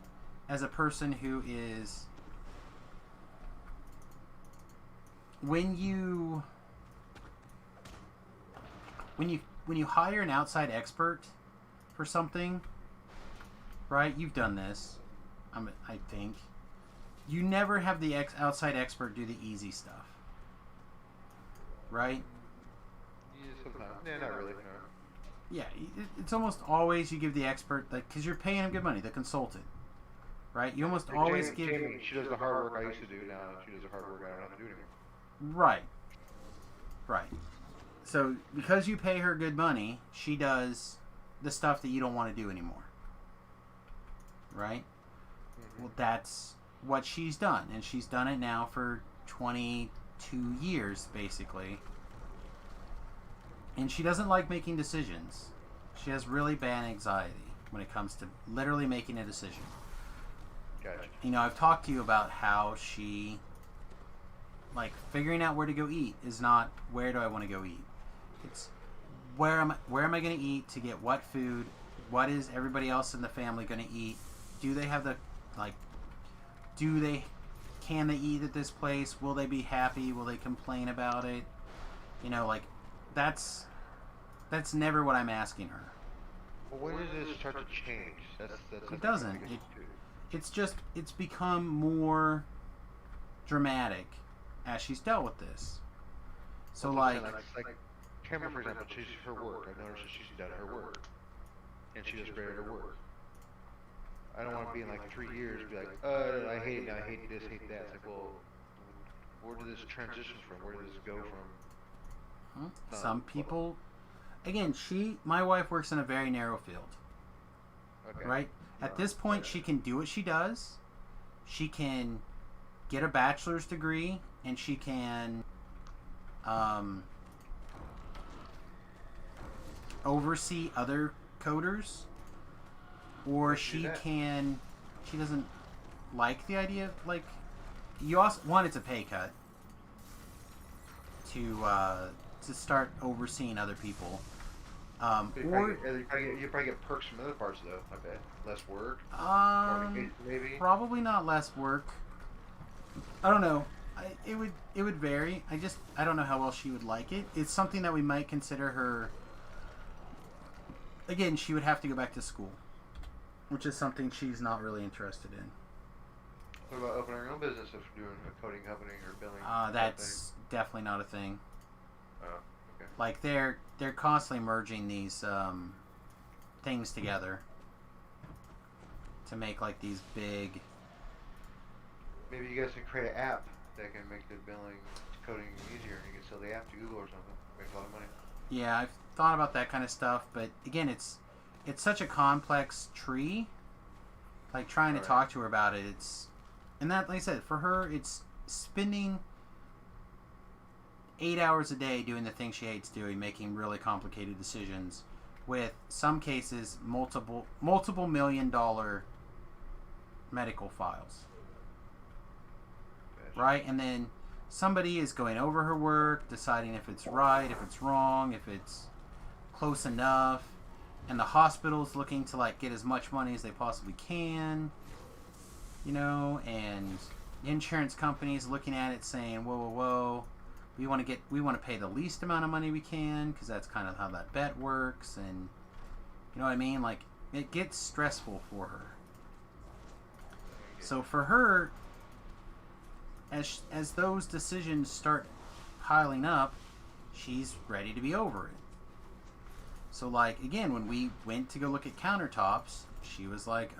as a person who is, when you hire an outside expert for something, right? You've done this, I think. You never have the outside expert do the easy stuff, right? Yeah, sometimes. Yeah, not really. No. Yeah, it's almost always you give the expert, like, because you're paying him good money, the consultant, right? You almost Like always Jamie, she does the hard work I used to do. Now she does the hard work I don't have to do anymore. Right. So because you pay her good money, she does the stuff that you don't want to do anymore, right? Mm-hmm. Well, that's what she's done, and she's done it now for 22 years, basically. And she doesn't like making decisions. She has really bad anxiety when it comes to literally making a decision. Gotcha. You know, I've talked to you about how she, like, figuring out where to go eat is not where do I want to go eat. It's where am I going to eat to get what food? What is everybody else in the family going to eat? Do they have the, like, can they eat at this place? Will they be happy? Will they complain about it? You know, like, that's never what I'm asking her. Well, when does this start to change? That's It doesn't. It's become more dramatic as she's dealt with this. So like Cameron, for example, she's her work. I've noticed that she's done her work, and she does great at her work. I don't want to be in like 3 years and be like, I hate it, I hate this, hate that. It's like, well, where did this transition from? Where did this go from? Some people, again, my wife works in a very narrow field. Okay. Right? At this point, she can do what she does. She can get a bachelor's degree, and she can oversee other coders, or she doesn't like the idea of, like, you also, one, it's a pay cut to start overseeing other people. But Or you probably get perks from other parts though. I bet less work, more vacation, maybe. probably not less work. I don't know. It would vary. I don't know how well she would like it. It's something that we might consider her. Again, she would have to go back to school, which is something she's not really interested in. What about opening her own business if doing a coding company or billing? That's definitely not a thing. Oh, okay. Like they're constantly merging these things together to make like these big. Maybe you guys can create an app that can make the billing coding easier, and you can sell the app to Google or something. Make a lot of money. Yeah, I've thought about that kind of stuff, but again, it's such a complex tree. Like trying to talk to her about it, and that, like I said, for her, it's spending 8 hours a day doing the thing she hates doing, making really complicated decisions, with some cases multiple $1 million medical files. Gotcha. Right? And then somebody is going over her work, deciding if it's right, if it's wrong, if it's close enough, and the hospital's looking to like get as much money as they possibly can, you know, and the insurance company's looking at it saying, whoa, we want to pay the least amount of money we can because that's kind of how that bet works, and you know what I mean? Like it gets stressful for her. So for her, as those decisions start piling up, she's ready to be over it. So like again, when we went to go look at countertops, she was like,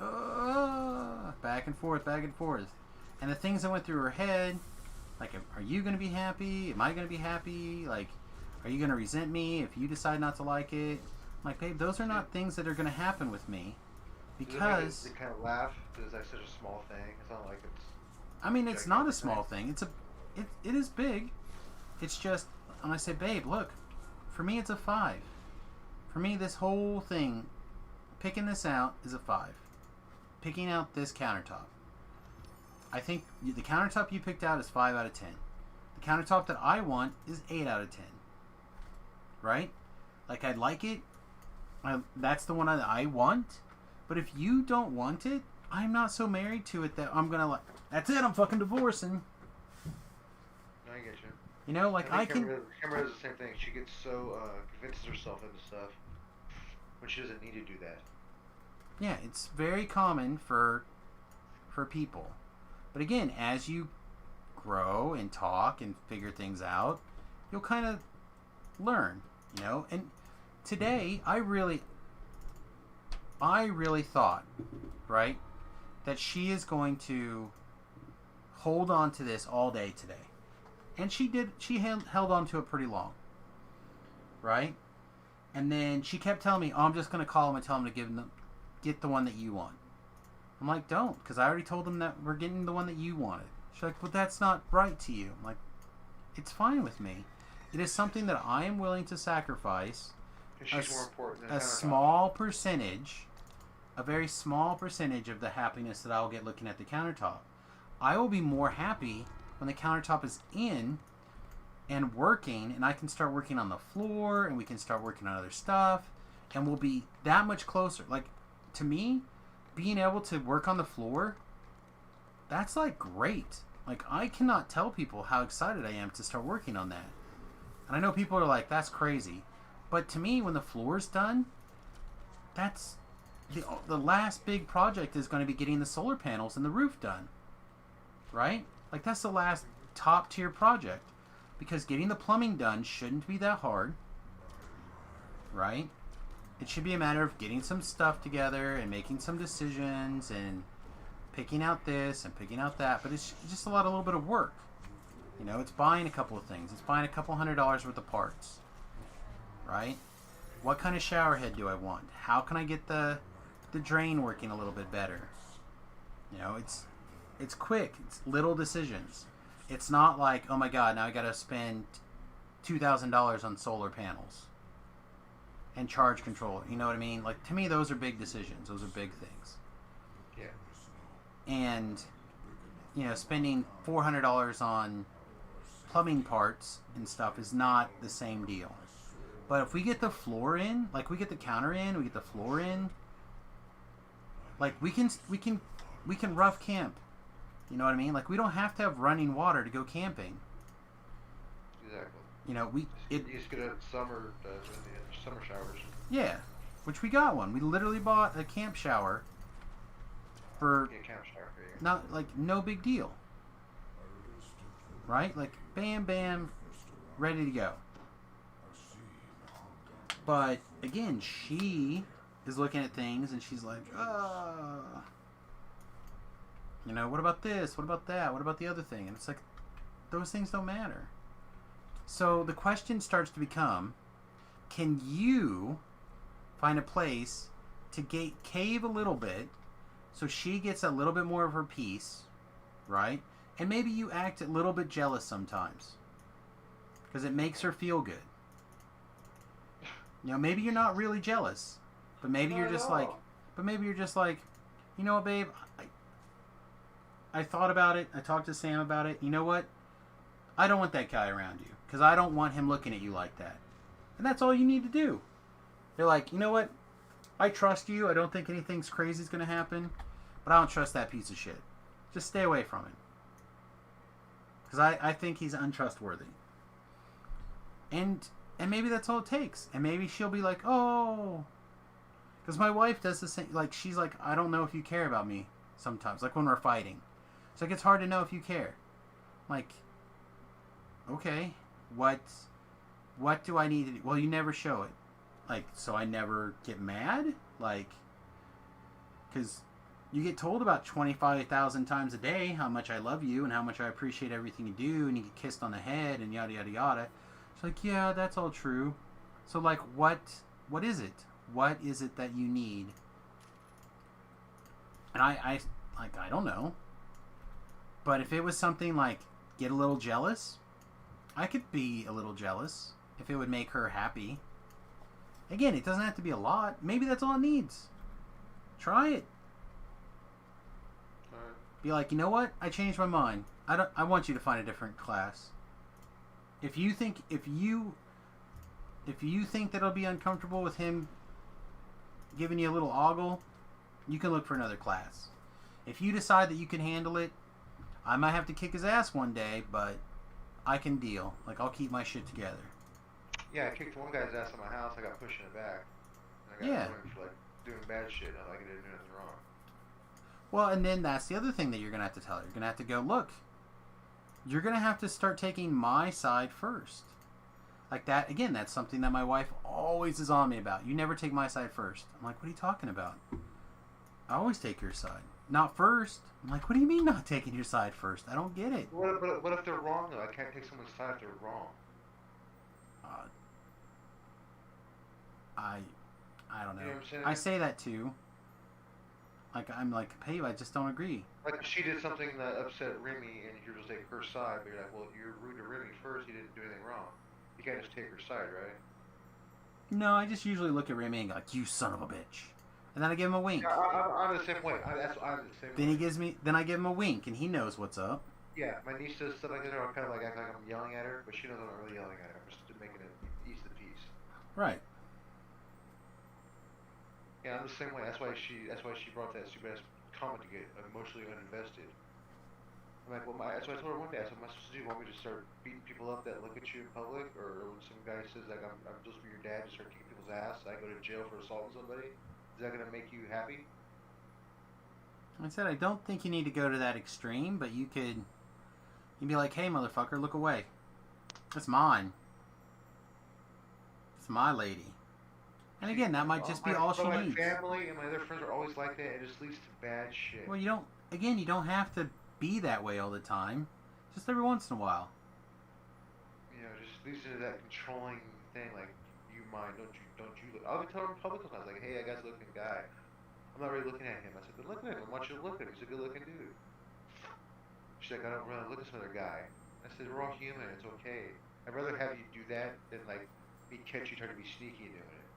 back and forth, and the things that went through her head, like, are you going to be happy? Am I going to be happy? Like, are you going to resent me if you decide not to like it? I'm like, babe, those are not things that are going to happen with me, because they kind of laugh because that's such a small thing. It's not like it's. I mean, it's not a small thing. It is big. It's just, and I say, babe, look, for me it's a 5. For me, this whole thing, picking this out is a 5. Picking out this countertop. I think the countertop you picked out is 5 out of 10. The countertop that I want is 8 out of 10. Right? Like, I'd like it. That's the one I want. But if you don't want it, I'm not so married to it that I'm going to like, that's it, I'm fucking divorcing. I get you. You know, like I can... Kimber does the same thing. She gets so, convinces herself into stuff when she doesn't need to do that. Yeah, it's very common for people. But again, as you grow and talk and figure things out, you'll kind of learn, you know? And today, I really thought, right, that she is going to hold on to this all day today. And she did. She held on to it pretty long, right? And then she kept telling me, I'm just going to call him and tell him to get the one that you want. I'm like, don't, because I already told them that we're getting the one that you wanted. She's like, but that's not right to you. I'm like, it's fine with me. It is something that I am willing to sacrifice She's more important than a small percentage, a very small percentage of the happiness that I'll get looking at the countertop. I will be more happy when the countertop is in and working, and I can start working on the floor, and we can start working on other stuff, and we'll be that much closer. Like, to me, being able to work on the floor, that's like great. Like, I cannot tell people how excited I am to start working on that. And I know people are like, that's crazy. But to me, when the floor's done, that's the last big project is going to be getting the solar panels and the roof done. Right? Like, that's the last top tier project. Because getting the plumbing done shouldn't be that hard. Right? It should be a matter of getting some stuff together and making some decisions and picking out this and picking out that. But it's just a little bit of work. You know, it's buying a couple of things. It's buying a couple $100 worth of parts. Right? What kind of shower head do I want? How can I get the drain working a little bit better? You know, it's quick. It's little decisions. It's not like, oh my god, now I gotta spend $2,000 on solar panels and charge control. You know what I mean? Like, to me, those are big decisions. Those are big things. Yeah. And, you know, spending $400 on plumbing parts and stuff is not the same deal. But if we get the floor in, like we get the counter in, we get the floor in, like we can rough camp. You know what I mean? Like we don't have to have running water to go camping. Exactly. You know, You just get a summer showers. Yeah, which we got one. We literally bought a camp shower for Yeah, camp shower. Yeah. not like no big deal. Right? Like bam bam, ready to go. But again, she is looking at things and she's like, you know, what about this? What about that? What about the other thing? And it's like, those things don't matter. So the question starts to become, can you find a place to cave a little bit so she gets a little bit more of her peace, right? And maybe you act a little bit jealous sometimes because it makes her feel good. You know, maybe you're not really jealous, but maybe you're just like, you know what, babe? I thought about it. I talked to Sam about it. You know what? I don't want that guy around you because I don't want him looking at you like that. And that's all you need to do. You're like, you know what? I trust you. I don't think anything's crazy is going to happen, but I don't trust that piece of shit. Just stay away from him. Because I think he's untrustworthy. And maybe that's all it takes. And maybe she'll be like, oh. Because my wife does the same. Like, she's like, I don't know if you care about me sometimes. Like, when we're fighting. It's like, it's hard to know if you care. Like, okay, what do I need to do? Well, you never show it. Like, so I never get mad? Like, because you get told about 25,000 times a day how much I love you and how much I appreciate everything you do, and you get kissed on the head and yada, yada, yada. It's like, yeah, that's all true. So, like, what is it? What is it that you need? And I don't know. But if it was something like, get a little jealous, I could be a little jealous if it would make her happy. Again, it doesn't have to be a lot. Maybe that's all it needs. Try it. Alright. Be like, you know what? I changed my mind. I want you to find a different class. If you think that it'll be uncomfortable with him giving you a little ogle, you can look for another class. If you decide that you can handle it, I might have to kick his ass one day, but I can deal. Like, I'll keep my shit together. Yeah, I kicked one guy's ass in my house. I got pushed in the back. And I got ruined for like doing bad shit. I didn't do nothing wrong. Well, and then that's the other thing that you're gonna have to tell her. You're gonna have to go, look, you're gonna have to start taking my side first. Like that, again, that's something that my wife always is on me about. You never take my side first. I'm like, what are you talking about? I always take your side. Not first. I'm like, what do you mean not taking your side first? I don't get it. What if they're wrong though? I can't take someone's side if they're wrong. I don't know. You know what I'm saying? I say that too. Like, I'm like, hey, I just don't agree. Like if she did something that upset Remy and you're just take her side, but you're like, well, you're rude to Remy first. He didn't do anything wrong. You can't just take her side, right? No, I just usually look at Remy and go like, you son of a bitch. And then I give him a wink. Yeah, I'm the same way. I'm the same way. Then I give him a wink and he knows what's up. Yeah, my niece does stuff like that. I'm kind of like act like I'm yelling at her, but she knows I'm not really yelling at her. I'm just making it ease the peace. Right. Yeah, I'm the same way. That's why she brought that stupid ass comment to get emotionally uninvested. I'm like, well, that's what I told her one day. I said, what am I supposed to do? You want me to start beating people up that look at you in public, or when some guy says like I'm supposed to be your dad, to start kicking people's ass, I go to jail for assaulting somebody? Is that gonna make you happy? I said I don't think you need to go to that extreme, but you'd be like, hey, motherfucker, look away. That's mine. It's my lady. And again, that might just be all she needs. My family and my other friends are always like that. It just leads to bad shit. Well, you don't have to be that way all the time. Just every once in a while. You know, just leads to that controlling thing, like, you mind, don't you look. I'll be telling her in public sometimes, like, hey, I got this looking guy. I'm not really looking at him. I said, but look at him. I want you to look at him. He's a good looking dude. She's like, I don't really look at some other guy. I said, we're all human. It's okay. I'd rather have you do that than, like, me catch you trying to be sneaky and doing it.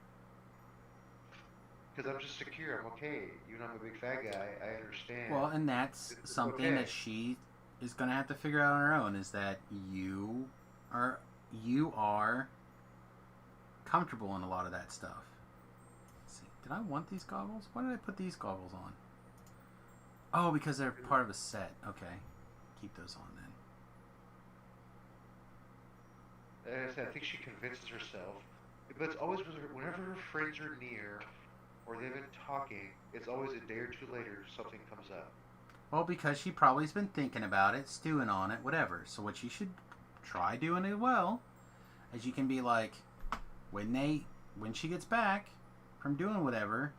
Because I'm just secure. I'm okay. Even though I'm a big fat guy, I understand. Well, and that's something that she is going to have to figure out on her own, is that you are comfortable in a lot of that stuff. Let's see. Did I want these goggles? Why did I put these goggles on? Oh, because they're part of a set. Okay. Keep those on then. As I said, I think she convinces herself. But it's always whenever her friends are near or they've been talking, it's always a day or two later something comes up. Well, because she probably's been thinking about it, stewing on it, whatever. So what you should try doing as well, as you can be like, when she gets back from doing whatever,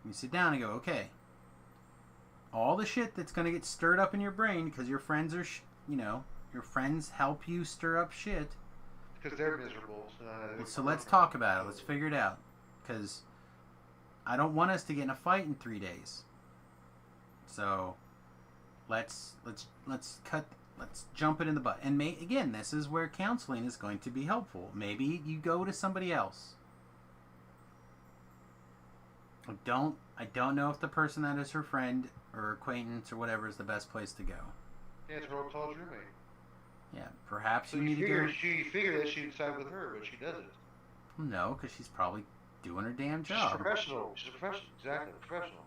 you sit down and go, okay, all the shit that's going to get stirred up in your brain because your friends are, your friends help you stir up shit. Because they're miserable. So let's talk about it. Let's figure it out. Because I don't want us to get in a fight in 3 days. So let's jump it in the butt. And again, this is where counseling is going to be helpful. Maybe you go to somebody else. I don't know if the person that is her friend or acquaintance or whatever is the best place to go. Yeah, it's her old college roommate. Yeah, perhaps So you you need to figure, go. she figured that she'd side with her, but she doesn't. No, because she's probably doing her damn She's job. professional. She's a professional. Exactly, professional.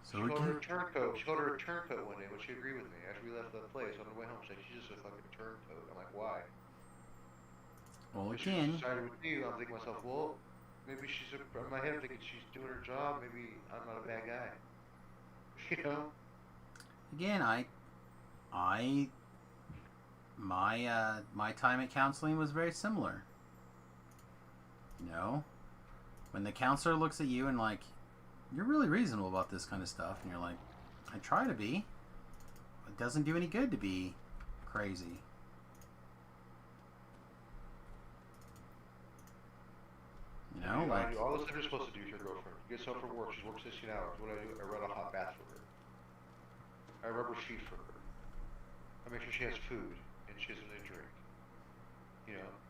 So She we called her a can. turncoat. She called her a turncoat one day when she agreed with me after we left the place on the way home. She's like, she's just a fucking turncoat. I'm like, why? Well, If she again, decided with you, I'm thinking to myself, well, maybe she's in my head. I'm thinking she's doing her job. Maybe I'm not a bad guy. You know? again, my time at counseling was very similar. When the counselor looks at you and like, you're really reasonable about this kind of stuff, and you're like, I try to be. It doesn't do any good to be crazy. I do all the stuff you're supposed to do to your girlfriend. Gets home from work. She works 16 hours. What do? I run a hot bath for her. I rub her feet for her. I make sure she has food and she has something to drink.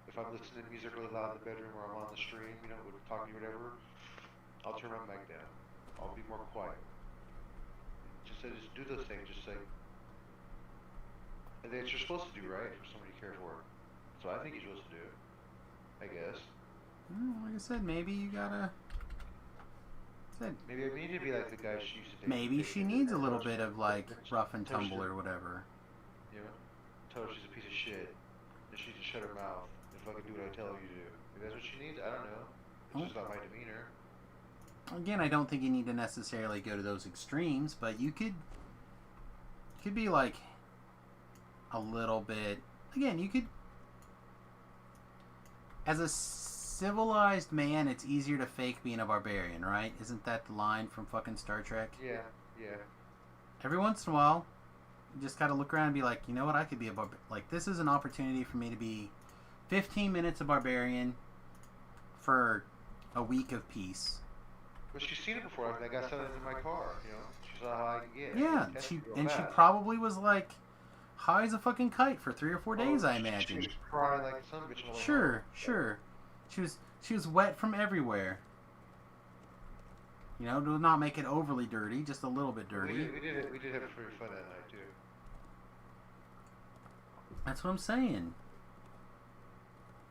If I'm listening to music really loud in the bedroom or I'm on the stream, we're talking or whatever, I'll turn my mic down. I'll be more quiet. Just do those things. Just say, and that's what you're supposed to do, right? For somebody you care for. So I think you're supposed to do it. I guess. Like I said, maybe you gotta. Maybe I need to be like the guy she used to date. Maybe she needs a little bit of like rough and tumble or whatever. Tell her she's a piece of shit. And she just shut her mouth and fucking do what I tell her you do. Maybe that's what she needs. I don't know. It's just not my demeanor. Again, I don't think you need to necessarily go to those extremes, but you could be like a little bit. Again, you could. As a civilized man, it's easier to fake being a barbarian, right? Isn't that the line from fucking Star Trek? Yeah. Every once in a while, you just gotta look around and be like, you know what, I could be a barbarian. Like, this is an opportunity for me to be 15 minutes a barbarian for a week of peace. But she's seen it before. I got something in my car, She saw how I can get. Yeah, she probably was like high as a fucking kite for 3 or 4 days, I imagine. She was crying like some bitch all the way Sure. She was wet from everywhere. To not make it overly dirty, just a little bit dirty. We did have pretty fun that night too. That's what I'm saying.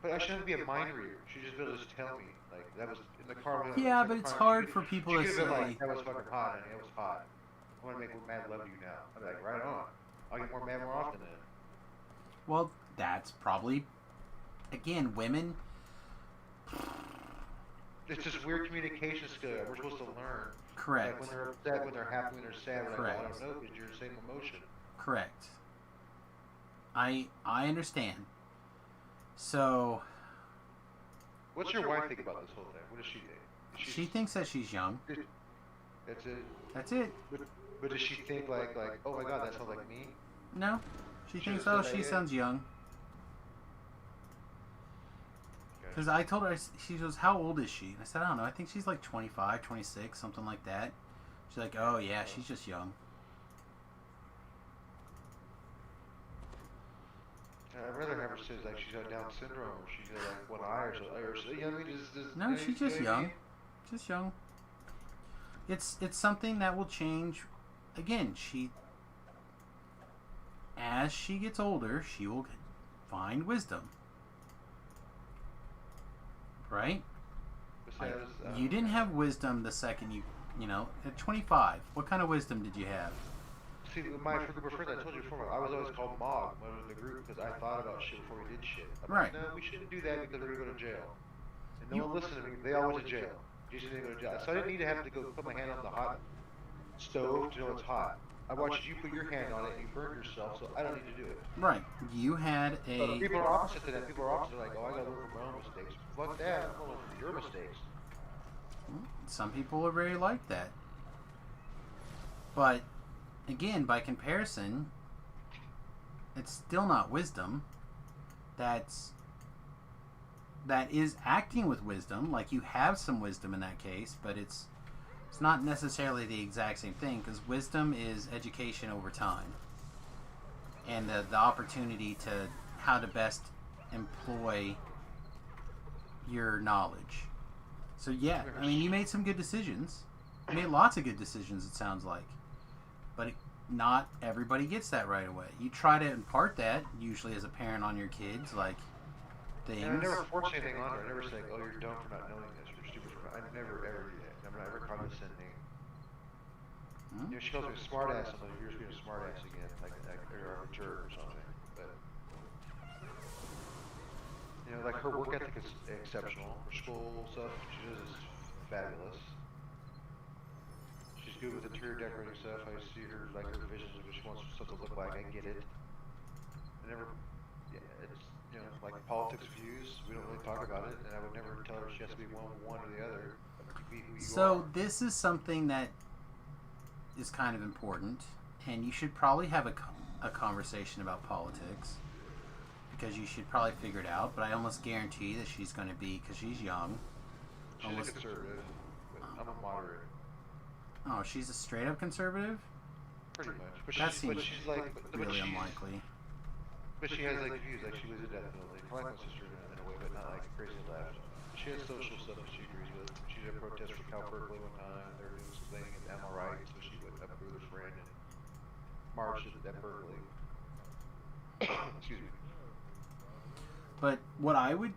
But I shouldn't be a mind reader. She just be able to just tell me, like, that was in the car. Yeah, but it's hard for people to say. Like, that was fucking hot, honey. It was hot. I want to make mad love to you now. I'm like, right on. I'll get more mad more often then. Well, that's probably, again, women. It's just weird communication skill that we're supposed to learn. Correct. Like when they're upset, when they're happy, when they're sad. We're Correct. like, well, I don't know, because you're the same emotion. Correct. I understand. So. What's your wife think about this whole thing? What does she think? She thinks that she's young. That's it. That's it. But does she think like, oh my god, that sounds like me? No. She thinks, just oh, said she that, sounds young. Because I told her, she goes, how old is she? And I said, I don't know. I think she's like 25, 26, something like that. She's like, oh yeah, she's just young. I'd rather have her say like she's got Down syndrome or she's got like one eye or something. I mean, No, she's just young. Just young. It's something that will change. Again, as she gets older, she will find wisdom. right? But Like, says, you didn't have wisdom the second you know, at 25. What kind of wisdom did you have? See, my group of friends, I told you before, I was always called Mog when I was in the group because I thought about shit before we did shit. I'm Right. like, no, we shouldn't do that because we're going to go to jail. And no You- one listened to me. They all went to jail. Jesus didn't go to jail. So I didn't need to have to go put my hand on the hot stove to know it's hot. I watched you put your hand on it and you burned yourself, so I don't need to do it. Right. You had But a... people are opposite to that. People are opposite, like, oh, I gotta learn from my own mistakes. Fuck that. I'm gonna learn from your mistakes. Some people are very like that. But, again, by comparison, it's still not wisdom. That is acting with wisdom. Like, you have some wisdom in that case, but it's not necessarily the exact same thing, because wisdom is education over time. And the opportunity to how to best employ your knowledge. So yeah, I mean, you made some good decisions. You made lots of good decisions, it sounds like. But not everybody gets that right away. You try to impart that, usually as a parent, on your kids, like things. And I never force anything on her. I never say, oh, you're dumb for not knowing this, or stupid for not. I never ever do that. I'm never condescending. Hmm? You know, she calls me a smart ass. I'm like, you're just being a smart ass again, like or a jerk or something. But you know, like her work ethic is exceptional. Her school stuff she does is fabulous. She's good with interior decorating stuff. I see her like her visions of what she wants stuff to look like. I get it. I never, yeah, it's you know like politics views. We don't really talk about it, and I would never tell her she has to be one or the other. Be who you So are. this is something that is kind of important, and you should probably have a conversation about politics, because you should probably figure it out. But I almost guarantee that she's going to be, because she's young. She's a conservative, but I'm a moderate. Oh, she's a straight up conservative? Pretty much. But That she's, seems but she's like, really she's, unlikely. But she has like views, like she lives in death penalty. Kind of like my sister in a way, but not like crazy left. She has social stuff that she agrees with. She did a protest for Cal Berkeley one time. They were doing something at Emma Wright, so she went up with her friend and marched at Berkeley. Excuse me. But what I would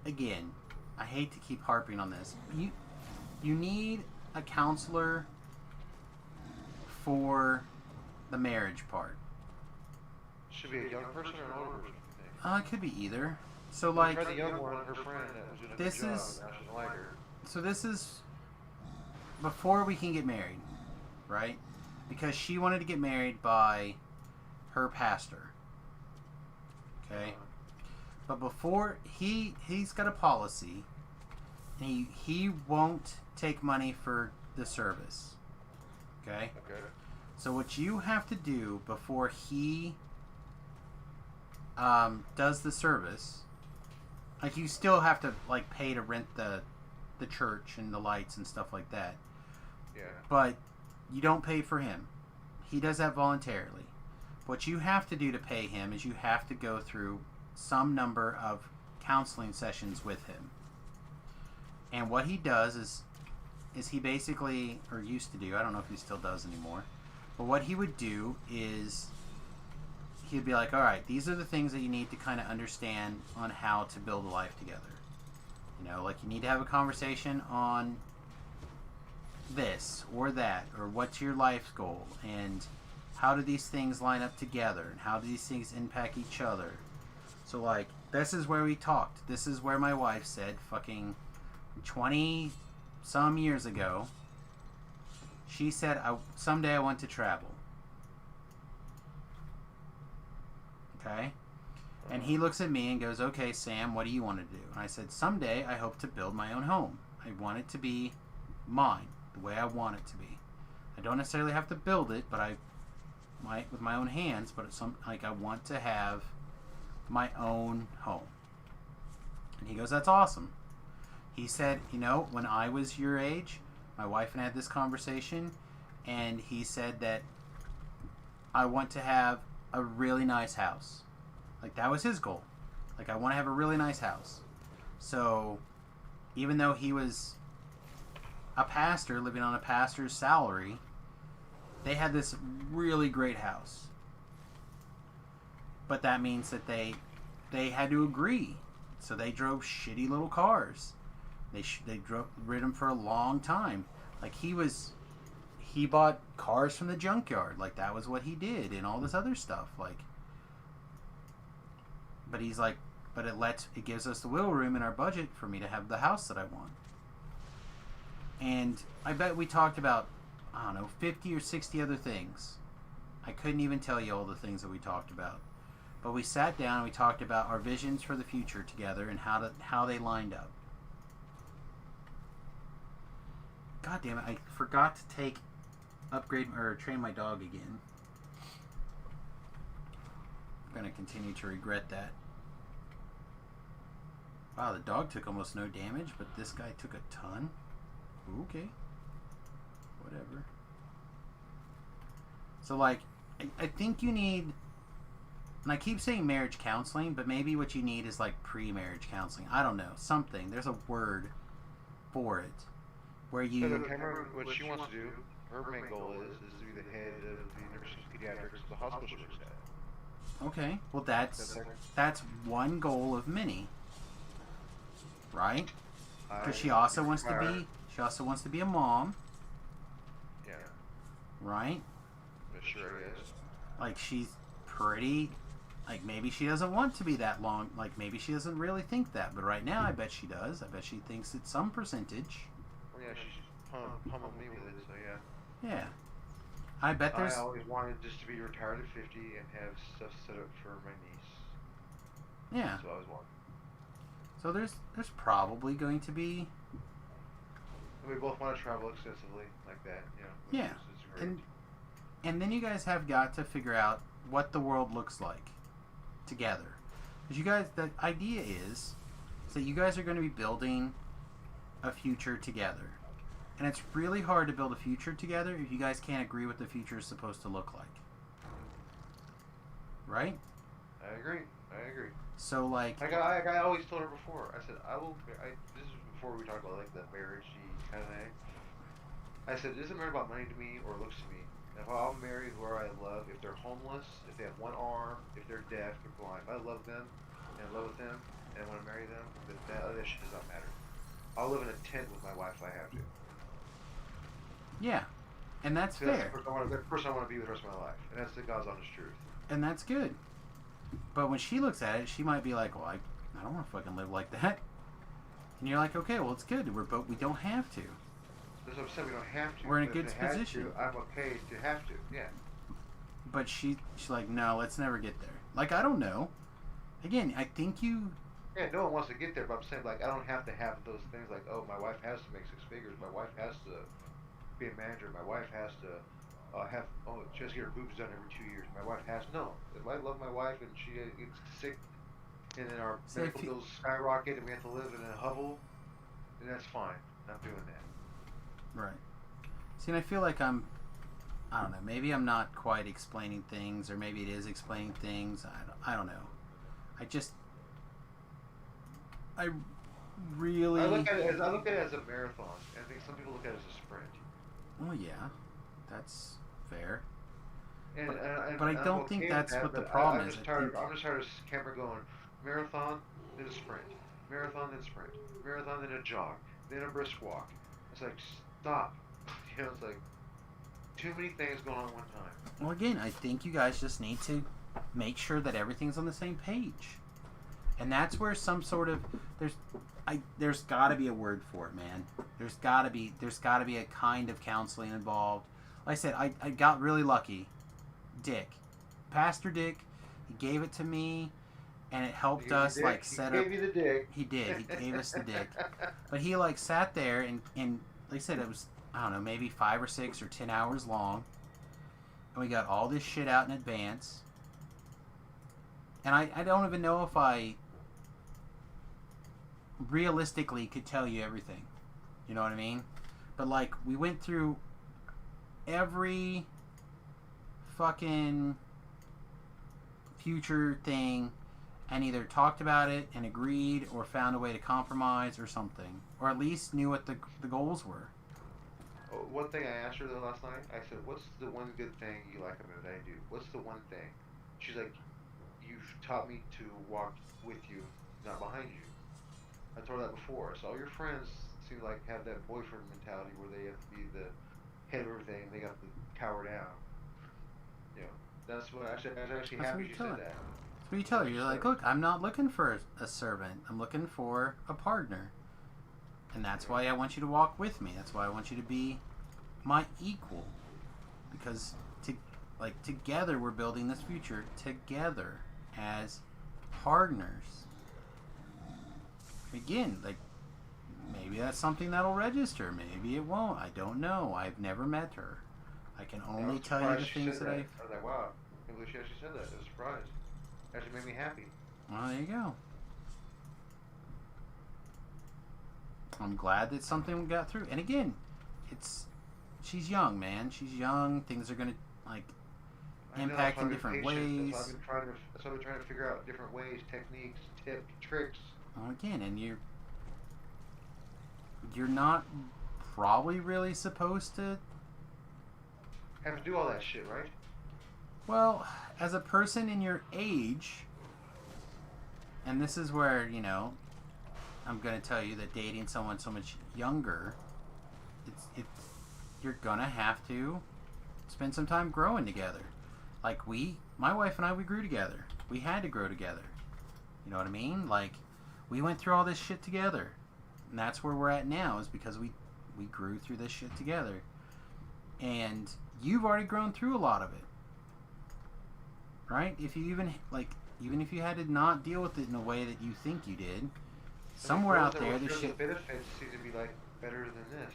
again, I hate to keep harping on this. You need a counselor for the marriage part. Should be a young person or an older person, you think? It could be either. So We like tried the young one, her friend that was doing a this good job, is- and now she doesn't like her. So this is before we can get married, right? Because she wanted to get married by her pastor. Okay? But before he's got a policy, and he won't take money for the service. Okay? Okay. So what you have to do before he does the service, like you still have to like pay to rent the church and the lights and stuff like that. Yeah. But you don't pay for him. He does that voluntarily. What you have to do to pay him is you have to go through some number of counseling sessions with him. And what he does is he basically, or used to do, I don't know if he still does anymore, but what he would do is he'd be like, all right, these are the things that you need to kind of understand on how to build a life together. You know, like you need to have a conversation on this or that, or what's your life goal, and how do these things line up together, and how do these things impact each other. So like, this is where we talked. This is where my wife said fucking 20 some years ago, she said, someday I want to travel. Okay? And he looks at me and goes, okay, Sam, what do you want to do? And I said, someday I hope to build my own home. I want it to be mine, the way I want it to be. I don't necessarily have to build it, but I might with my own hands, but it's I want to have my own home. And he goes, that's awesome. He said, you know, when I was your age, my wife and I had this conversation, and he said that I want to have a really nice house. Like, that was his goal. Like, I want to have a really nice house. So, even though he was a pastor living on a pastor's salary, they had this really great house. But that means that they had to agree So they drove shitty little cars. They rid them for a long time. Like he bought cars from the junkyard. Like that was what he did, and all this other stuff. Like, but he's like, but it gives us the wiggle room in our budget for me to have the house that I want. And I bet we talked about, I don't know, 50 or 60 other things. I couldn't even tell you all the things that we talked about. But we sat down and we talked about our visions for the future together and how they lined up. God damn it, I forgot to train my dog again. I'm going to continue to regret that. Wow, the dog took almost no damage, but this guy took a ton. Okay. Whatever. So, like, I think you need, and I keep saying marriage counseling, but maybe what you need is, like, pre-marriage counseling. I don't know. Something. There's a word for it. Where you... So Cameron, what she wants to do, her main goal is to be the head of the nurses pediatrics of the hospital she works at. Okay. Well, that's one goal of many. Right? Because she also wants to be a mom. Yeah. Right? Sure is. Like she's pretty, like maybe she doesn't want to be that long, like maybe she doesn't really think that, but right now I bet she does. I bet she thinks it's some percentage. Well, yeah, she's pummeling me with it, so yeah. Yeah. I bet there's... I always wanted just to be retired at 50 and have stuff set up for my niece. Yeah. That's what I always wanted. So there's probably going to be... We both want to travel extensively like that, you know. Yeah. It's great. And then you guys have got to figure out what the world looks like together. Because you guys, the idea is that you guys are going to be building a future together. And it's really hard to build a future together if you guys can't agree what the future is supposed to look like. Right? I agree. So, like... I always told her before. I said, this is before we talked about, like, the marriage-y kind of thing. I said, it doesn't matter about money to me or looks to me. If I'll marry whoever I love, if they're homeless, if they have one arm, if they're deaf, if they're blind, if I love them and in love with them and I want to marry them, then that other shit does not matter. I'll live in a tent with my wife if I have to. Yeah, and that's fair. That's the person I want to be with the rest of my life, and that's the God's honest truth. And that's good. But when she looks at it, she might be like, well, I don't want to fucking live like that. And you're like, okay, well, it's good. But we don't have to. That's what I'm saying, we don't have to. We're in a but good if they had position. To, I'm okay to have to, yeah. But she's like, no, let's never get there. Like, I don't know. Again, I think you... Yeah, no one wants to get there, but I'm saying, like, I don't have to have those things like, oh, my wife has to make 6 figures, my wife has to be a manager, my wife has to she has to get her boobs done every 2 years, my wife has... No, if I love my wife and she gets sick, and then our medical bills skyrocket and we have to live in a hovel, then that's fine. I'm doing that. Right. See, and I feel like I don't know, maybe I'm not quite explaining things, or maybe it is explaining things. I don't know. I really... I look at it as a marathon, and I think some people look at it as a sprint. Well, yeah. That's fair. But I don't think that's what the problem is. I'm just tired of Cameron going marathon, then a sprint, marathon, then sprint, marathon, then a jog, then a brisk walk. It's like, stop. You know, it's like too many things going on at one time. Well, again, I think you guys just need to make sure that everything's on the same page. And that's where some sort of there's got to be a word for it, man. There's got to be a kind of counseling involved. Like I said, I got really lucky. Pastor Dick, he gave it to me, and it helped us like set up. He gave you the dick. He did. He gave us the dick. But he like sat there and like I said, it was, I don't know, maybe 5 or 6 or 10 hours long, and we got all this shit out in advance. And I don't even know if I realistically could tell you everything. You know what I mean? But like, we went through every fucking future thing and either talked about it and agreed or found a way to compromise or something. Or at least knew what the goals were. Oh, one thing I asked her though last night, I said, what's the one good thing you like about what I do? What's the one thing? She's like, you've taught me to walk with you not behind you. I told her that before. So all your friends seem to like have that boyfriend mentality where they have to be the head of everything. They have to cower down. You know, that's what I was actually That's happy what you you tell said her. that. That's what you tell her. You're like, look, I'm not looking for a servant. I'm looking for a partner. And that's why I want you to walk with me. That's why I want you to be my equal. Because together we're building this future together as partners. Again, like, maybe that's something that'll register. Maybe it won't. I don't know. I've never met her. I can I only was tell you the surprised she things said that that. I've... I was like, wow. I can't believe she actually said that. I was surprised. Actually made me happy. Well, there you go. I'm glad that something got through. And again, she's young, man. She's young. Things are gonna I know, impact that's why in I've different been patient. ways. That's why I've been trying to figure out different ways, techniques, tricks. Well, again, and you're not probably really supposed to. Have to do all that shit, right? Well, as a person in your age, and this is where, I'm going to tell you that dating someone so much younger, you're going to have to spend some time growing together. Like my wife and I, we grew together. We had to grow together. You know what I mean? Like, we went through all this shit together. And that's where we're at now, is because we grew through this shit together. And you've already grown through a lot of it. Right? If you even if you had to not deal with it in a way that you think you did, somewhere out there, the shit. benefits seem to be like better than this.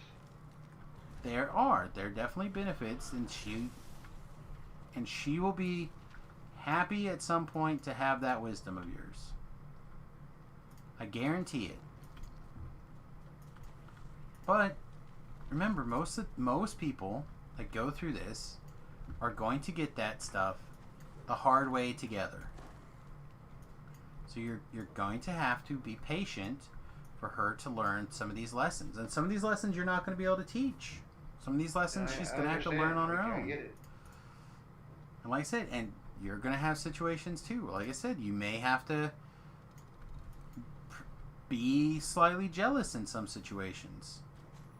There are definitely benefits, and she will be happy at some point to have that wisdom of yours. I guarantee it. But remember, most people that go through this are going to get that stuff the hard way together. So you're going to have to be patient for her to learn some of these lessons. And some of these lessons you're not going to be able to teach. Some of these lessons she's going to have to learn on her own. I get it. And like I said, and you're going to have situations too. Like I said, you may have to be slightly jealous in some situations.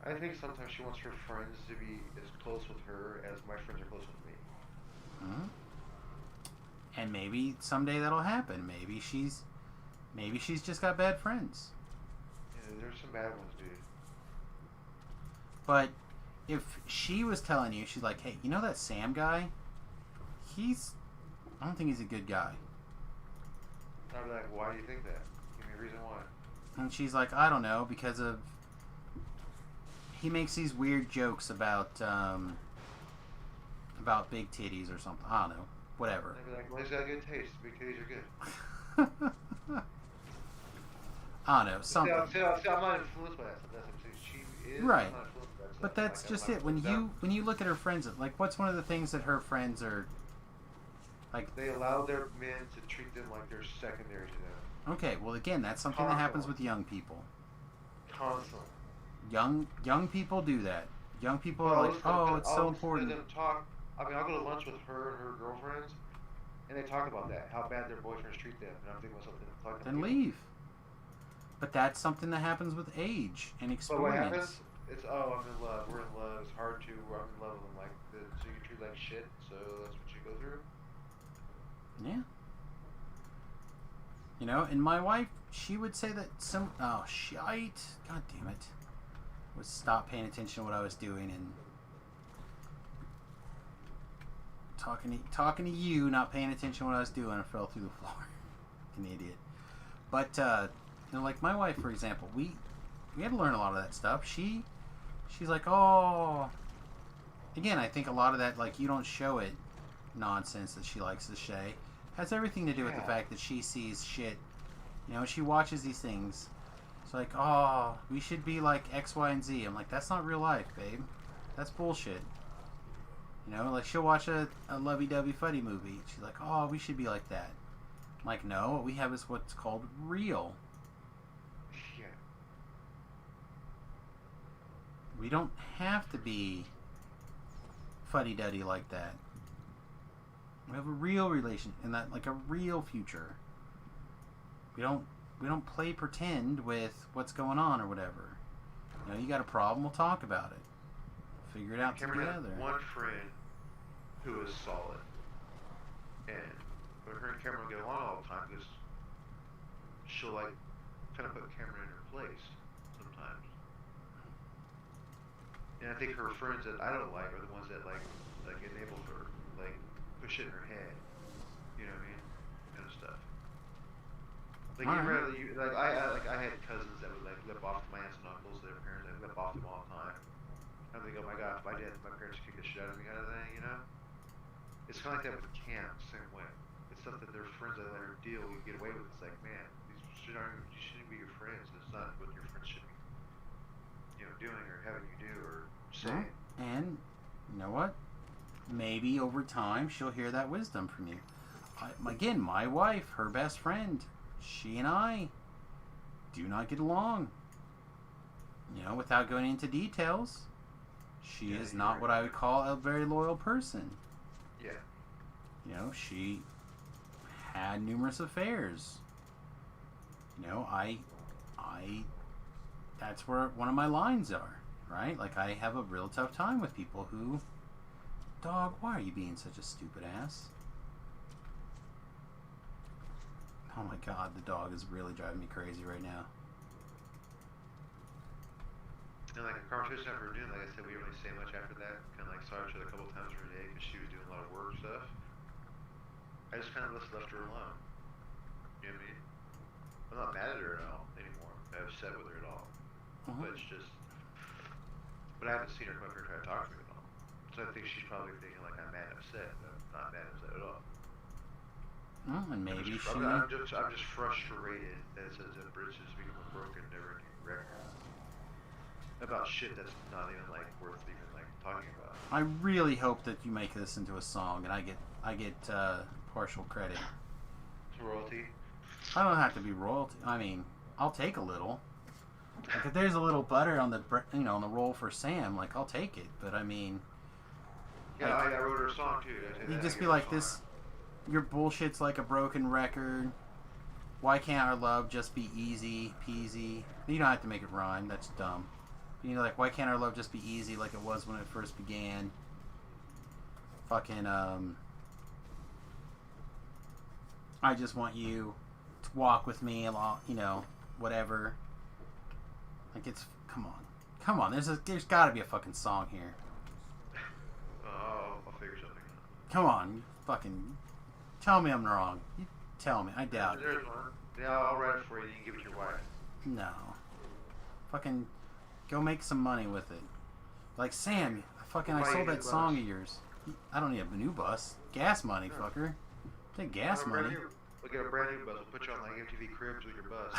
I think sometimes she wants her friends to be as close with her as my friends are close with me. Mm-hmm. And maybe someday that'll happen. Maybe she's just got bad friends. Yeah, there's some bad ones, dude. But if she was telling you, she's like, hey, you know that Sam guy? I don't think he's a good guy. I'd be like, why do you think that? Give me a reason why. And she's like, I don't know, because of... He makes these weird jokes about big titties or something. I don't know. Whatever. I'd be like, well, he's got good taste. Big titties are good. I don't know. Something. See, I'm not influenced by that. That's what I'm saying. She is. Right. I'm not influenced by that stuff. But that's Like, just I'm not it. When influenced you look at her friends, like, what's one of the things that her friends are like? They allow their men to treat them like they're secondary to them. Okay, well, again, that's something that happens with young people. Constantly. Young people do that. Young people Well, are like, oh, it's so important. Them talk. I mean, I'll go to lunch with her and her girlfriends, and they talk about that, how bad their boyfriends treat them, and I'm thinking to myself, Then leave. But that's something that happens with age and experience. But what happens? It's, oh, I'm in love. We're in love. It's hard to. I'm in love with them. Like, so you treat like shit. So that's what you go through. Yeah. You know, and my wife, she would say that shite. God damn it. Would stop paying attention to what I was doing and talking to you, not paying attention to what I was doing. I fell through the floor. An idiot. But like my wife, for example, we had to learn a lot of that stuff. She's like, oh. Again, I think a lot of that, like, you don't show it nonsense that she likes to say, has everything to do with the fact that she sees shit. You know, she watches these things. It's like, oh, we should be like X, Y, and Z. I'm like, that's not real life, babe. That's bullshit. You know, like, she'll watch a lovey-dovey fuddy movie. She's like, oh, we should be like that. I'm like, no, what we have is what's called real. Yeah. We don't have to be fuddy-duddy like that. We have a real relation and that, like, a real future. We don't we don't play pretend with what's going on or whatever. You know, you got a problem, we'll talk about it. Figure it out Cameron together. had one friend who is solid, and but her and Cameron get along all the time because she'll like kind of put Cameron in her place sometimes. And I think her friends that I don't like are the ones that like enable her, like push it in her head. You know what I mean? Kind of stuff. Like I had cousins that would like lip off to my aunts and uncles, their parents, I'd lip off to them all the time. I'm thinking, oh my god, my parents kick the shit out of me kind of thing, you know? It's kind of like that with Cam, same way. It's stuff that their friends that let her deal, you get away with. It's like, man, you shouldn't be your friends. It's not what your friends should be, you know, doing or having you do or saying. And you know what? Maybe over time she'll hear that wisdom from you. Again, my wife, her best friend, she and I do not get along. You know, without going into details, she is not what I would call a very loyal person. Yeah. You know, she had numerous affairs. You know, that's where one of my lines are, right? Like, I have a real tough time with people who, dog, why are you being such a stupid ass? Oh my god, the dog is really driving me crazy right now. And like a conversation after noon, like I said, we didn't really say much after that. Kind of like saw each other a couple times every day because she was doing a lot of work stuff. I just kind of left her alone. You know what I mean? I'm not mad at her at all anymore. I'm upset with her at all. But it's just, but I haven't seen her come up here and try to talk to me at all. So I think she's probably thinking like I'm mad and upset, but I'm not mad and upset at all. And maybe I'm just frustrated that it says that bridge is become a broken, never-ending record about shit that's not even like worth even like talking about. I really hope that you make this into a song and I get partial credit. Royalty? I don't have to be royalty. I mean, I'll take a little. Like if there's a little butter on the on the roll for Sam, like I'll take it. But I mean, yeah, like, I wrote her a song too. You just be like this. Your bullshit's like a broken record. Why can't our love just be easy peasy? You don't have to make it rhyme. That's dumb. You know, like, why can't our love just be easy like it was when it first began? Fucking, I just want you to walk with me along, you know, whatever. Like, it's, come on. There's gotta be a fucking song here. Oh, I'll figure something out. Come on, you fucking, tell me I'm wrong. You tell me, I doubt it. There's one. Yeah, I'll write it for you. You can give it to your wife. No. Fucking go make some money with it. Like, Sam, I sold that song of yours. I don't need a new bus. Gas money, fucker. Take gas money. We'll get a brand new bus. We'll put you on like MTV Cribs with your bus.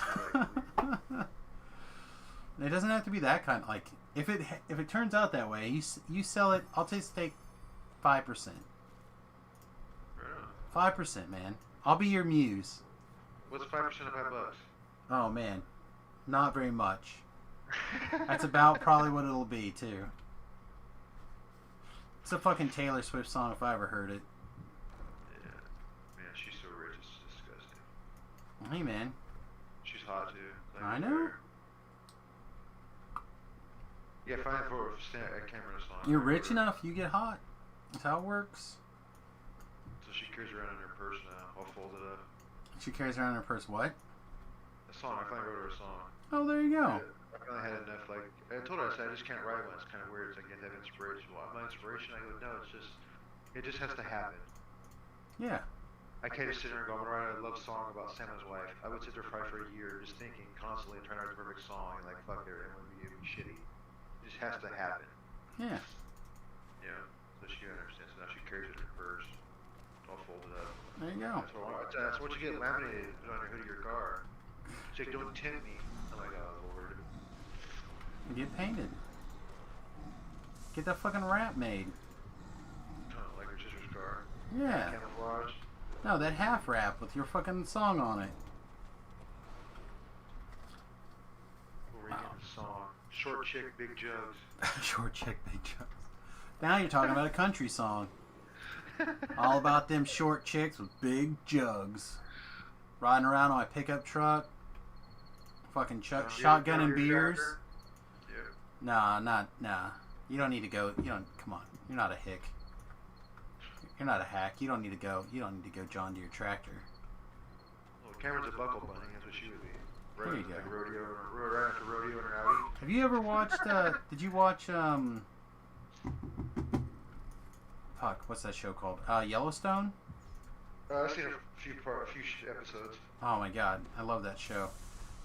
It doesn't have to be that kind. Like, if it turns out that way, you sell it. I'll just take 5%. 5%, man. I'll be your muse. What's 5% of $5? Oh man, not very much. That's about probably what it'll be too. It's a fucking Taylor Swift song if I ever heard it. Yeah, man, she's so rich, it's disgusting. Hey man. She's hot too. Like, I know. Yeah, fine for a camera song. You're rich enough, you get hot. That's how it works. So she carries around in her purse now, all folded up. She carries around in her purse what? A song. I finally wrote her a song. Oh, there you go. I finally had enough. Like I told her, I said I just can't write one. It's kind of weird. It's like you have to have inspiration. Well, my inspiration. I go, no, it just has to happen. Yeah. I can't just sit there and go, I'm gonna write a love song about Sam and his wife. I would sit there probably for a year just thinking constantly, trying to write the perfect song, and like fuck it, and it would be shitty. It just has to happen. Yeah. Yeah. So she understands. So now she carries it in her purse, all folded up. There you go. That's what you get laminated, put on your hood of your car. She's like, don't tempt me. I'm like, oh Lord. Get painted. Get that fucking wrap made. Oh, like her sister's car. Yeah. Camouflage. No, that half wrap with your fucking song on it. What were you getting the song? Short chick, big jugs. Short chick, big jugs. Now you're talking about a country song. All about them short chicks with big jugs. Riding around on my pickup truck. Fucking John shotgun and Deere beers. tractor? Yeah. Nah. You don't need to go. You don't. Come on. You're not a hick. You're not a hack. You don't need to go. John Deere tractor. Well, Cameron's a buckle bunny. That's what she would be. There you Like go. a rodeo, right after rodeo in her Audi. Have you ever watched? Did you watch? Fuck. What's that show called? Yellowstone. I've seen a few episodes. Oh my god, I love that show.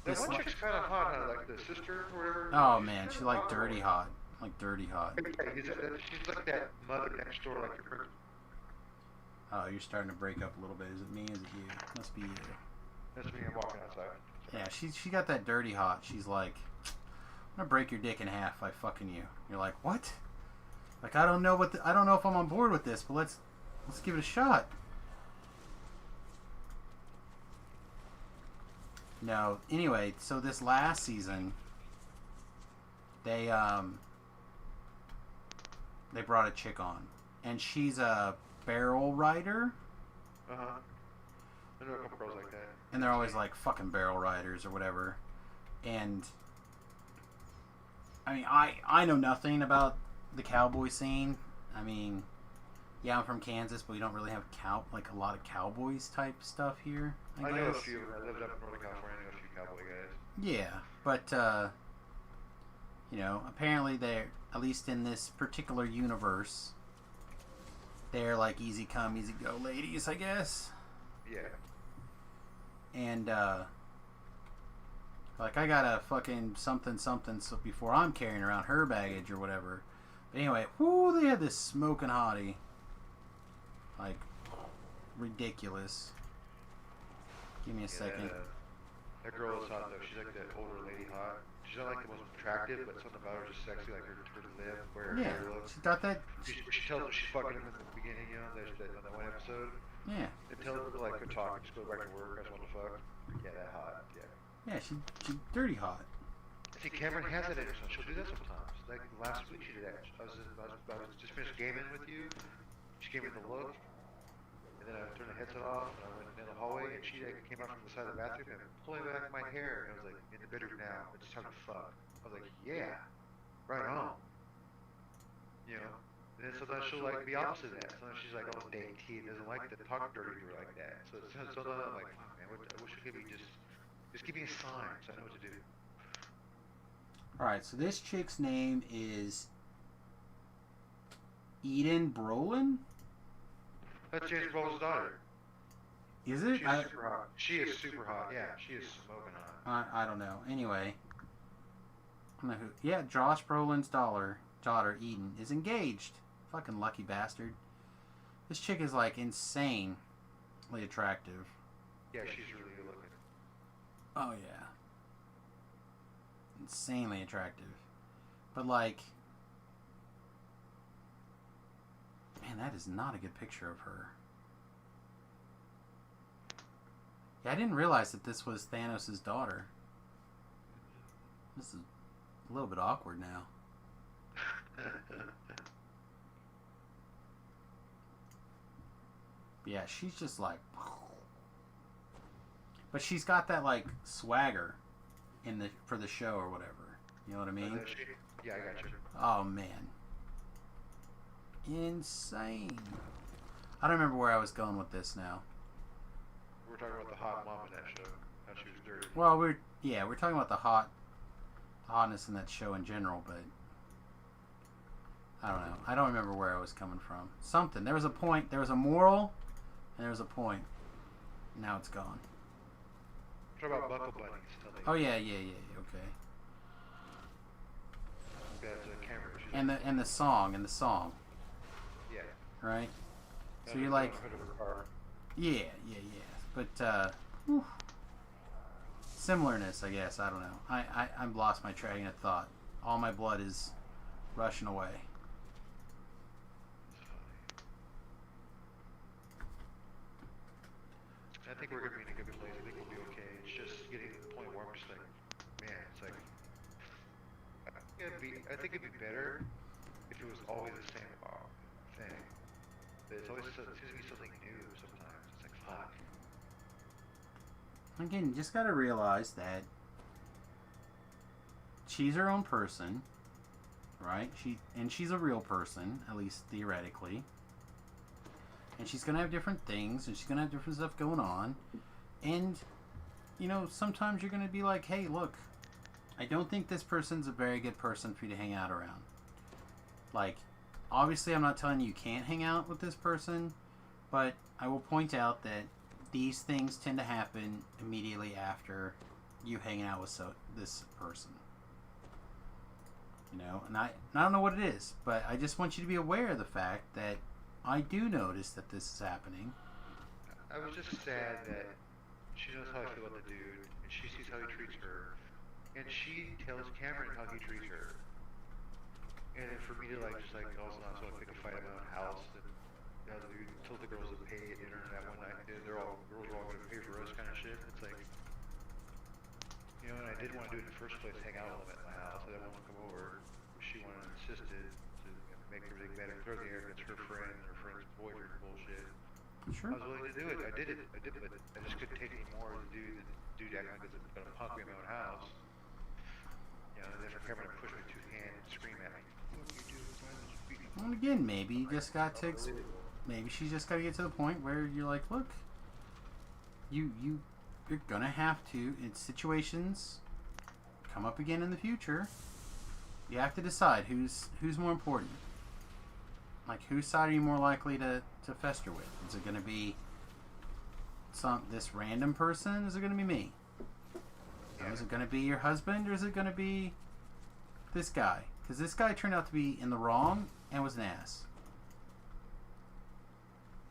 That This one li- chick's kind of hot, huh? Like the sister or whatever. Oh She's man, kinda she like hot. dirty hot. Like dirty hot. Yeah, she's like that mother next door, like your friend. Oh, you're starting to break up a little bit. Is it me? Is it you? Must be you. That's me. I'm walking outside. Yeah, she got that dirty hot. She's like, I'm gonna break your dick in half by fucking you. You're like, what? Like I don't know I don't know if I'm on board with this, but let's give it a shot. No. Anyway, so this last season, they brought a chick on, and she's a barrel rider, Uh huh. I know a couple girls like that. and they're always like fucking barrel riders or whatever. And I mean, I know nothing about the cowboy scene. I mean, yeah, I'm from Kansas, but we don't really have a lot of cowboys type stuff here. I I know a guess. few. I lived up in Northern California. I know a few cowboy guys. Yeah, but you know, apparently they're, at least in this particular universe, they're like easy come, easy go ladies, I guess. Yeah. And like I got a fucking something so before I'm carrying around her baggage or whatever. But anyway, whoo, they had this smoking hottie, like ridiculous. Give me a second. That girl is hot though. She's like that older lady hot. She's not like the most attractive, but something about her is just sexy, like her lip, where her Yeah, hair looks. she got that. She tells her she's fucking him in the beginning, you know, on that one episode. Yeah, They tell her to like go talk and just go back to work. I just want to fuck. Yeah, that hot. Yeah. yeah, she dirty hot. See, Cameron has that in her, so she'll do that sometimes. Like last week, she did that. I was just finished gaming with you. She gave me the look, and then I turned the headset off, and I went in the hallway, and she like, came out from the side of the bathroom and pulling back my hair. And I was like, in the bedroom now. It's time to fuck. I was like, yeah, right on. You know. And then sometimes she'll like be opposite of that. Sometimes she's like, oh, dainty, and doesn't like to talk dirty to her like that. So sometimes I'm like, fuck, man, I wish it could be just give me a sign so I know what to do. Alright, so this chick's name is Eden Brolin? That's James Brolin's daughter. Is it? She's super hot. She is super hot. Yeah, she is smoking hot. I don't know. Anyway. I don't know who. Yeah, Josh Brolin's daughter, Eden, is engaged. Fucking lucky bastard. This chick is like insanely attractive. Yeah, she's really good looking. Oh, yeah. Insanely attractive. But like, man, that is not a good picture of her. Yeah, I didn't realize that this was Thanos' daughter. This is a little bit awkward now. Yeah, she's just like, but she's got that like swagger for the show or whatever. You know what I mean? Yeah, I got you. Oh man, insane. I don't remember where I was going with this now. We're talking about the hot mom in that show. How she was dirty. Well, we're talking about the hotness in that show in general, but I don't know. I don't remember where I was coming from. Something. There was a point. There was a moral, and there was a point. Now it's gone. We're talking about buckle bunnies. Oh yeah. Okay. That's Cameron. And the song. Yeah. Right. So you're like, yeah. But whew. Similarness, I guess. I don't know. I've lost my train of thought. All my blood is rushing away. I think we're gonna be in a good place. I think we'll be okay. It's just getting to the point where I'm just like, man, it's like, I think it'd be better if it was always the same thing. But it's always seems to be something new sometimes. It's like, fuck. Again, you just gotta realize that she's her own person, right? She's a real person, at least theoretically. And she's gonna have different things, and she's gonna have different stuff going on. And, you know, sometimes you're gonna be like, hey, look, I don't think this person's a very good person for you to hang out around. Like, obviously I'm not telling you can't hang out with this person, but I will point out that these things tend to happen immediately after you hang out with this person. You know, and I don't know what it is, but I just want you to be aware of the fact that I do notice that this is happening. I was just sad that she knows how I feel about the dude, and she sees how he treats her, and she tells Cameron how he treats her. And then for me to just all of a sudden, so I pick a fight at my own house, and you know, the dude told the girls to pay at dinner that one night, and girls are all going to pay for us kind of shit. It's like, you know, and I didn't want to do it in the first place, hang out with them at my house. I didn't want to come over. She wanted and insisted to make everything better, throw the air against her friend and her friend's boyfriend bullshit. Sure. I was willing to do it. I did it, but I just couldn't take any more of the dude acting like he's gonna punk me in my own house. You know, and then for Cameron to push me 2 hands and scream at me. What do you do? Why don't you beat me? Well, again, maybe you just got to. Maybe she's just got to get to the point where you're like, look, you're gonna have to, in situations come up again in the future. You have to decide who's more important. Like, whose side are you more likely to fester with? Is it going to be this random person? Is it going to be me? Yeah. Is it going to be your husband, or is it going to be this guy? Because this guy turned out to be in the wrong and was an ass.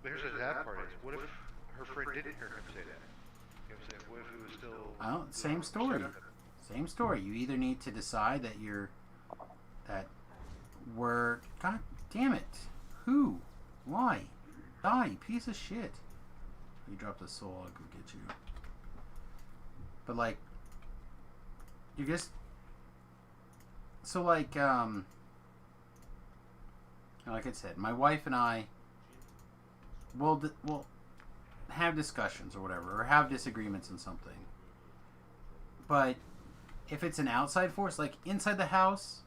But here's the sad part is, what if her friend didn't hear him say that? You know what I'm saying? What if it was still... Same story. Same story. You either need to decide that God damn it. Who? Why? Die, piece of shit. You dropped a soul, I'll go get you. But like, you just... So like I said, my wife and I will have discussions or whatever, or have disagreements on something. But if it's an outside force, like inside the house,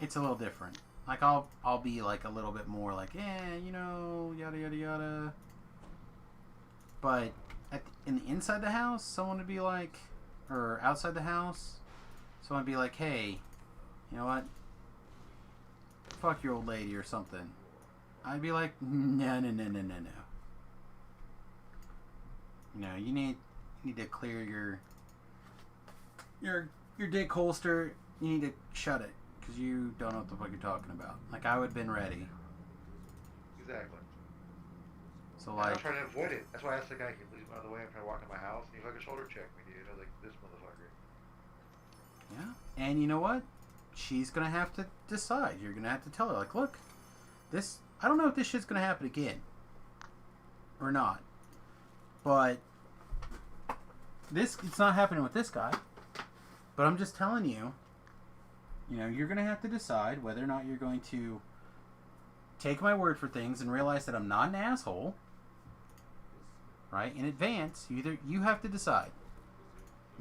it's a little different. Like I'll be like a little bit more like, you know, yada yada yada. But in the inside the house, someone would be like, or outside the house, someone would be like, hey, you know what? Fuck your old lady or something. I'd be like, no. No, you need to clear your dick holster. You need to shut it, because you don't know what the fuck you're talking about. Like, I would have been ready. Exactly. So I like, was trying to avoid it. That's why I asked the guy, can you please move out of the way? I'm trying to walk in my house, and he fucking shoulder checked me, dude. I was like, this motherfucker. yeah. And you know what? She's gonna have to decide. You're gonna have to tell her, like, look, this, I don't know if this shit's gonna happen again or not, but it's not happening with this guy. But I'm just telling you, you know, you're gonna have to decide whether or not you're going to take my word for things and realize that I'm not an asshole, right? In advance, you have to decide.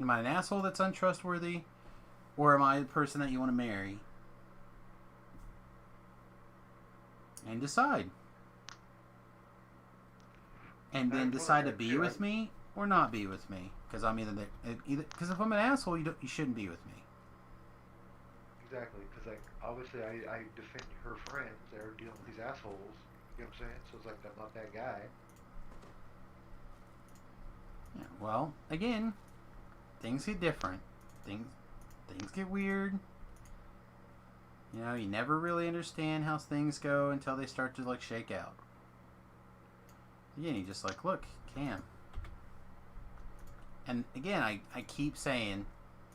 Am I an asshole that's untrustworthy, or am I the person that you want to marry? And decide. And then decide to be with me or not be with me. Because I'm either because if I'm an asshole, you shouldn't be with me. Exactly, because like obviously I defend her friends. They're dealing with these assholes. You know what I'm saying? So it's like I'm not that guy. Yeah. Well, again, things get different. Things get weird. You know, you never really understand how things go until they start to like shake out. Again, you just like, look, Cam. And again, I keep saying,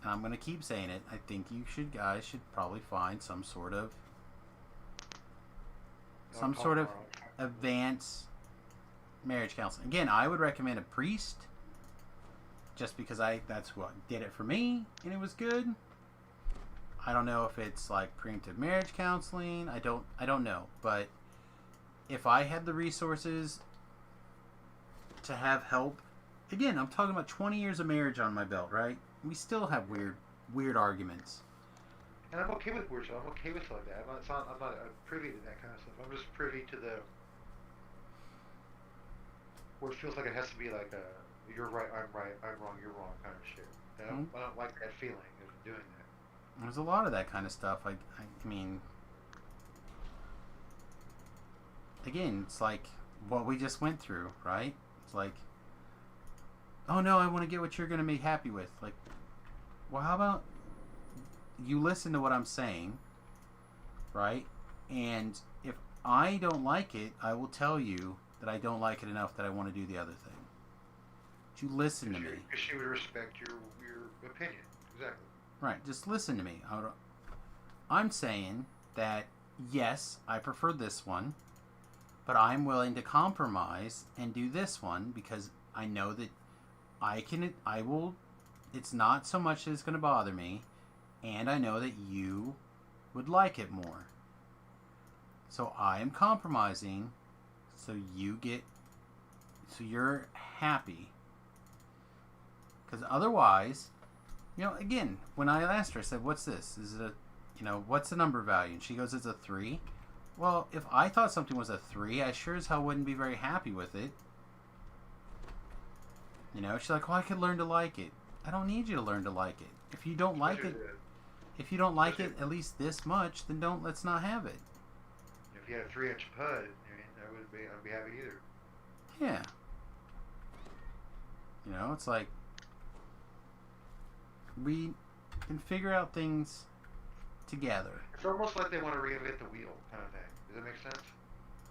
and I'm going to keep saying it, I think you guys should probably find some sort of advanced marriage counseling. Again, I would recommend a priest, just because that's what did it for me, and it was good. I don't know if it's like preemptive marriage counseling. I don't know, but if I had the resources to have help, again, I'm talking about 20 years of marriage on my belt, right? We still have weird arguments. And I'm okay with weird stuff. I'm okay with like that. I'm not privy to that kind of stuff. I'm just privy to the where it feels like it has to be like a you're right, I'm wrong, you're wrong kind of shit. And I don't like that feeling of doing that. There's a lot of that kind of stuff. I mean, again, it's like what we just went through, right? It's like, oh no, I want to get what you're going to be happy with. Like, well, how about you listen to what I'm saying, right? And if I don't like it, I will tell you that I don't like it enough that I want to do the other thing. But you listen to me. Because she would respect your opinion. Exactly. Right, just listen to me. I'm saying that, yes, I prefer this one, but I'm willing to compromise and do this one because I know that I will, it's not so much that it's going to bother me, and I know that you would like it more. So I am compromising so you're happy. Because otherwise, you know, again, when I asked her, I said, what's this? Is it what's the number value? And she goes, it's a 3. Well, if I thought something was a 3, I sure as hell wouldn't be very happy with it. You know, she's like, well, I could learn to like it. I don't need you to learn to like it. If you don't like it, at least this much, then let's not have it. If you had a 3-inch pud, I mean, I'd be happy either. Yeah. You know, it's like we can figure out things together. It's almost like they want to reinvent the wheel, kind of thing. Does that make sense?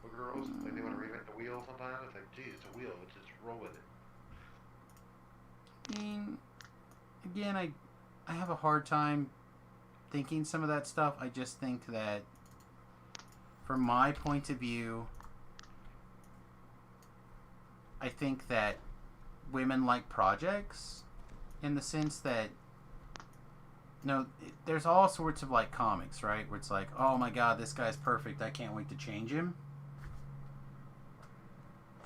With girls, like they want to reinvent the wheel sometimes. It's like, geez, it's a wheel. Let's just roll with it. I mean, again, I have a hard time thinking some of that stuff. I just think that, from my point of view, I think that women like projects in the sense that, there's all sorts of like comics, right? Where it's like, oh my god, this guy's perfect. I can't wait to change him.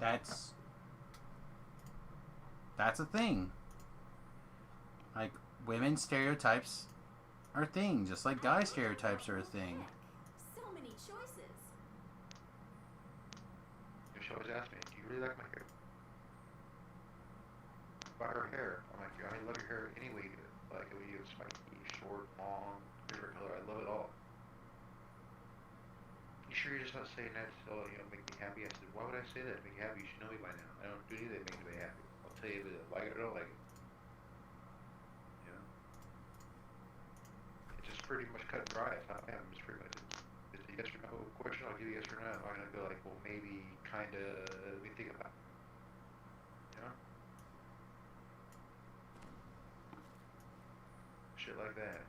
That's a thing. Like, women stereotypes are a thing, just like guy stereotypes are a thing. So many choices. She always asks me, do you really like my hair? About her hair. I'm like, I love your hair any way you do it. Like, it would be spiky, short, long, different color. I love it all. You sure you're just not saying that to make me happy? I said, why would I say that to make you happy? You should know me by now. I don't do anything to make me happy. I'll tell you if I like it or don't like it. It's just pretty much cut and dry. It's not it's pretty much it's a yes or no question. I'll give you yes or no. I'm gonna go like, well, maybe, kinda. Let me think about it. Shit like that.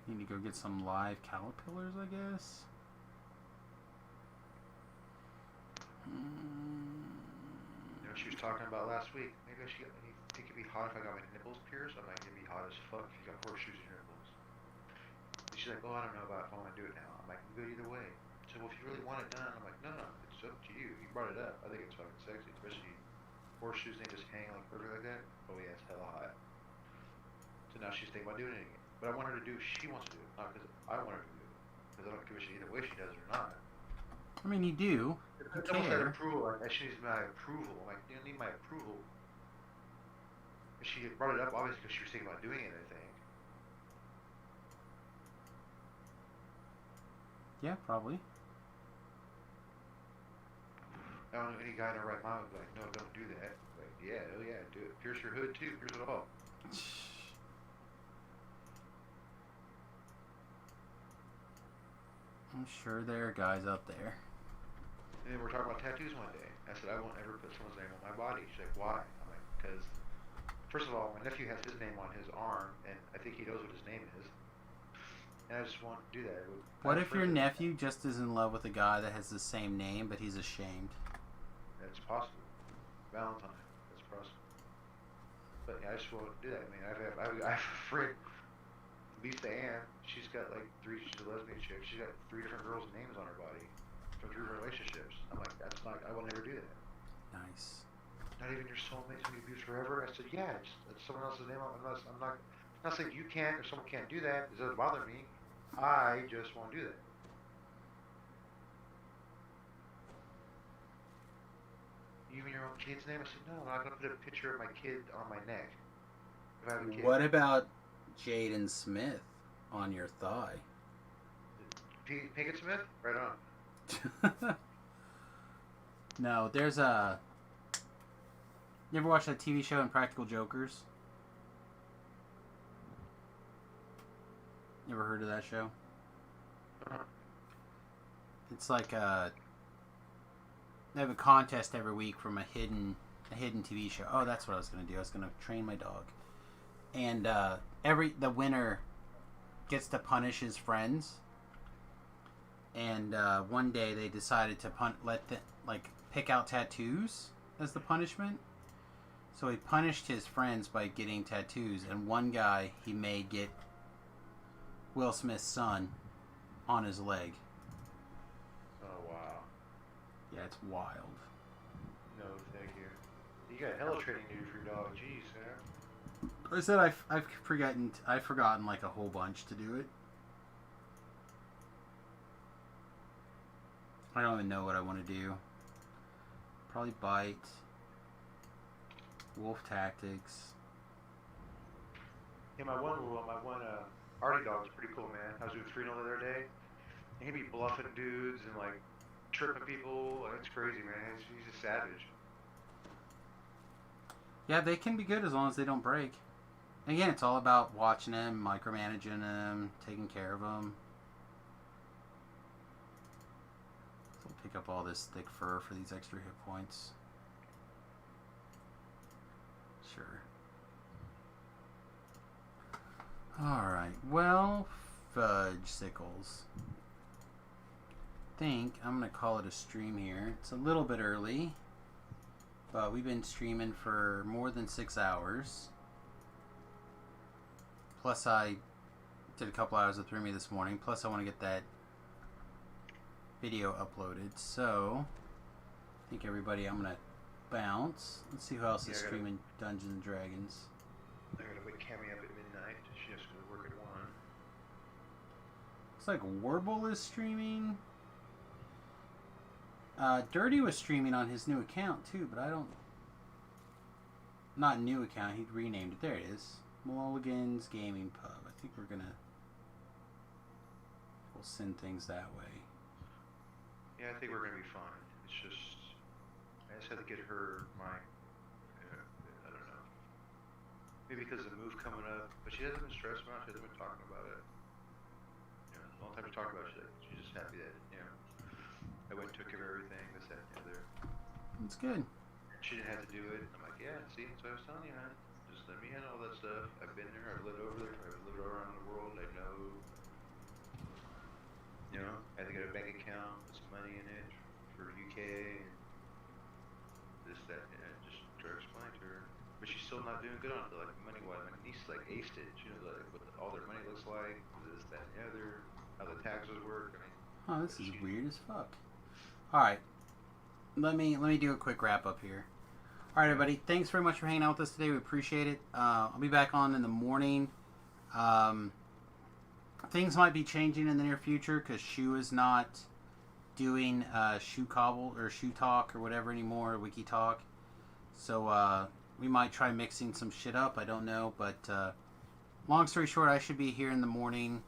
Need to go get some live caterpillars, I guess. She was talking about last week. Maybe you think it'd be hot if I got my nipples pierced? I'm like, it'd be hot as fuck if you got horseshoes in your nipples. And she's like, I don't know about if I want to do it now. I'm like, good either way. So, well, if you really want it done, I'm like, no, it's up to you. You brought it up. I think it's fucking sexy, especially horseshoes. They just hang like perfect like that. Oh yeah, it's hella hot. So now she's thinking about doing it again. But I want her to do what she wants to do, not because I want her to do it. Because I don't give a shit either way she does it or not. I mean, you do. You care. Approval. Like, she needs my approval. I'm like, you don't need my approval. She brought it up obviously because she was thinking about doing it, I think. Yeah, probably. I don't know any guy in their right mind would be like, no, don't do that. Like, yeah, hell yeah, do it. Pierce your hood too. Pierce it all. I'm sure there are guys out there. And then we're talking about tattoos one day. I said, I won't ever put someone's name on my body. She's like, why? I'm like, because, first of all, my nephew has his name on his arm, and I think he knows what his name is. And I just won't do that. What if your nephew just is in love with a guy that has the same name, but he's ashamed? That's possible. Valentine. That's possible. But yeah, I just won't do that. I mean, I have a friend, Lisa Ann. She's got like she's a lesbian chick. She's got 3 different girls' names on her body from 3 relationships. I'm like, that's not. I will never do that. Nice. I not even your soulmate, somebody you be with forever? I said, yeah, it's someone else's name. I'm not saying you can't or someone can't do that. It doesn't bother me. I just won't do that. Even your own kid's name? I said, no, I'm not going to put a picture of my kid on my neck. If I have a kid. What about Jaden Smith on your thigh? Pinkett Smith? Right on. No, there's a... You ever watch that TV show Impractical Jokers? You ever heard of that show? It's like a... They have a contest every week from a hidden TV show. Oh, that's what I was going to do. I was going to train my dog. And the winner gets to punish his friends. And one day they decided to pick out tattoos as the punishment. So he punished his friends by getting tattoos. And one guy he made get Will Smith's son on his leg. Oh, wow. Yeah, it's wild. No, thank you. You got hella training to do for your dog. Jeez, man. I said I've forgotten like a whole bunch to do it. I don't even know what I want to do. Probably bite. Wolf tactics. Yeah, my one Artie dog's pretty cool, man. I was doing 3-0 the other day. And he'd be bluffing dudes and like tripping people. It's crazy, man. He's a savage. Yeah, they can be good as long as they don't break. Again, it's all about watching them, micromanaging them, taking care of them. So I'll pick up all this thick fur for these extra hit points. Sure. Alright, well, fudge sickles. I think I'm going to call it a stream here. It's a little bit early, but we've been streaming for more than 6 hours. Plus I did a couple hours of 3Me this morning. Plus I want to get that video uploaded. So, I think everybody, I'm going to bounce. Let's see who else is streaming Dungeons and Dragons. I gotta wake Cammy up at midnight. She has to go to work at 1. Looks like Warble is streaming. Dirty was streaming on his new account too, but I don't... Not new account, he renamed it. There it is. Mulligan's Gaming Pub. I think we'll send things that way. Yeah, I think we're gonna be fine. It's just... I just had to get her my... I don't know. Maybe because of the move coming up. But she hasn't been stressed about it. She hasn't been talking about it. You know, the whole time we talk about it, she's just happy that, you know, I went and took care of everything, this, that, and the other. That's good. She didn't have to do it. I'm like, yeah, see, that's what I was telling you, man. Just let me handle all that stuff. I've been there, I've lived over there, I've lived around the world, I know. You know, I had to get a bank account, put some money in it for UK, and this, that, and just try to explain to her. But she's still not doing good on it, like, money-wise. My niece, like, aced it. She knows, like, what all their money looks like, this, that, and the other, how the taxes work. I mean, oh, this is weird as fuck. Alright. Let me do a quick wrap up here. Alright, everybody. Thanks very much for hanging out with us today. We appreciate it. I'll be back on in the morning. Things might be changing in the near future because Shu is not doing Shu Cobble or Shu Talk or whatever anymore, Wiki Talk. So we might try mixing some shit up. I don't know. But long story short, I should be here in the morning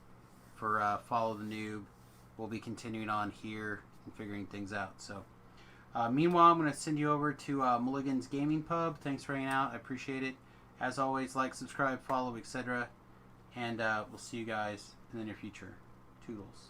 for Follow the Noob. We'll be continuing on here and figuring things out. So, meanwhile, I'm going to send you over to Mulligan's Gaming Pub. Thanks for hanging out. I appreciate it. As always, like, subscribe, follow, etc. And we'll see you guys in the near future. Toodles.